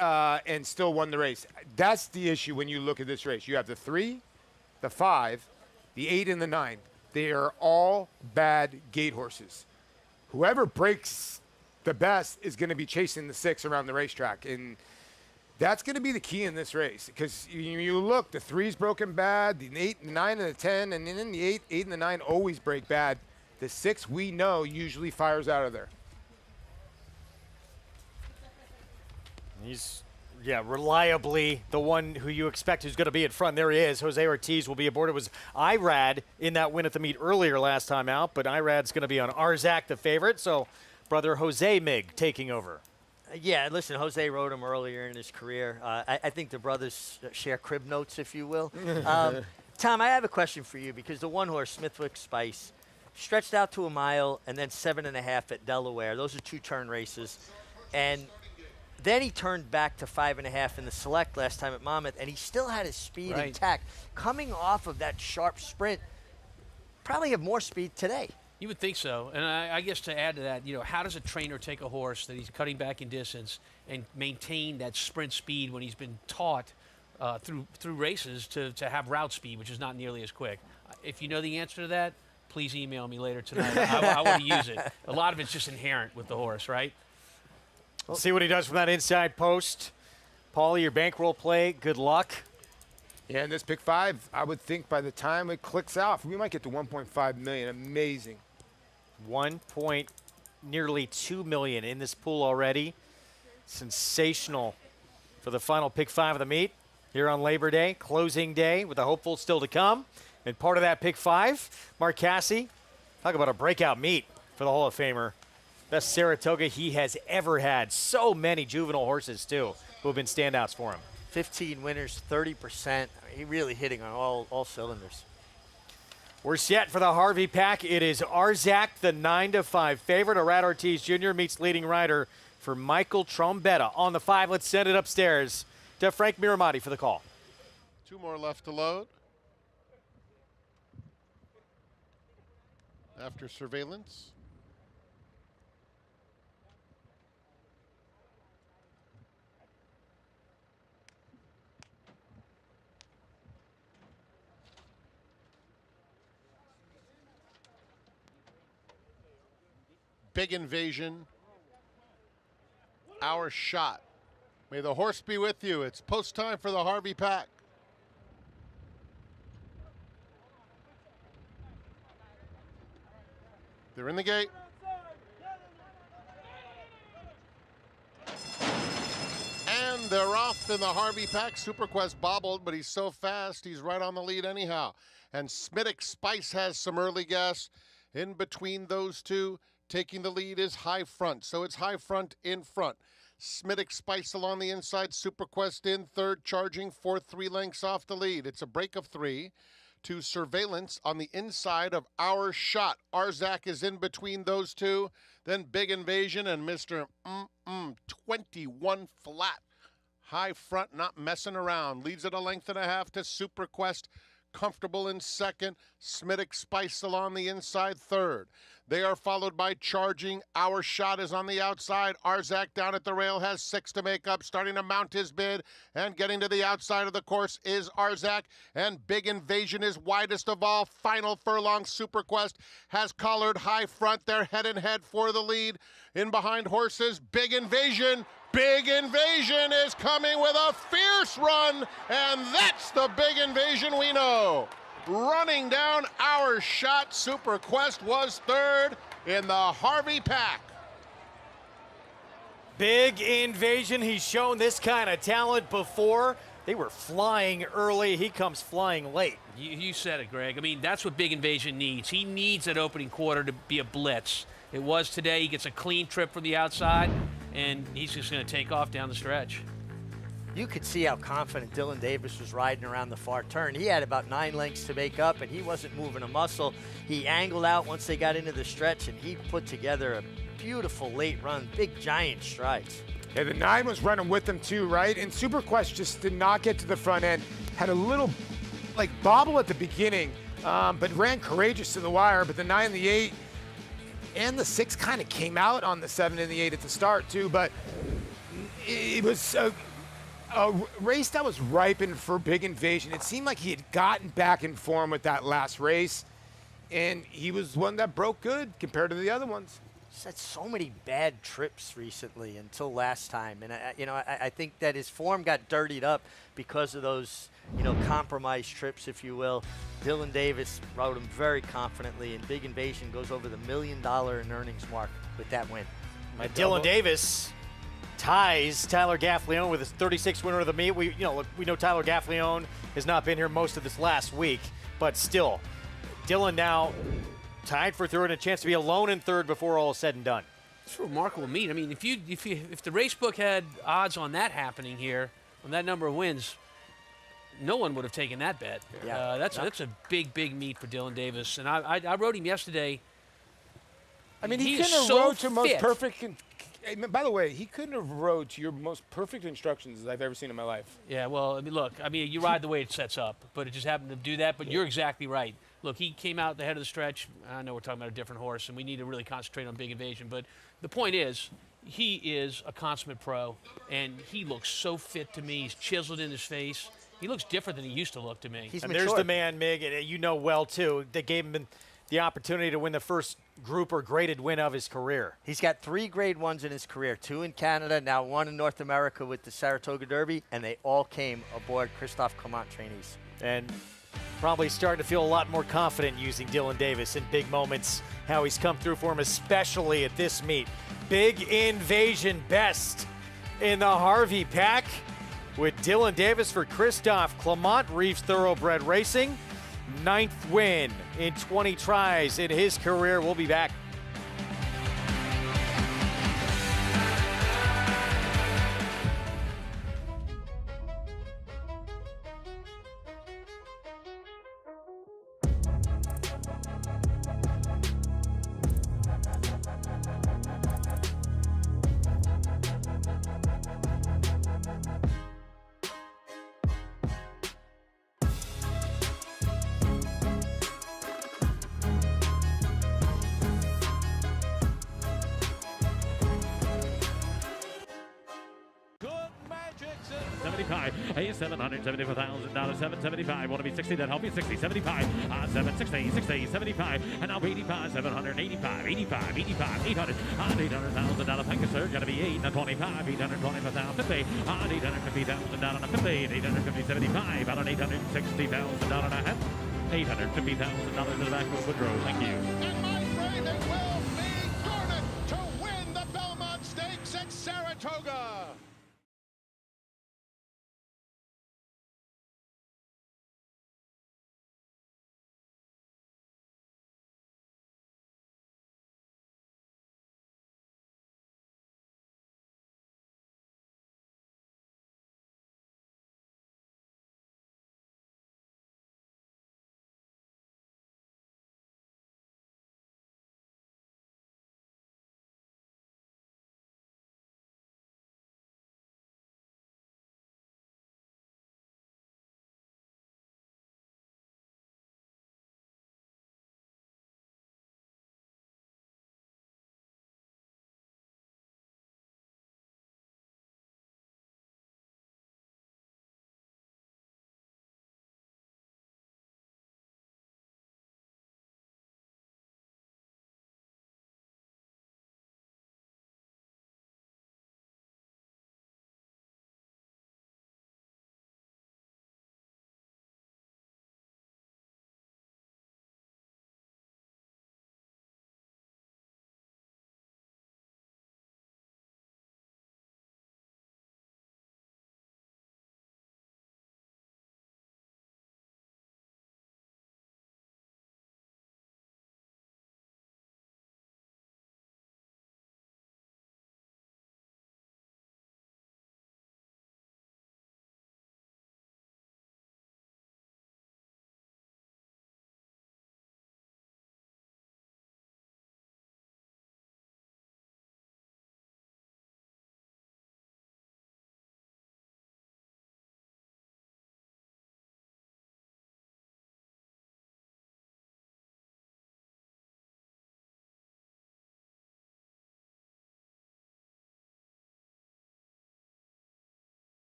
and still won the race. That's the issue when you look at this race. You have the 3, the 5, the 8, and the 9. They are all bad gate horses. Whoever breaks the best is going to be chasing the 6 around the racetrack, and that's going to be the key in this race, because you look, the 3's broken bad, the 8, the 9, and the 10, and then the 8 and the 9 always break bad. The 6 we know usually fires out of there. He's, reliably the one who you expect who's going to be in front. There he is. Jose Ortiz will be aboard. It was Irad in that win at the meet earlier last time out, but Irad's going to be on Arzak, the favorite. So brother Jose Mig taking over. Yeah, listen, Jose rode him earlier in his career. I think the brothers share crib notes, if you will. Tom, I have a question for you because the one horse, Smithwick Spice, stretched out to a mile and then 7.5 at Delaware. Those are 2-turn races. And then he turned back to 5.5 in the select last time at Monmouth, and he still had his speed intact. Coming off of that sharp sprint, probably have more speed today. You would think so. And I guess to add to that, how does a trainer take a horse that he's cutting back in distance and maintain that sprint speed when he's been taught through races to have route speed, which is not nearly as quick? If you know the answer to that, please email me later tonight. I want to use it. A lot of it's just inherent with the horse, right? We'll see what he does from that inside post. Paulie, your bankroll play, good luck. Yeah, and this pick 5, I would think by the time it clicks out, we might get to 1.5 million. Amazing. Nearly 2 million in this pool already. Sensational for the final pick 5 of the meet here on Labor Day, closing day with the hopeful still to come. And part of that pick 5, Mark Casse, talk about a breakout meet for the Hall of Famer. Best Saratoga he has ever had. So many juvenile horses, too, who have been standouts for him. 15 winners, 30%. He really hitting on all cylinders. We're set for the Harvey Pack. It is Arzak, the 9-5 favorite. Irad Ortiz Jr. meets leading rider for Michael Trombetta. On the 5, let's send it upstairs to Frank Miramati for the call. 2 more left to load. After surveillance. Big Invasion, Our Shot. May the horse be with you. It's post time for the Harvey Pack. They're in the gate. And they're off in the Harvey Pack. Superquest bobbled, but he's so fast, he's right on the lead anyhow. And Smithwick Spice has some early gas. In between those two, taking the lead is High Front. So it's High Front in front. Smithwick Spice along the inside. Superquest in third, charging 4 3 lengths off the lead. It's a break of 3 to Surveillance on the inside of Our Shot. Arzak is in between those two. Then Big Invasion and Mr. 21 flat. High Front not messing around. Leads it 1.5 lengths to Superquest. Comfortable in second. Smithwick Spice along the inside third. They are followed by Charging. Our Shot is on the outside. Arzak down at the rail has 6 to make up, starting to mount his bid. And getting to the outside of the course is Arzak. And Big Invasion is widest of all. Final furlong. Superquest has collared High Front. They're head and head for the lead. In behind horses, Big Invasion. Big Invasion is coming with a fierce run, and that's the Big Invasion we know. Running down Our Shot. Superquest was third in the Harvey Pack. Big Invasion. He's shown this kind of talent before. They were flying early. He comes flying late. You said it, Greg. I mean, that's what Big Invasion needs. He needs that opening quarter to be a blitz. It was today. He gets a clean trip from the outside, and he's just going to take off down the stretch. You could see how confident Dylan Davis was riding around the far turn. He had about 9 lengths to make up, and he wasn't moving a muscle. He angled out once they got into the stretch, and he put together a beautiful late run, big giant strides. Yeah, the 9 was running with them too, right? And Superquest just did not get to the front end. Had a little, bobble at the beginning, but ran courageous to the wire. But the 9 and the 8 and the 6 kind of came out on the 7 and the 8 at the start too. But it was a race that was ripened for Big Invasion. It seemed like he had gotten back in form with that last race, and he was one that broke good compared to the other ones. He's had so many bad trips recently until last time, and I think that his form got dirtied up because of those compromise trips, if you will. Dylan Davis rode him very confidently, and Big Invasion goes over the $1 million in earnings mark with that win. Dylan Davis ties Tyler Gaffalione with his 36th winner of the meet. We know Tyler Gaffalione has not been here most of this last week, but still, Dylan now tied for third and a chance to be alone in third before all is said and done. It's a remarkable meet. I mean, if the race book had odds on that happening here, on that number of wins, no one would have taken that bet. Yeah. That's a big meet for Dylan Davis. And I rode him yesterday. I mean, he couldn't have rode to most perfect. By the way, he couldn't have rode to your most perfect instructions I've ever seen in my life. Yeah, well, I mean, you ride the way it sets up, but it just happened to do that. But you're exactly right. Look, he came out the head of the stretch. I know we're talking about a different horse, and we need to really concentrate on Big Invasion. But the point is, he is a consummate pro, and he looks so fit to me. He's chiseled in his face. He looks different than he used to look to me. And there's the man, Mig, and you know well, too, that gave him the opportunity to win the first group or graded win of his career. He's got 3 grade 1s in his career, 2 in Canada, now 1 in North America with the Saratoga Derby, and they all came aboard Christophe Clement trainees. And probably starting to feel a lot more confident using Dylan Davis in big moments, how he's come through for him, especially at this meet. Big Invasion best in the Harvey Pack with Dylan Davis for Christophe Clement, Reeves Thoroughbred Racing. 9th win in 20 tries in his career. We'll be back. $774,000, $775. Want to be 60? That help you 60, 75, 760, 60, 75, and now 85, 785, 85, 85, 800, $800,000 thank you, sir. Got to be 8 and 25, $825,050, $850,000 50, $850, 75, on $860,000 and a half, $850,000 in the back of Woodrow. Thank you. And my friend, it will be Gordon to win the Belmont Stakes at Saratoga.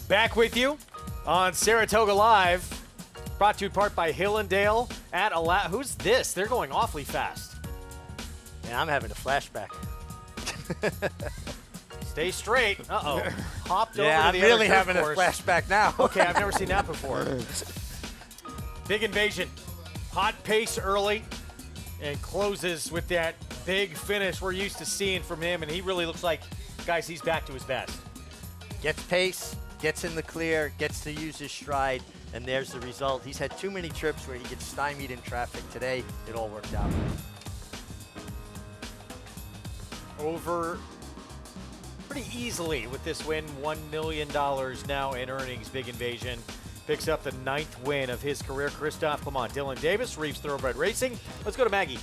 Back with you on Saratoga Live, brought to you in part by Hill and Dale at Who's this? They're going awfully fast. And I'm having a flashback. Stay straight. Uh-oh. Hopped Yeah, over I'm to the really other turf having a course. flashback now. Okay, I've never seen that before. Big invasion. Hot pace early and closes with that big finish we're used to seeing from him, and he really looks like, guys, he's back to his best. Gets pace, gets in the clear, gets to use his stride, and there's the result. He's had too many trips where he gets stymied in traffic. Today, it all worked out. Over pretty easily with this win, $1 million now in earnings. Big invasion picks up the 9th win of his career. Christophe Clement, Dylan Davis, Reeves Thoroughbred Racing. Let's go to Maggie.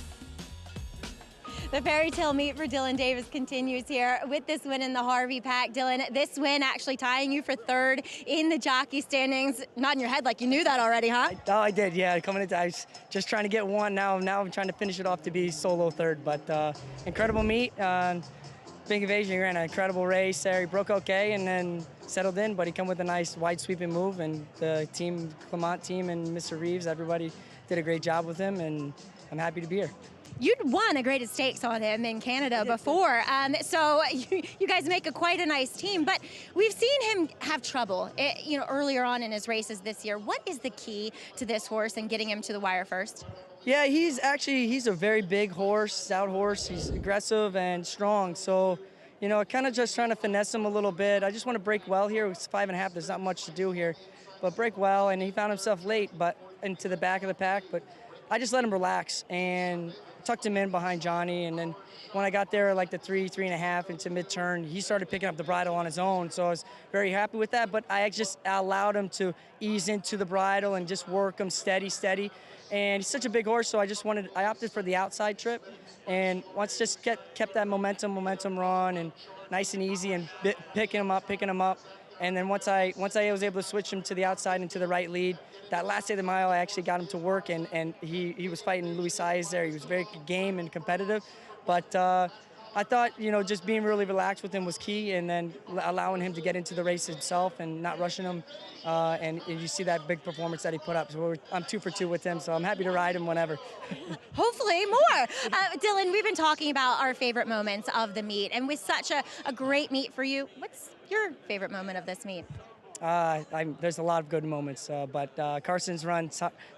The fairy tale meet for Dylan Davis continues here with this win in the Harvey Pack. Dylan, this win actually tying you for 3rd in the jockey standings. Nodding your head like you knew that already, huh? Oh, I did, yeah. Coming into, I was just trying to get one. Now I'm trying to finish it off to be solo 3rd. But incredible meet. Big invasion. He ran an incredible race there. He broke okay and then settled in, but he come with a nice wide sweeping move. And the team, Clement team and Mr. Reeves, everybody did a great job with him, and I'm happy to be here. You'd won a graded stakes on him in Canada before, so you guys make quite a nice team. But we've seen him have trouble, earlier on in his races this year. What is the key to this horse and getting him to the wire first? Yeah, he's a very big horse, stout horse. He's aggressive and strong. So, kind of just trying to finesse him a little bit. I just want to break well here. It's 5.5. There's not much to do here, but break well. And he found himself late, but into the back of the pack. But I just let him relax and tucked him in behind Johnny, and then when I got there like the 3.5 into mid-turn, he started picking up the bridle on his own, so I was very happy with that. But I just allowed him to ease into the bridle and just work him steady, and he's such a big horse, so I opted for the outside trip, and once just kept that momentum run and nice and easy and picking him up. And then once I was able to switch him to the outside and to the right lead, that last day of the mile, I actually got him to work, and he was fighting Louis Saez there. He was very game and competitive. But I thought, just being really relaxed with him was key, and then allowing him to get into the race himself and not rushing him. And you see that big performance that he put up. So I'm 2 for 2 with him, so I'm happy to ride him whenever. Hopefully more. Dylan, we've been talking about our favorite moments of the meet, and with such a great meet for you, what's your favorite moment of this meet? There's a lot of good moments, but Carson's run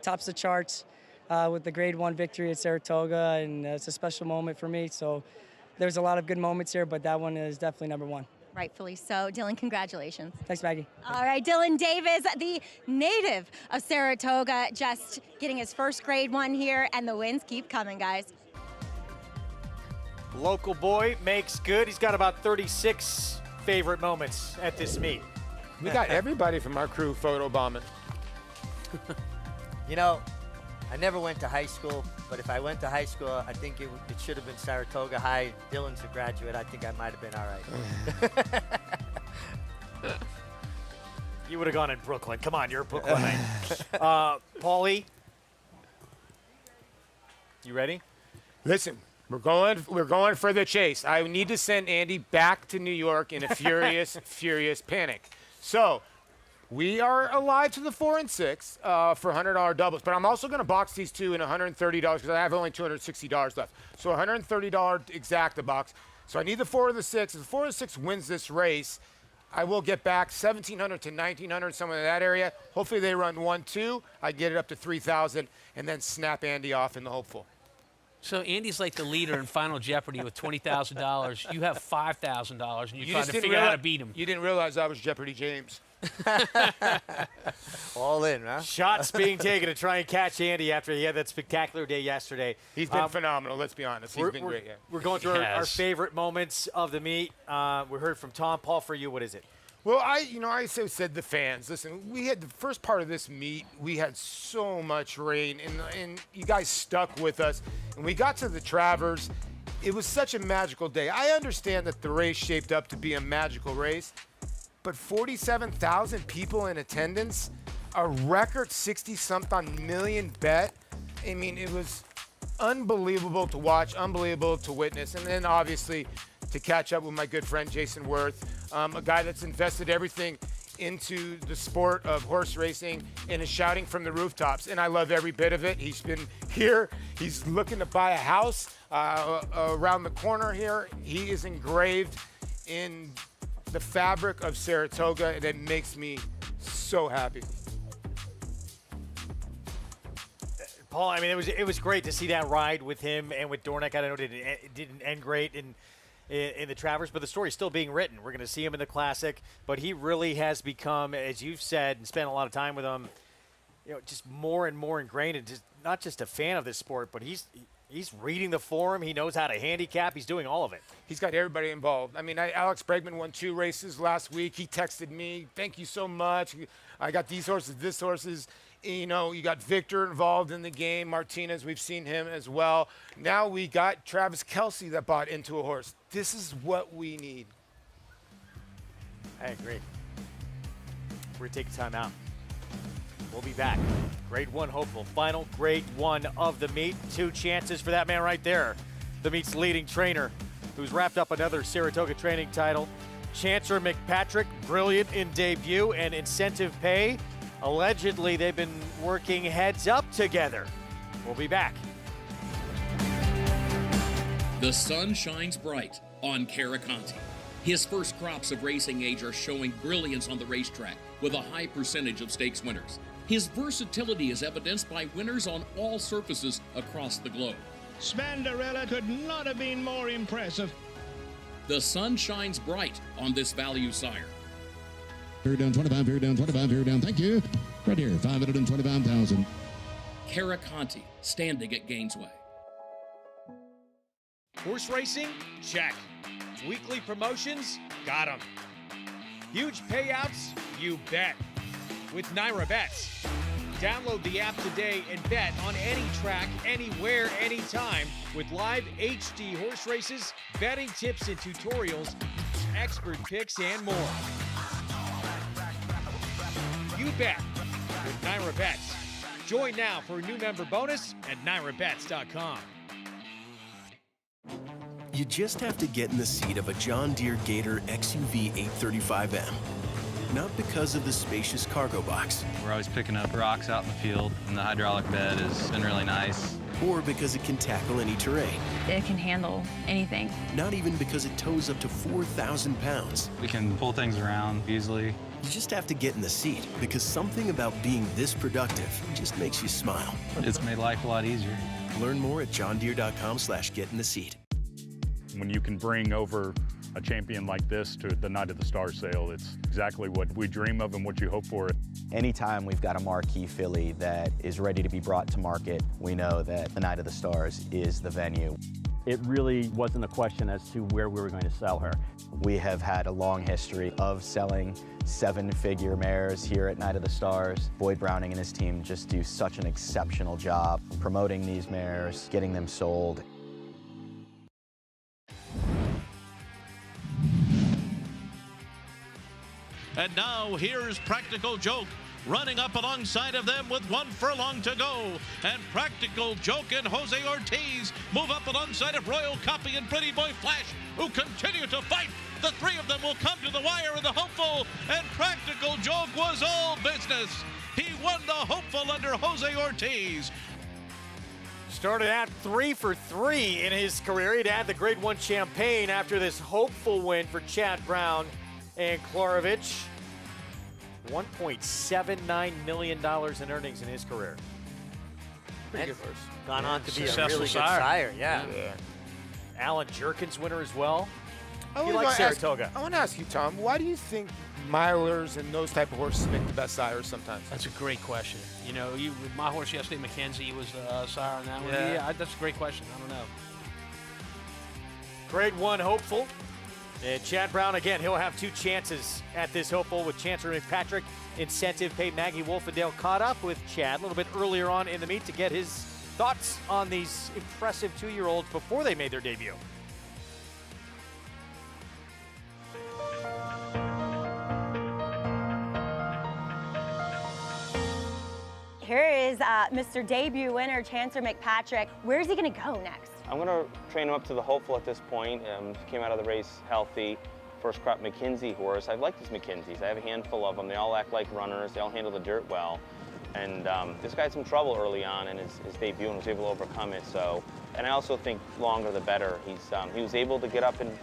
tops the charts with the Grade 1 victory at Saratoga, and it's a special moment for me. So there's a lot of good moments here, but that one is definitely number 1. Rightfully so. Dylan, congratulations. Thanks, Maggie. All right, Dylan Davis, the native of Saratoga, just getting his first Grade 1 here, and the wins keep coming, guys. Local boy makes good. He's got about 36 favorite moments at this meet. We got everybody from our crew photobombing. I never went to high school, but if I went to high school, I think it should have been Saratoga High. Dylan's a graduate. I think I might have been all right. You would have gone in Brooklyn. Come on, you're a Brooklynite. Paulie, you ready? Listen, we're going for the chase. I need to send Andy back to New York in a furious panic. So we are alive to the 4 and 6 for $100 doubles, but I'm also going to box these two in $130 because I have only $260 left. So $130 exacta box. So I need the 4 or the 6. If the 4 or the 6 wins this race, I will get back $1,700 to $1,900, somewhere in that area. Hopefully they run 1-2. I get it up to $3,000 and then snap Andy off in the hopeful. So Andy's like the leader in Final Jeopardy with $20,000. You have $5,000, and you're trying to figure out how to beat him. You didn't realize I was Jeopardy James. All in, huh? Shots being taken to try and catch Andy after he had that spectacular day yesterday. He's been phenomenal, let's be honest. He's been great. Yeah. We're going through our favorite moments of the meet. We heard from Tom. Paul, for you, what is it? Well, I said the fans. Listen, we had the first part of this meet, we had so much rain, and you guys stuck with us. And we got to the Travers. It was such a magical day. I understand that the race shaped up to be a magical race, but 47,000 people in attendance, a record 60-something million bet. I mean, it was unbelievable to watch, unbelievable to witness, and then obviously to catch up with my good friend Jason Worth, a guy that's invested everything into the sport of horse racing and is shouting from the rooftops, and I love every bit of it. He's been here. He's looking to buy a house around the corner here. He is engraved in the fabric of Saratoga, and it makes me so happy. Paul, I mean, it was great to see that ride with him and with Dornick. I know it didn't end great in the Travers, but the story's still being written. We're going to see him in the Classic, but he really has become, as you've said, and spent a lot of time with him, just more and more ingrained, and just not just a fan of this sport, but he's reading the forum. He knows how to handicap. He's doing all of it. He's got everybody involved. I mean, Alex Bregman won 2 races last week. He texted me, "Thank you so much. I got these horses, this horses." You got Victor involved in the game. Martinez, we've seen him as well. Now we got Travis Kelce that bought into a horse. This is what we need. I agree. We're going to take a time out. We'll be back. Grade 1 hopeful. Final grade 1 of the meet. 2 chances for that man right there. The meet's leading trainer, who's wrapped up another Saratoga training title. Chancer McPatrick, brilliant in debut and incentive pay. Allegedly, they've been working heads up together. We'll be back. The sun shines bright on Caraconte. His first crops of racing age are showing brilliance on the racetrack with a high percentage of stakes winners. His versatility is evidenced by winners on all surfaces across the globe. Spandarella could not have been more impressive. The sun shines bright on this value sire. Fair down 25, fair down 25, fair down. Thank you. Right here, 525,000. Caraconte, standing at Gainesway. Horse racing? Check. Weekly promotions? Got them. Huge payouts? You bet. With Naira Bets. Download the app today and bet on any track, anywhere, anytime with live HD horse races, betting tips and tutorials, expert picks, and more. You bet with Naira Bets. Join now for a new member bonus at NairaBets.com. You just have to get in the seat of a John Deere Gator XUV 835M. Not because of the spacious cargo box. We're always picking up rocks out in the field, and the hydraulic bed has been really nice. Or because it can tackle any terrain. It can handle anything. Not even because it tows up to 4,000 pounds. We can pull things around easily. You just have to get in the seat, because something about being this productive just makes you smile. It's made life a lot easier. Learn more at johndeere.com/get-in-the-seat. When you can bring over a champion like this to the Night of the Stars sale, it's exactly what we dream of and what you hope for. Anytime we've got a marquee filly that is ready to be brought to market, we know that the Night of the Stars is the venue. It really wasn't a question as to where we were going to sell her. We have had a long history of selling 7-figure mares here at Night of the Stars. Boyd Browning and his team just do such an exceptional job promoting these mares, getting them sold. And now here's Practical Joke, running up alongside of them with 1 furlong to go. And Practical Joke and Jose Ortiz move up alongside of Royal Copy and Pretty Boy Flash, who continue to fight. The 3 of them will come to the wire in the Hopeful, and Practical Joke was all business. He won the Hopeful under Jose Ortiz. Started at 3 for 3 in his career. He'd had the Grade 1 Champagne after this hopeful win for Chad Brown and Klorovich. $1.79 million in earnings in his career. Pretty good horse. Gone on to be a Successful really good sire, yeah. Alan Jerkins winner as well. I You like Saratoga? I want to ask you, Tom, why do you think milers and those type of horses make the best sires sometimes? That's a great question. You know, with my horse yesterday, Mackenzie was the sire on that one. Yeah. Yeah, that's a great question. I don't know. Grade 1 hopeful. And Chad Brown, again, he'll have 2 chances at this hopeful with Chancer McPatrick. Incentive pay. Maggie Wolfendale caught up with Chad a little bit earlier on in the meet to get his thoughts on these impressive 2-year-olds before they made their debut. Here is Mr. Debut winner, Chancer McPatrick. Where's he gonna go next? I'm going to train him up to the hopeful at this point. Came out of the race healthy. First crop McKinsey horse. I've liked these McKinseys. I have a handful of them. They all act like runners. They all handle the dirt well. And this guy had some trouble early on in his debut and was able to overcome it. So, and I also think longer the better. He was able to get up and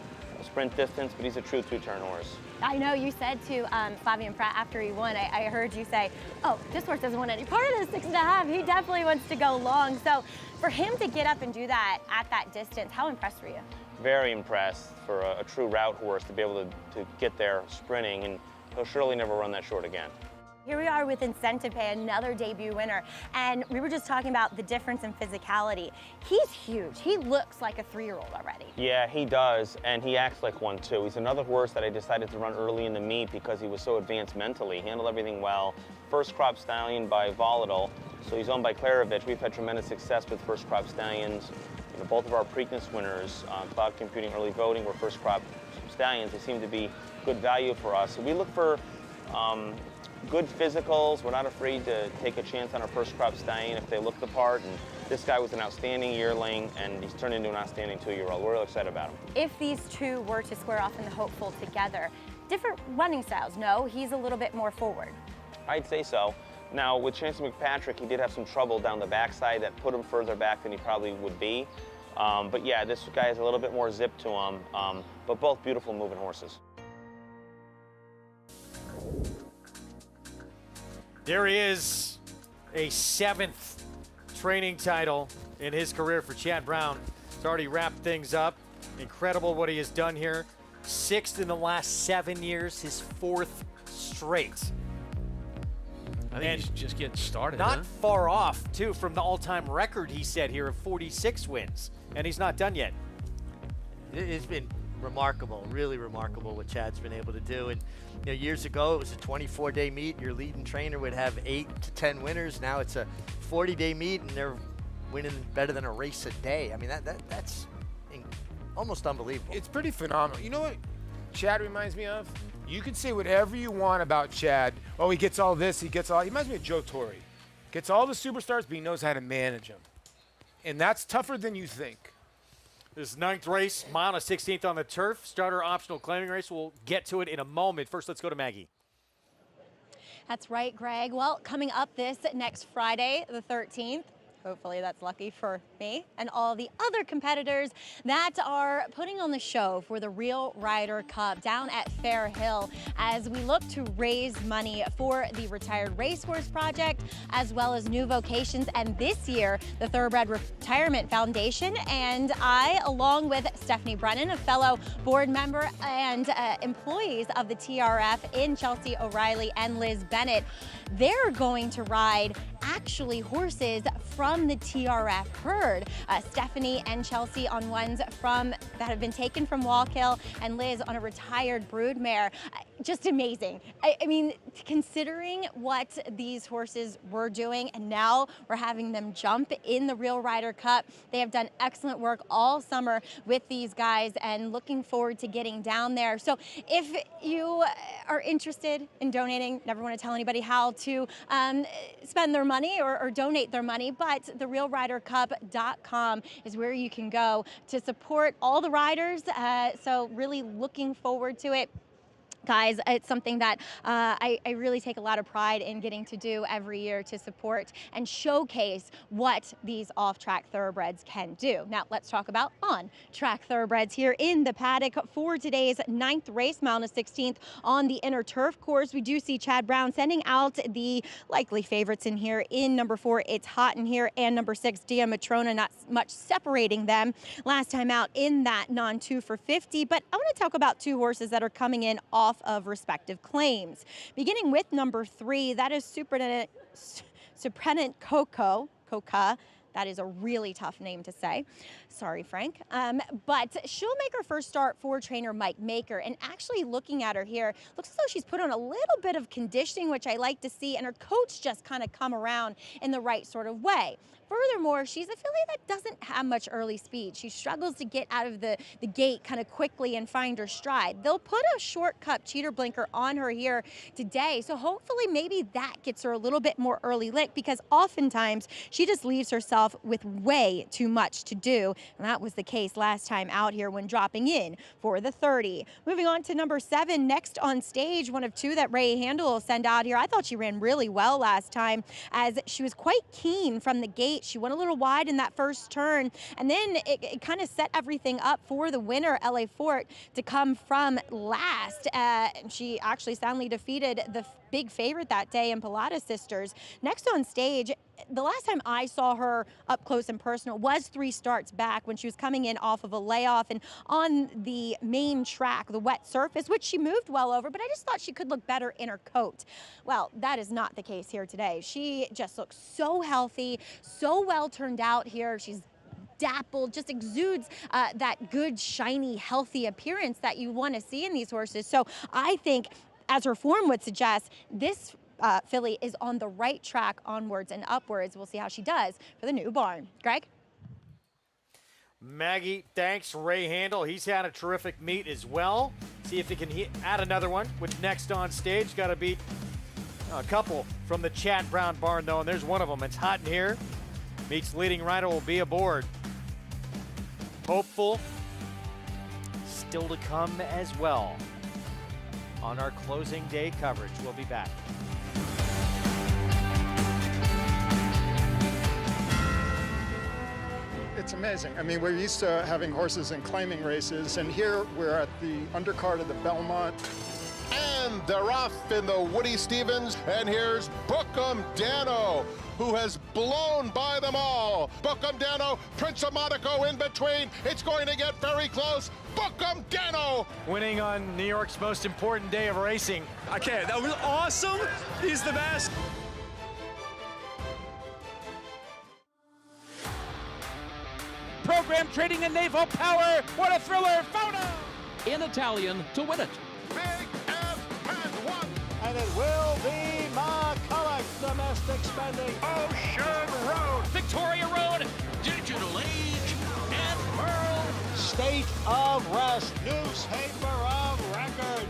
sprint distance, but he's a true two-turn horse. I know you said to Flavien Prat after he won, I heard you say, oh, this horse doesn't want any part of this 6.5. He definitely wants to go long. So for him to get up and do that at that distance, how impressed were you? Very impressed for a true route horse to be able to get there sprinting, and he'll surely never run that short again. Here we are with Incentive Pay, another debut winner. And we were just talking about the difference in physicality. He's huge. He looks like a 3-year-old already. Yeah, he does, and he acts like one too. He's another horse that I decided to run early in the meet because he was so advanced mentally. He handled everything well. First crop stallion by Volatile, so he's owned by Klarovich. We've had tremendous success with first crop stallions. You know, both of our Preakness winners, Cloud Computing Early Voting, were first crop stallions. They seem to be good value for us. So we look for good physicals. We're not afraid to take a chance on our first crop stallion if they look the part. And this guy was an outstanding yearling, and he's turned into an outstanding 2-year-old. We're real excited about him. If these two were to square off in the Hopeful together, different running styles. No, he's a little bit more forward. I'd say so. Now, with Chancellor McPatrick, he did have some trouble down the backside that put him further back than he probably would be. But yeah, this guy has a little bit more zip to him, but both beautiful moving horses. There is a 7th training title in his career for Chad Brown. He's already wrapped things up. Incredible what he has done here. 6th in the last 7 years, his 4th straight. I think he's just getting started. Not far off, too, from the all-time record he set here of 46 wins. And he's not done yet. It's been remarkable, really remarkable what Chad's been able to do. And you know, years ago, it was a 24-day meet. Your leading trainer would have 8 to 10 winners. Now it's a 40-day meet, and they're winning better than a race a day. I mean, that's almost unbelievable. It's pretty phenomenal. You know what Chad reminds me of? You can say whatever you want about Chad. Oh, he gets all this, he reminds me of Joe Torre. Gets all the superstars, but he knows how to manage them. And that's tougher than you think. This 9th race, mile and a 16th on the turf. Starter optional claiming race. We'll get to it in a moment. First, let's go to Maggie. That's right, Greg. Well, coming up this next Friday, the 13th, hopefully that's lucky for me and all the other competitors that are putting on the show for the Real Rider Cup down at Fair Hill as we look to raise money for the Retired Racehorse Project as well as new vocations. And this year, the Thoroughbred Retirement Foundation and I, along with Stephanie Brennan, a fellow board member and employees of the TRF in Chelsea O'Reilly and Liz Bennett, they're going to ride actually horses from the TRF herd. Stephanie and Chelsea on ones that have been taken from Wallkill, and Liz on a retired broodmare. Just amazing. I mean, considering what these horses were doing, and now we're having them jump in the Real Rider Cup. They have done excellent work all summer with these guys, and looking forward to getting down there. So if you are interested in donating, never want to tell anybody how to spend their money or donate their money, but the realridercup.com is where you can go to support all the riders. So really looking forward to it. Guys, it's something that I really take a lot of pride in getting to do every year to support and showcase what these off-track thoroughbreds can do. Now, let's talk about on-track thoroughbreds here in the paddock for today's 9th race, mile and a 16th on the inner turf course. We do see Chad Brown sending out the likely favorites in here. In number 4, It's Hot in here, and number 6, Dia Matrona, not much separating them last time out in that non-2 for 50. But I want to talk about 2 horses that are coming in off of respective claims. Beginning with number 3, that is Suprenant Coca. That is a really tough name to say. Sorry, Frank. But she'll make her first start for trainer Mike Maker. And actually looking at her here, looks as though she's put on a little bit of conditioning, which I like to see, and her coach just kind of come around in the right sort of way. Furthermore, she's a filly that doesn't have much early speed. She struggles to get out of the gate kind of quickly and find her stride. They'll put a short cup cheater blinker on her here today, so hopefully maybe that gets her a little bit more early lick, because oftentimes she just leaves herself with way too much to do, and that was the case last time out here when dropping in for the 30. Moving on to number 7, next on stage, one of 2 that Ray Handel will send out here. I thought she ran really well last time, as she was quite keen from the gate. right. She went a little wide in that first turn, and then it kind of set everything up for the winner, LA Fort, to come from last. She actually soundly defeated the big favorite that day in Pilata Sisters. Next on stage, the last time I saw her up close and personal was 3 starts back when she was coming in off of a layoff and on the main track, the wet surface, which she moved well over, but I just thought she could look better in her coat. Well, that is not the case here today. She just looks so healthy, so well turned out here. She's dappled, just exudes that good, shiny, healthy appearance that you want to see in these horses. So I think, as her form would suggest, this filly is on the right track onwards and upwards. We'll see how she does for the new barn. Greg? Maggie, thanks. Ray Handel, he's had a terrific meet as well. See if he can add another one with next on stage. Got to beat a couple from the Chad Brown barn, though, and there's one of them. It's hot in here. Meets leading rider will be aboard. Hopeful still to come as well on our closing day coverage. We'll be back. It's amazing. I mean, we're used to having horses in claiming races, and here we're at the undercard of the Belmont. And they're off in the Woody Stevens, and here's Bookham Dano, who has blown by them all. Bookham Dano, Prince of Monaco in between. It's going to get very close. Bookham Dano! Winning on New York's most important day of racing. I can't. That was awesome. He's the best. Program trading in naval power. What a thriller. Photo. In Italian to win it. Big F has won. And it will be McCulloch. Domestic spending. Ocean Road. Victoria Road, Digital Age, and Pearl. State of Rest. Newspaper of record.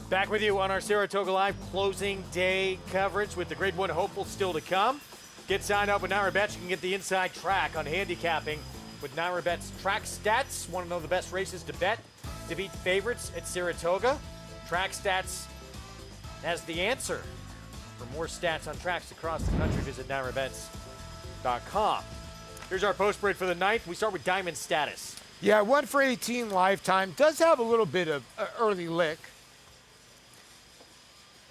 Back with you on our Saratoga Live closing day coverage with the Grade 1 hopeful still to come. Get signed up with Naira Bets. You can get the inside track on handicapping with Naira Bets track stats. Want to know the best races to bet to beat favorites at Saratoga? Track Stats has the answer. For more stats on tracks across the country, visit NairaBets.com. Here's our post break for the night. We start with Diamond Status. Yeah, 1 for 18 lifetime. Does have a little bit of early lick.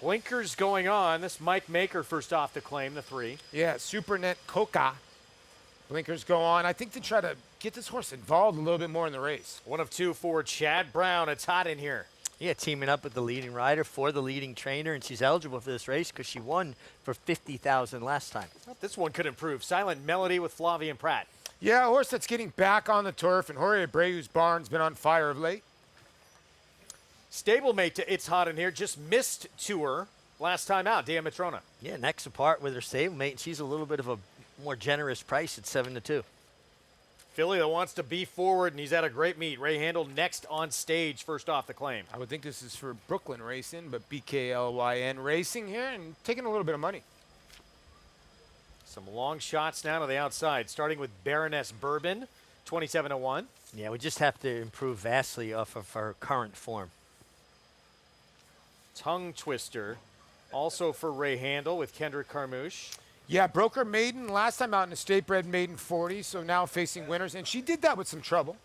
Blinkers going on. This Mike Maker first off the claim, the 3. Yeah, Supernet Coca. Blinkers go on. I think to try to get this horse involved a little bit more in the race. 1 of 2 for Chad Brown. It's hot in here. Yeah, teaming up with the leading rider for the leading trainer, and she's eligible for this race because she won for $50,000 last time. This one could improve. Silent Melody with Flavien Prat. Yeah, a horse that's getting back on the turf, and Jorge Abreu's barn's been on fire of late. Stablemate to It's Hot in Here just missed tour. last time out, Diamatrona. Yeah, next apart with her stablemate, and she's a little bit of a more generous price at 7-2. Filly that wants to be forward, and he's had a great meet. Ray Handel next on stage, first off the claim. I would think this is for Brooklyn Racing, but BKLYN Racing here and taking a little bit of money. Some long shots now to the outside, starting with Baroness Bourbon, 27-1. Yeah, we just have to improve vastly off of her current form. Tongue Twister, also for Ray Handel with Kendrick Carmouche. Yeah, broke her maiden last time out in the State Bred Maiden 40, so now facing winners, and she did that with some trouble.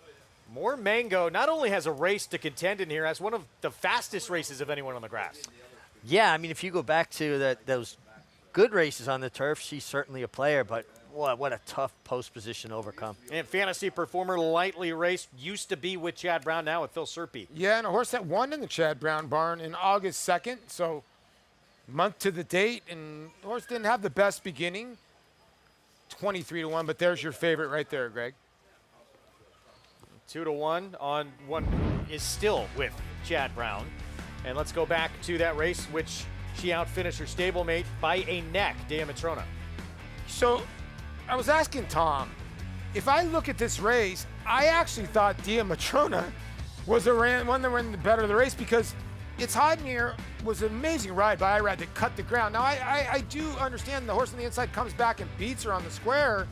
More Mango not only has a race to contend in here, has one of the fastest races of anyone on the grass. Yeah, I mean, if you go back to those good races on the turf, she's certainly a player, but what a tough post position to overcome. And Fantasy Performer lightly raced, used to be with Chad Brown, now with Phil Serpe. Yeah, and a horse that won in the Chad Brown barn in August 2nd, so month to the date, and the horse didn't have the best beginning, 23-1, but there's your favorite right there, Greg. 2-1 on one who is still with Chad Brown. And let's go back to that race, which she outfinished her stablemate by a neck, Diamatrona. So I was asking Tom, if I look at this race, I actually thought Diamatrona was the one that ran the better of the race because It's Hot in Here was an amazing ride by Irad that cut the ground. Now, I do understand the horse on the inside comes back and beats her on the square,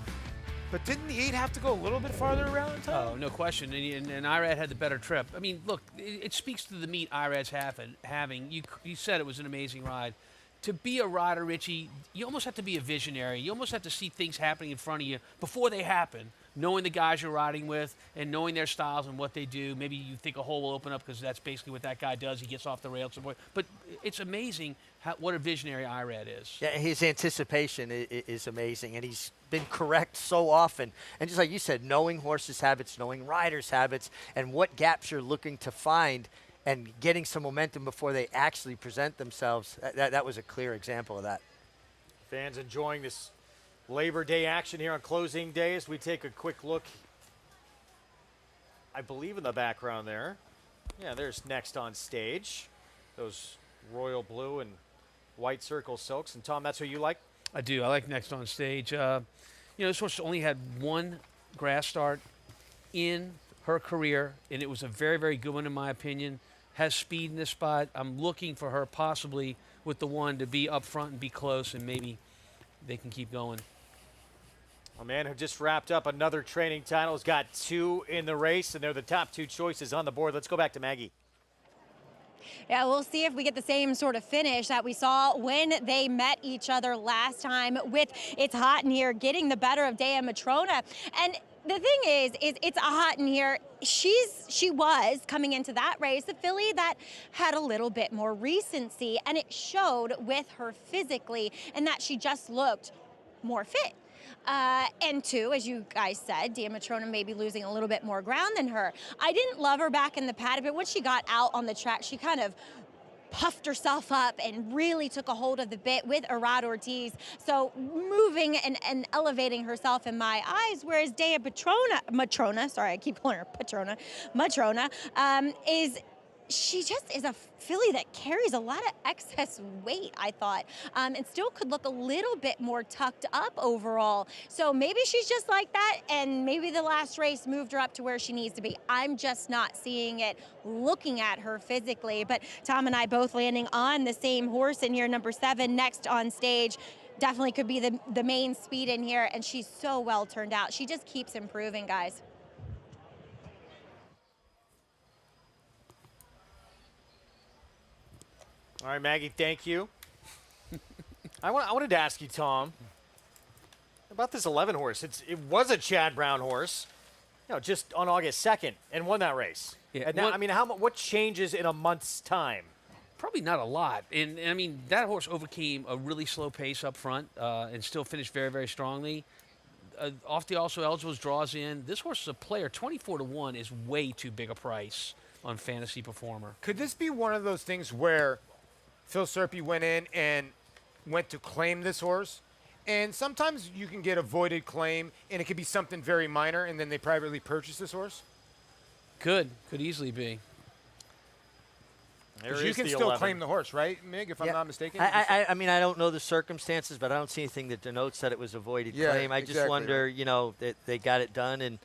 but didn't the 8 have to go a little bit farther around in time? Oh, no question. And Irad had the better trip. I mean, look, it speaks to the meet Irad's having. You said it was an amazing ride. To be a rider, Richie, you almost have to be a visionary. You almost have to see things happening in front of you before they happen, knowing the guys you're riding with and knowing their styles and what they do. Maybe you think a hole will open up because that's basically what that guy does. He gets off the rails. But it's amazing what a visionary Irad is. Yeah, his anticipation is amazing, and he's been correct so often. And just like you said, knowing horses' habits, knowing riders' habits, and what gaps you're looking to find, and getting some momentum before they actually present themselves, that was a clear example of that. Fans enjoying this Labor Day action here on closing day as we take a quick look, I believe in the background there. Yeah, there's next on stage. Those royal blue and white circle silks. And Tom, that's who you like? I do. I like next on stage. This horse only had one grass start in her career, and it was a very, very good one in my opinion. Has speed in this spot. I'm looking for her possibly with the one to be up front and be close, and maybe they can keep going. A man who just wrapped up another training title has got 2 in the race, and they're the top 2 choices on the board. Let's go back to Maggie. Yeah, we'll see if we get the same sort of finish that we saw when they met each other last time with It's Hot in Here getting the better of Diamatrona. And the thing is It's Hot in Here. She was coming into that race a filly that had a little bit more recency, and it showed with her physically, and that she just looked more fit. And 2, as you guys said, Diamatrona may be losing a little bit more ground than her. I didn't love her back in the paddock, but when she got out on the track, she kind of puffed herself up and really took a hold of the bit with Irad Ortiz. So moving and elevating herself in my eyes, whereas Matrona, sorry, I keep calling her Matrona, she just is a filly that carries a lot of excess weight, I thought, and still could look a little bit more tucked up overall. So maybe she's just like that, and maybe the last race moved her up to where she needs to be. I'm just not seeing it looking at her physically. But Tom and I both landing on the same horse in here, number 7, next on stage. Definitely could be the main speed in here, and she's so well turned out. She just keeps improving, guys. All right, Maggie, thank you. I wanted to ask you, Tom, about this 11 horse. It was a Chad Brown horse, just on August 2nd, and won that race. Yeah, and now, what changes in a month's time? Probably not a lot. And I mean, that horse overcame a really slow pace up front and still finished very, very strongly. Off the also eligibles draws in. This horse is a player. 24-1 is way too big a price on Fantasy Performer. Could this be one of those things where Phil Serpe went in and went to claim this horse? And sometimes you can get a voided claim, and it could be something very minor, and then they privately purchase this horse? Could easily be. Because you can still claim the horse, right, Mig, if I'm not mistaken? I mean, I don't know the circumstances, but I don't see anything that denotes that it was a voided claim. I just wonder, you know, that they got it done and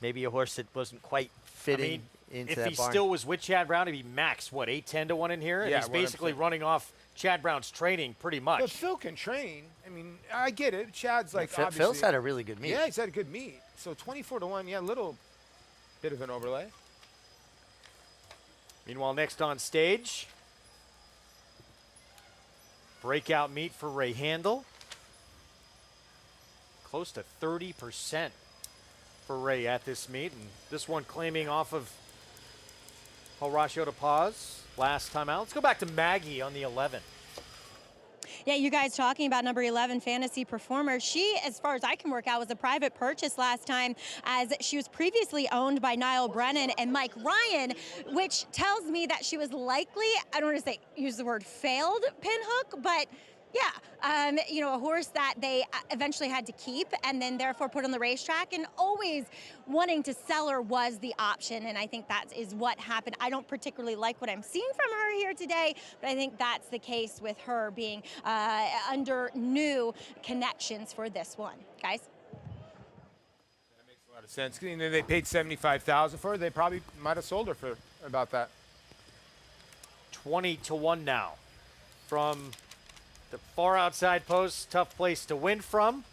maybe a horse that wasn't quite fitting into that barn. If he still was with Chad Brown, he'd be max, what, 8-10 to 1 in here? Yeah, and he's basically running off Chad Brown's training pretty much. But Phil can train. I mean, I get it. Chad's like obviously. Phil's had a really good meet. Yeah, he's had a good meet. So 24 to 1, yeah, a little bit of an overlay. Meanwhile, next on stage, breakout meet for Ray Handel. Close to 30% for Ray at this meet. And this one claiming off of Horacio de Paz last time out. Let's go back to Maggie on the 11. Yeah, you guys talking about number 11, Fantasy Performer. She, as far as I can work out, was a private purchase last time, as she was previously owned by Niall Brennan and Mike Ryan, which tells me that she was likely, I don't want to say use the word failed pinhook, but yeah, you know, a horse that they eventually had to keep and then therefore put on the racetrack, and always wanting to sell her was the option, and I think that is what happened. I don't particularly like what I'm seeing from her here today, but I think that's the case with her being under new connections for this one. Guys? That makes a lot of sense. And then they paid $75,000 for her. They probably might have sold her for about that. 20 to 1 now from the far outside post. Tough place to win from,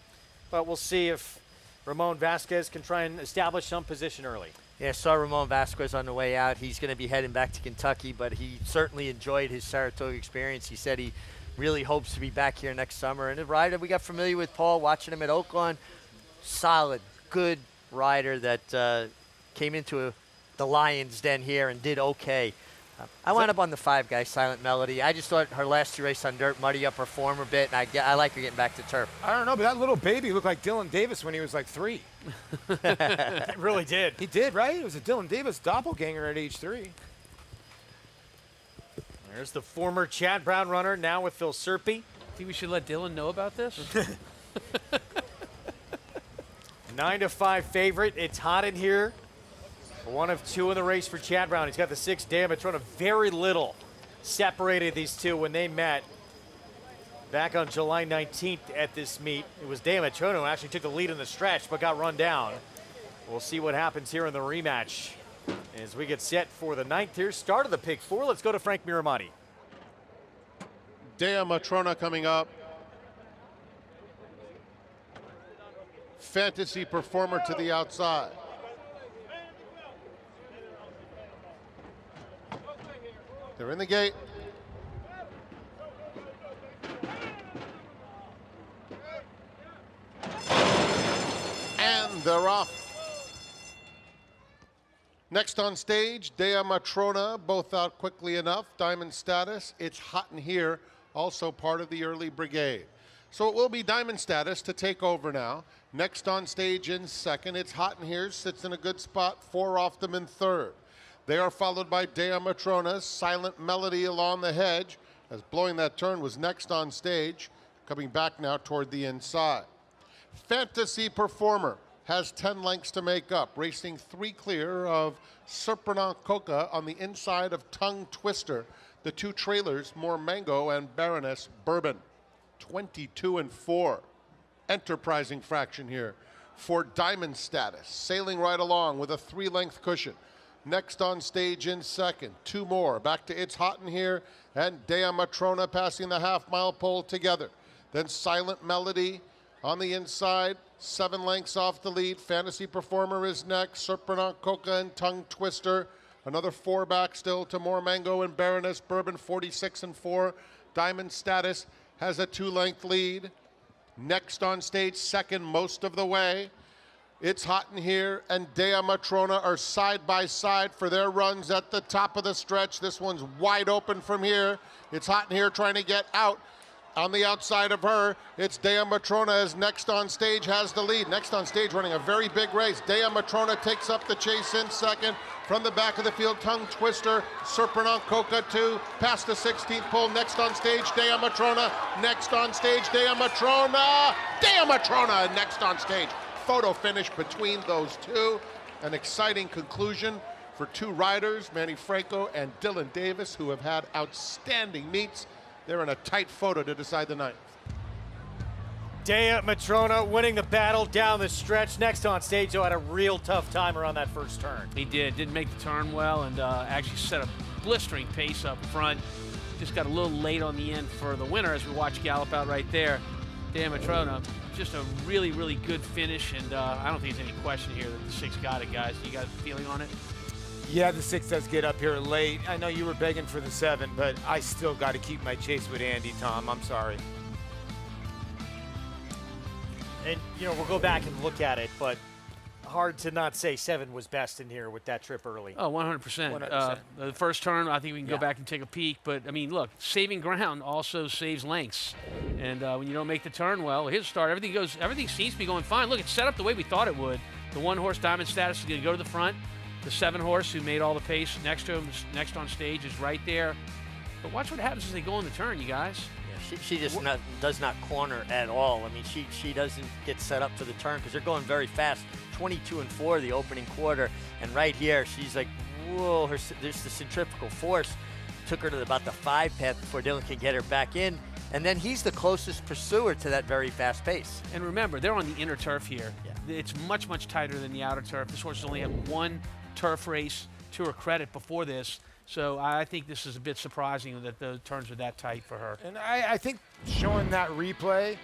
but we'll see if Ramon Vasquez can try and establish some position early. Yeah, saw Ramon Vasquez on the way out. He's going to be heading back to Kentucky, but he certainly enjoyed his Saratoga experience. He said he really hopes to be back here next summer. And the rider, we got familiar with Paul, watching him at Oaklawn. Solid, good rider that came into the Lions Den here and did okay. I wound up on the 5 guy, Silent Melody. I just thought her last 2 races on dirt muddy up her form a bit, and I like her getting back to turf. I don't know, but that little baby looked like Dylan Davis when he was like 3. It really did. He did, right? It was a Dylan Davis doppelganger at age 3. There's the former Chad Brown runner, now with Phil Serpy. Think we should let Dylan know about this? 9-5 favorite. It's hot in here. 1 of 2 in the race for Chad Brown. He's got the 6 damage run. Very little separated these two when they met back on July 19th at this meet. It was Damachono who actually took the lead in the stretch but got run down. We'll see what happens here in the rematch as we get set for the 9th here. Start of the pick 4. Let's go to Frank Miramati. Dea Matrona coming up. Fantasy Performer to the outside. They're in the gate. And they're off. Next on stage, Dea Matrona, both out quickly enough. Diamond Status, It's Hot in Here, also part of the early brigade. So it will be Diamond Status to take over now. Next on stage in second, It's Hot in Here, sits in a good spot, 4 off them in third. They are followed by Dea Matrona's Silent Melody along the hedge, as Blowing That Turn was next on stage, coming back now toward the inside. Fantasy Performer has 10 lengths to make up, racing 3 clear of Serprenant Coca on the inside of Tongue Twister. The 2 trailers, More Mango and Baroness Bourbon. 22-4. Enterprising fraction here for Diamond Status, sailing right along with a 3-length cushion. Next on stage in second, 2 more. Back to It's Hot in Here and Dea Matrona passing the half-mile pole together. Then Silent Melody on the inside, 7 lengths off the lead. Fantasy Performer is next. Serprenant Coca and Tongue Twister. Another 4 back still to More Mango and Baroness Bourbon, 46-4. Diamond Status has a 2-length lead. Next on stage, second most of the way. It's Hot in Here and Dea Matrona are side by side for their runs at the top of the stretch. This one's wide open from here. It's Hot in Here trying to get out. On the outside of her, it's Dea Matrona as next on stage has the lead. Next on stage running a very big race. Dea Matrona takes up the chase in second. From the back of the field, Tongue Twister, Serprenant Coca 2, past the 16th pole. Next on stage, Dea Matrona. Next on stage, Dea Matrona. Dea Matrona next on stage. Photo finish between those two. An exciting conclusion for two riders, Manny Franco and Dylan Davis, who have had outstanding meets. They're in a tight photo to decide the ninth. Dea Matrona winning the battle down the stretch. Next on stage, though, had a real tough time around that first turn. He didn't make the turn well, and actually set a blistering pace up front. Just got a little late on the end for the winner as we watch gallop out right there. Dea Matrona, just a really, really good finish, and I don't think there's any question here that the 6 got it, guys. You got a feeling on it? Yeah, the 6 does get up here late. I know you were begging for the 7, but I still got to keep my chase with Andy, Tom. I'm sorry. And, you know, we'll go back and look at it, but hard to not say 7 was best in here with that trip early. Oh, 100%. The first turn, I think we can go back and take a peek. But, I mean, look, saving ground also saves lengths. And when you don't make the turn well, his start, everything seems to be going fine. Look, it's set up the way we thought it would. The 1-horse Diamond Status is going to go to the front. The 7-horse who made all the pace next to him, next on stage, is right there. But watch what happens as they go in the turn, you guys. She just does not corner at all. I mean, she doesn't get set up for the turn because they're going very fast. 22-4 the opening quarter, and right here she's like, whoa! There's the centrifugal force took her to about the 5 path before Dylan can get her back in, and then he's the closest pursuer to that very fast pace. And remember, they're on the inner turf here. Yeah. It's much, much tighter than the outer turf. This horse has only had 1 turf race to her credit before this. So I think this is a bit surprising that the turns are that tight for her. And I think showing that replay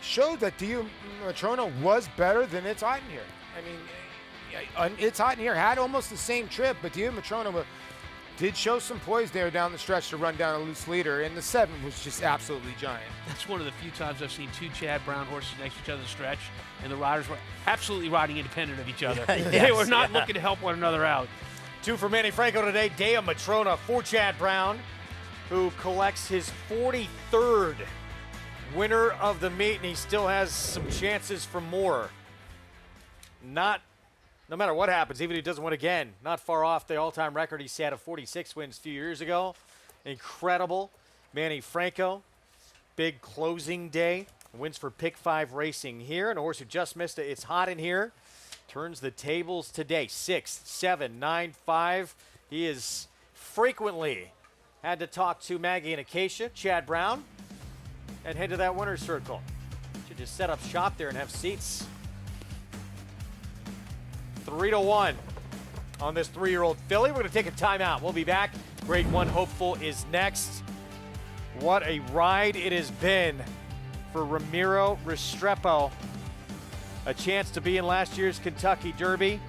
showed that Dea Matrona was better than It's Hot in Here. I mean, It's Hot in Here had almost the same trip, but Dea Matrona did show some poise there down the stretch to run down a loose leader, and the 7 was just absolutely giant. That's one of the few times I've seen 2 Chad Brown horses next to each other in the stretch, and the riders were absolutely riding independent of each other. They were not looking to help one another out. 2 for Manny Franco today. Dea Matrona for Chad Brown, who collects his 43rd winner of the meet, and he still has some chances for more. No matter what happens, even if he doesn't win again, not far off the all-time record he set of 46 wins a few years ago. Incredible. Manny Franco, big closing day. Wins for Pick 5 Racing here, and a horse who just missed it. It's Hot in Here. Turns the tables today, 6, 7, 9, 5. He is frequently had to talk to Maggie and Acacia, Chad Brown, and head to that winner's circle. Should just set up shop there and have seats. 3-1 on this 3-year-old filly. We're going to take a timeout. We'll be back. Grade 1 hopeful is next. What a ride it has been for Ramiro Restrepo. A chance to be in last year's Kentucky Derby.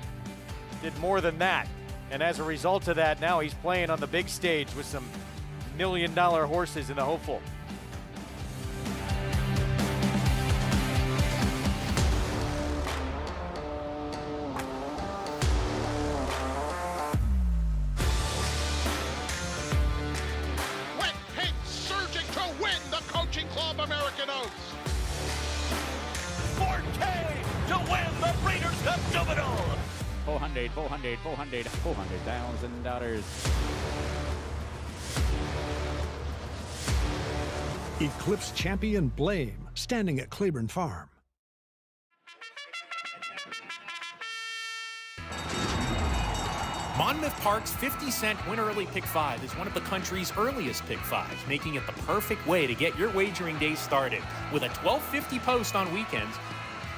Did more than that. And as a result of that, now he's playing on the big stage with some $1 million horses in the hopeful. Wet Pink surging to win the Coaching Club American Oaks. 4K to win the Breeders' Cup Juvenile. $400,000. Eclipse champion Blame, standing at Claiborne Farm. Monmouth Park's 50-cent Win Early Pick 5 is one of the country's earliest Pick 5s, making it the perfect way to get your wagering day started. With a $12.50 post on weekends,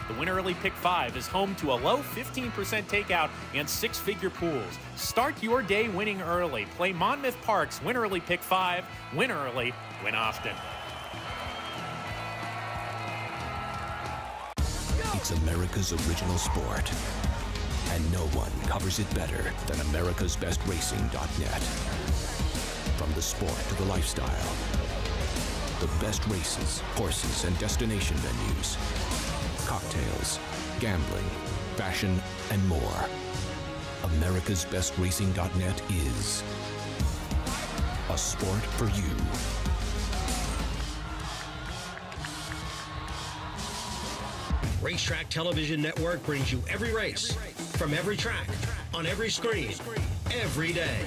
the Win Early Pick 5 is home to a low 15% takeout and 6-figure pools. Start your day winning early. Play Monmouth Park's Win Early Pick 5. Win early, win often. It's America's original sport, and no one covers it better than americasbestracing.net. From the sport to the lifestyle, the best races, horses, and destination venues, cocktails, gambling, fashion, and more. americasbestracing.net is a sport for you. Racetrack Television Network brings you every race, from every track, on every screen, every day.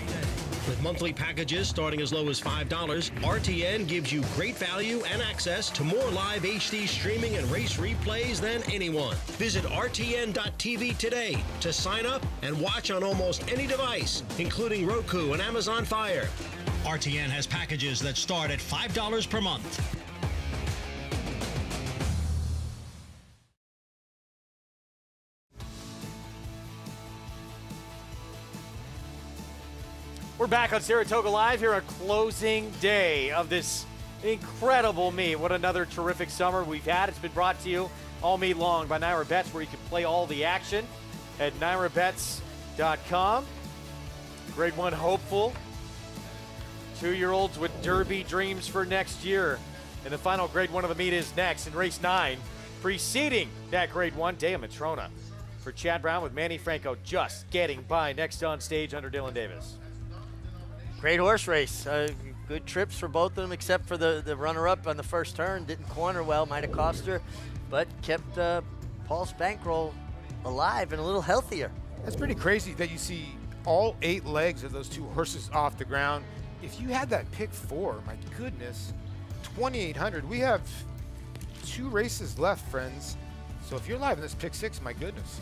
With monthly packages starting as low as $5, RTN gives you great value and access to more live HD streaming and race replays than anyone. Visit RTN.tv today to sign up and watch on almost any device, including Roku and Amazon Fire. RTN has packages that start at $5 per month. We're back on Saratoga Live here on closing day of this incredible meet. What another terrific summer we've had. It's been brought to you all meet long by Naira Bets, where you can play all the action at nairabets.com. Grade 1 hopeful. 2-year-olds with Derby dreams for next year. And the final Grade 1 of the meet is next in race 9. Preceding that Grade 1, Dea Matrona. For Chad Brown with Manny Franco just getting by. Next on stage under Dylan Davis. Great horse race. Good trips for both of them, except for the runner-up on the first turn. Didn't corner well, might have cost her, but kept Paul's bankroll alive and a little healthier. That's pretty crazy that you see all 8 legs of those 2 horses off the ground. If you had that pick 4, my goodness, 2,800. We have 2 races left, friends. So if you're live in this pick 6, my goodness.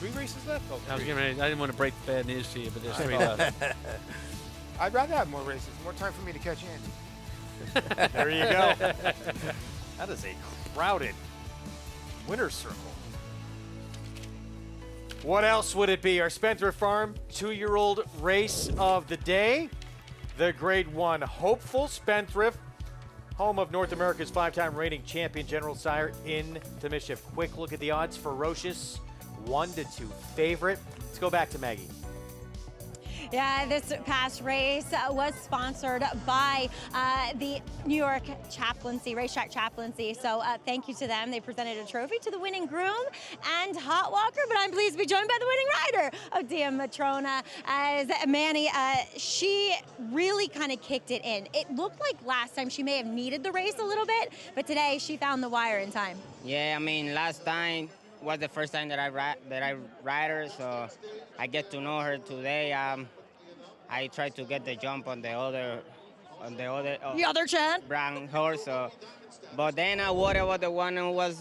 3 races left? Oh, 3. I didn't want to break the bad news to you, but there's 3 left. I'd rather have more races, more time for me to catch Andy. There you go. That is a crowded winner's circle. What else would it be? Our Spendthrift Farm 2-year-old race of the day. The Grade 1 hopeful Spendthrift, home of North America's 5-time reigning champion General Sire Into Mischief. Quick look at the odds. Ferocious 1-2 favorite. Let's go back to Maggie. Yeah, this past race was sponsored by the New York Chaplaincy, Racetrack Chaplaincy. So thank you to them. They presented a trophy to the winning groom and hot walker, but I'm pleased to be joined by the winning rider of Dea Matrona as Manny. She really kind of kicked it in. It looked like last time she may have needed the race a little bit, but today she found the wire in time. Yeah, I mean, last time was the first time that I ride her, so I get to know her today. I tried to get the jump on the other Chad brown horse, but then I worried about the one who was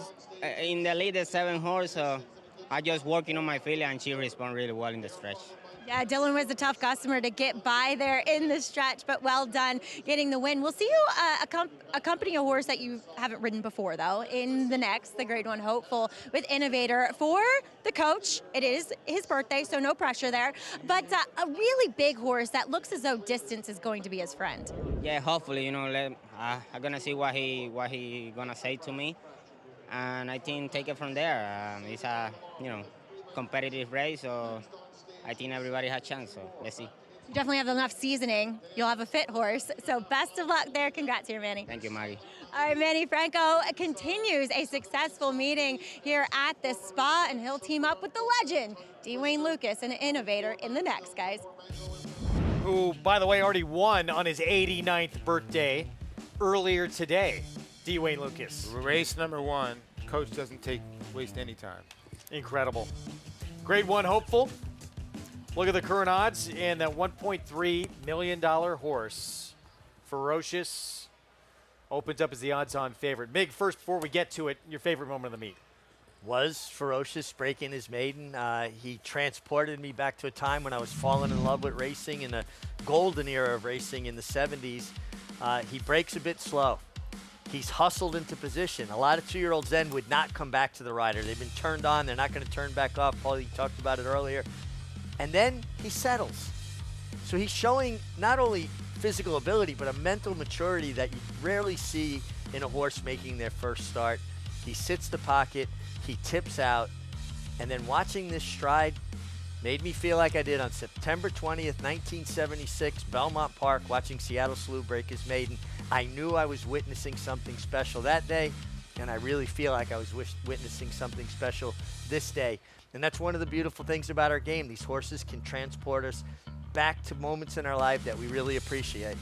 in the lead, the 7 horse. So I just working on my feeling, and she responded really well in the stretch. Yeah, Dylan was a tough customer to get by there in the stretch, but well done getting the win. We'll see you accompany a horse that you haven't ridden before, though, in the next, the Grade 1 hopeful with Innovator for the coach. It is his birthday, so no pressure there. But a really big horse that looks as though distance is going to be his friend. Yeah, hopefully, I'm gonna see what he gonna say to me, and I think take it from there. It's a competitive race, so I think everybody has a chance, so let's see. You definitely have enough seasoning. You'll have a fit horse. So best of luck there. Congrats here, Manny. Thank you, Maggie. All right, Manny Franco continues a successful meeting here at the spa, and he'll team up with the legend, Dwayne Lucas, an Innovator, in the next, guys. Who, by the way, already won on his 89th birthday earlier today. Dwayne Lucas. Race number 1. Coach doesn't waste any time. Incredible. Grade 1 hopeful. Look at the current odds, and that $1.3 million horse, Ferocious, opens up as the odds-on favorite. Mig, first, before we get to it, your favorite moment of the meet? Was Ferocious breaking his maiden. He transported me back to a time when I was falling in love with racing in the golden era of racing in the 70s. He breaks a bit slow. He's hustled into position. A lot of 2-year-olds then would not come back to the rider. They've been turned on. They're not going to turn back off. Paul, you talked about it earlier. And then he settles. So he's showing not only physical ability, but a mental maturity that you rarely see in a horse making their first start. He sits the pocket, he tips out, and then watching this stride made me feel like I did on September 20th, 1976, Belmont Park, watching Seattle Slew break his maiden. I knew I was witnessing something special that day, and I really feel like I was witnessing something special this day. And that's one of the beautiful things about our game. These horses can transport us back to moments in our life that we really appreciate.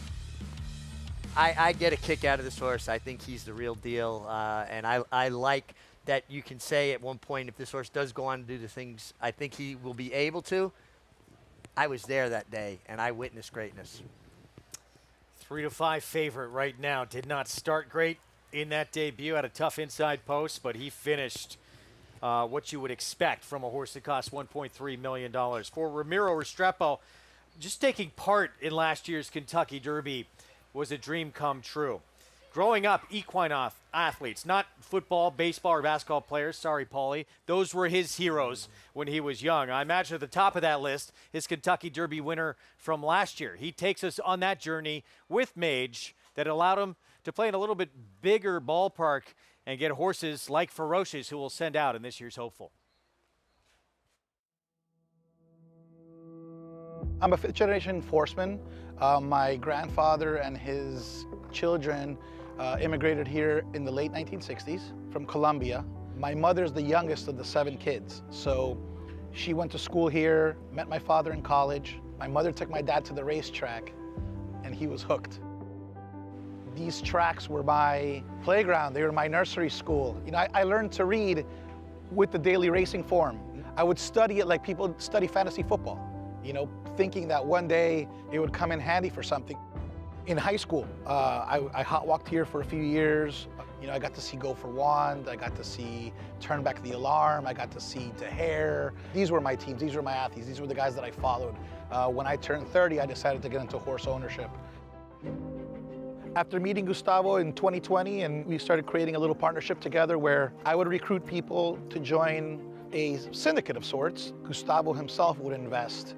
I get a kick out of this horse. I think he's the real deal, and I like that you can say at one point, if this horse does go on to do the things I think he will be able to, I was there that day, and I witnessed greatness. 3-5 favorite right now. Did not start great in that debut. Had a tough inside post, but he finished what you would expect from a horse that cost $1.3 million. For Ramiro Restrepo, just taking part in last year's Kentucky Derby was a dream come true. Growing up, equine athletes, not football, baseball, or basketball players, sorry, Paulie, those were his heroes when he was young. I imagine at the top of that list, his Kentucky Derby winner from last year. He takes us on that journey with Mage that allowed him to play in a little bit bigger ballpark and get horses like Ferocious, who will send out in this year's Hopeful. I'm a fifth-generation horseman. My grandfather and his children immigrated here in the late 1960s from Colombia. My mother's the youngest of the 7 kids, so she went to school here, met my father in college. My mother took my dad to the racetrack, and he was hooked. These tracks were my playground. They were my nursery school. You know, I learned to read with the daily racing form. I would study it like people study fantasy football, you know, thinking that one day it would come in handy for something. In high school, I hot walked here for a few years. You know, I got to see Go for Wand, I got to see Turn Back the Alarm, I got to see To Hair. These were my teams, these were my athletes, these were the guys that I followed. When I turned 30, I decided to get into horse ownership. After meeting Gustavo in 2020, and we started creating a little partnership together where I would recruit people to join a syndicate of sorts. Gustavo himself would invest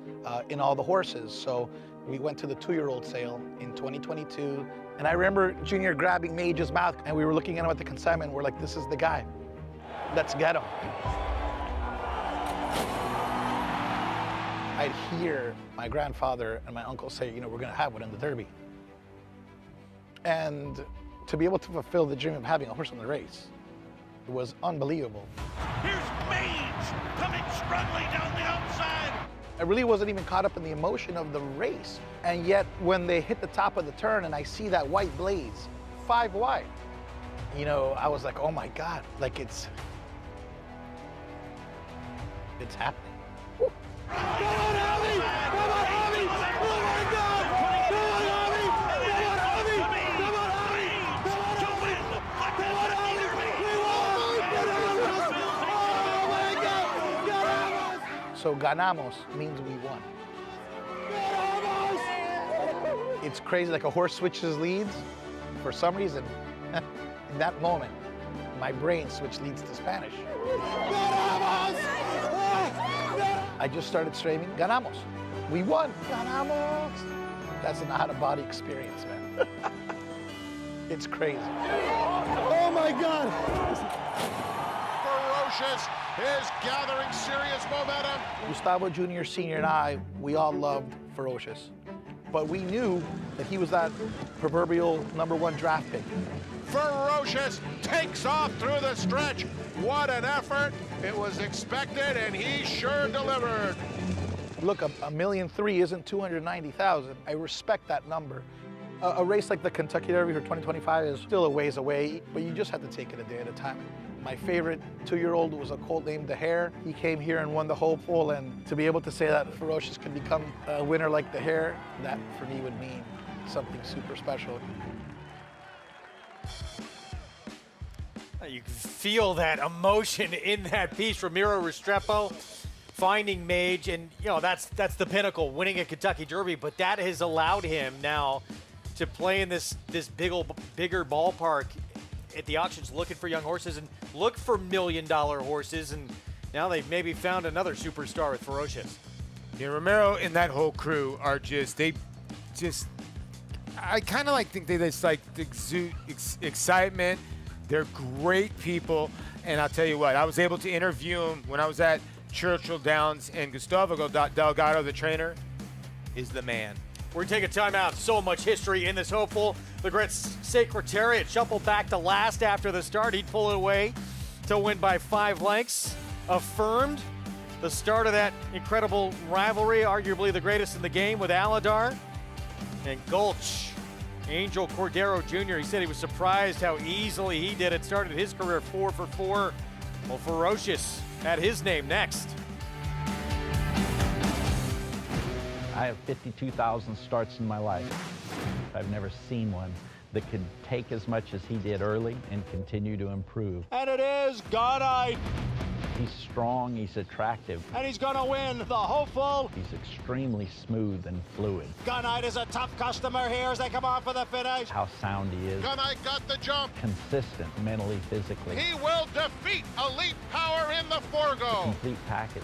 in all the horses. So we went to the 2-year-old sale in 2022. And I remember Junior grabbing Mage's mouth, and we were looking at him at the consignment. We're like, this is the guy. Let's get him. I'd hear my grandfather and my uncle say, you know, we're going to have one in the Derby. And to be able to fulfill the dream of having a horse in the race was unbelievable. Here's Mage coming struggling down the outside. I really wasn't even caught up in the emotion of the race. And yet, when they hit the top of the turn and I see that white blaze, 5 wide, you know, I was like, oh my God, like it's happening. Woo. Come on, Harvey! Come on, Harvey! Oh my God! Come on, Harvey! Come on, Harvey! Come on, Harvey! To win the Kentucky Derby! Oh my God! Ganamos! So ganamos means we won. It's crazy, like a horse switches leads. For some reason, in that moment, my brain switched leads to Spanish. I just started screaming, ganamos. We won, ganamos. That's an out-of-body experience, man. It's crazy. Oh my God. Ferocious is gathering serious momentum. Gustavo Jr., Sr. and I, we all loved Ferocious. But we knew that he was that proverbial #1 draft pick. Ferocious takes off through the stretch. What an effort. It was expected, and he sure delivered. Look, $1.3 million isn't $290,000. I respect that number. A race like the Kentucky Derby for 2025 is still a ways away, but you just have to take it a day at a time. My favorite 2-year-old was a colt named The Hare. He came here and won the Hopeful, and to be able to say that Ferocious could become a winner like The Hare, that for me would mean something super special. You can feel that emotion in that piece. Ramiro Restrepo finding Mage, and you know that's the pinnacle, winning a Kentucky Derby. But that has allowed him now to play in this bigger ballpark at the auctions, looking for young horses and look for $1 million horses. And now they've maybe found another superstar with Ferocious. Yeah, Romero and that whole crew are I kind of think they just exude excitement. They're great people, and I'll tell you what, I was able to interview them when I was at Churchill Downs, and Gustavo Delgado, the trainer, is the man. We're going to take a timeout. So much history in this Hopeful. The Grit Secretariat shuffled back to last after the start. He'd pull it away to win by 5 lengths. Affirmed the start of that incredible rivalry, arguably the greatest in the game with Aladar and Gulch. Angel Cordero Jr., he said he was surprised how easily he did it. Started his career 4 for 4. Well, Ferocious had his name next. I have 52,000 starts in my life. I've never seen one that could take as much as he did early and continue to improve. And it is Gunite. He's strong, he's attractive. And he's going to win the hopeful. He's extremely smooth and fluid. Gunite is a tough customer here as they come on for the finish. How sound he is. Gunite got the jump. Consistent mentally, physically. He will defeat Elite Power in the Forgo. Complete package.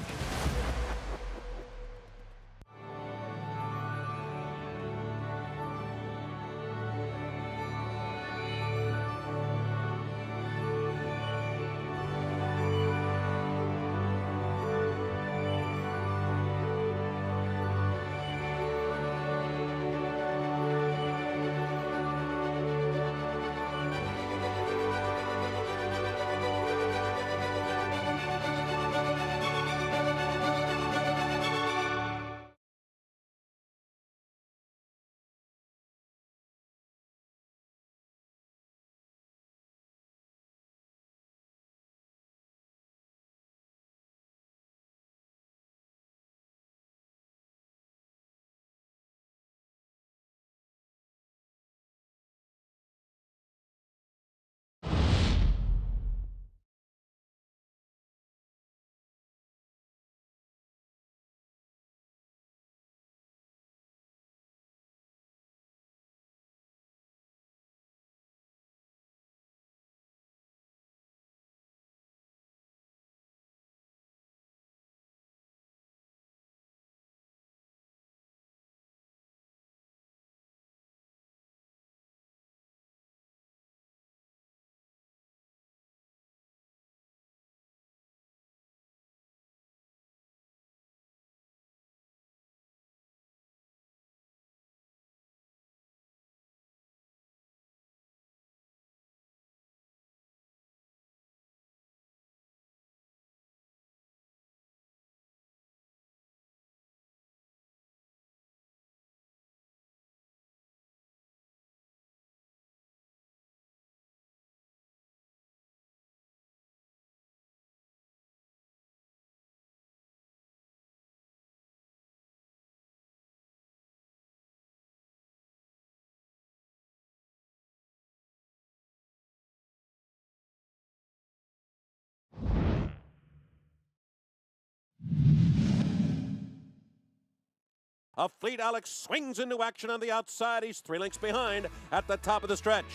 A Fleet Alex swings into action on the outside. He's 3 lengths behind at the top of the stretch.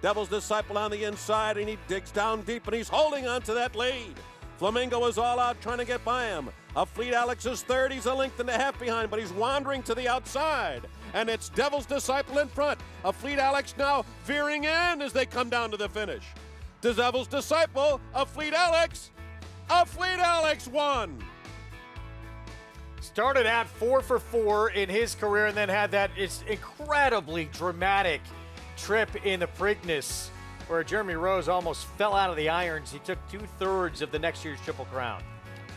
Devil's Disciple on the inside, and he digs down deep, and he's holding on to that lead. Flamingo is all out trying to get by him. A Fleet Alex is third. He's a length and a half behind, but he's wandering to the outside. And it's Devil's Disciple in front. A Fleet Alex now veering in as they come down to the finish. The Devil's Disciple, a Fleet Alex won. Started out 4 for 4 in his career and then had that incredibly dramatic trip in the Preakness where Jeremy Rose almost fell out of the irons. He took 2/3 of the next year's Triple Crown.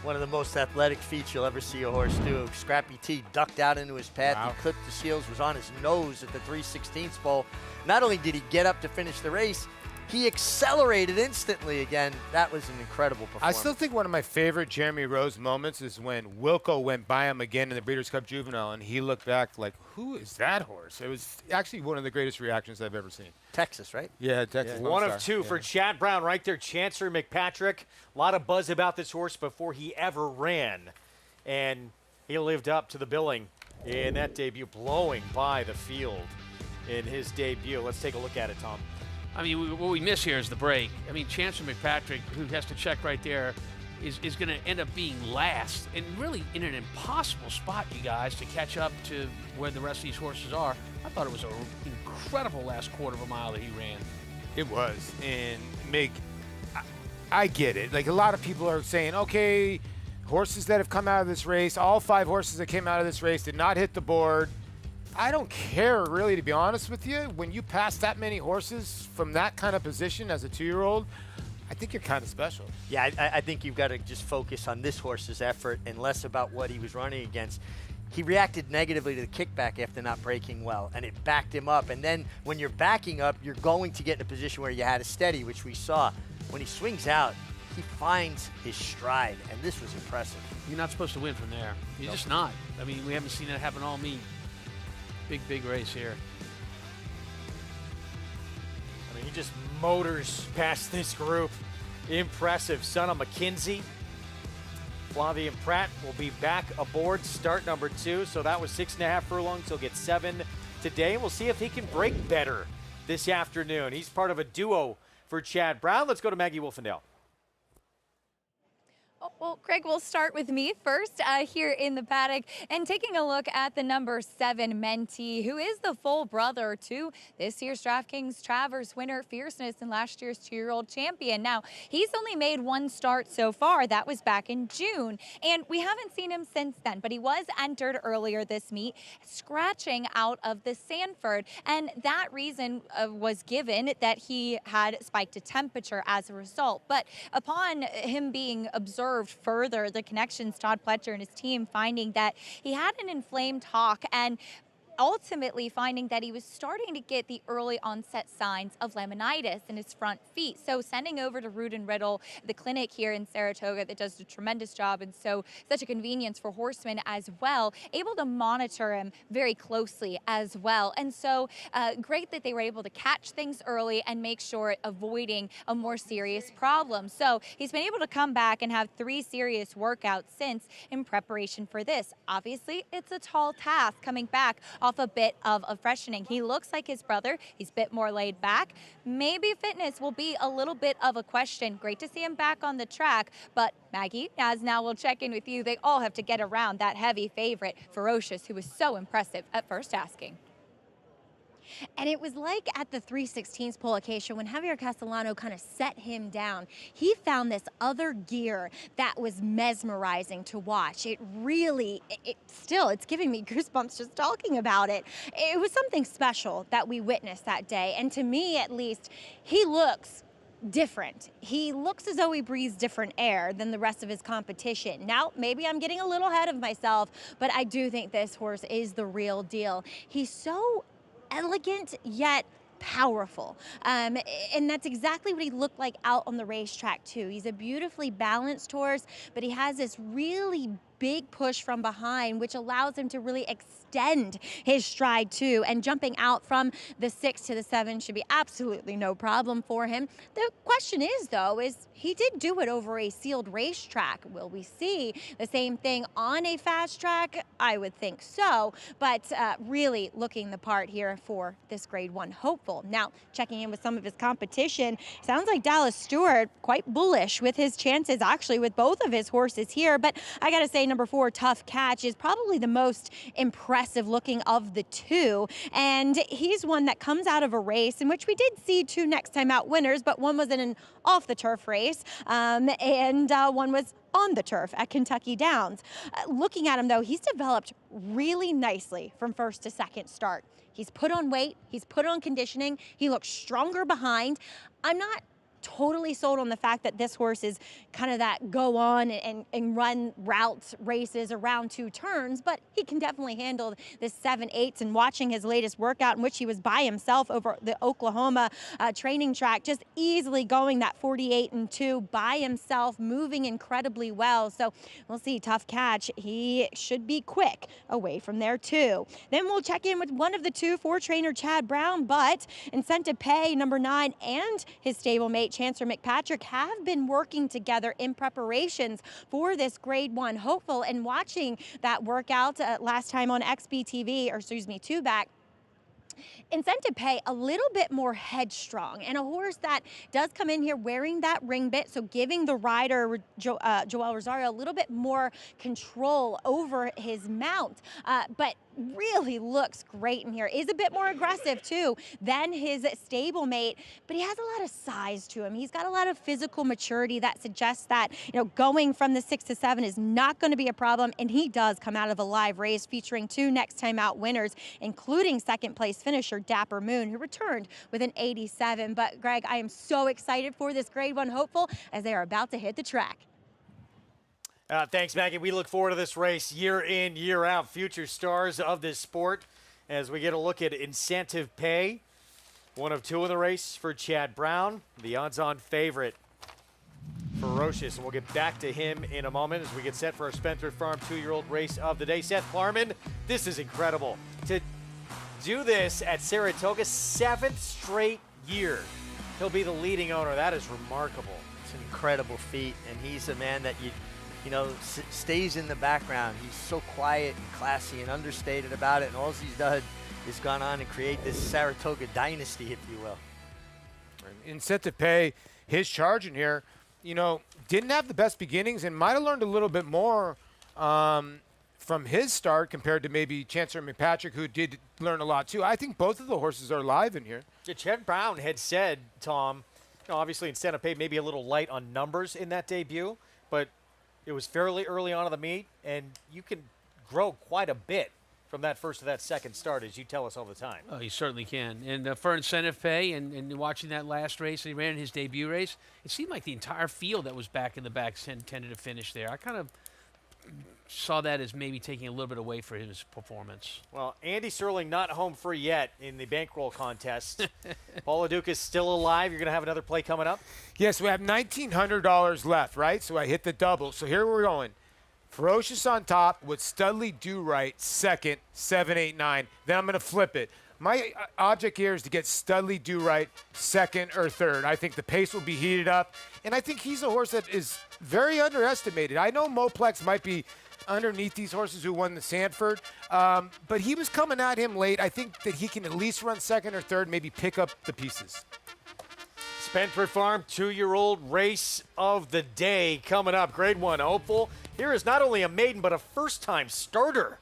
One of the most athletic feats you'll ever see a horse do. Scrappy T ducked out into his path. Wow. He clipped his heels, was on his nose at the 3/16 pole. Not only did he get up to finish the race, he accelerated instantly again. That was an incredible performance. I still think one of my favorite Jeremy Rose moments is when Wilco went by him again in the Breeders' Cup Juvenile, and he looked back like, who is that horse? It was actually one of the greatest reactions I've ever seen. Texas, right? Yeah, Texas. Yeah. One of two for Chad Brown right there. Chancer McPatrick. A lot of buzz about this horse before he ever ran. And he lived up to the billing in that debut, blowing by the field in his debut. Let's take a look at it, Tom. I mean, what we miss here is the break. I mean, Chancellor McPatrick, who has to check right there, is going to end up being last and really in an impossible spot, you guys, to catch up to where the rest of these horses are. I thought it was an incredible last quarter of a mile that he ran. It was. And I get it. Like, a lot of people are saying, okay, horses that have come out of this race, all 5 horses that came out of this race did not hit the board. I don't care, really, to be honest with you. When you pass that many horses from that kind of position as a 2-year-old, I think you're kind of special. Yeah, I think you've got to just focus on this horse's effort and less about what he was running against. He reacted negatively to the kickback after not breaking well, and it backed him up. And then when you're backing up, you're going to get in a position where you had a steady, which we saw. When he swings out, he finds his stride, and this was impressive. You're not supposed to win from there. You're just not. I mean, we haven't seen that happen all meet. Big race here. I mean, he just motors past this group. Impressive. Son of McKinsey. Flavien Prat will be back aboard, start number 2. So that was 6.5 furlongs. He'll get 7 today. We'll see if he can break better this afternoon. He's part of a duo for Chad Brown. Let's go to Maggie Wolfendale. Well, Craig, we'll start with me first here in the paddock and taking a look at the number 7 Mentee, who is the full brother to this year's DraftKings Travers winner, Fierceness, and last year's 2-year-old champion. Now, he's only made 1 start so far. That was back in June, and we haven't seen him since then, but he was entered earlier this meet, scratching out of the Sanford, and that reason was given that he had spiked a temperature as a result. But upon him being observed further, the connections, Todd Pletcher and his team finding that he had an inflamed hock and ultimately finding that he was starting to get the early onset signs of laminitis in his front feet. So sending over to Root and Riddle, the clinic here in Saratoga that does a tremendous job and such a convenience for horsemen as well, able to monitor him very closely as well. And so great that they were able to catch things early and make sure avoiding a more serious problem. So he's been able to come back and have 3 serious workouts since in preparation for this. Obviously, it's a tall task coming back off a bit of a freshening. He looks like his brother. He's a bit more laid back. Maybe fitness will be a little bit of a question. Great to see him back on the track, but Maggie, as now we'll check in with you, they all have to get around that heavy favorite, Ferocious, who was so impressive at first asking. And it was like at the 3/16 pole occasion when Javier Castellano kind of set him down. He found this other gear that was mesmerizing to watch. It really, it's giving me goosebumps just talking about it. It was something special that we witnessed that day. And to me, at least, he looks different. He looks as though he breathes different air than the rest of his competition. Now, maybe I'm getting a little ahead of myself, but I do think this horse is the real deal. He's so elegant yet powerful, and that's exactly what he looked like out on the racetrack too. He's a beautifully balanced horse, but he has this really big push from behind, which allows him to really extend his stride too, and jumping out from the 6 to the 7 should be absolutely no problem for him. The question is though, he did do it over a sealed racetrack. Will we see the same thing on a fast track? I would think so, but really looking the part here for this Grade 1 hopeful. Now, checking in with some of his competition, sounds like Dallas Stewart quite bullish with his chances actually with both of his horses here, but I gotta say number 4, Tough Catch, is probably the most impressive looking of the 2, and he's one that comes out of a race in which we did see 2 next time out winners, but one was in an off the turf race and one was on the turf at Kentucky Downs. Looking at him though, he's developed really nicely from first to second start. He's put on weight, he's put on conditioning, he looks stronger behind. I'm not totally sold on the fact that this horse is kind of that go on and run routes races around 2 turns, but he can definitely handle this 7/8. And watching his latest workout in which he was by himself over the Oklahoma training track, just easily going that 48-2 by himself, moving incredibly well. So we'll see. Tough Catch, he should be quick away from there too. Then we'll check in with one of the 2 for trainer Chad Brown, but Incentive Pay number 9 and his stablemate Chancer McPatrick have been working together in preparations for this Grade 1 hopeful, and watching that workout last time on XBTV, or excuse me, 2-back, Incentive Pay a little bit more headstrong, and a horse that does come in here wearing that ring bit, so giving the rider Joel Rosario a little bit more control over his mount, but really looks great in here. Is a bit more aggressive too than his stablemate, but he has a lot of size to him. He's got a lot of physical maturity that suggests that, going from the 6 to 7 is not going to be a problem, and he does come out of a live race featuring 2 next time out winners, including second place finisher Dapper Moon, who returned with an 87. But Greg, I am so excited for this Grade 1 hopeful as they are about to hit the track. Thanks, Maggie. We look forward to this race year in, year out. Future stars of this sport as we get a look at Incentive Pay. 1 of 2 in the race for Chad Brown, the odds-on favorite Ferocious, and we'll get back to him in a moment as we get set for our Spencer Farm 2-year-old race of the day. Seth Klarman, this is incredible. To do this at Saratoga, 7th straight year, he'll be the leading owner. That is remarkable. It's an incredible feat, and he's a man that stays in the background. He's so quiet and classy and understated about it, and all he's done is gone on and create this Saratoga dynasty, if you will. Incentive pay, his charge in here, didn't have the best beginnings and might have learned a little bit more from his start compared to maybe Chancellor McPatrick, who did learn a lot too. I think both of the horses are live in here. Yeah, Chad Brown had said, Tom, obviously incentive pay maybe a little light on numbers in that debut, but it was fairly early on in the meet, and you can grow quite a bit from that first to that second start, as you tell us all the time. Oh, you certainly can. And for incentive pay and watching that last race that he ran in his debut race, it seemed like the entire field that was back in the back tended to finish there. I kind of saw that as maybe taking a little bit away for his performance. Well, Andy Sterling not home free yet in the bankroll contest. Paul LaDuca is still alive. You're going to have another play coming up? Yes, we have $1,900 left, right? So I hit the double. So here we're going. Ferocious on top with Studley Do Right second, 7, 8, 9. Then I'm going to flip it. My object here is to get Studley Do Right second or third. I think the pace will be heated up, and I think he's a horse that is very underestimated. I know Moplex might be underneath these horses who won the Sanford, but he was coming at him late. I think that he can at least run second or third, maybe pick up the pieces. Spencer Farm 2-year-old race of the day coming up. Grade 1 hopeful. Here is not only a maiden, but a first-time starter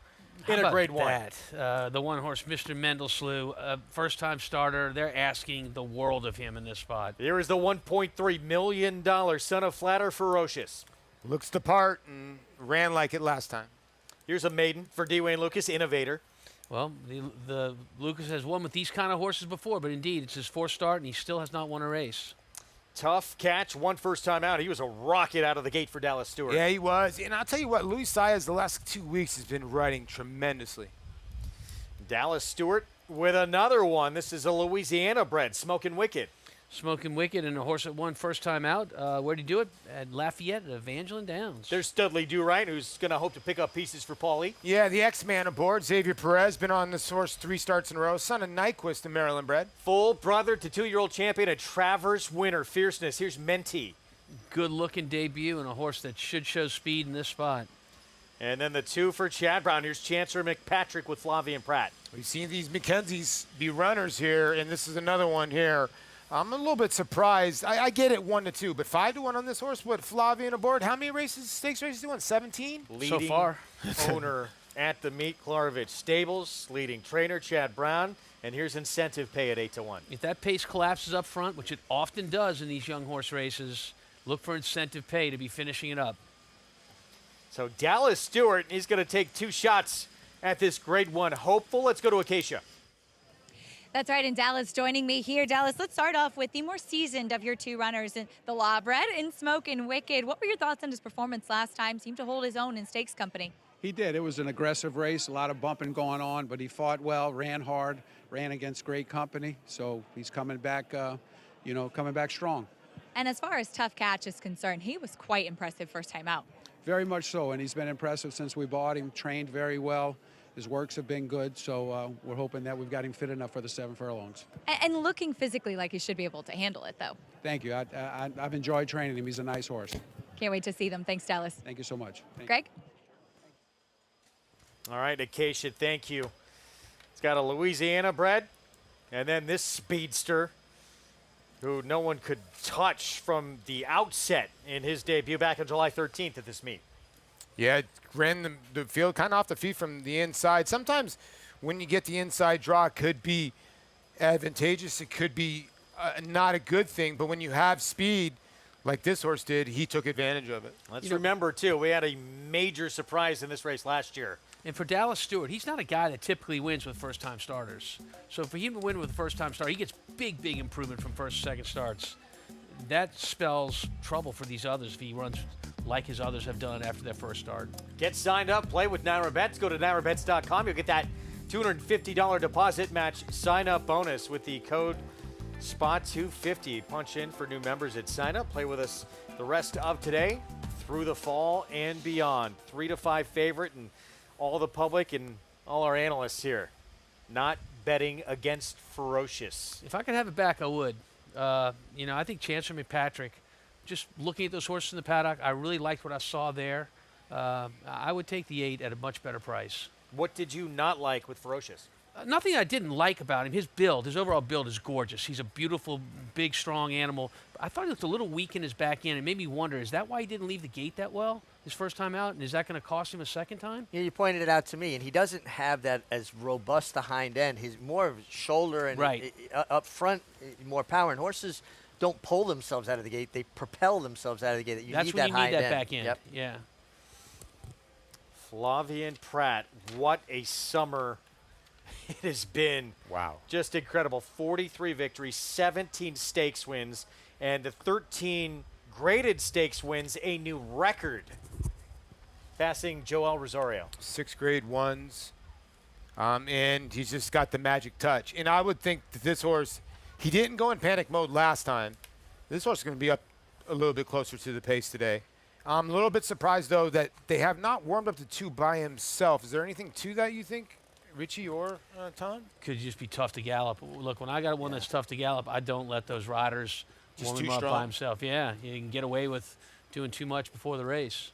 in a Grade 1. The one horse, Mr. Mendelslew, first-time starter. They're asking the world of him in this spot. Here is the $1.3 million Son of Flatter Ferocious. Looks the part and ran like it last time. Here's a maiden for D. Wayne Lucas, Innovator. Well, the Lucas has won with these kind of horses before, but indeed, it's his fourth start, and he still has not won a race. Tough catch, one first time out. He was a rocket out of the gate for Dallas Stewart. Yeah, he was. And I'll tell you what, Luis Saez the last 2 weeks has been riding tremendously. Dallas Stewart with another one. This is a Louisiana bred, Smokin' Wicked. Smokin' Wicked and a horse that won first time out. Where did he do it? At Lafayette at Evangeline Downs. There's Studley Do Right, who's going to hope to pick up pieces for Paulie. Yeah, the X-Man aboard. Xavier Perez, been on this horse 3 starts in a row. Son of Nyquist, the Maryland bred. Full brother to 2-year-old champion, a Travers winner. Fierceness. Here's Menti. Good-looking debut and a horse that should show speed in this spot. And then the 2 for Chad Brown. Here's Chancellor McPatrick with Flavien Prat. We've seen these McKenzies be runners here, and this is another one here. I'm a little bit surprised. I get it 1-2, but 5-1 on this horse. What, Flavien aboard? How many races, stakes races, do you want? 17 leading so far. Owner at the meet, Klarovich Stables. Leading trainer Chad Brown, and here's incentive pay at 8-1. If that pace collapses up front, which it often does in these young horse races, look for incentive pay to be finishing it up. So Dallas Stewart is going to take 2 shots at this Grade 1 hopeful. Let's go to Acacia. That's right, and Dallas joining me here. Dallas, let's start off with the more seasoned of your 2 runners, in the Lawbred and Smokin' Wicked. What were your thoughts on his performance last time? Seemed to hold his own in stakes company. He did. It was an aggressive race, a lot of bumping going on, but he fought well, ran hard, ran against great company. So he's coming back, coming back strong. And as far as tough catch is concerned, he was quite impressive first time out. Very much so, and he's been impressive since we bought him, trained very well. His works have been good, so we're hoping that we've got him fit enough for the 7 furlongs. And looking physically like he should be able to handle it, though. Thank you. I've enjoyed training him. He's a nice horse. Can't wait to see them. Thanks, Dallas. Thank you so much. Greg? All right, Acacia, thank you. It's got a Louisiana bred, and then this speedster, who no one could touch from the outset in his debut back on July 13th at this meet. Yeah, ran the field kind of off the feet from the inside. Sometimes when you get the inside draw, it could be advantageous. It could be not a good thing. But when you have speed, like this horse did, he took advantage of it. Let's remember, too, we had a major surprise in this race last year. And for Dallas Stewart, he's not a guy that typically wins with first-time starters. So for him to win with a first-time starter, he gets big improvement from first and second starts. That spells trouble for these others if he runs like his others have done after their first start. Get signed up, play with Naira Bets. Go to nairabets.com. You'll get that $250 deposit match sign-up bonus with the code Spot 250. Punch in for new members at sign up. Play with us the rest of today through the fall and beyond. 3 to 5 favorite, and all the public and all our analysts here not betting against Ferocious. If I could have it back, I would. You know, I think Chancellor McPatrick, just looking at those horses in the paddock, I really liked what I saw there. I would take the 8 at a much better price. What did you not like with Ferocious? Nothing I didn't like about him. His build, his overall build is gorgeous. He's a beautiful, big, strong animal. I thought he looked a little weak in his back end. It made me wonder, is that why he didn't leave the gate that well his first time out? And is that going to cost him a second time? Yeah, you pointed it out to me, and he doesn't have that as robust a hind end. He's more of shoulder and up front, more power. And horses don't pull themselves out of the gate. They propel themselves out of the gate. That's need when that you hind need that end. back end. Yep. Yeah. Flavien Prat, what a summer it has been. Wow. Just incredible. 43 victories, 17 stakes wins, and the 13 graded stakes wins, a new record. Passing Joel Rosario. 6 grade 1s, and he's just got the magic touch. And I would think that this horse, he didn't go in panic mode last time. This horse is going to be up a little bit closer to the pace today. I'm a little bit surprised, though, that they have not warmed up to 2 by himself. Is there anything to that, you think, Richie or Tom? Could just be tough to gallop. Look, when I got one that's tough to gallop, I don't let those riders Just warm him too up strong. by himself. Yeah, you can get away with doing too much before the race.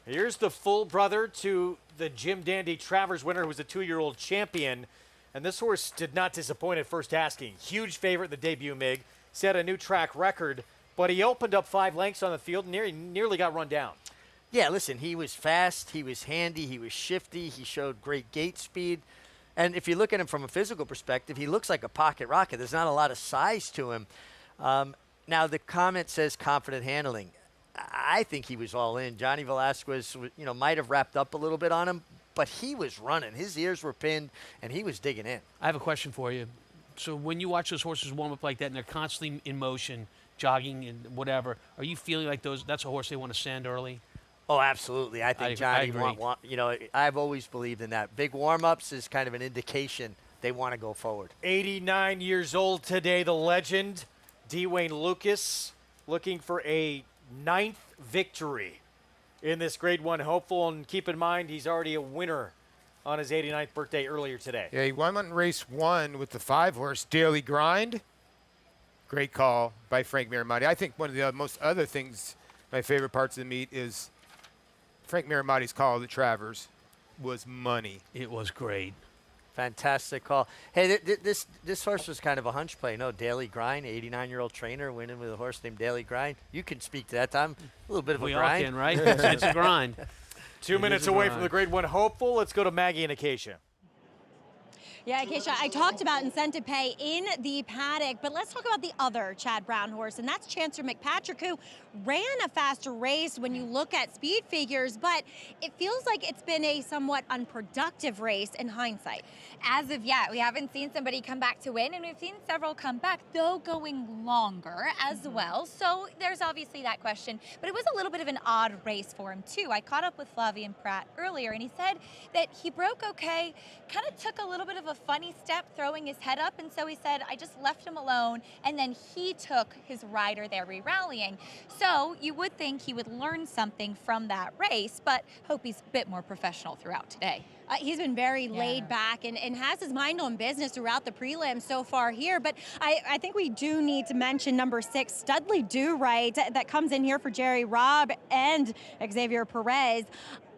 Here's the full brother to the Jim Dandy Travers winner, who was a 2-year-old champion. And this horse did not disappoint at first asking. Huge favorite in the debut MIG. Set a new track record, but he opened up 5 lengths on the field and nearly got run down. Yeah, listen, he was fast, he was handy, he was shifty, he showed great gait speed. And if you look at him from a physical perspective, he looks like a pocket rocket. There's not a lot of size to him. Now, the comment says confident handling. I think he was all in. Johnny Velasquez, might have wrapped up a little bit on him, but he was running. His ears were pinned, and he was digging in. I have a question for you. So when you watch those horses warm up like that and they're constantly in motion, jogging and whatever, are you feeling like that's a horse they want to send early? Oh, absolutely. I think Johnny, agree. I've always believed in that. Big warm-ups is kind of an indication they want to go forward. 89 years old today, the legend, Dwayne Lucas, looking for a 9th victory in this Grade 1 hopeful. And keep in mind, he's already a winner on his 89th birthday earlier today. Yeah, he won in race 1 with the 5-horse Daily Grind. Great call by Frank Miramati. I think one of the most other things, my favorite parts of the meet is Frank Miramati's call of the Travers was money. It was great. Fantastic call. Hey, this horse was kind of a hunch play. No, Daily Grind, 89-year-old trainer winning with a horse named Daily Grind. You can speak to that, Tom. A little bit of a grind. We all can, right? It's a grind. 2 minutes away from the Grade 1 hopeful. Let's go to Maggie and Acacia. Yeah, Acacia, I talked about incentive pay in the paddock, but let's talk about the other Chad Brown horse, and that's Chancellor McPatrick, who ran a faster race when you look at speed figures, but it feels like it's been a somewhat unproductive race in hindsight. As of yet, we haven't seen somebody come back to win, and we've seen several come back, though going longer as well. So there's obviously that question, but it was a little bit of an odd race for him, too. I caught up with Flavien Prat earlier, and he said that he broke okay, kind of took a little bit of a funny step throwing his head up, and so he said, I just left him alone, and then he took his rider there re-rallying. So you would think he would learn something from that race, but hope he's a bit more professional throughout today. He's been very laid back and has his mind on business throughout the prelims so far here. But I think we do need to mention number 6, Studley Do Right, that comes in here for Jerry Robb and Xavier Perez.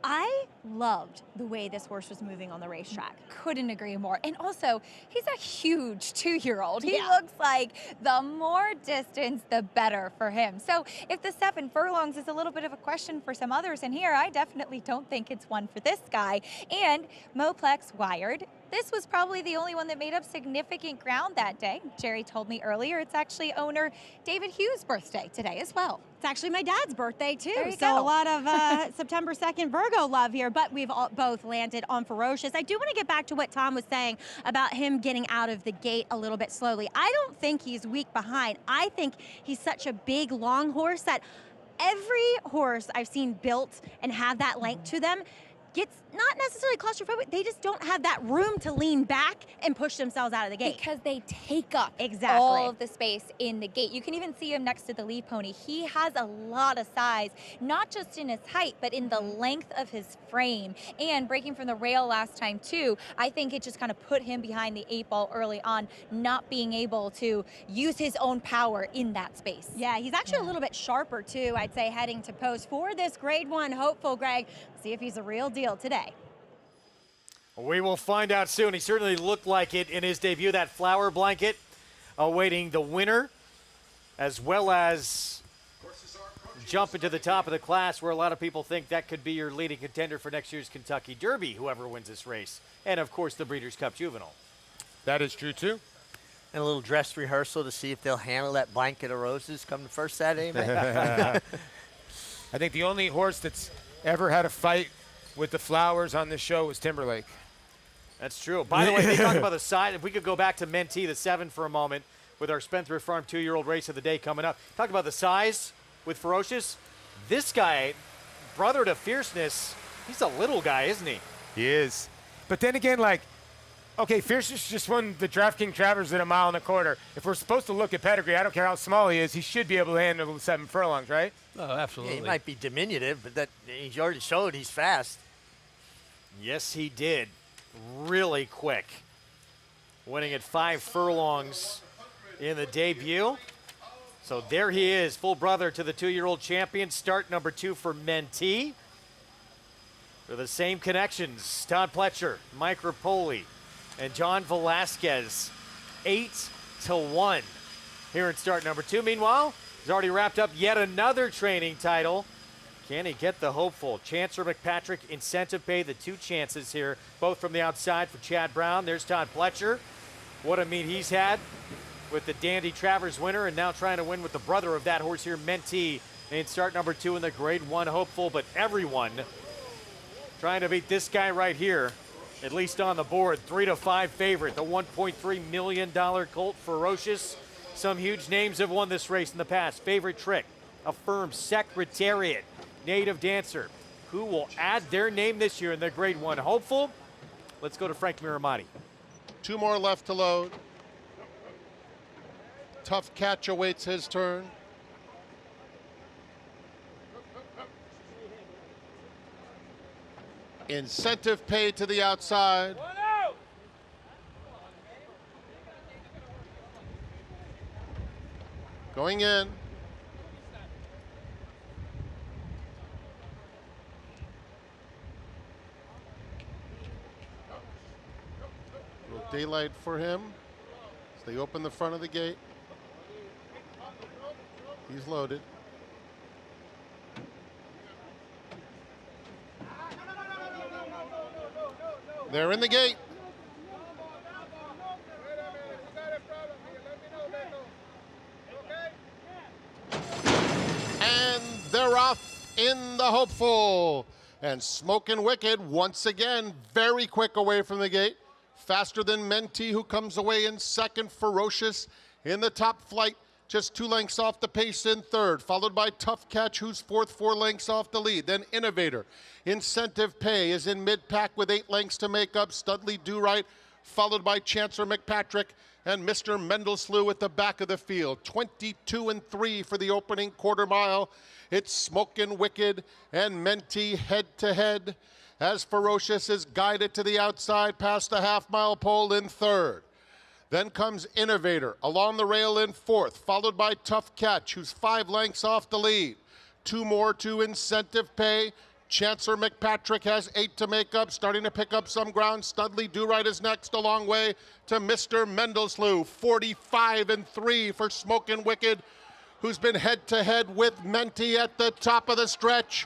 I loved the way this horse was moving on the racetrack. Couldn't agree more. And also, he's a huge 2-year-old. He Yeah. looks like the more distance, the better for him. So if the 7 furlongs is a little bit of a question for some others in here, I definitely don't think it's one for this guy. And Moplex wired. This was probably the only one that made up significant ground that day. Jerry told me earlier it's actually owner David Hughes' birthday today as well. It's actually my dad's birthday, too. There you So go. a lot of September 2nd Virgo love here, but we've both landed on Ferocious. I do want to get back to what Tom was saying about him getting out of the gate a little bit slowly. I don't think he's weak behind. I think he's such a big, long horse that every horse I've seen built and have that length to them gets not necessarily claustrophobic, they just don't have that room to lean back and push themselves out of the gate. Because they take up exactly all of the space in the gate. You can even see him next to the lead pony. He has a lot of size, not just in his height, but in the length of his frame. And breaking from the rail last time too, I think it just kind of put him behind the 8 ball early on, not being able to use his own power in that space. Yeah, he's actually a little bit sharper too, I'd say, heading to post for this grade 1 hopeful, Greg. See if he's a real deal today. We will find out soon. He certainly looked like it in his debut. That flower blanket awaiting the winner, as well as jumping to the top of the class, where a lot of people think that could be your leading contender for next year's Kentucky Derby, whoever wins this race. And, of course, the Breeders' Cup Juvenile. That is true, too. And a little dress rehearsal to see if they'll handle that blanket of roses come the first Saturday. I think the only horse that's ever had a fight with the flowers on this show was Timberlake. That's true. By the way, they talk about the size. If we could go back to Mentee, the 7 for a moment, with our Spendthrift Farm 2-year-old race of the day coming up. Talk about the size with Ferocious. This guy, brother to Fierceness, he's a little guy, isn't he? He is. But then again, like, okay, Fierceness just won the DraftKings Travers at 1.25 miles. If we're supposed to look at pedigree, I don't care how small he is, he should be able to handle the 7 furlongs, right? Oh, absolutely. Yeah, he might be diminutive, but that he's already showed he's fast. Yes, he did. Really quick. Winning at 5 furlongs in the debut. So there he is, full brother to the 2-year-old champion. Start number 2 for Mentee. They're the same connections. Todd Pletcher, Mike Rapoli, and John Velasquez. 8-1 here in start number 2. Meanwhile, he's already wrapped up yet another training title. Can he get the hopeful? Chancellor McPatrick, Incentive Pay, the 2 chances here, both from the outside for Chad Brown. There's Todd Pletcher. What a meet he's had with the Dandy Travers winner, and now trying to win with the brother of that horse here, Mentee, in start number 2 in the grade 1 hopeful. But everyone trying to beat this guy right here, at least on the board. 3-5 favorite, the $1.3 million colt, Ferocious. Some huge names have won this race in the past. Favorite Trick, Affirmed, Secretariat, Native Dancer. Who will add their name this year in the grade 1 hopeful? Let's go to Frank Miramati. 2 more left to load. Tough Catch awaits his turn. Incentive Pay to the outside. Going in. Little daylight for him as they open the front of the gate. He's loaded. They're in the gate. And they're off in the hopeful. And Smokin' Wicked, once again, very quick away from the gate. Faster than Mentee, who comes away in second. Ferocious in the top flight, just 2 lengths off the pace in third, followed by Tough Catch, who's fourth, 4 lengths off the lead. Then Innovator. Incentive Pay is in mid-pack with 8 lengths to make up. Studley Do Right, followed by Chancellor McPatrick and Mr. Mendelslew at the back of the field. 22-3 for the opening quarter mile. It's Smokin' Wicked and Mentee head-to-head as Ferocious is guided to the outside past the half-mile pole in third. Then comes Innovator along the rail in fourth, followed by Tough Catch, who's 5 lengths off the lead. 2 more to Incentive Pay. Chancellor McPatrick has 8 to make up, starting to pick up some ground. Studley Do Right is next, a long way to Mr. Mendelslew. 45-3 for Smokin' Wicked, who's been head-to-head with Mentee at the top of the stretch.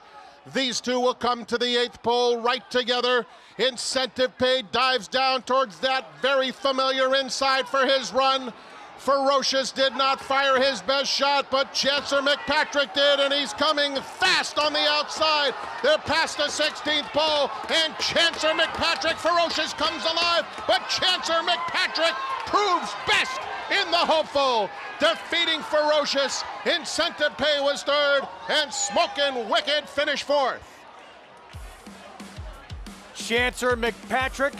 These two will come to the 8th pole right together. Incentive Pay dives down towards that very familiar inside for his run. Ferocious did not fire his best shot, but Chancellor McPatrick did, and he's coming fast on the outside. They're past the 16th pole, and Chancellor McPatrick, Ferocious comes alive, but Chancellor McPatrick proves best in the hopeful, defeating Ferocious. Incentive Pay was third, and Smokin' Wicked finished fourth. Chancer McPatrick,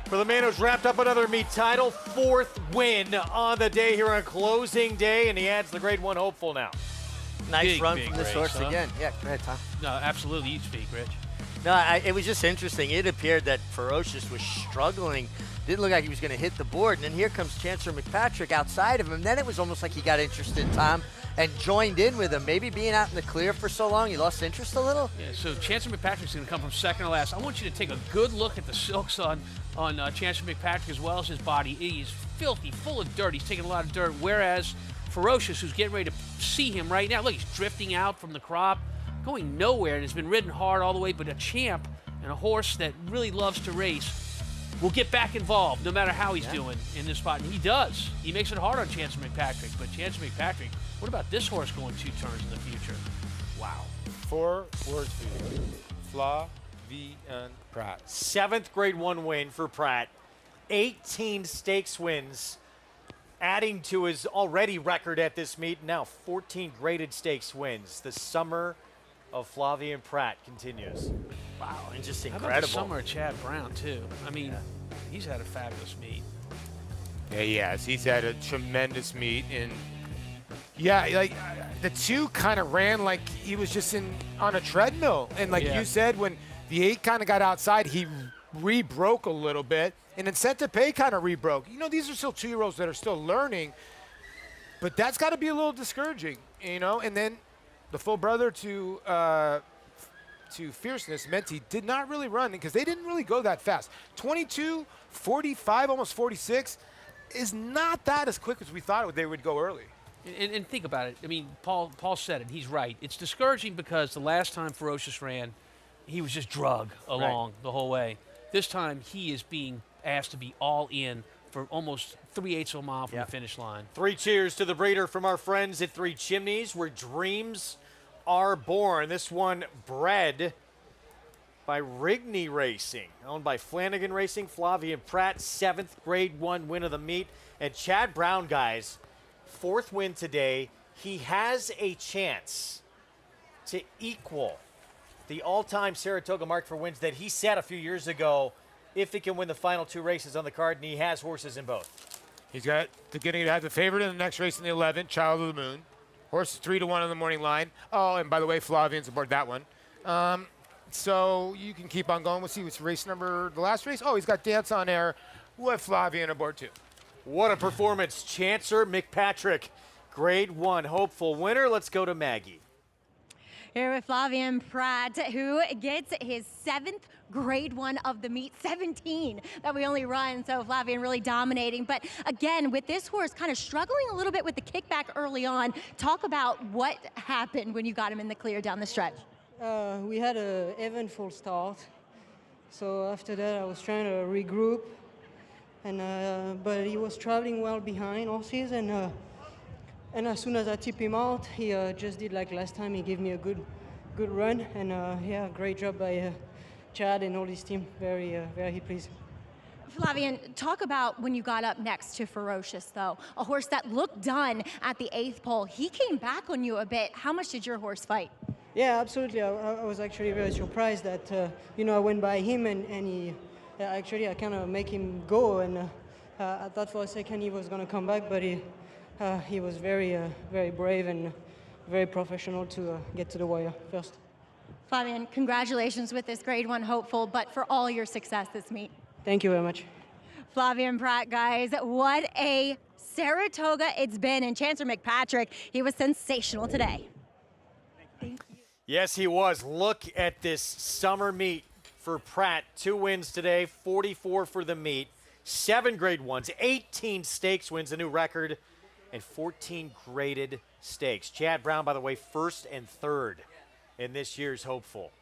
for the man who's wrapped up another meet title, 4th win on the day here on closing day, and he adds the Grade 1 hopeful now. Nice run big from this race, horse huh? again. Yeah, go ahead, Tom. No, absolutely. You speak, Rich. No, it was just interesting. It appeared that Ferocious was struggling. Didn't look like he was going to hit the board. And then here comes Chancer McPatrick outside of him. Then it was almost like he got interested, Tom, and joined in with him. Maybe being out in the clear for so long, he lost interest a little. Yeah, so Chancer McPatrick's going to come from second to last. I want you to take a good look at the silks on Chancer McPatrick as well as his body. He's filthy, full of dirt. He's taking a lot of dirt, whereas Ferocious, who's getting ready to see him right now, look, he's drifting out from the crop, going nowhere, and has been ridden hard all the way, but a champ and a horse that really loves to race will get back involved no matter how he's doing in this spot, and he does. He makes it hard on Chancer McPatrick, but Chancer McPatrick, what about this horse going 2 turns in the future? Wow. 4 words for you. Flavien Prat. 7th Grade 1 win for Prat. 18 stakes wins, adding to his already record at this meet. Now 14 graded stakes wins. The summer of Flavien Prat continues. Wow, and just How incredible. about the summer of Chad Brown, too? I mean, he's had a fabulous meet. Yeah, he has. He's had a tremendous meet, and yeah, like the two kind of ran like he was just on a treadmill. And like you said, when the 8 kind of got outside, he re-broke a little bit, and Incentive Pay kind of re-broke. You know, these are still 2-year-olds that are still learning, but that's got to be a little discouraging, you know. And then the full brother to Fierceness, Menti, did not really run because they didn't really go that fast. 22, 45, almost 46 is not that as quick as we thought they would go early. And think about it. I mean, Paul said it. He's right. It's discouraging because the last time Ferocious ran, he was just drug along the whole way. This time, he is being asked to be all in for almost 3/8 of a mile from the finish line. 3 cheers to the breeder from our friends at Three Chimneys, where dreams are born. This one bred by Rigney Racing, owned by Flanagan Racing. Flavien Prat, 7th Grade 1 win of the meet. And Chad Brown, guys, 4th win today. He has a chance to equal the all-time Saratoga mark for wins that he set a few years ago if he can win the final 2 races on the card, and he has horses in both. He's got the getting to have the favorite in the next race in the 11, Child of the Moon. Horse 3-1 on the morning line. Oh, and by the way, Flavien's aboard that one. So you can keep on going. We'll see what's race number, the last race. Oh, he's got Dance on Air. We'll have Flavien aboard too. What a performance. Chancer McPatrick, Grade 1 hopeful winner. Let's go to Maggie. Here with Flavien Prat, who gets his 7th Grade 1 of the meet, 17 that we only run. So Flavien really dominating. But again, with this horse kind of struggling a little bit with the kickback early on. Talk about what happened when you got him in the clear down the stretch. We had an eventful start. So after that, I was trying to regroup. And but he was traveling well behind horses. And as soon as I tip him out, he just did like last time. He gave me a good run. And yeah, great job by Chad and all his team. Very pleased. Flavien, talk about when you got up next to Ferocious, though. A horse that looked done at the 8th pole. He came back on you a bit. How much did your horse fight? Yeah, absolutely. I was actually very surprised that, you know, I went by him and he, actually I kind of make him go. And I thought for a second he was going to come back, but he was very brave and very professional to get to the wire first. Flavien, congratulations with this Grade 1 hopeful, but for all your success this meet. Thank you very much. Flavien Prat, guys, what a Saratoga it's been. And Chancer McPatrick, he was sensational today. Thank you. Yes, he was. Look at this summer meet for Prat. 2 wins today, 44 for the meet, 7 Grade 1s, 18 stakes wins, a new record, and 14 graded stakes. Chad Brown, by the way, 1st and 3rd in this year's hopeful.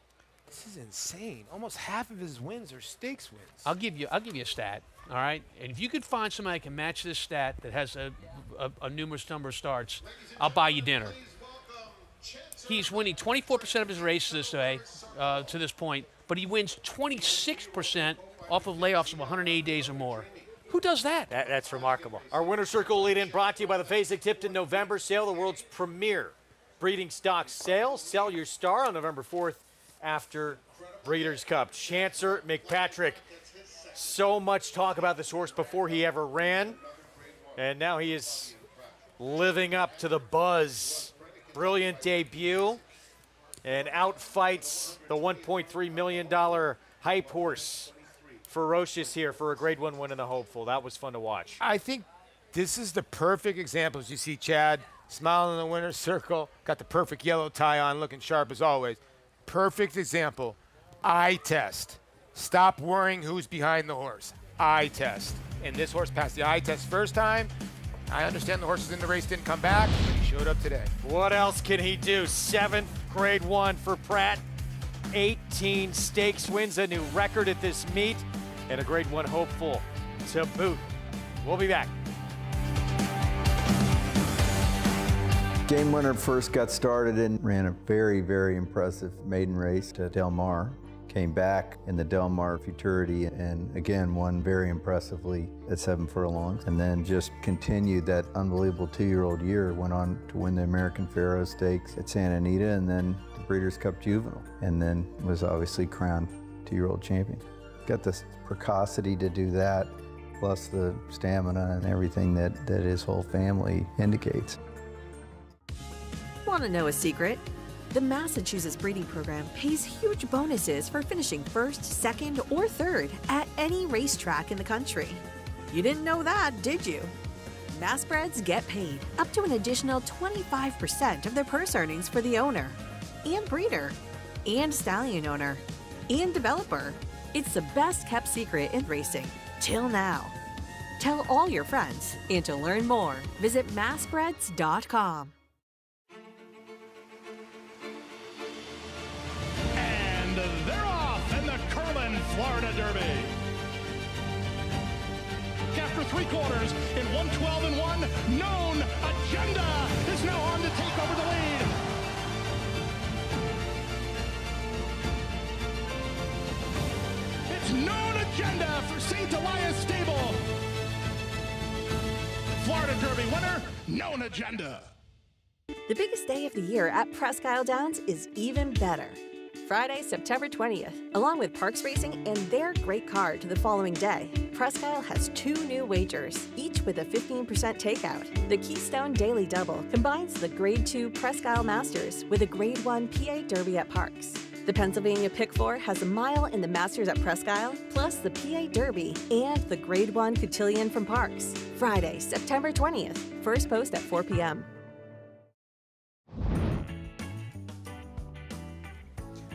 This is insane. Almost half of his wins are stakes wins. I'll give you a stat, all right? And if you could find somebody that can match this stat that has a numerous number of starts, I'll buy you dinner. He's winning 24% of his races this day, to this point, but he wins 26% off of layoffs of 180 days or more. Who does that? That's remarkable. Our Winner Circle lead-in brought to you by the Fasig Tipton November sale, the world's premier breeding stock sale. Sell your star on November 4th after Breeders' Cup, Chancer McPatrick. So much talk about this horse before he ever ran, and now he is living up to the buzz. Brilliant debut, and outfights the $1.3 million hype horse. Ferocious here for a Grade 1 win in the Hopeful. That was fun to watch. I think this is the perfect example. As you see Chad smiling in the winner's circle, got the perfect yellow tie on, looking sharp as always. Perfect example. Eye test. Stop worrying who's behind the horse. Eye test. And this horse passed the eye test first time. I understand the horses in the race didn't come back, but he showed up today. What else can he do? 7th Grade 1 for Prat. 18 stakes wins, a new record at this meet, and a Grade 1 hopeful to boot. We'll be back. Game Winner first got started and ran a very, very impressive maiden race to Del Mar. Came back in the Del Mar Futurity and again won very impressively at 7 furlongs. And then just continued that unbelievable 2-year-old year. Went on to win the American Pharoah Stakes at Santa Anita and then the Breeders' Cup Juvenile. And then was obviously crowned 2-year-old champion. Got the precocity to do that, plus the stamina and everything that his whole family indicates. Want to know a secret? The Massachusetts breeding program pays huge bonuses for finishing first, second, or third at any racetrack in the country. You didn't know that, did you? Massbreds get paid up to an additional 25% of their purse earnings for the owner, and breeder, and stallion owner, and developer. It's the best kept secret in racing, till now. Tell all your friends, and to learn more, visit massbreds.com. And they're off in the Curlin Florida Derby. After 3 quarters in 112-1, Known Agenda is now on to take over the lead. It's Known Agenda for St. Elias Stable. Florida Derby winner, Known Agenda. The biggest day of the year at Presque Isle Downs is even better. Friday, September 20th, along with Parks Racing and their great card to the following day, Presque Isle has 2 new wagers, each with a 15% takeout. The Keystone Daily Double combines the Grade 2 Presque Isle Masters with a Grade 1 PA Derby at Parks. The Pennsylvania Pick 4 has a mile in the Masters at Presque Isle, plus the PA Derby and the Grade 1 Cotillion from Parks. Friday, September 20th, first post at 4 p.m.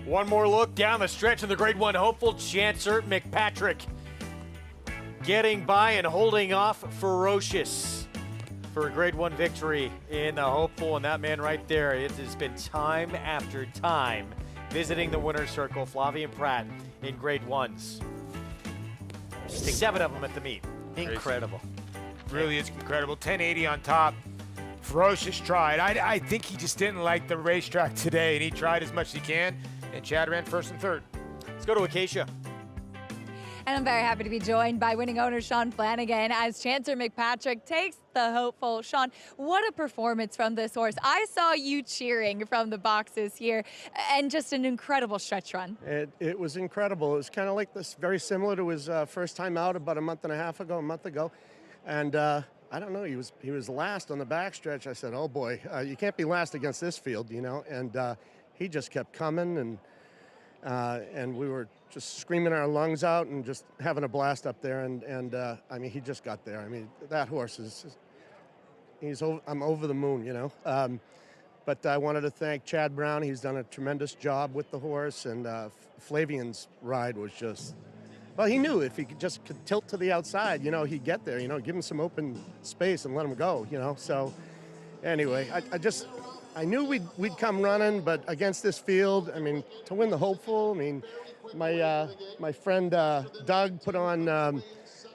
One more look down the stretch of the Grade 1 hopeful, Chancer McPatrick. Getting by and holding off Ferocious for a Grade 1 victory in the hopeful. And that man right there, it has been time after time visiting the winner's circle, Flavien Prat in Grade 1s. 7 of them at the meet. Incredible. Really is incredible. 1080 on top. Ferocious tried. I think he just didn't like the racetrack today, and he tried as much as he can. And Chad ran first and third. Let's go to Acacia. And I'm very happy to be joined by winning owner Sean Flanagan as Chancer McPatrick takes the hopeful. Sean, what a performance from this horse. I saw you cheering from the boxes here, and just an incredible stretch run. It was incredible. It was kind of like this, very similar to his first time out about a month ago. And I don't know, he was last on the backstretch. I said, oh boy, you can't be last against this field, you know, and he just kept coming, and we were just screaming our lungs out and just having a blast up there. And I mean, he just got there. I mean, that horse I'm over the moon, you know. But I wanted to thank Chad Brown. He's done a tremendous job with the horse, and Flavien's ride was just, well, he knew if he could tilt to the outside, you know, he'd get there, you know, give him some open space and let him go, you know. So anyway, I knew we'd come running, but against this field, I mean, to win the hopeful, I mean, my friend Doug put on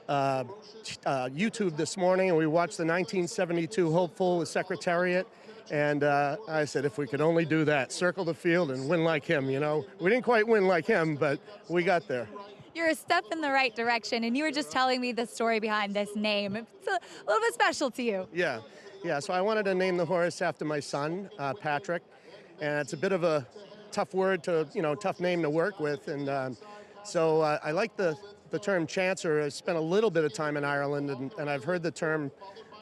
YouTube this morning, and we watched the 1972 hopeful with Secretariat, and I said, if we could only do that, circle the field and win like him, you know. We didn't quite win like him, but we got there. You're a step in the right direction, and you were just telling me the story behind this name. It's a little bit special to you. Yeah, so I wanted to name the horse after my son, Patrick, and it's a bit of a tough word to, tough name to work with. And so I like the term chancer. I spent a little bit of time in Ireland, and I've heard the term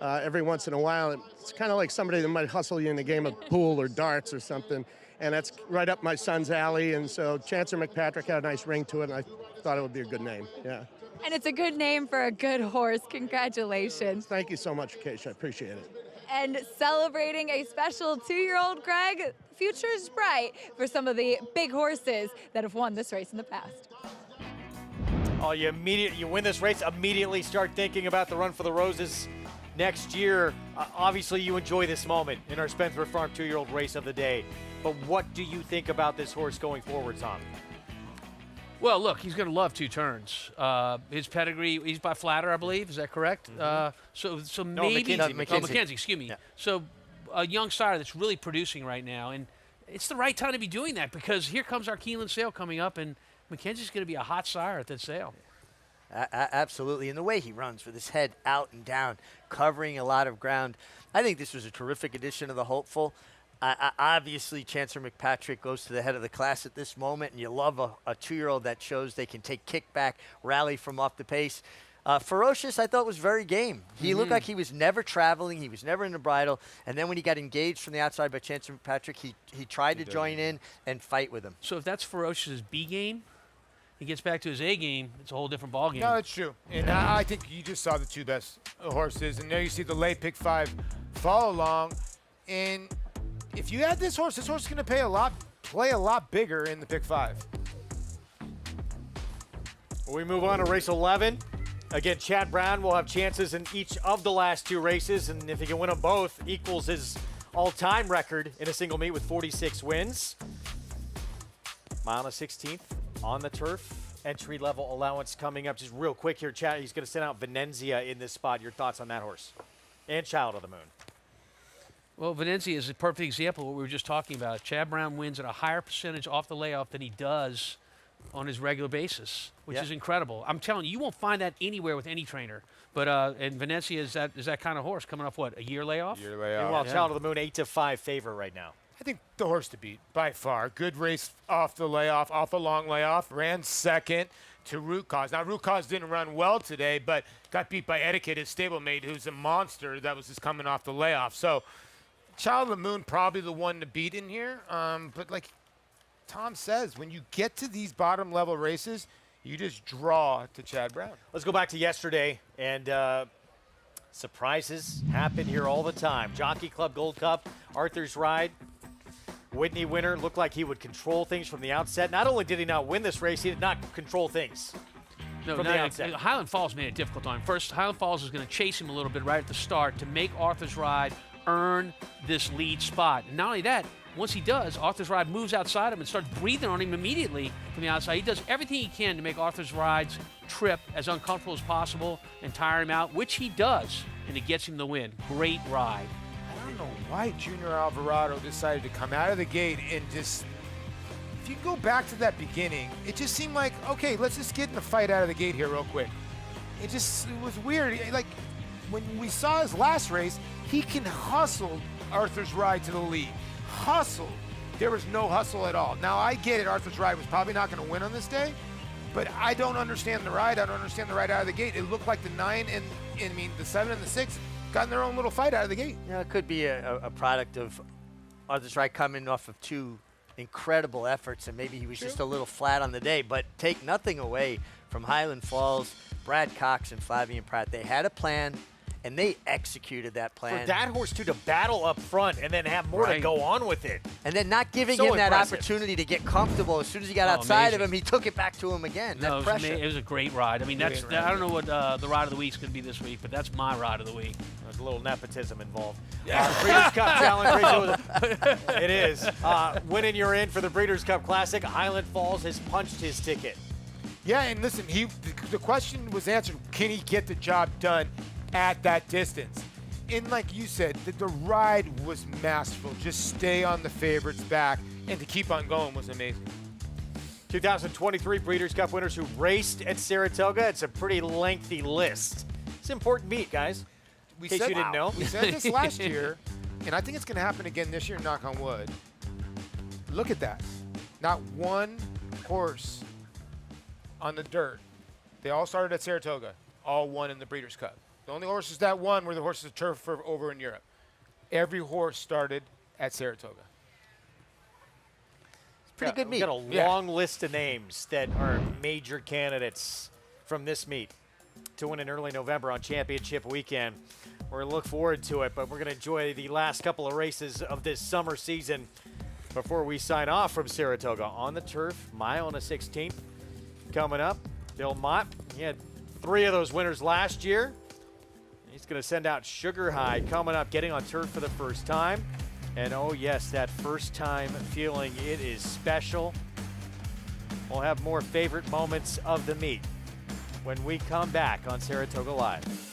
every once in a while. It's kind of like somebody that might hustle you in a game of pool or darts or something. And that's right up my son's alley. And so Chancer McPatrick had a nice ring to it, and I thought it would be a good name. Yeah. And it's a good name for a good horse. Congratulations. Thank you so much, Keisha. I appreciate it. And celebrating a special 2-year-old Greg, the future is bright for some of the big horses that have won this race in the past. Oh, you win this race, immediately start thinking about the Run for the Roses next year. Obviously, you enjoy this moment in our Spendthrift Farm 2-year-old race of the day. But what do you think about this horse going forward, Tom? Well, look, he's going to love 2 turns. His pedigree, he's by Flatter, I believe. Is that correct? So maybe McKenzie, excuse me. Yeah. So a young sire that's really producing right now, and it's the right time to be doing that because here comes our Keeneland sale coming up, and McKenzie's going to be a hot sire at that sale. Absolutely, and the way he runs with his head out and down, covering a lot of ground. I think this was a terrific addition of the hopeful. Obviously, Chancer McPatrick goes to the head of the class at this moment, and you love a 2-year-old that shows they can take kickback, rally from off the pace. Ferocious, I thought, was very game. He looked like he was never traveling. He was never in the bridle. And then when he got engaged from the outside by Chancer McPatrick, he tried to join in and fight with him. So if that's Ferocious's B game, he gets back to his A game, it's a whole different ball game. No, it's true. And I think you just saw the 2 best horses. And there you see the late pick 5 follow along. And if you add this horse is going to play a lot bigger in the pick 5. We move on to race 11. Again, Chad Brown will have chances in each of the last 2 races, and if he can win them both, equals his all-time record in a single meet with 46 wins. Mile and a 16th on the turf. Entry-level allowance coming up. Just real quick here, Chad. He's going to send out Venenzia in this spot. Your thoughts on that horse? And Child of the Moon. Well, Venenzia is a perfect example of what we were just talking about. Chad Brown wins at a higher percentage off the layoff than he does on his regular basis, which is incredible. I'm telling you, you won't find that anywhere with any trainer. But and Venenzia is that kind of horse coming off what, a year layoff? Year layoff. Well, Child of the Moon 8-5 favorite right now. I think the horse to beat by far. Good race off the layoff, off a long layoff. Ran second to Root Cause. Now, Root Cause didn't run well today, but got beat by Etiquette, his stablemate, who's a monster that was just coming off the layoff. So, Child of the Moon probably the one to beat in here. But like Tom says, when you get to these bottom level races, you just draw to Chad Brown. Let's go back to yesterday, and surprises happen here all the time. Jockey Club Gold Cup, Arthur's Ride. Whitney winner looked like he would control things from the outset. Not only did he not win this race, he did not control things from the outset. Highland Falls made it difficult on him. First, Highland Falls is going to chase him a little bit right at the start to make Arthur's Ride earn this lead spot. And not only that, once he does, Arthur's Ride moves outside him and starts breathing on him immediately from the outside. He does everything he can to make Arthur's Ride's trip as uncomfortable as possible and tire him out, which he does, and it gets him the win. Great ride. I don't know why Junior Alvarado decided to come out of the gate and just, if you go back to that beginning, it just seemed like, okay, let's just get in the fight out of the gate here real quick. It was weird. Like, when we saw his last race, he can hustle Arthur's Ride to the lead. Hustle. There was no hustle at all. Now, I get it. Arthur's Ride was probably not going to win on this day, but I don't understand the ride. I don't understand the ride out of the gate. It looked like the 9 and the 7 and the 6 got in their own little fight out of the gate. Yeah, it could be a product of Arthur's Ride coming off of 2 incredible efforts, and maybe he was just a little flat on the day. But take nothing away from Highland Falls, Brad Cox, and Flavien Prat. They had a plan, and they executed that plan. For that horse, too, to battle up front and then have more to go on with it. And then not giving him that opportunity to get comfortable. As soon as he got outside of him, he took it back to him again. No, it was a great ride. I mean, I don't know what the ride of the week's going to be this week, but that's my ride of the week. There's a little nepotism involved. Breeders' Cup Challenge race. It is. Winning you're in for the Breeders' Cup Classic. Highland Falls has punched his ticket. Yeah, and listen, the question was answered, can he get the job done at that distance? And like you said, the ride was masterful. Just stay on the favorite's back, and to keep on going was amazing. 2023 Breeders' Cup winners who raced at Saratoga. It's a pretty lengthy list. It's an important meet, guys. In case you didn't know. We said this last year, and I think it's going to happen again this year, knock on wood. Look at that. Not one horse on the dirt. They all started at Saratoga. All won in the Breeders' Cup. The only horses that won were the horses of turf over in Europe. Every horse started at Saratoga. Pretty good meet. We've got a long list of names that are major candidates from this meet to win in early November on championship weekend. We're going to look forward to it, but we're going to enjoy the last couple of races of this summer season before we sign off from Saratoga. On the turf, mile and a 16th coming up. Bill Mott, he had 3 of those winners last year. He's going to send out Sugar High coming up, getting on turf for the first time. And oh yes, that first time feeling, it is special. We'll have more favorite moments of the meet when we come back on Saratoga Live.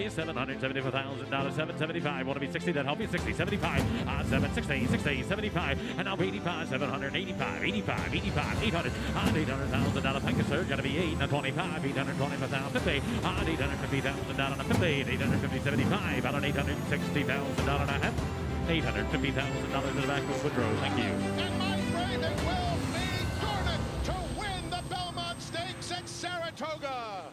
$774,000, $775. Want to be 60? Then help me 60, 75. 760, 60, 75. And now 85, 785, 85, 85, 800. $800,000 package surge. Got to be 8, now 25, 825,000, 50. $850,000 on a 50, 850, 75. Out on $860,000 and a half. $850,000 in the back of Woodrow. Thank you. And my friend, it will be Garnet to win the Belmont Stakes at Saratoga.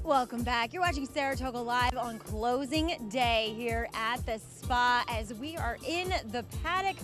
Welcome back. You're watching Saratoga Live on closing day here at the spa as we are in the paddock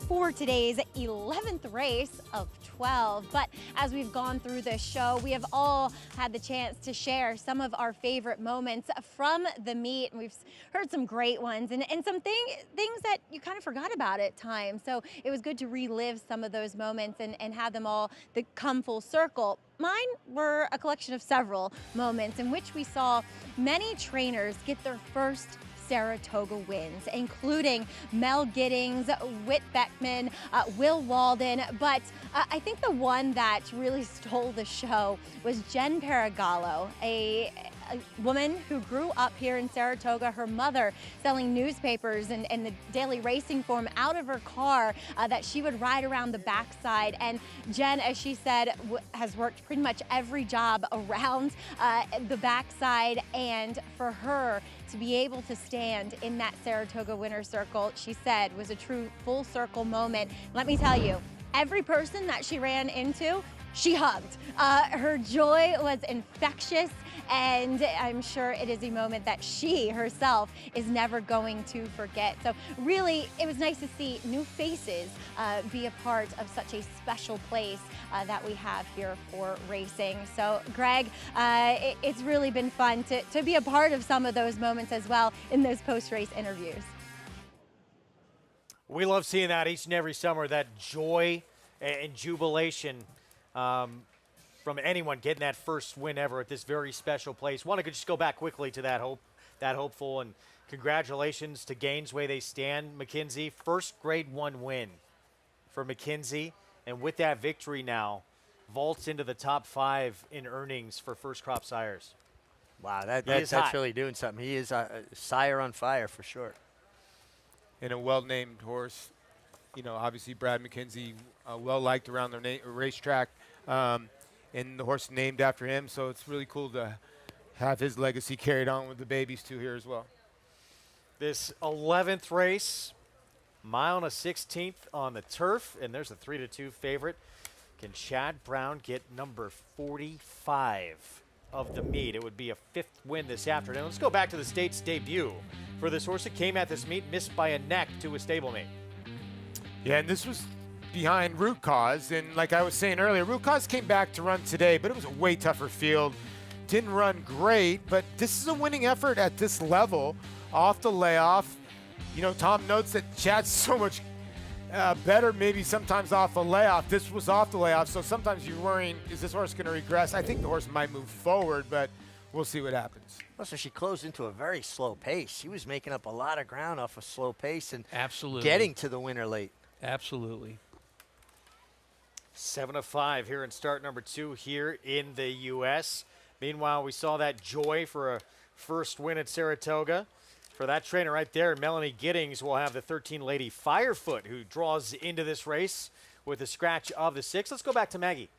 for today's 11th race of 12. But as we've gone through this show, we have all had the chance to share some of our favorite moments from the meet. And we've heard some great ones and some things that you kind of forgot about at times. So it was good to relive some of those moments and have them all come full circle. Mine were a collection of several moments in which we saw many trainers get their first Saratoga wins, including Mel Giddings, Whit Beckman, Will Walden. But I think the one that really stole the show was Jen Paragallo, a woman who grew up here in Saratoga, her mother selling newspapers and the daily racing form out of her car that she would ride around the backside. And Jen, as she said, has worked pretty much every job around the backside. And for her to be able to stand in that Saratoga winner's circle, she said, was a true full circle moment. Let me tell you, every person that she ran into she hugged. Her joy was infectious, and I'm sure it is a moment that she herself is never going to forget. So really, it was nice to see new faces be a part of such a special place that we have here for racing. So Greg, it's really been fun to be a part of some of those moments as well in those post-race interviews. We love seeing that each and every summer, that joy and jubilation from anyone getting that first win ever at this very special place. Want to just go back quickly to that hopeful, and congratulations to Gaines, way they stand. McKenzie, first grade 1 win for McKenzie, and with that victory now, vaults into the top 5 in earnings for First Crop Sires. Wow, that's really doing something. He is a sire on fire for sure. And a well-named horse. You know, obviously Brad McKenzie, well-liked around the racetrack, and the horse named after him, so it's really cool to have his legacy carried on with the babies too here as well. This 11th race, mile and a 16th on the turf, and there's a 3-2 favorite. Can Chad Brown get number 45 of the meet? It would be a 5th win this afternoon. Let's go back to the state's debut for this horse that came at this meet, missed by a neck to a stablemate. Yeah, and this was behind Root Cause, and like I was saying earlier, Root Cause came back to run today, but it was a way tougher field. Didn't run great, but this is a winning effort at this level off the layoff. You know, Tom notes that Chad's so much better maybe sometimes off a layoff. This was off the layoff, so sometimes you're worrying, is this horse going to regress? I think the horse might move forward, but we'll see what happens. Also, she closed into a very slow pace. She was making up a lot of ground off a slow pace and absolutely getting to the winner late. Absolutely. 7-5 here in start number 2 here in the U.S. Meanwhile, we saw that joy for a first win at Saratoga. For that trainer right there, Melanie Giddings will have the 13 Lady Firefoot, who draws into this race with a scratch of the 6. Let's go back to Maggie.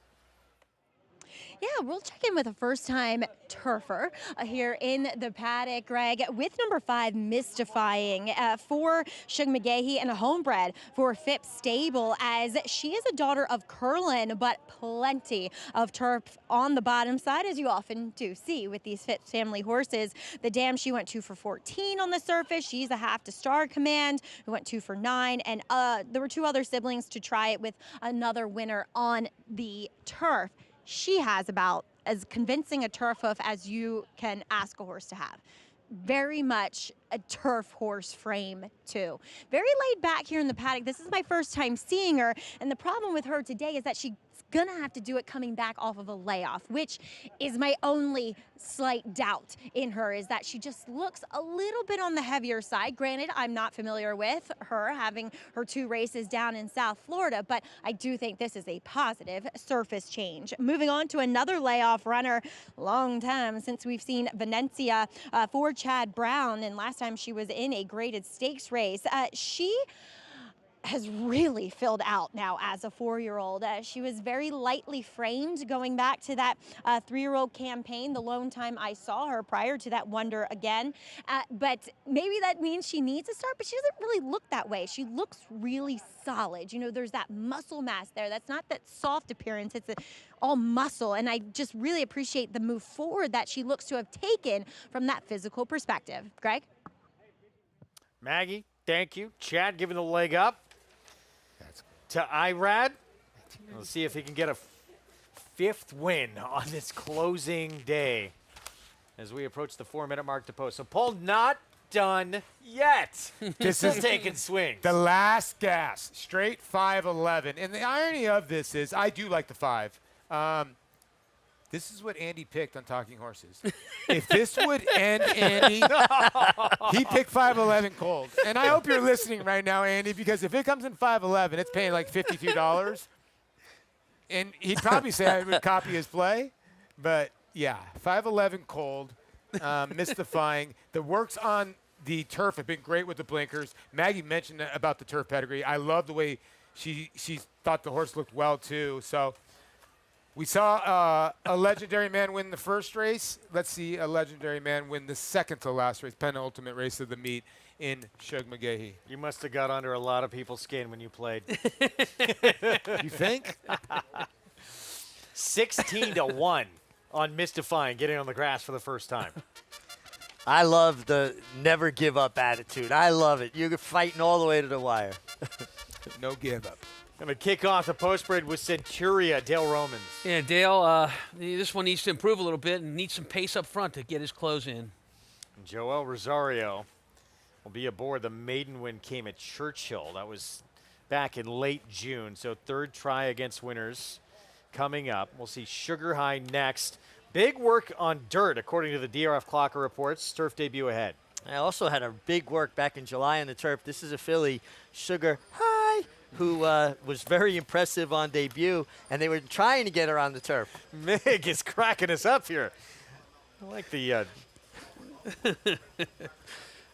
Yeah, we'll check in with a first-time turfer here in the paddock, Greg, with number 5, Mystifying, for Shug McGahee and a homebred for Phipps Stable, as she is a daughter of Curlin, but plenty of turf on the bottom side, as you often do see with these Phipps family horses. The dam she went 2 for 14 on the surface. She's a half to Star Command, who went 2 for 9, and there were 2 other siblings to try it with another winner on the turf. She has about as convincing a turf hoof as you can ask a horse to have. Very much a turf horse frame, too. Very laid back here in the paddock. This is my first time seeing her, and the problem with her today is that she's gonna have to do it coming back off of a layoff, which is my only slight doubt in her, is that she just looks a little bit on the heavier side. Granted, I'm not familiar with her having her 2 races down in South Florida, but I do think this is a positive surface change. Moving on to another layoff runner. Long time since we've seen Venencia for Chad Brown, and last time she was in a graded stakes race. She has really filled out now as a 4-year-old. She was very lightly framed going back to that 3-year-old campaign, the lone time I saw her prior to that Wonder Again. But maybe that means she needs a start, but she doesn't really look that way. She looks really solid. You know, there's that muscle mass there. That's not that soft appearance. It's all muscle, and I just really appreciate the move forward that she looks to have taken from that physical perspective. Greg? Maggie, thank you. Chad giving the leg up to Irad. Let's see if he can get a 5th win on this closing day as we approach the 4-minute mark to post. So Paul not done yet. This is taking swings. The last gas, straight 5-11. And the irony of this is I do like the 5. This is what Andy picked on Talking Horses. If this would end Andy, he picked 5-11 cold. And I hope you're listening right now, Andy, because if it comes in 5-11, it's paying like $52. And he'd probably say I would copy his play. But, yeah, 5-11 cold, mystifying. The works on the turf have been great with the blinkers. Maggie mentioned about the turf pedigree. I love the way she thought the horse looked well, too. So we saw a legendary man win the first race. Let's see a legendary man win the second to last race, penultimate race of the meet in Shug McGahee. You must have got under a lot of people's skin when you played. You think? 16-1 on Mystifying, getting on the grass for the first time. I love the never give up attitude. I love it. You're fighting all the way to the wire. No give up. Going to kick off the post-parade with Centuria, Dale Romans. Yeah, Dale, this one needs to improve a little bit and needs some pace up front to get his close in. Joel Rosario will be aboard. The maiden win came at Churchill. That was back in late June, so third try against winners coming up. We'll see Sugar High next. Big work on dirt, according to the DRF Clocker reports. Turf debut ahead. I also had a big work back in July on the turf. This is a filly, Sugar High, who was very impressive on debut, and they were trying to get her on the turf. Mig is cracking us up here. I like the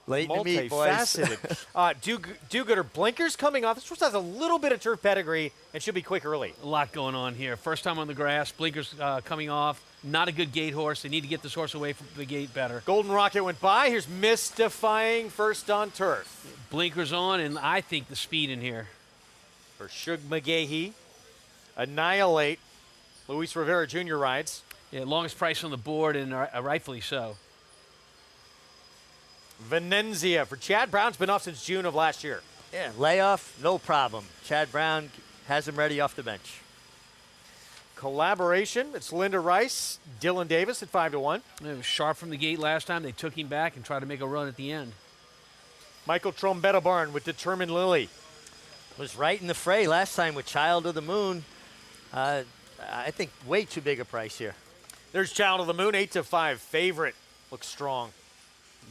late in the meet, boys. Multifaceted. Do-gooder blinkers coming off. This horse has a little bit of turf pedigree and should be quick early. A lot going on here. First time on the grass, blinkers coming off. Not a good gate horse. They need to get this horse away from the gate better. Golden Rocket went by. Here's Mystifying first on turf. Blinkers on, and I think the speed in here. For Shug McGahee, Annihilate. Luis Rivera Jr. rides. Yeah, longest price on the board, and rightfully so. Venenzia for Chad Brown's been off since June of last year. Yeah, layoff, no problem. Chad Brown has him ready off the bench. Collaboration, it's Linda Rice, Dylan Davis at 5-1. It was sharp from the gate last time. They took him back and tried to make a run at the end. Michael Trombetta Barn with Determined Lily. Was right in the fray last time with Child of the Moon. I think way too big a price here. There's Child of the Moon, 8-5 favorite. Looks strong.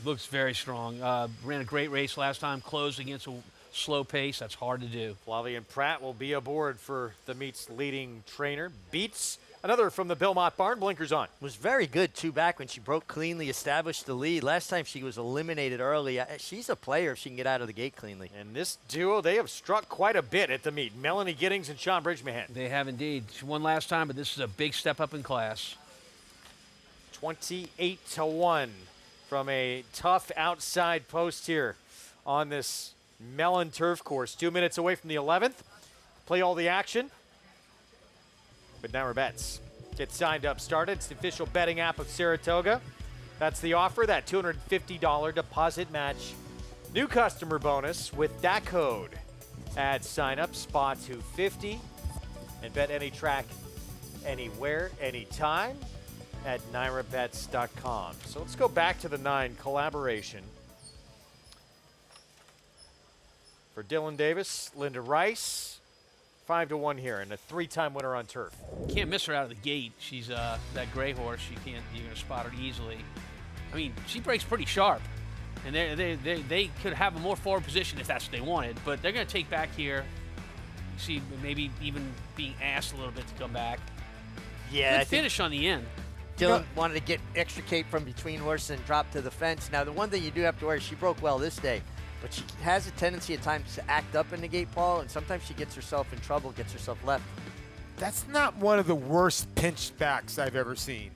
Looks very strong. Ran a great race last time, closed against a slow pace. That's hard to do. Flavien Prat will be aboard for the meet's leading trainer. Beats another from the Belmont Barn, blinkers on. Was very good, too, back when she broke cleanly, established the lead. Last time she was eliminated early. She's a player if she can get out of the gate cleanly. And this duo, they have struck quite a bit at the meet. Melanie Giddings and Sean Bridgman. They have indeed. She won last time, but this is a big step up in class. 28-1 from a tough outside post here on this Mellon turf course. 2 minutes away from the 11th. Play all the action. But now our bets. Get signed up, started. It's the official betting app of Saratoga. That's the offer, that $250 deposit match. New customer bonus with that code. Add sign up, spot $250, and bet any track, anywhere, anytime at NYRABets.com. So let's go back to the 9 collaboration. For Dylan Davis, Linda Rice, 5-1 here, and a 3-time winner on turf. Can't miss her out of the gate. She's that gray horse. You're going to spot her easily. I mean, she breaks pretty sharp, and they could have a more forward position if that's what they wanted, but they're going to take back here. See, maybe even being asked a little bit to come back. Yeah, good finish on the end. Dylan wanted to extricate from between horses and drop to the fence. Now, the one thing you do have to worry, she broke well this day. But she has a tendency at times to act up in the gate, Paul, and sometimes she gets herself in trouble, gets herself left. That's not one of the worst pinched backs I've ever seen,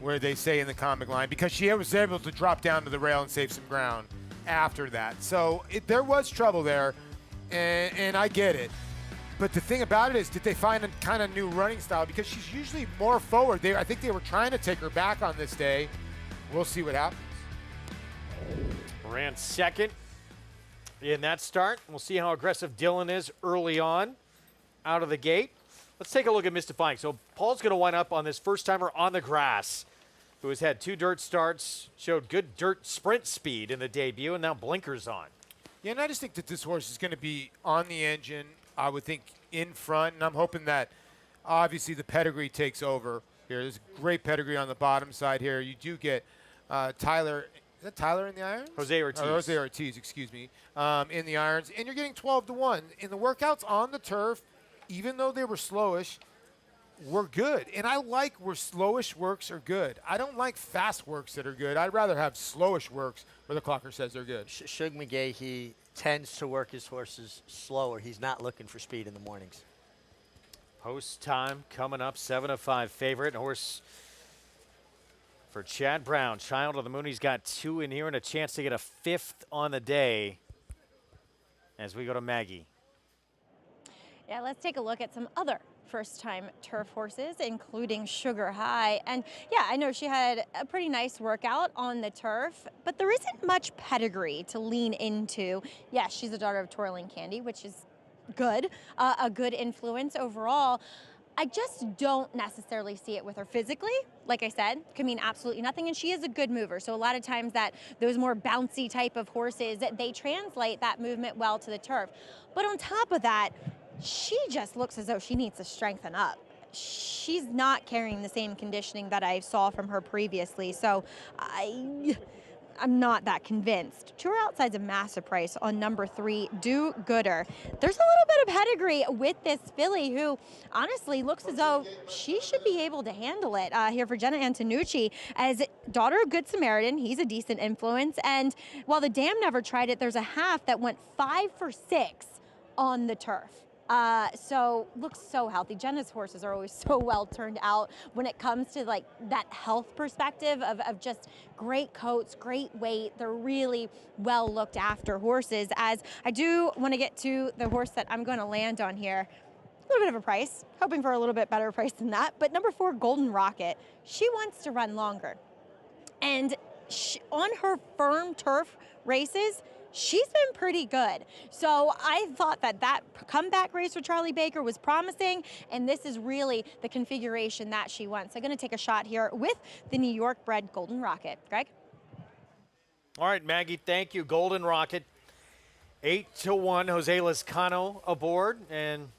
where they say in the comic line, because she was able to drop down to the rail and save some ground after that. So there was trouble there, and I get it. But the thing about it is, did they find a kind of new running style? Because she's usually more forward. I think they were trying to take her back on this day. We'll see what happens. Ran second in that start. We'll see how aggressive Dylan is early on out of the gate. Let's take a look at Mystifying. So Paul's going to wind up on this first-timer on the grass, who has had 2 dirt starts, showed good dirt sprint speed in the debut, and now blinkers on. Yeah, and I just think that this horse is going to be on the engine, I would think in front, and I'm hoping that obviously the pedigree takes over here. There's great pedigree on the bottom side here. You do get Tyler. Is that Tyler in the irons? Jose Ortiz. Jose Ortiz, excuse me, in the irons. And you're getting 12-1. In the workouts on the turf, even though they were slowish, were good. And I like where slowish works are good. I don't like fast works that are good. I'd rather have slowish works where the clocker says they're good. Shug McGahee tends to work his horses slower. He's not looking for speed in the mornings. Post time coming up, 7-5 favorite. Horse for Chad Brown, Child of the Moon. He's got 2 in here and a chance to get a 5th on the day as we go to Maggie. Yeah, let's take a look at some other first-time turf horses, including Sugar High. And yeah, I know she had a pretty nice workout on the turf, but there isn't much pedigree to lean into. Yeah, she's the daughter of Twirling Candy, which is good, a good influence overall. I just don't necessarily see it with her physically. Like I said, can mean absolutely nothing, and she is a good mover. So a lot of times that those more bouncy type of horses, they translate that movement well to the turf. But on top of that, she just looks as though she needs to strengthen up. She's not carrying the same conditioning that I saw from her previously, so I'm not that convinced. Two outside's a massive price on number 3, Do Gooder. There's a little bit of pedigree with this filly who honestly looks as though she should be able to handle it here for Jenna Antonucci. As daughter of Good Samaritan, he's a decent influence. And while the dam never tried it, there's a half that went 5 for 6 on the turf. So looks so healthy. Jenna's horses are always so well turned out when it comes to like that health perspective of just great coats, great weight. They're really well looked after horses. As I do want to get to the horse that I'm going to land on here. A little bit of a price, hoping for a little bit better price than that. But number 4, Golden Rocket. She wants to run longer. And on her firm turf races, she's been pretty good. So I thought that comeback race with Charlie Baker was promising, and this is really the configuration that she wants. So I'm going to take a shot here with the New York bred Golden Rocket. Greg? All right, Maggie, thank you. Golden Rocket, 8-1. Jose Lezcano aboard, and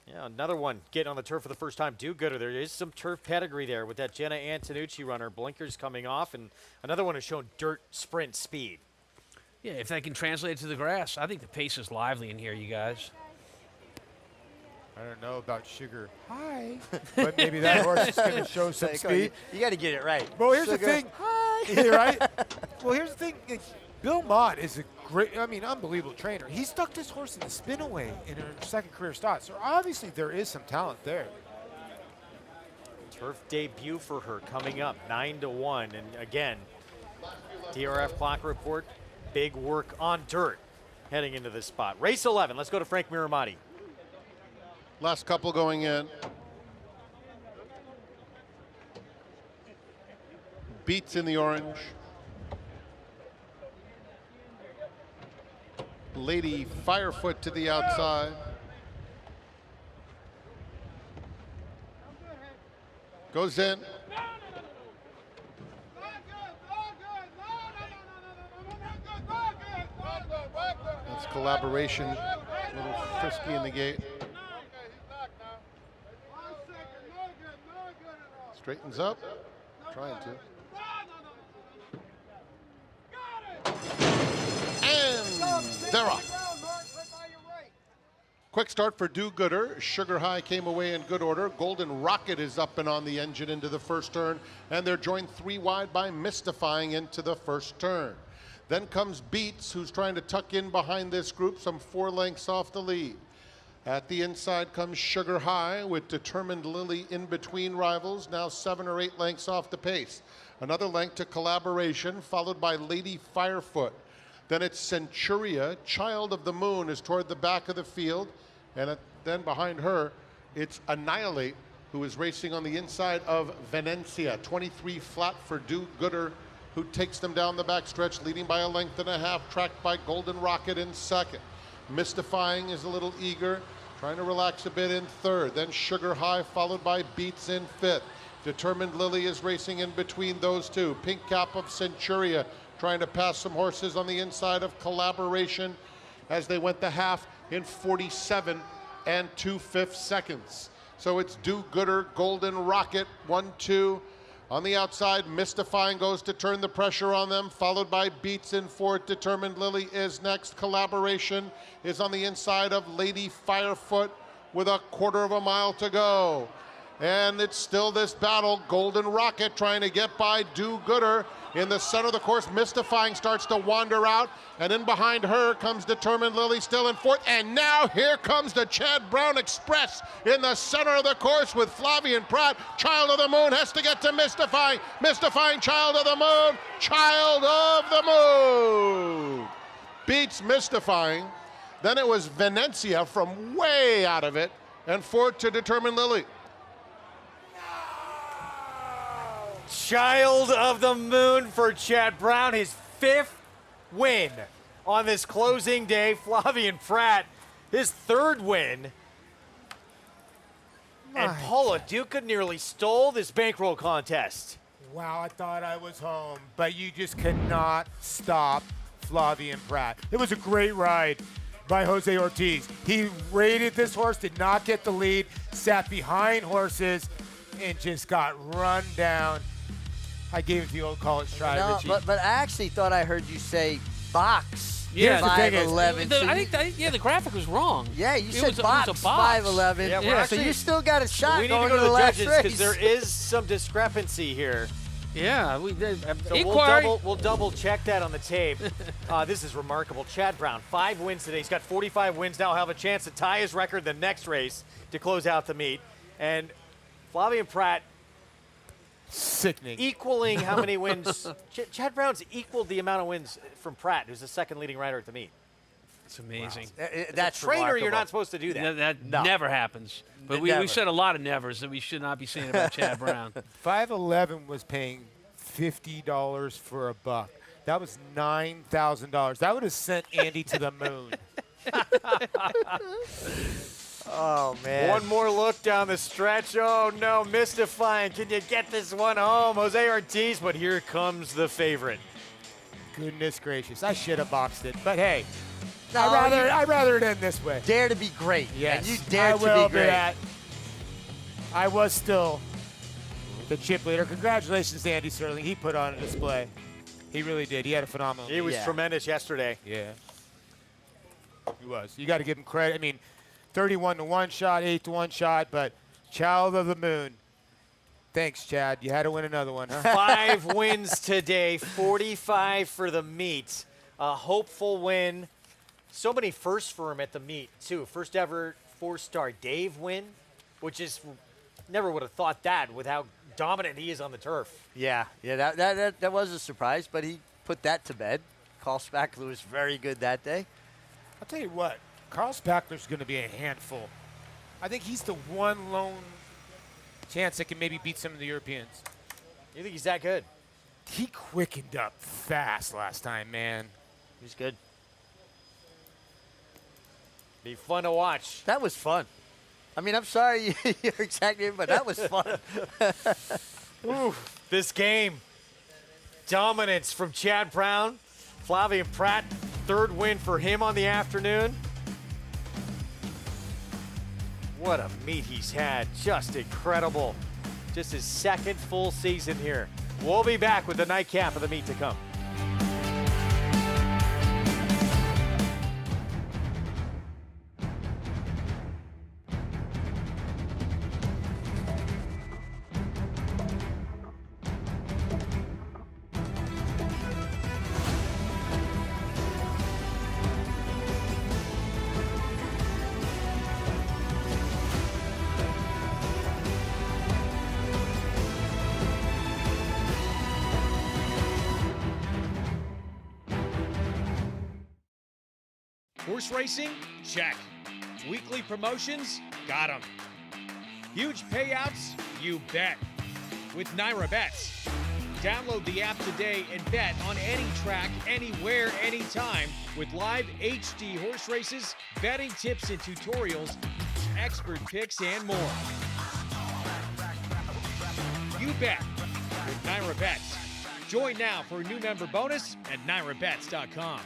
yeah, another one getting on the turf for the first time. Do Gooder. There is some turf pedigree there with that Jenna Antonucci runner. Blinkers coming off, and another one has shown dirt sprint speed. Yeah, if they can translate it to the grass, I think the pace is lively in here, you guys. I don't know about Sugar High, but maybe that horse is going to show some speed. You got to get it right. Well, here's Sugar the thing. High. Yeah, right? Well, here's the thing. Bill Mott is a great, unbelievable trainer. He stuck this horse in the spin away in her second career start. So obviously there is some talent there. Turf debut for her coming up, 9-1. And again, DRF clock report. Big work on dirt heading into this spot. Race 11. Let's go to Frank Miramati. Last couple going in. Beats in the orange. Lady Firefoot to the outside. Goes in. That's collaboration. A little frisky in the gate. Straightens up. Trying to. And they're off. Quick start for Do Gooder. Sugar High came away in good order. Golden Rocket is up and on the engine into the first turn, and they're joined 3 wide by Mystifying into the first turn. Then comes Beats, who's trying to tuck in behind this group, some 4 lengths off the lead. At the inside comes Sugar High with Determined Lily in between rivals, now 7 or 8 lengths off the pace. Another length to Collaboration, followed by Lady Firefoot. Then it's Centuria, Child of the Moon, is toward the back of the field. And then behind her, it's Annihilate, who is racing on the inside of Venencia. 23 flat for Do Gooder, who takes them down the backstretch, leading by 1.5 lengths, tracked by Golden Rocket in second. Mystifying is a little eager, trying to relax a bit in third. Then Sugar High, followed by Beats in fifth. Determined Lily is racing in between those two. Pink Cap of Centuria trying to pass some horses on the inside of Collaboration as they went the half in 47 2/5 seconds. So it's Do Gooder, Golden Rocket, 1-2. On the outside, Mystifying goes to turn the pressure on them, followed by Beats in fourth. Determined Lily is next. Collaboration is on the inside of Lady Firefoot with 1/4 mile to go. And it's still this battle. Golden Rocket trying to get by Do Gooder. In the center of the course, Mystifying starts to wander out. And in behind her comes Determined Lily still in fourth. And now here comes the Chad Brown Express in the center of the course with Flavien Prat. Child of the Moon has to get to Mystifying. Mystifying, Child of the Moon. Child of the Moon beats Mystifying. Then it was Venencia from way out of it. And 4 to determine Lily. Child of the Moon for Chad Brown, his 5th win on this closing day. Flavien Prat, his 3rd win. And Paula Duca nearly stole this bankroll contest. Wow, I thought I was home, but you just cannot stop Flavien Prat. It was a great ride by Jose Ortiz. He rated this horse, did not get the lead, sat behind horses, and just got run down. I gave it the old college try, Richie. But I actually thought I heard you say box. Yeah, 5'11". I think the graphic was wrong. Yeah, you said was box, it was a box. 5'11". Yeah, So you still got a shot we need going to go to the the last judges race. because there is some discrepancy here. Yeah, we did. So we'll double check that on the tape. This is remarkable. Chad Brown, 5 wins today. He's got 45 wins now. He'll have a chance to tie his record the next race to close out the meet. And Flavien Prat, sickening, equaling how many wins? Chad Brown's equaled the amount of wins from Prat, who's the 2nd leading rider at the meet. It's amazing. Wow. That's trainer, remarkable. You're not supposed to do that. That No. never happens. But we've said a lot of nevers that we should not be saying about Chad Brown. 5'11" was paying $50 for a buck. That was $9,000. That would have sent Andy to the moon. Oh, man. One more look down the stretch. Oh, no, mystifying. Can you get this one home? Jose Ortiz, but here comes the favorite. Goodness gracious. I should have boxed it, but hey. No, I'd rather it end this way. Dare to be great. Yes. And you dare I to will be great. That. I was still the chip leader. Congratulations to Andy Sterling. He put on a display. He really did. He had a phenomenal He was tremendous yesterday. Yeah. He was. You got to give him credit. I mean, 31 to 1 shot, 8 to 1 shot, but Child of the Moon. Thanks, Chad. You had to win another one, huh? 5 wins today, 45 for the meet. A hopeful win. So many firsts for him at the meet, too. First ever 4-star Dave win, which is never would have thought that with how dominant he is on the turf. Yeah, that was a surprise, but he put that to bed. Carl Spackler was very good that day. I'll tell you what, Carl Spackler's going to be a handful. I think he's the one lone chance that can maybe beat some of the Europeans. You think he's that good? He quickened up fast last time, man. He's good. Be fun to watch. That was fun. I mean, I'm sorry you're exaggerating, but that was fun. Ooh, this game. Dominance from Chad Brown. Flavien Prat, 3rd win for him on the afternoon. What a meet he's had. Just incredible. Just his 2nd full season here. We'll be back with the nightcap of the meet to come. Horse racing? Check. Weekly promotions? Got 'em. Huge payouts? You bet. With Naira Bets. Download the app today and bet on any track, anywhere, anytime with live HD horse races, betting tips and tutorials, expert picks, and more. You bet with Naira Bets. Join now for a new member bonus at NairaBets.com.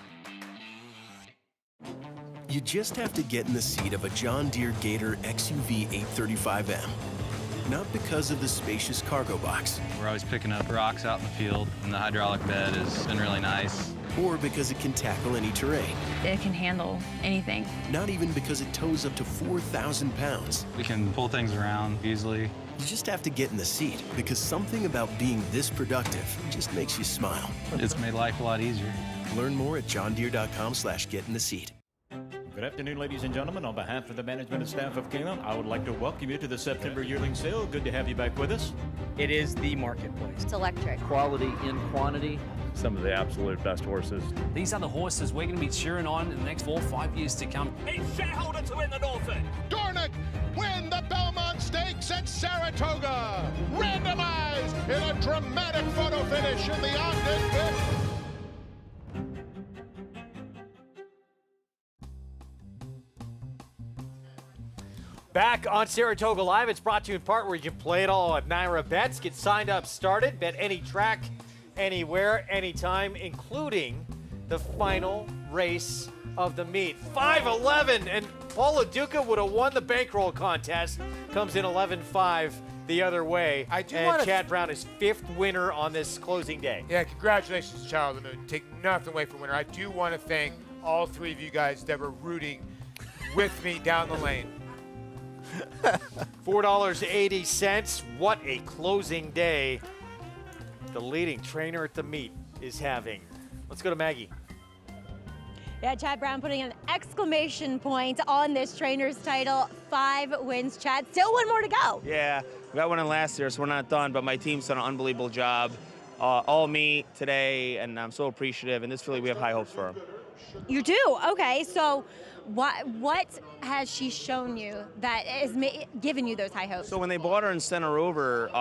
You just have to get in the seat of a John Deere Gator XUV 835M. Not because of the spacious cargo box. We're always picking up rocks out in the field, and the hydraulic bed has been really nice. Or because it can tackle any terrain. It can handle anything. Not even because it tows up to 4,000 pounds. We can pull things around easily. You just have to get in the seat, because something about being this productive just makes you smile. It's made life a lot easier. Learn more at johndeere.com/getintheseat. Good afternoon, ladies and gentlemen. On behalf of the management and staff of Keeneland, I would like to welcome you to the September yearling sale. Good to have you back with us. It is the marketplace. It's electric. Quality in quantity. Some of the absolute best horses. These are the horses we're going to be cheering on in the next 4 or 5 years to come. It's Shareholder to win the Northern. Dornick wins Stakes at Saratoga. Randomized in a dramatic photo finish in the Ogden pit. Back on Saratoga Live, it's brought to you in part where you can play it all at Naira Bets. Get signed up, started, bet any track, anywhere, anytime, including the final race of the meet. 5-11, and Paul LaDuca would have won the bankroll contest. Comes in 11-5 the other way. I do and wanna Chad Brown is 5th winner on this closing day. Yeah, congratulations, Child of the Moon. Take nothing away from winner. I do want to thank all three of you guys that were rooting with me down the lane. $4.80. What a closing day the leading trainer at the meet is having. Let's go to Maggie. Yeah, Chad Brown putting an exclamation point on this trainer's title. 5 wins, Chad. Still one more to go. Yeah, we got one in last year, so we're not done, but my team's done an unbelievable job. All me today, and I'm so appreciative. And this filly, we have high hopes for her. You do? Okay, so what has she shown you that is giving you those high hopes? So when they bought her and sent her over,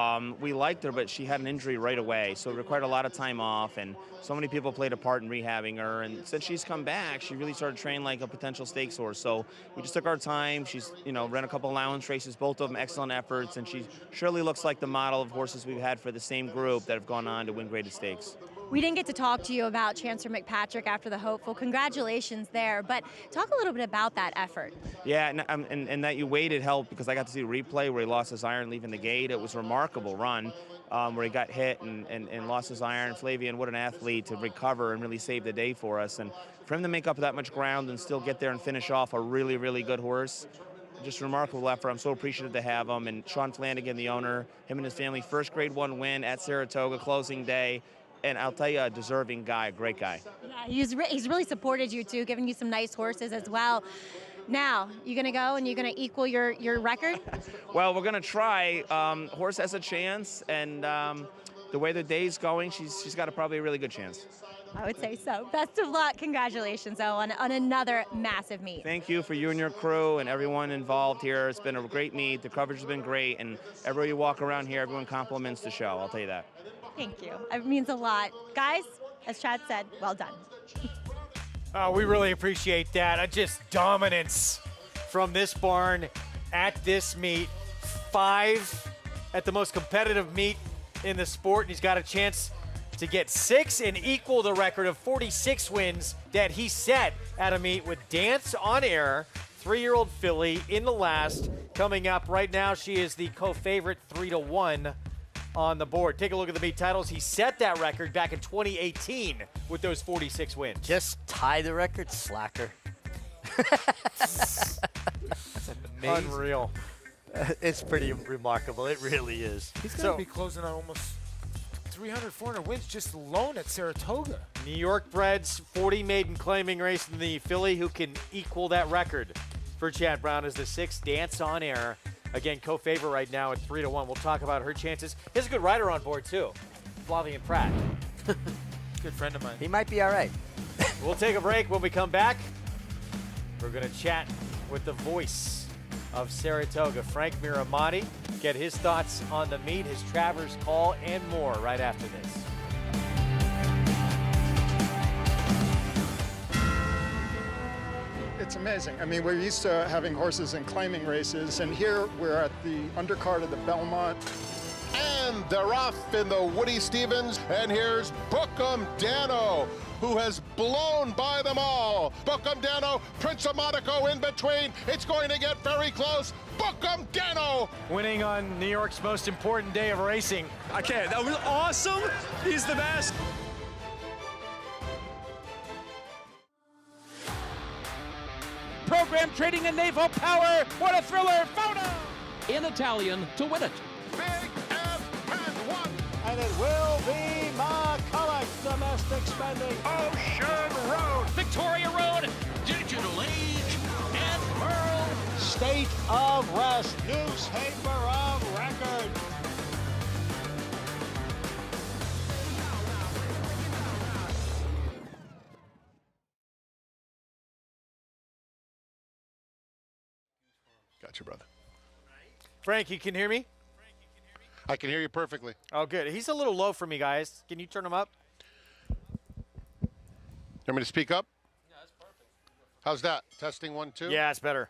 we liked her, but she had an injury right away, so it required a lot of time off, and so many people played a part in rehabbing her. And since she's come back, she really started training like a potential stakes horse. So we just took our time. She's, ran a couple allowance races, both of them excellent efforts, and she surely looks like the model of horses we've had for the same group that have gone on to win graded stakes. We didn't get to talk to you about Chancellor McPatrick after the Hopeful. Congratulations there, but talk a little bit about that effort. Yeah, and that you waited helped, because I got to see a replay where he lost his iron leaving the gate. It was a remarkable run where he got hit and lost his iron. Flavien, what an athlete to recover and really save the day for us. And for him to make up that much ground and still get there and finish off a really, really good horse, just remarkable effort. I'm so appreciative to have him. And Sean Flanagan, the owner, him and his family, first grade 1 win at Saratoga, closing day. And I'll tell you, a deserving guy, a great guy. Yeah, he's really supported you too, giving you some nice horses as well. Now, you gonna go and you're gonna equal your record? Well, we're gonna try. Horse has a chance, and the way the day's going, she's got probably a really good chance. I would say so. Best of luck. Congratulations, though, on another massive meet. Thank you for you and your crew and everyone involved here. It's been a great meet. The coverage has been great, and everywhere you walk around here, everyone compliments the show. I'll tell you that. Thank you. It means a lot. Guys, as Chad said, well done. We really appreciate that. Just dominance from this barn at this meet. 5 at the most competitive meet in the sport, and he's got a chance to get 6 and equal the record of 46 wins that he set at a meet with Dance on Air, 3-year-old filly in the last. Coming up right now, she is the co-favorite 3-1 on the board. Take a look at the meet titles. He set that record back in 2018 with those 46 wins. Just tie the record, slacker. That's amazing. Unreal. It's pretty remarkable. It really is. He's going to be closing on almost 300, 400 wins just alone at Saratoga. New York breds, 40 maiden claiming race in the filly who can equal that record for Chad Brown is the 6th Dance on Air. Again, co-favorite right now at 3-1. We'll talk about her chances. He has a good rider on board, too. Flavien Prat. Good friend of mine. He might be all right. We'll take a break. When we come back, we're going to chat with the voice of Saratoga, Frank Miramonte, get his thoughts on the meet, his Travers call, and more right after this. It's amazing. I mean, we're used to having horses in claiming races, and here we're at the undercard of the Belmont. And they're off in the Woody Stevens, and here's Bookham Dano, who has blown by them all. Bookham Dano, Prince of Monaco in between. It's going to get very close. Bookham Dano! Winning on New York's most important day of racing. I can't. That was awesome. He's the best. Program trading in naval power. What a thriller. Photo! In Italian to win it. Big F one. And it will be McCulloch, domestic spending. Ocean Road. Victoria Road. Digital Age. And Pearl. State of Rest. Newspaper of Record. Got you, brother. Frank, you can hear me? I can hear you perfectly. Oh, good. He's a little low for me, guys. Can you turn him up? You want me to speak up? Yeah, that's perfect. How's that? Testing 1, 2? Yeah, it's better.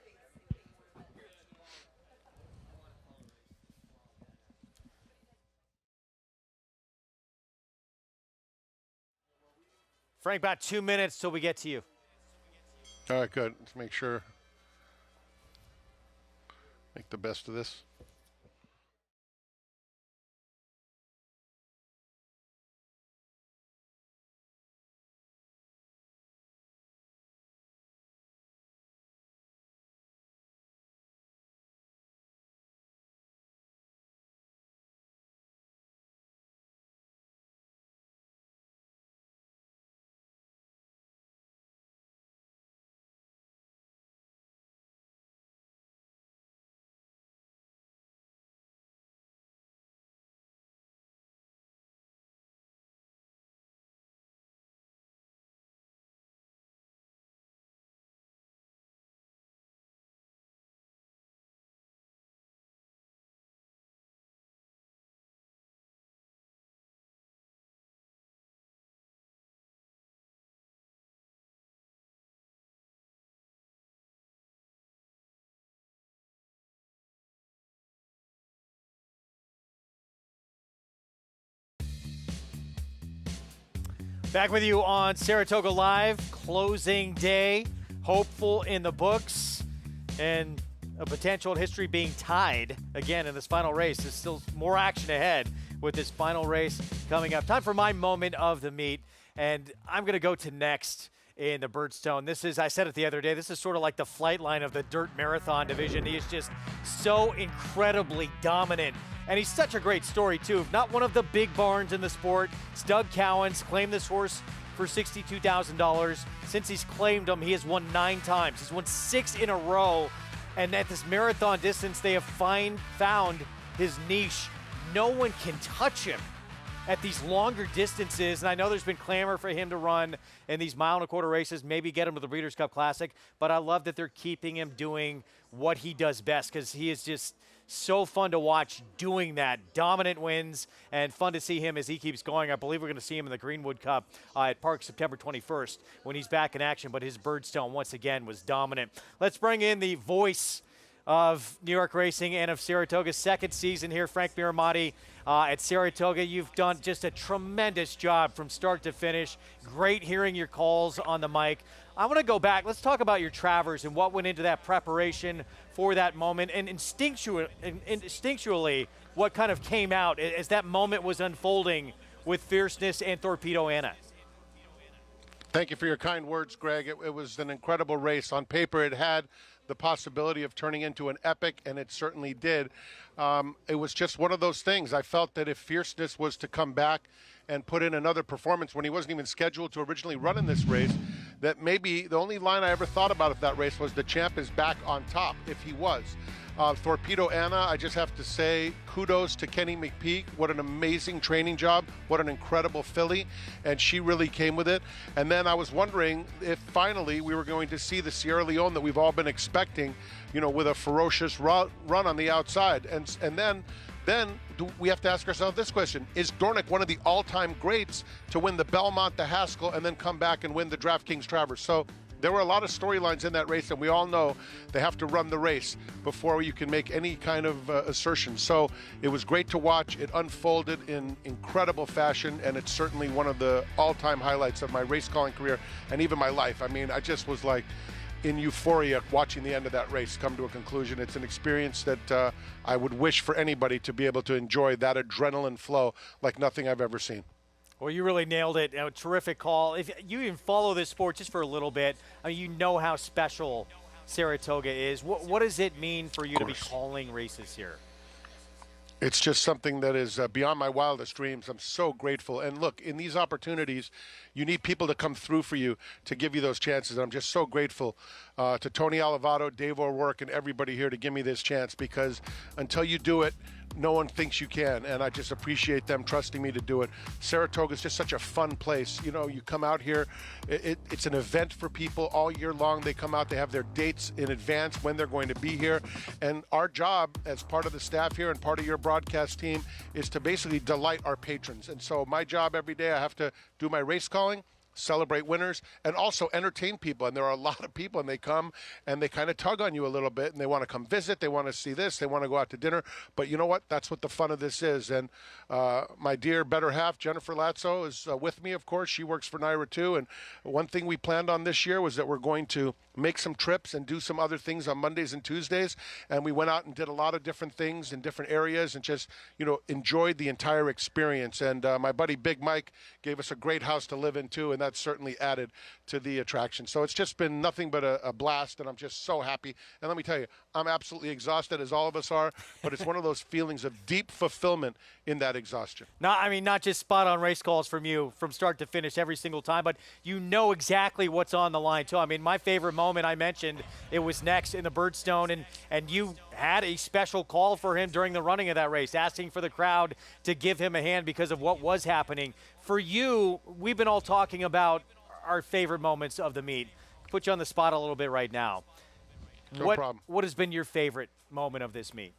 Frank, about 2 minutes till we get to you. All right, good. Let's make sure. Make the best of this. Back with you on Saratoga Live, closing day, hopeful in the books, and a potential history being tied again in this final race. There's still more action ahead with this final race coming up. Time for my moment of the meet, and I'm going to go to next in the Birdstone. This is, I said it the other day, this is sort of like the flight line of the dirt marathon division. He is just so incredibly dominant. And he's such a great story, too. Not one of the big barns in the sport. It's Doug Cowan's claimed this horse for $62,000. Since he's claimed him, he has won 9 times. He's won 6 in a row. And at this marathon distance, they have found his niche. No one can touch him at these longer distances. And I know there's been clamor for him to run in these mile-and-a-quarter races, maybe get him to the Breeders' Cup Classic. But I love that they're keeping him doing what he does best, because he is just so fun to watch doing that. Dominant wins, and fun to see him as he keeps going. I believe we're going to see him in the Greenwood Cup at Park September 21st when he's back in action, but his Birdstone once again was dominant. Let's bring in the voice of New York racing and of Saratoga's second season here, Frank Miramati. At Saratoga, you've done just a tremendous job from start to finish. Great hearing your calls on the mic. I want to go back. Let's talk about your Travers and what went into that preparation for that moment, and instinctually what kind of came out as that moment was unfolding with Fierceness and Torpedo Anna. Thank you for your kind words, Greg. It was an incredible race. On paper, it had the possibility of turning into an epic, and it certainly did. It was just one of those things. I felt that if Fierceness was to come back and put in another performance when he wasn't even scheduled to originally run in this race, that maybe the only line I ever thought about of that race was the champ is back on top, if he was. Torpedo Anna, I just have to say kudos to Kenny McPeek. What an amazing training job. What an incredible filly. And she really came with it. And then I was wondering if finally we were going to see the Sierra Leone that we've all been expecting, you know, with a ferocious run on the outside. And then we have to ask ourselves this question. Is Dornick one of the all-time greats to win the Belmont, the Haskell, and then come back and win the DraftKings Travers? So there were a lot of storylines in that race, and we all know they have to run the race before you can make any kind of assertion. So it was great to watch. It unfolded in incredible fashion, and it's certainly one of the all-time highlights of my race calling career and even my life. I mean, I just was like in euphoria watching the end of that race come to a conclusion. It's an experience that I would wish for anybody to be able to enjoy that adrenaline flow like nothing I've ever seen. Well, you really nailed it. A terrific call. If you even follow this sport just for a little bit, I mean, you know how special Saratoga is. What does it mean for you to be calling races here? It's just something that is beyond my wildest dreams. I'm so grateful. And look, in these opportunities, you need people to come through for you to give you those chances. I'm just so grateful to Tony Olivato, Dave O'Rourke, and everybody here to give me this chance, because until you do it, no one thinks you can, and I just appreciate them trusting me to do it. Saratoga is just such a fun place. You know, you come out here, it's an event for people all year long. They come out, they have their dates in advance when they're going to be here, and our job as part of the staff here and part of your broadcast team is to basically delight our patrons. And so my job every day, I have to do my race calling, celebrate winners, and also entertain people. And there are a lot of people, and they come and they kind of tug on you a little bit, and they want to come visit, they want to see this, they want to go out to dinner. But you know what? That's what the fun of this is. And my dear better half, Jennifer Latzo, is with me, of course. She works for NYRA too. And one thing we planned on this year was that we're going to make some trips and do some other things on Mondays and Tuesdays. And we went out and did a lot of different things in different areas and just, you know, enjoyed the entire experience. And my buddy Big Mike gave us a great house to live in too, and that certainly added to the attraction. So it's just been nothing but a blast, and I'm just so happy. And let me tell you, I'm absolutely exhausted, as all of us are, but it's one of those feelings of deep fulfillment in that exhaustion. No, I mean, not just spot-on race calls from you from start to finish every single time, but you know exactly what's on the line, too. I mean, my favorite moment I mentioned, it was next in the Birdstone, and you had a special call for him during the running of that race, asking for the crowd to give him a hand because of what was happening. For you, we've been all talking about our favorite moments of the meet. Put you on the spot a little bit right now. No problem. What has been your favorite moment of this meet?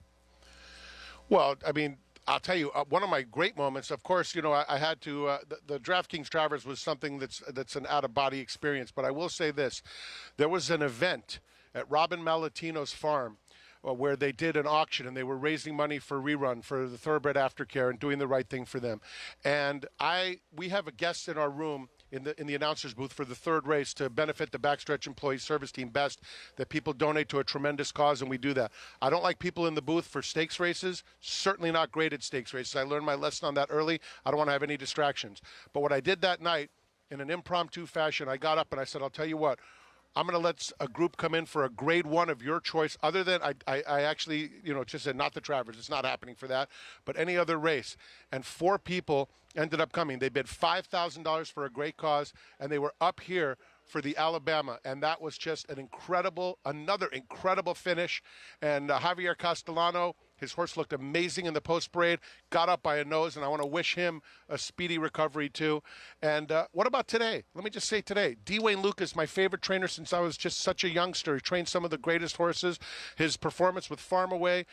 Well, I mean, I'll tell you, one of my great moments, of course, you know, I had to, the DraftKings Travers was something that's an out-of-body experience. But I will say this. There was an event at Robin Malatino's farm where they did an auction, and they were raising money for Rerun, for the Thoroughbred Aftercare, and doing the right thing for them. And we have a guest in our room in the announcer's booth for the third race to benefit the Backstretch Employee Service Team Best, that people donate to a tremendous cause, and we do that. I don't like people in the booth for stakes races, certainly not graded stakes races. I learned my lesson on that early. I don't want to have any distractions. But what I did that night, in an impromptu fashion, I got up and I said, I'll tell you what, I'm going to let a group come in for a grade 1 of your choice, other than I actually, you know, just said not the Travers. It's not happening for that, but any other race. And 4 people ended up coming. They bid $5,000 for a great cause, and they were up here for the Alabama, and that was just another incredible finish. And Javier Castellano, his horse looked amazing in the post parade, got up by a nose, and I want to wish him a speedy recovery too. And what about today? Let me just say today, D. Wayne Lucas, my favorite trainer since I was just such a youngster. He trained some of the greatest horses. His performance with Farm Away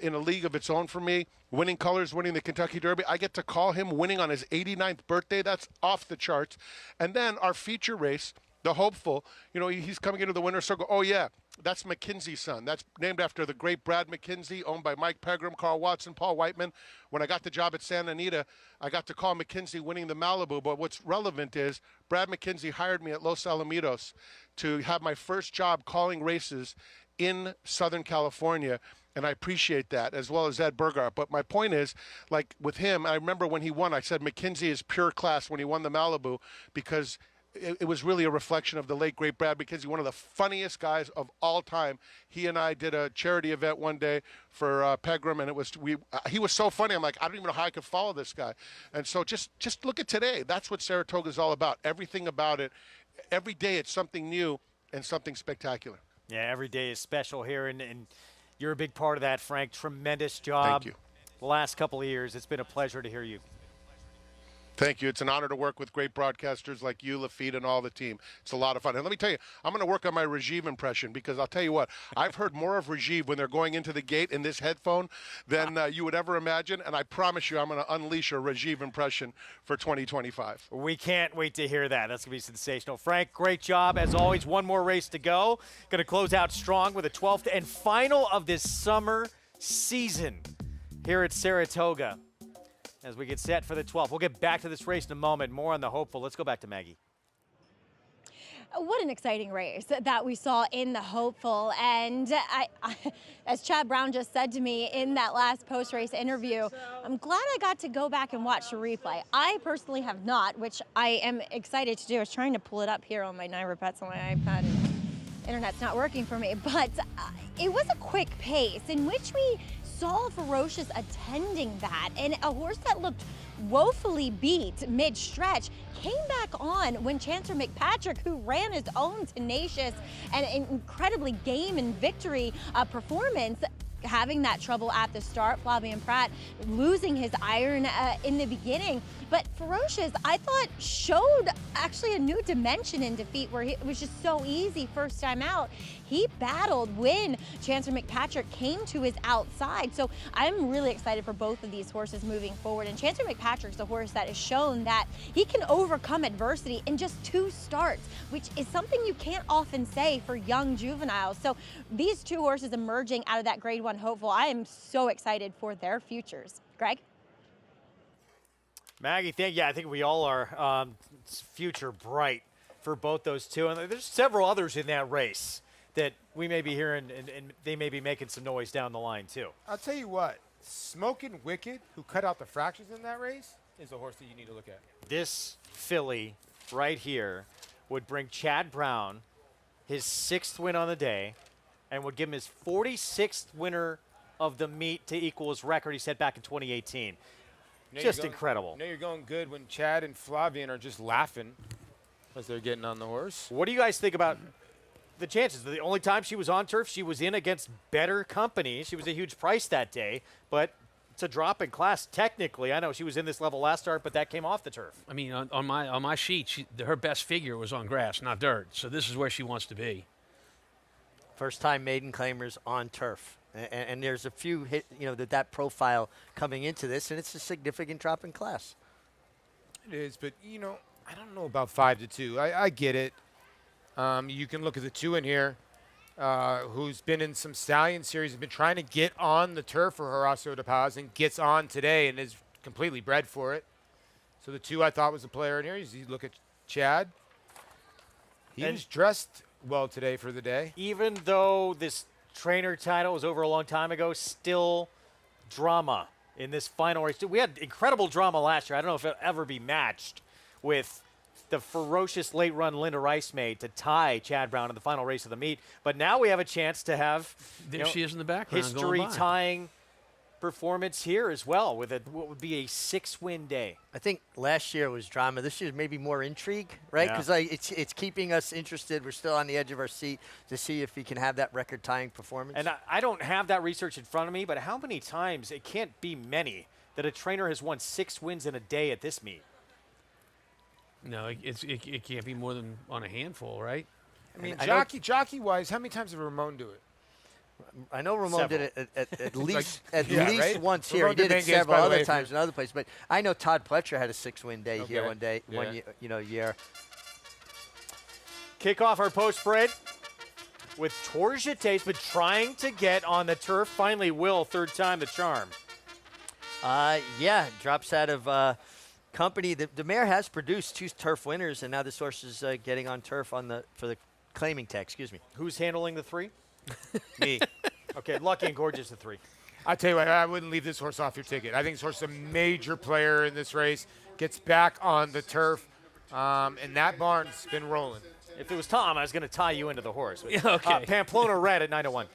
in a league of its own for me, winning colors, winning the Kentucky Derby. I get to call him winning on his 89th birthday. That's off the charts. And then our feature race, the Hopeful, you know, he's coming into the winner's circle. Oh, yeah, that's McKinsey's son. That's named after the great Brad McKinsey, owned by Mike Pegram, Carl Watson, Paul Whiteman. When I got the job at Santa Anita, I got to call McKinsey winning the Malibu. But what's relevant is Brad McKinsey hired me at Los Alamitos to have my first job calling races in Southern California. And I appreciate that, as well as Ed Burgart. But my point is, like with him, I remember when he won, I said McKinsey is pure class when he won the Malibu, because it was really a reflection of the late, great Brad McKinsey, one of the funniest guys of all time. He and I did a charity event one day for Pegram, and he was so funny. I'm like, I don't even know how I could follow this guy. And so just look at today. That's what Saratoga is all about. Everything about it. Every day it's something new and something spectacular. Yeah, every day is special here, and you're a big part of that, Frank. Tremendous job. Thank you. The last couple of years, it's been a pleasure to hear you. Thank you. It's an honor to work with great broadcasters like you, Lafitte, and all the team. It's a lot of fun. And let me tell you, I'm going to work on my Rajiv impression, because I'll tell you what, I've heard more of Rajiv when they're going into the gate in this headphone than you would ever imagine. And I promise you, I'm going to unleash a Rajiv impression for 2025. We can't wait to hear that. That's going to be sensational. Frank, great job. As always, one more race to go. Going to close out strong with a 12th and final of this summer season here at Saratoga, as we get set for the 12th. We'll get back to this race in a moment. More on the Hopeful. Let's go back to Maggie. What an exciting race that we saw in the Hopeful. And I, as Chad Brown just said to me in that last post-race interview, I'm glad I got to go back and watch the replay. I personally have not, which I am excited to do. I was trying to pull it up here on my NYRA Bets on my iPad, and internet's not working for me. But it was a quick pace in which we saw Ferocious attending that, and a horse that looked woefully beat mid-stretch came back on when Chancer McPatrick, who ran his own tenacious and incredibly game and victory performance, having that trouble at the start. Flavien Prat losing his iron in the beginning. But Ferocious, I thought, showed actually a new dimension in defeat where it was just so easy first time out. He battled when Chancellor McPatrick came to his outside. So I'm really excited for both of these horses moving forward. And Chancellor McPatrick's a horse that has shown that he can overcome adversity in just 2 starts, which is something you can't often say for young juveniles. So these 2 horses emerging out of that Grade 1 hopeful, I am so excited for their futures. Greg? Maggie, I think we all are. Future bright for both those 2. And there's several others in that race that we may be hearing, and they may be making some noise down the line, too. I'll tell you what, Smokin' Wicked, who cut out the fractions in that race, is a horse that you need to look at. This filly right here would bring Chad Brown his 6th win on the day and would give him his 46th winner of the meet to equal his record he set back in 2018. Just incredible. You're going good when Chad and Flavien are just laughing as they're getting on the horse. What do you guys think about the chances? The only time she was on turf, she was in against better company. She was a huge price that day, but it's a drop in class technically. I know she was in this level last start, but that came off the turf. I mean, on my sheet, her best figure was on grass, not dirt. So this is where she wants to be. First time maiden claimers on turf. And there's a few that profile coming into this, and it's a significant drop in class. It is, but I don't know about 5-2. I get it. You can look at the 2 in here, who's been in some Stallion series, has been trying to get on the turf for Horacio de Paz and gets on today and is completely bred for it. So the 2 I thought was a player in here. You look at Chad. He was dressed well today for the day. Even though this trainer title was over a long time ago, still drama in this final race. We had incredible drama last year. I don't know if it'll ever be matched with the ferocious late run Linda Rice made to tie Chad Brown in the final race of the meet. But now we have a chance to have there she is in the background, history tying performance here as well with what would be a 6-win day. I think last year was drama. This year's maybe more intrigue, right? Because it's keeping us interested. We're still on the edge of our seat to see if he can have that record-tying performance. And I don't have that research in front of me, but how many times, it can't be many, that a trainer has won 6 wins in a day at this meet? No, it can't be more than on a handful, right? I mean, jockey-wise, how many times did Ramon do it? I know Ramon did it at least right? once here. He did it several other times in other places. But I know Todd Pletcher had a 6-win day here one year. Kick off our post spread with Torjeta's been trying to get on the turf. Finally, will, 3rd time the charm. Drops out of company. The mare has produced 2 turf winners, and now this horse is getting on turf for the claiming tag. Excuse me. Who's handling the 3? Me. Okay, Lucky and Gorgeous the 3. I'll tell you what, I wouldn't leave this horse off your ticket. I think this horse is a major player in this race. Gets back on the turf, and that barn's been rolling. If it was Tom, I was going to tie you into the horse. Okay. Pamplona Red at 9-1.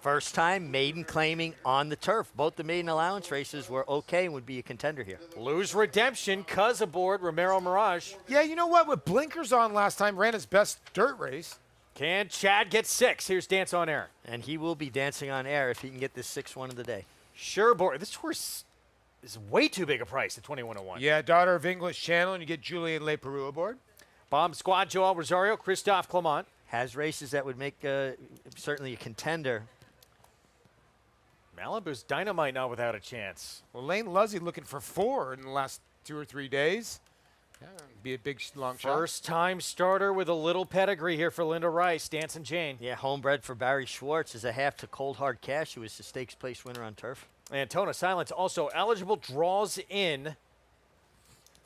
First time maiden claiming on the turf. Both the maiden allowance races were okay and would be a contender here. Lose Redemption, Cuz aboard, Romero Mirage. Yeah, you know what? With blinkers on last time, ran his best dirt race. Can Chad get 6? Here's Dance on Air. And he will be dancing on air if he can get this 6th one of the day. Sure, boy. This horse is way too big a price at 21-1. Yeah, daughter of English Channel, and you get Julian Le Peru aboard. Bomb Squad, Joel Rosario, Christophe Clement. Has races that would make certainly a contender. Malibu's Dynamite now without a chance. Well, Lane Luzzy looking for 4 in the last 2 or 3 days. Yeah, be a big, long shot. First-time starter with a little pedigree here for Linda Rice, Dancing Jane. Yeah, homebred for Barry Schwartz is a half to Cold Hard Cash, who is the stakes place winner on turf. Antona Silence also eligible, draws in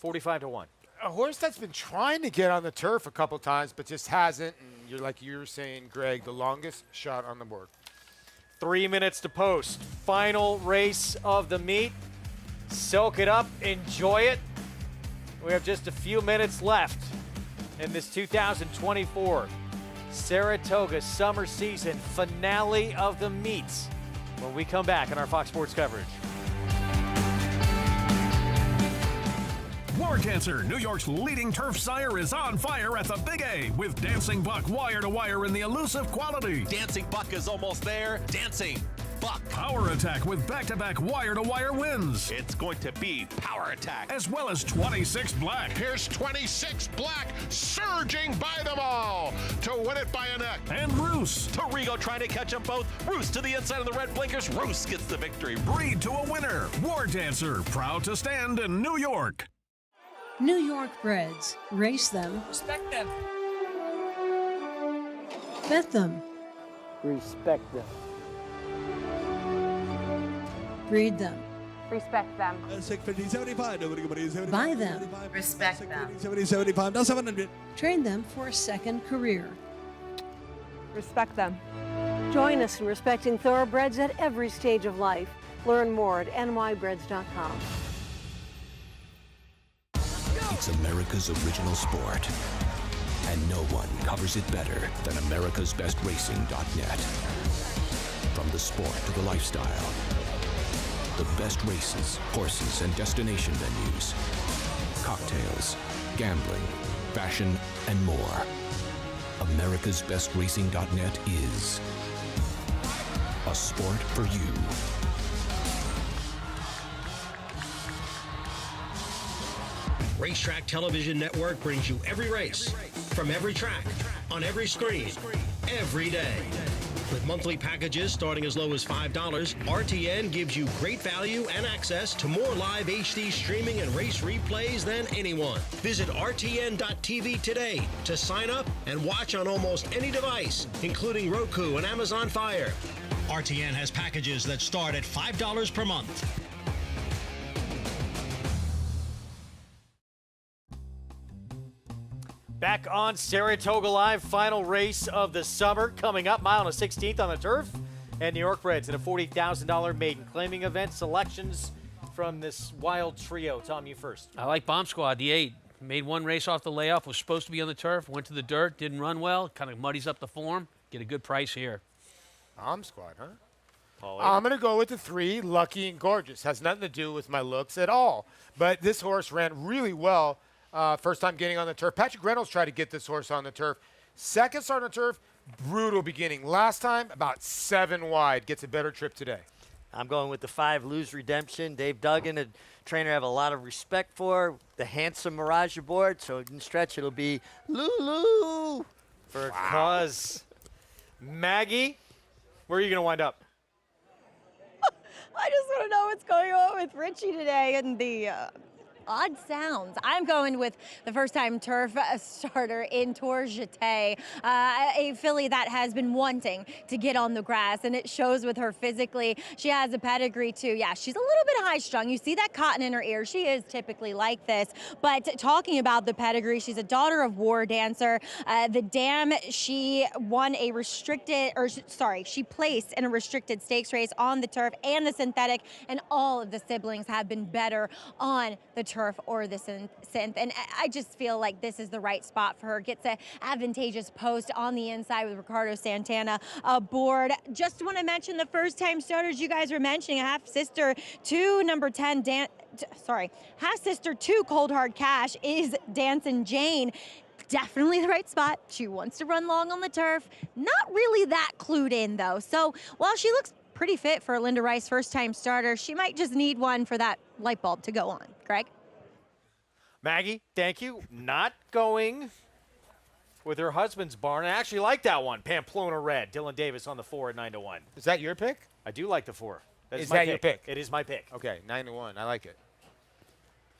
45-1. A horse that's been trying to get on the turf a couple times, but just hasn't. And you're like you were saying, Greg, the longest shot on the board. 3 minutes to post. Final race of the meet. Soak it up, enjoy it. We have just a few minutes left in this 2024 Saratoga summer season finale of the meets when we come back in our Fox Sports coverage. War Cancer, New York's leading turf sire, is on fire at the Big A with Dancing Buck wire to wire in the elusive quality. Dancing Buck is almost there. Dancing Buck. luck. Power Attack with back-to-back wire-to-wire wins. It's going to be Power Attack. As well as 26 Black. Here's 26 Black surging by them all to win it by a neck. And Roos. Torigo trying to catch them both. Roos to the inside of the red blinkers. Roos gets the victory. Breed to a winner. War Dancer, proud to stand in New York. New York breds. Race them. Respect them. Bet them. Respect them. Breed them. Respect them. 650-75. Buy them. Respect them. 70-75. Now 700. Train them for a second career. Respect them. Join us in respecting thoroughbreds at every stage of life. Learn more at nybreds.com. It's America's original sport, and no one covers it better than americasbestracing.net. From the sport to the lifestyle, the best races, horses, and destination venues, cocktails, gambling, fashion, and more. americasbestracing.net is a sport for you. Racetrack Television Network brings you every race, from every track, on every screen, every day. With monthly packages starting as low as $5, RTN gives you great value and access to more live HD streaming and race replays than anyone. Visit RTN.tv today to sign up and watch on almost any device, including Roku and Amazon Fire. RTN has packages that start at $5 per month. Back on Saratoga Live, final race of the summer coming up, mile and a 16th on the turf. And New York Breds in a $40,000 maiden claiming event. Selections from this wild trio. Tom, you first. I like Bomb Squad, the 8. Made one race off the layoff, was supposed to be on the turf, went to the dirt, didn't run well, kind of muddies up the form. Get a good price here. Bomb Squad, huh? I'm going to go with the 3, Lucky and Gorgeous. Has nothing to do with my looks at all. But this horse ran really well. First time getting on the turf. Patrick Reynolds tried to get this horse on the turf. Second start on the turf, brutal beginning. Last time, about 7 wide. Gets a better trip today. I'm going with the 5, Lose Redemption. Dave Duggan, a trainer I have a lot of respect for. The handsome Mirage aboard, so in stretch it'll be Lulu. For a cause. Maggie, where are you going to wind up? I just want to know what's going on with Richie today and the odd sounds. I'm going with the first-time turf starter in Tour Jeté, a filly that has been wanting to get on the grass, and it shows with her physically. She has a pedigree too. Yeah, she's a little bit high-strung. You see that cotton in her ear. She is typically like this. But talking about the pedigree, she's a daughter of War Dancer. The dam, she won a she placed in a restricted stakes race on the turf and the synthetic, and all of the siblings have been better on the turf or the synth, and I just feel like this is the right spot for her. Gets an advantageous post on the inside with Ricardo Santana aboard. Just want to mention the first-time starters you guys were mentioning, half-sister to number 10, half-sister to Cold Hard Cash is Dancin' Jane. Definitely the right spot. She wants to run long on the turf. Not really that clued in, though. So while she looks pretty fit for a Linda Rice first-time starter, she might just need one for that light bulb to go on. Greg? Maggie, thank you. Not going with her husband's barn. I actually like that one. Pamplona Red. Dylan Davis on the 4 at 9-1. Is that your pick? I do like the 4. Is that your pick? It is my pick. Okay, 9-1. I like it.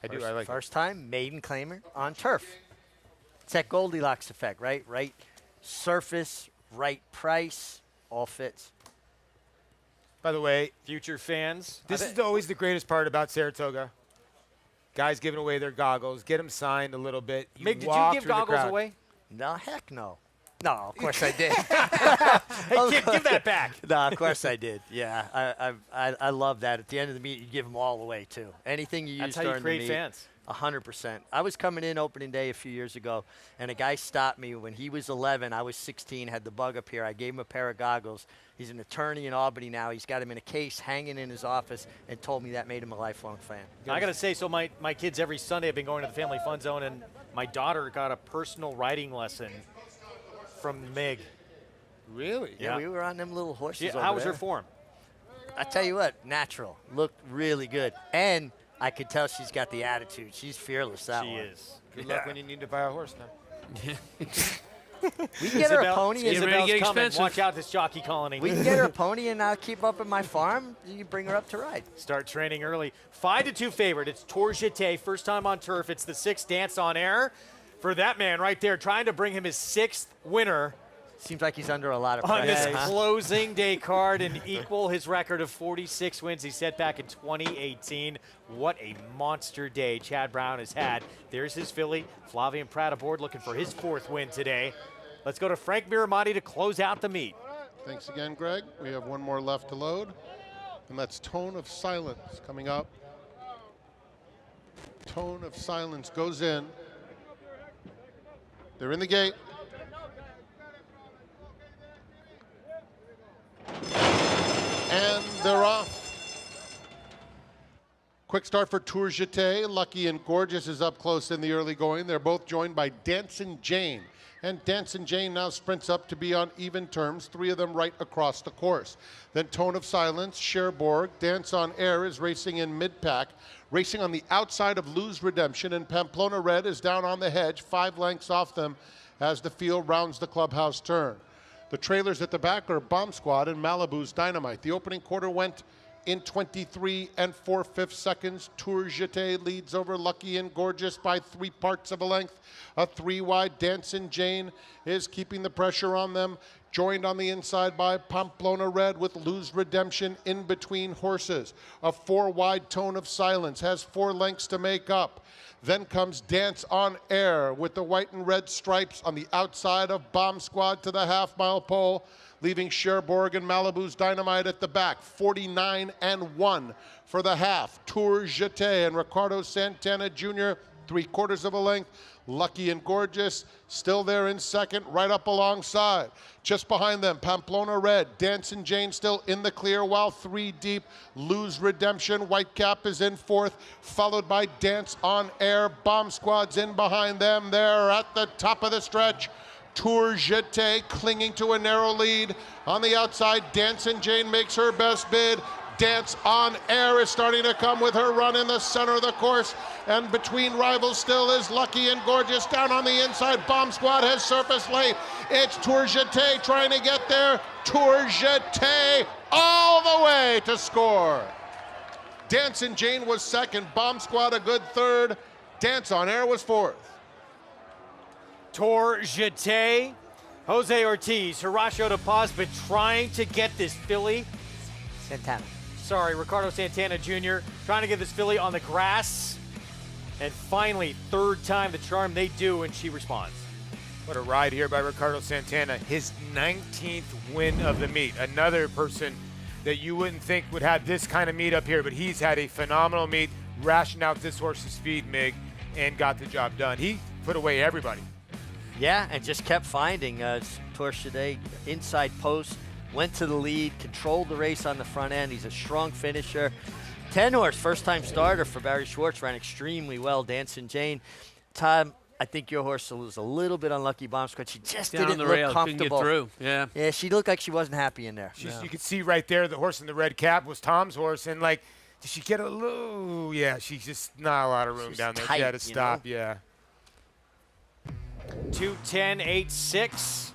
I like it. First time maiden claimer on turf. It's that Goldilocks effect, right? Right surface, right price, all fits. By the way, future fans, this is always the greatest part about Saratoga. Guys giving away their goggles, get them signed a little bit. Mick, did you give goggles away? No, heck no. No, of course I did. Hey, give that back. No, of course I did. Yeah, I love that. At the end of the meet, you give them all away, too. Anything you use during the meet. That's how you create fans. 100%. I was coming in opening day a few years ago, and a guy stopped me when he was 11. I was 16, had the bug up here. I gave him a pair of goggles. He's an attorney in Albany now. He's got him in a case hanging in his office and told me that made him a lifelong fan. I got to say, so my kids every Sunday have been going to the Family Fun Zone, and my daughter got a personal riding lesson from Meg. Really? Yeah, we were on them little horses over How was there. her form? I tell you what, natural. Looked really good. And I could tell she's got the attitude. She's fearless, that one. She is. Good luck when you need to buy a horse now. We can get her a pony. Isabel's coming. Watch out, this jockey colony. We can get her a pony and keep up at my farm. You can bring her up to ride. Start training early. 5-2 favorite. It's Tour Jeté, first time on turf. It's the 6th Dance on Air. For that man right there, trying to bring him his 6th winner. Seems like he's under a lot of on pressure. his closing day card and equal his record of 46 wins he set back in 2018. What a monster day Chad Brown has had. There's his filly, Flavien Prat aboard, looking for his 4th win today. Let's go to Frank Miramonte to close out the meet. Thanks again, Greg. We have one more left to load, and that's Tone of Silence coming up. Tone of Silence goes in. They're in the gate. And they're off. Quick start for Tour Jeté. Lucky and Gorgeous is up close in the early going. They're both joined by Dancin' Jane. And Dancin' Jane now sprints up to be on even terms, 3 of them right across the course. Then Tone of Silence, Cherbourg, Dance on Air is racing in mid-pack. Racing on the outside of Lose Redemption, and Pamplona Red is down on the hedge, 5 lengths off them as the field rounds the clubhouse turn. The trailers at the back are Bomb Squad and Malibu's Dynamite. The opening quarter went in 23 4/5 seconds. Tour Jeté leads over Lucky and Gorgeous by 3 parts of a length. A 3-wide Dancin' Jane is keeping the pressure on them. Joined on the inside by Pamplona Red with Lose Redemption in between horses. A 4-wide Tone of Silence has 4 lengths to make up. Then comes Dance on Air with the white and red stripes on the outside of Bomb Squad to the half-mile pole, leaving Cherbourg and Malibu's Dynamite at the back. 49 1 for the half. Tour Jeté and Ricardo Santana Jr., 3/4 of a length. Lucky and Gorgeous still there in second, right up alongside. Just behind them, Pamplona Red, Dancin' Jane still in the clear, while 3 deep, Lose Redemption, Whitecap is in 4th, followed by Dance on Air. Bomb Squad's in behind them. They're at the top of the stretch. Tour Jeté clinging to a narrow lead. On the outside, Dancin' Jane makes her best bid. Dance on Air is starting to come with her run in the center of the course. And between rivals still is Lucky and Gorgeous. Down on the inside, Bomb Squad has surfaced late. It's Tour Jeté trying to get there. Tour Jeté all the way to score. Dancin' Jane was second. Bomb Squad a good third. Dance on Air was 4th. Tour Jeté, Jose Ortiz, Horacio de Paz, but trying to get this filly. Ricardo Santana Jr. trying to get this filly on the grass. And finally, 3rd time the charm, they do, and she responds. What a ride here by Ricardo Santana. His 19th win of the meet. Another person that you wouldn't think would have this kind of meet up here, but he's had a phenomenal meet, rationed out this horse's speed, Mig, and got the job done. He put away everybody. Yeah, and just kept finding Tour Jeté inside post. Went to the lead, controlled the race on the front end. He's a strong finisher. 10-horse, first-time starter for Barry Schwartz, ran extremely well. Dancin' Jane. Tom, I think your horse was a little bit unlucky, Bomb Squad. She just didn't look comfortable. Couldn't get through. Yeah, she looked like she wasn't happy in there. You could see right there the horse in the red cap was Tom's horse, and like, did she get a little? Yeah, she's just not a lot of room down there. She had to stop. Yeah. 2:10.86.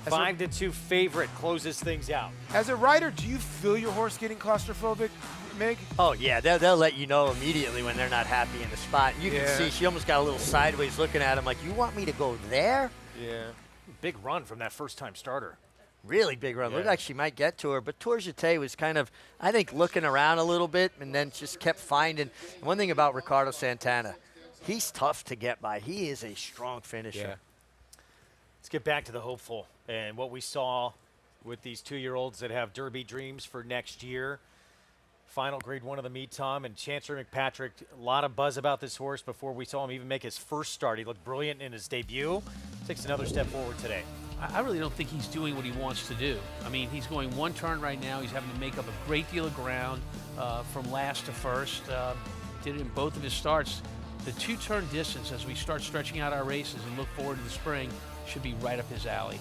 5-2 favorite closes things out. As a rider, do you feel your horse getting claustrophobic, Mig? Oh, yeah. They'll let you know immediately when they're not happy in the spot. You can see she almost got a little sideways looking at him like, you want me to go there? Yeah. Big run from that first-time starter. Really big run. Looked like she might get to her. But Tour Jeté was kind of, I think, looking around a little bit and then just kept finding. One thing about Ricardo Santana, he's tough to get by. He is a strong finisher. Yeah. Let's get back to the hopeful and what we saw with these 2-year-olds that have Derby dreams for next year. Final grade 1 of the meet, Tom, and Chancellor McPatrick, a lot of buzz about this horse before we saw him even make his first start. He looked brilliant in his debut. Takes another step forward today. I really don't think he's doing what he wants to do. I mean, he's going 1 turn right now. He's having to make up a great deal of ground from last to first. Did it in both of his starts. The 2-turn distance as we start stretching out our races and look forward to the spring should be right up his alley.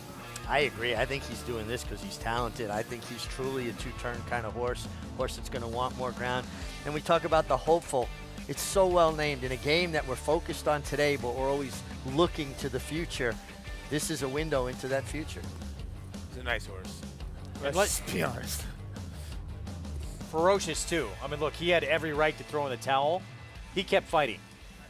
I agree. I think he's doing this because he's talented. I think he's truly a two-turn kind of horse that's going to want more ground. And we talk about the hopeful. It's so well named in a game that we're focused on today, but we're always looking to the future. This is a window into that future. He's a nice horse. Let's be honest. Ferocious too. I mean, look, he had every right to throw in the towel. He kept fighting.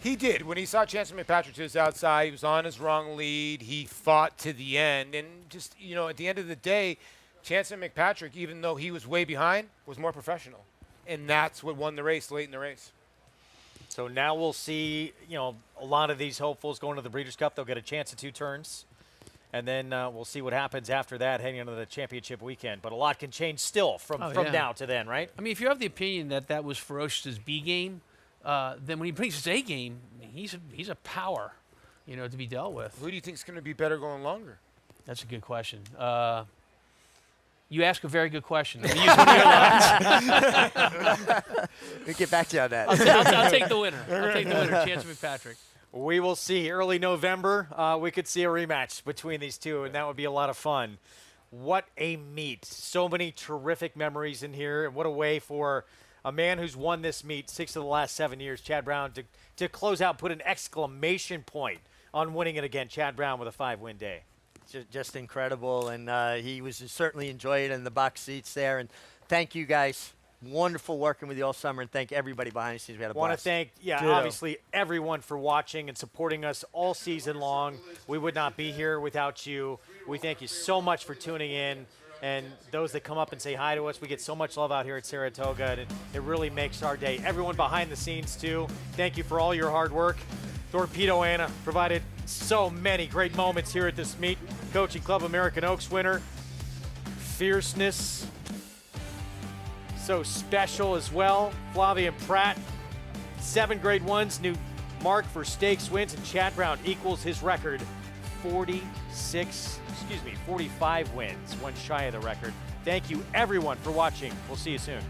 He did. When he saw Chance McPatrick to his outside, he was on his wrong lead. He fought to the end. And just, at the end of the day, Chance McPatrick, even though he was way behind, was more professional. And that's what won the race late in the race. So now we'll see, a lot of these hopefuls going to the Breeders' Cup. They'll get a chance at 2 turns. And then we'll see what happens after that heading into the championship weekend. But a lot can change still from now to then, right? I mean, if you have the opinion that was Ferocious's B game, then when he brings his A game, he's a power, to be dealt with. Who do you think is going to be better going longer? That's a good question. You ask a very good question. We'll get back to you on that. I'll take the winner. I'll take the winner, Chance McPatrick. We will see. Early November, we could see a rematch between these two, and that would be a lot of fun. What a meet. So many terrific memories in here, and what a way for a man who's won this meet 6 of the last 7 years, Chad Brown, to close out, put an exclamation point on winning it again. Chad Brown with a 5-win day. Just incredible, and he was certainly enjoying it in the box seats there. And thank you guys. Wonderful working with you all summer, and thank everybody behind the scenes. We had a blast. Want to thank, obviously everyone for watching and supporting us all season long. We would not be here without you. We thank you so much for tuning in, and those that come up and say hi to us. We get so much love out here at Saratoga, and it really makes our day. Everyone behind the scenes, too, thank you for all your hard work. Torpedo Anna provided so many great moments here at this meet. Coaching Club American Oaks winner. Fierceness. So special as well. Flavien Prat, 7 grade ones, new mark for stakes wins, and Chad Brown equals his record, 45 wins, one shy of the record. Thank you everyone for watching. We'll see you soon.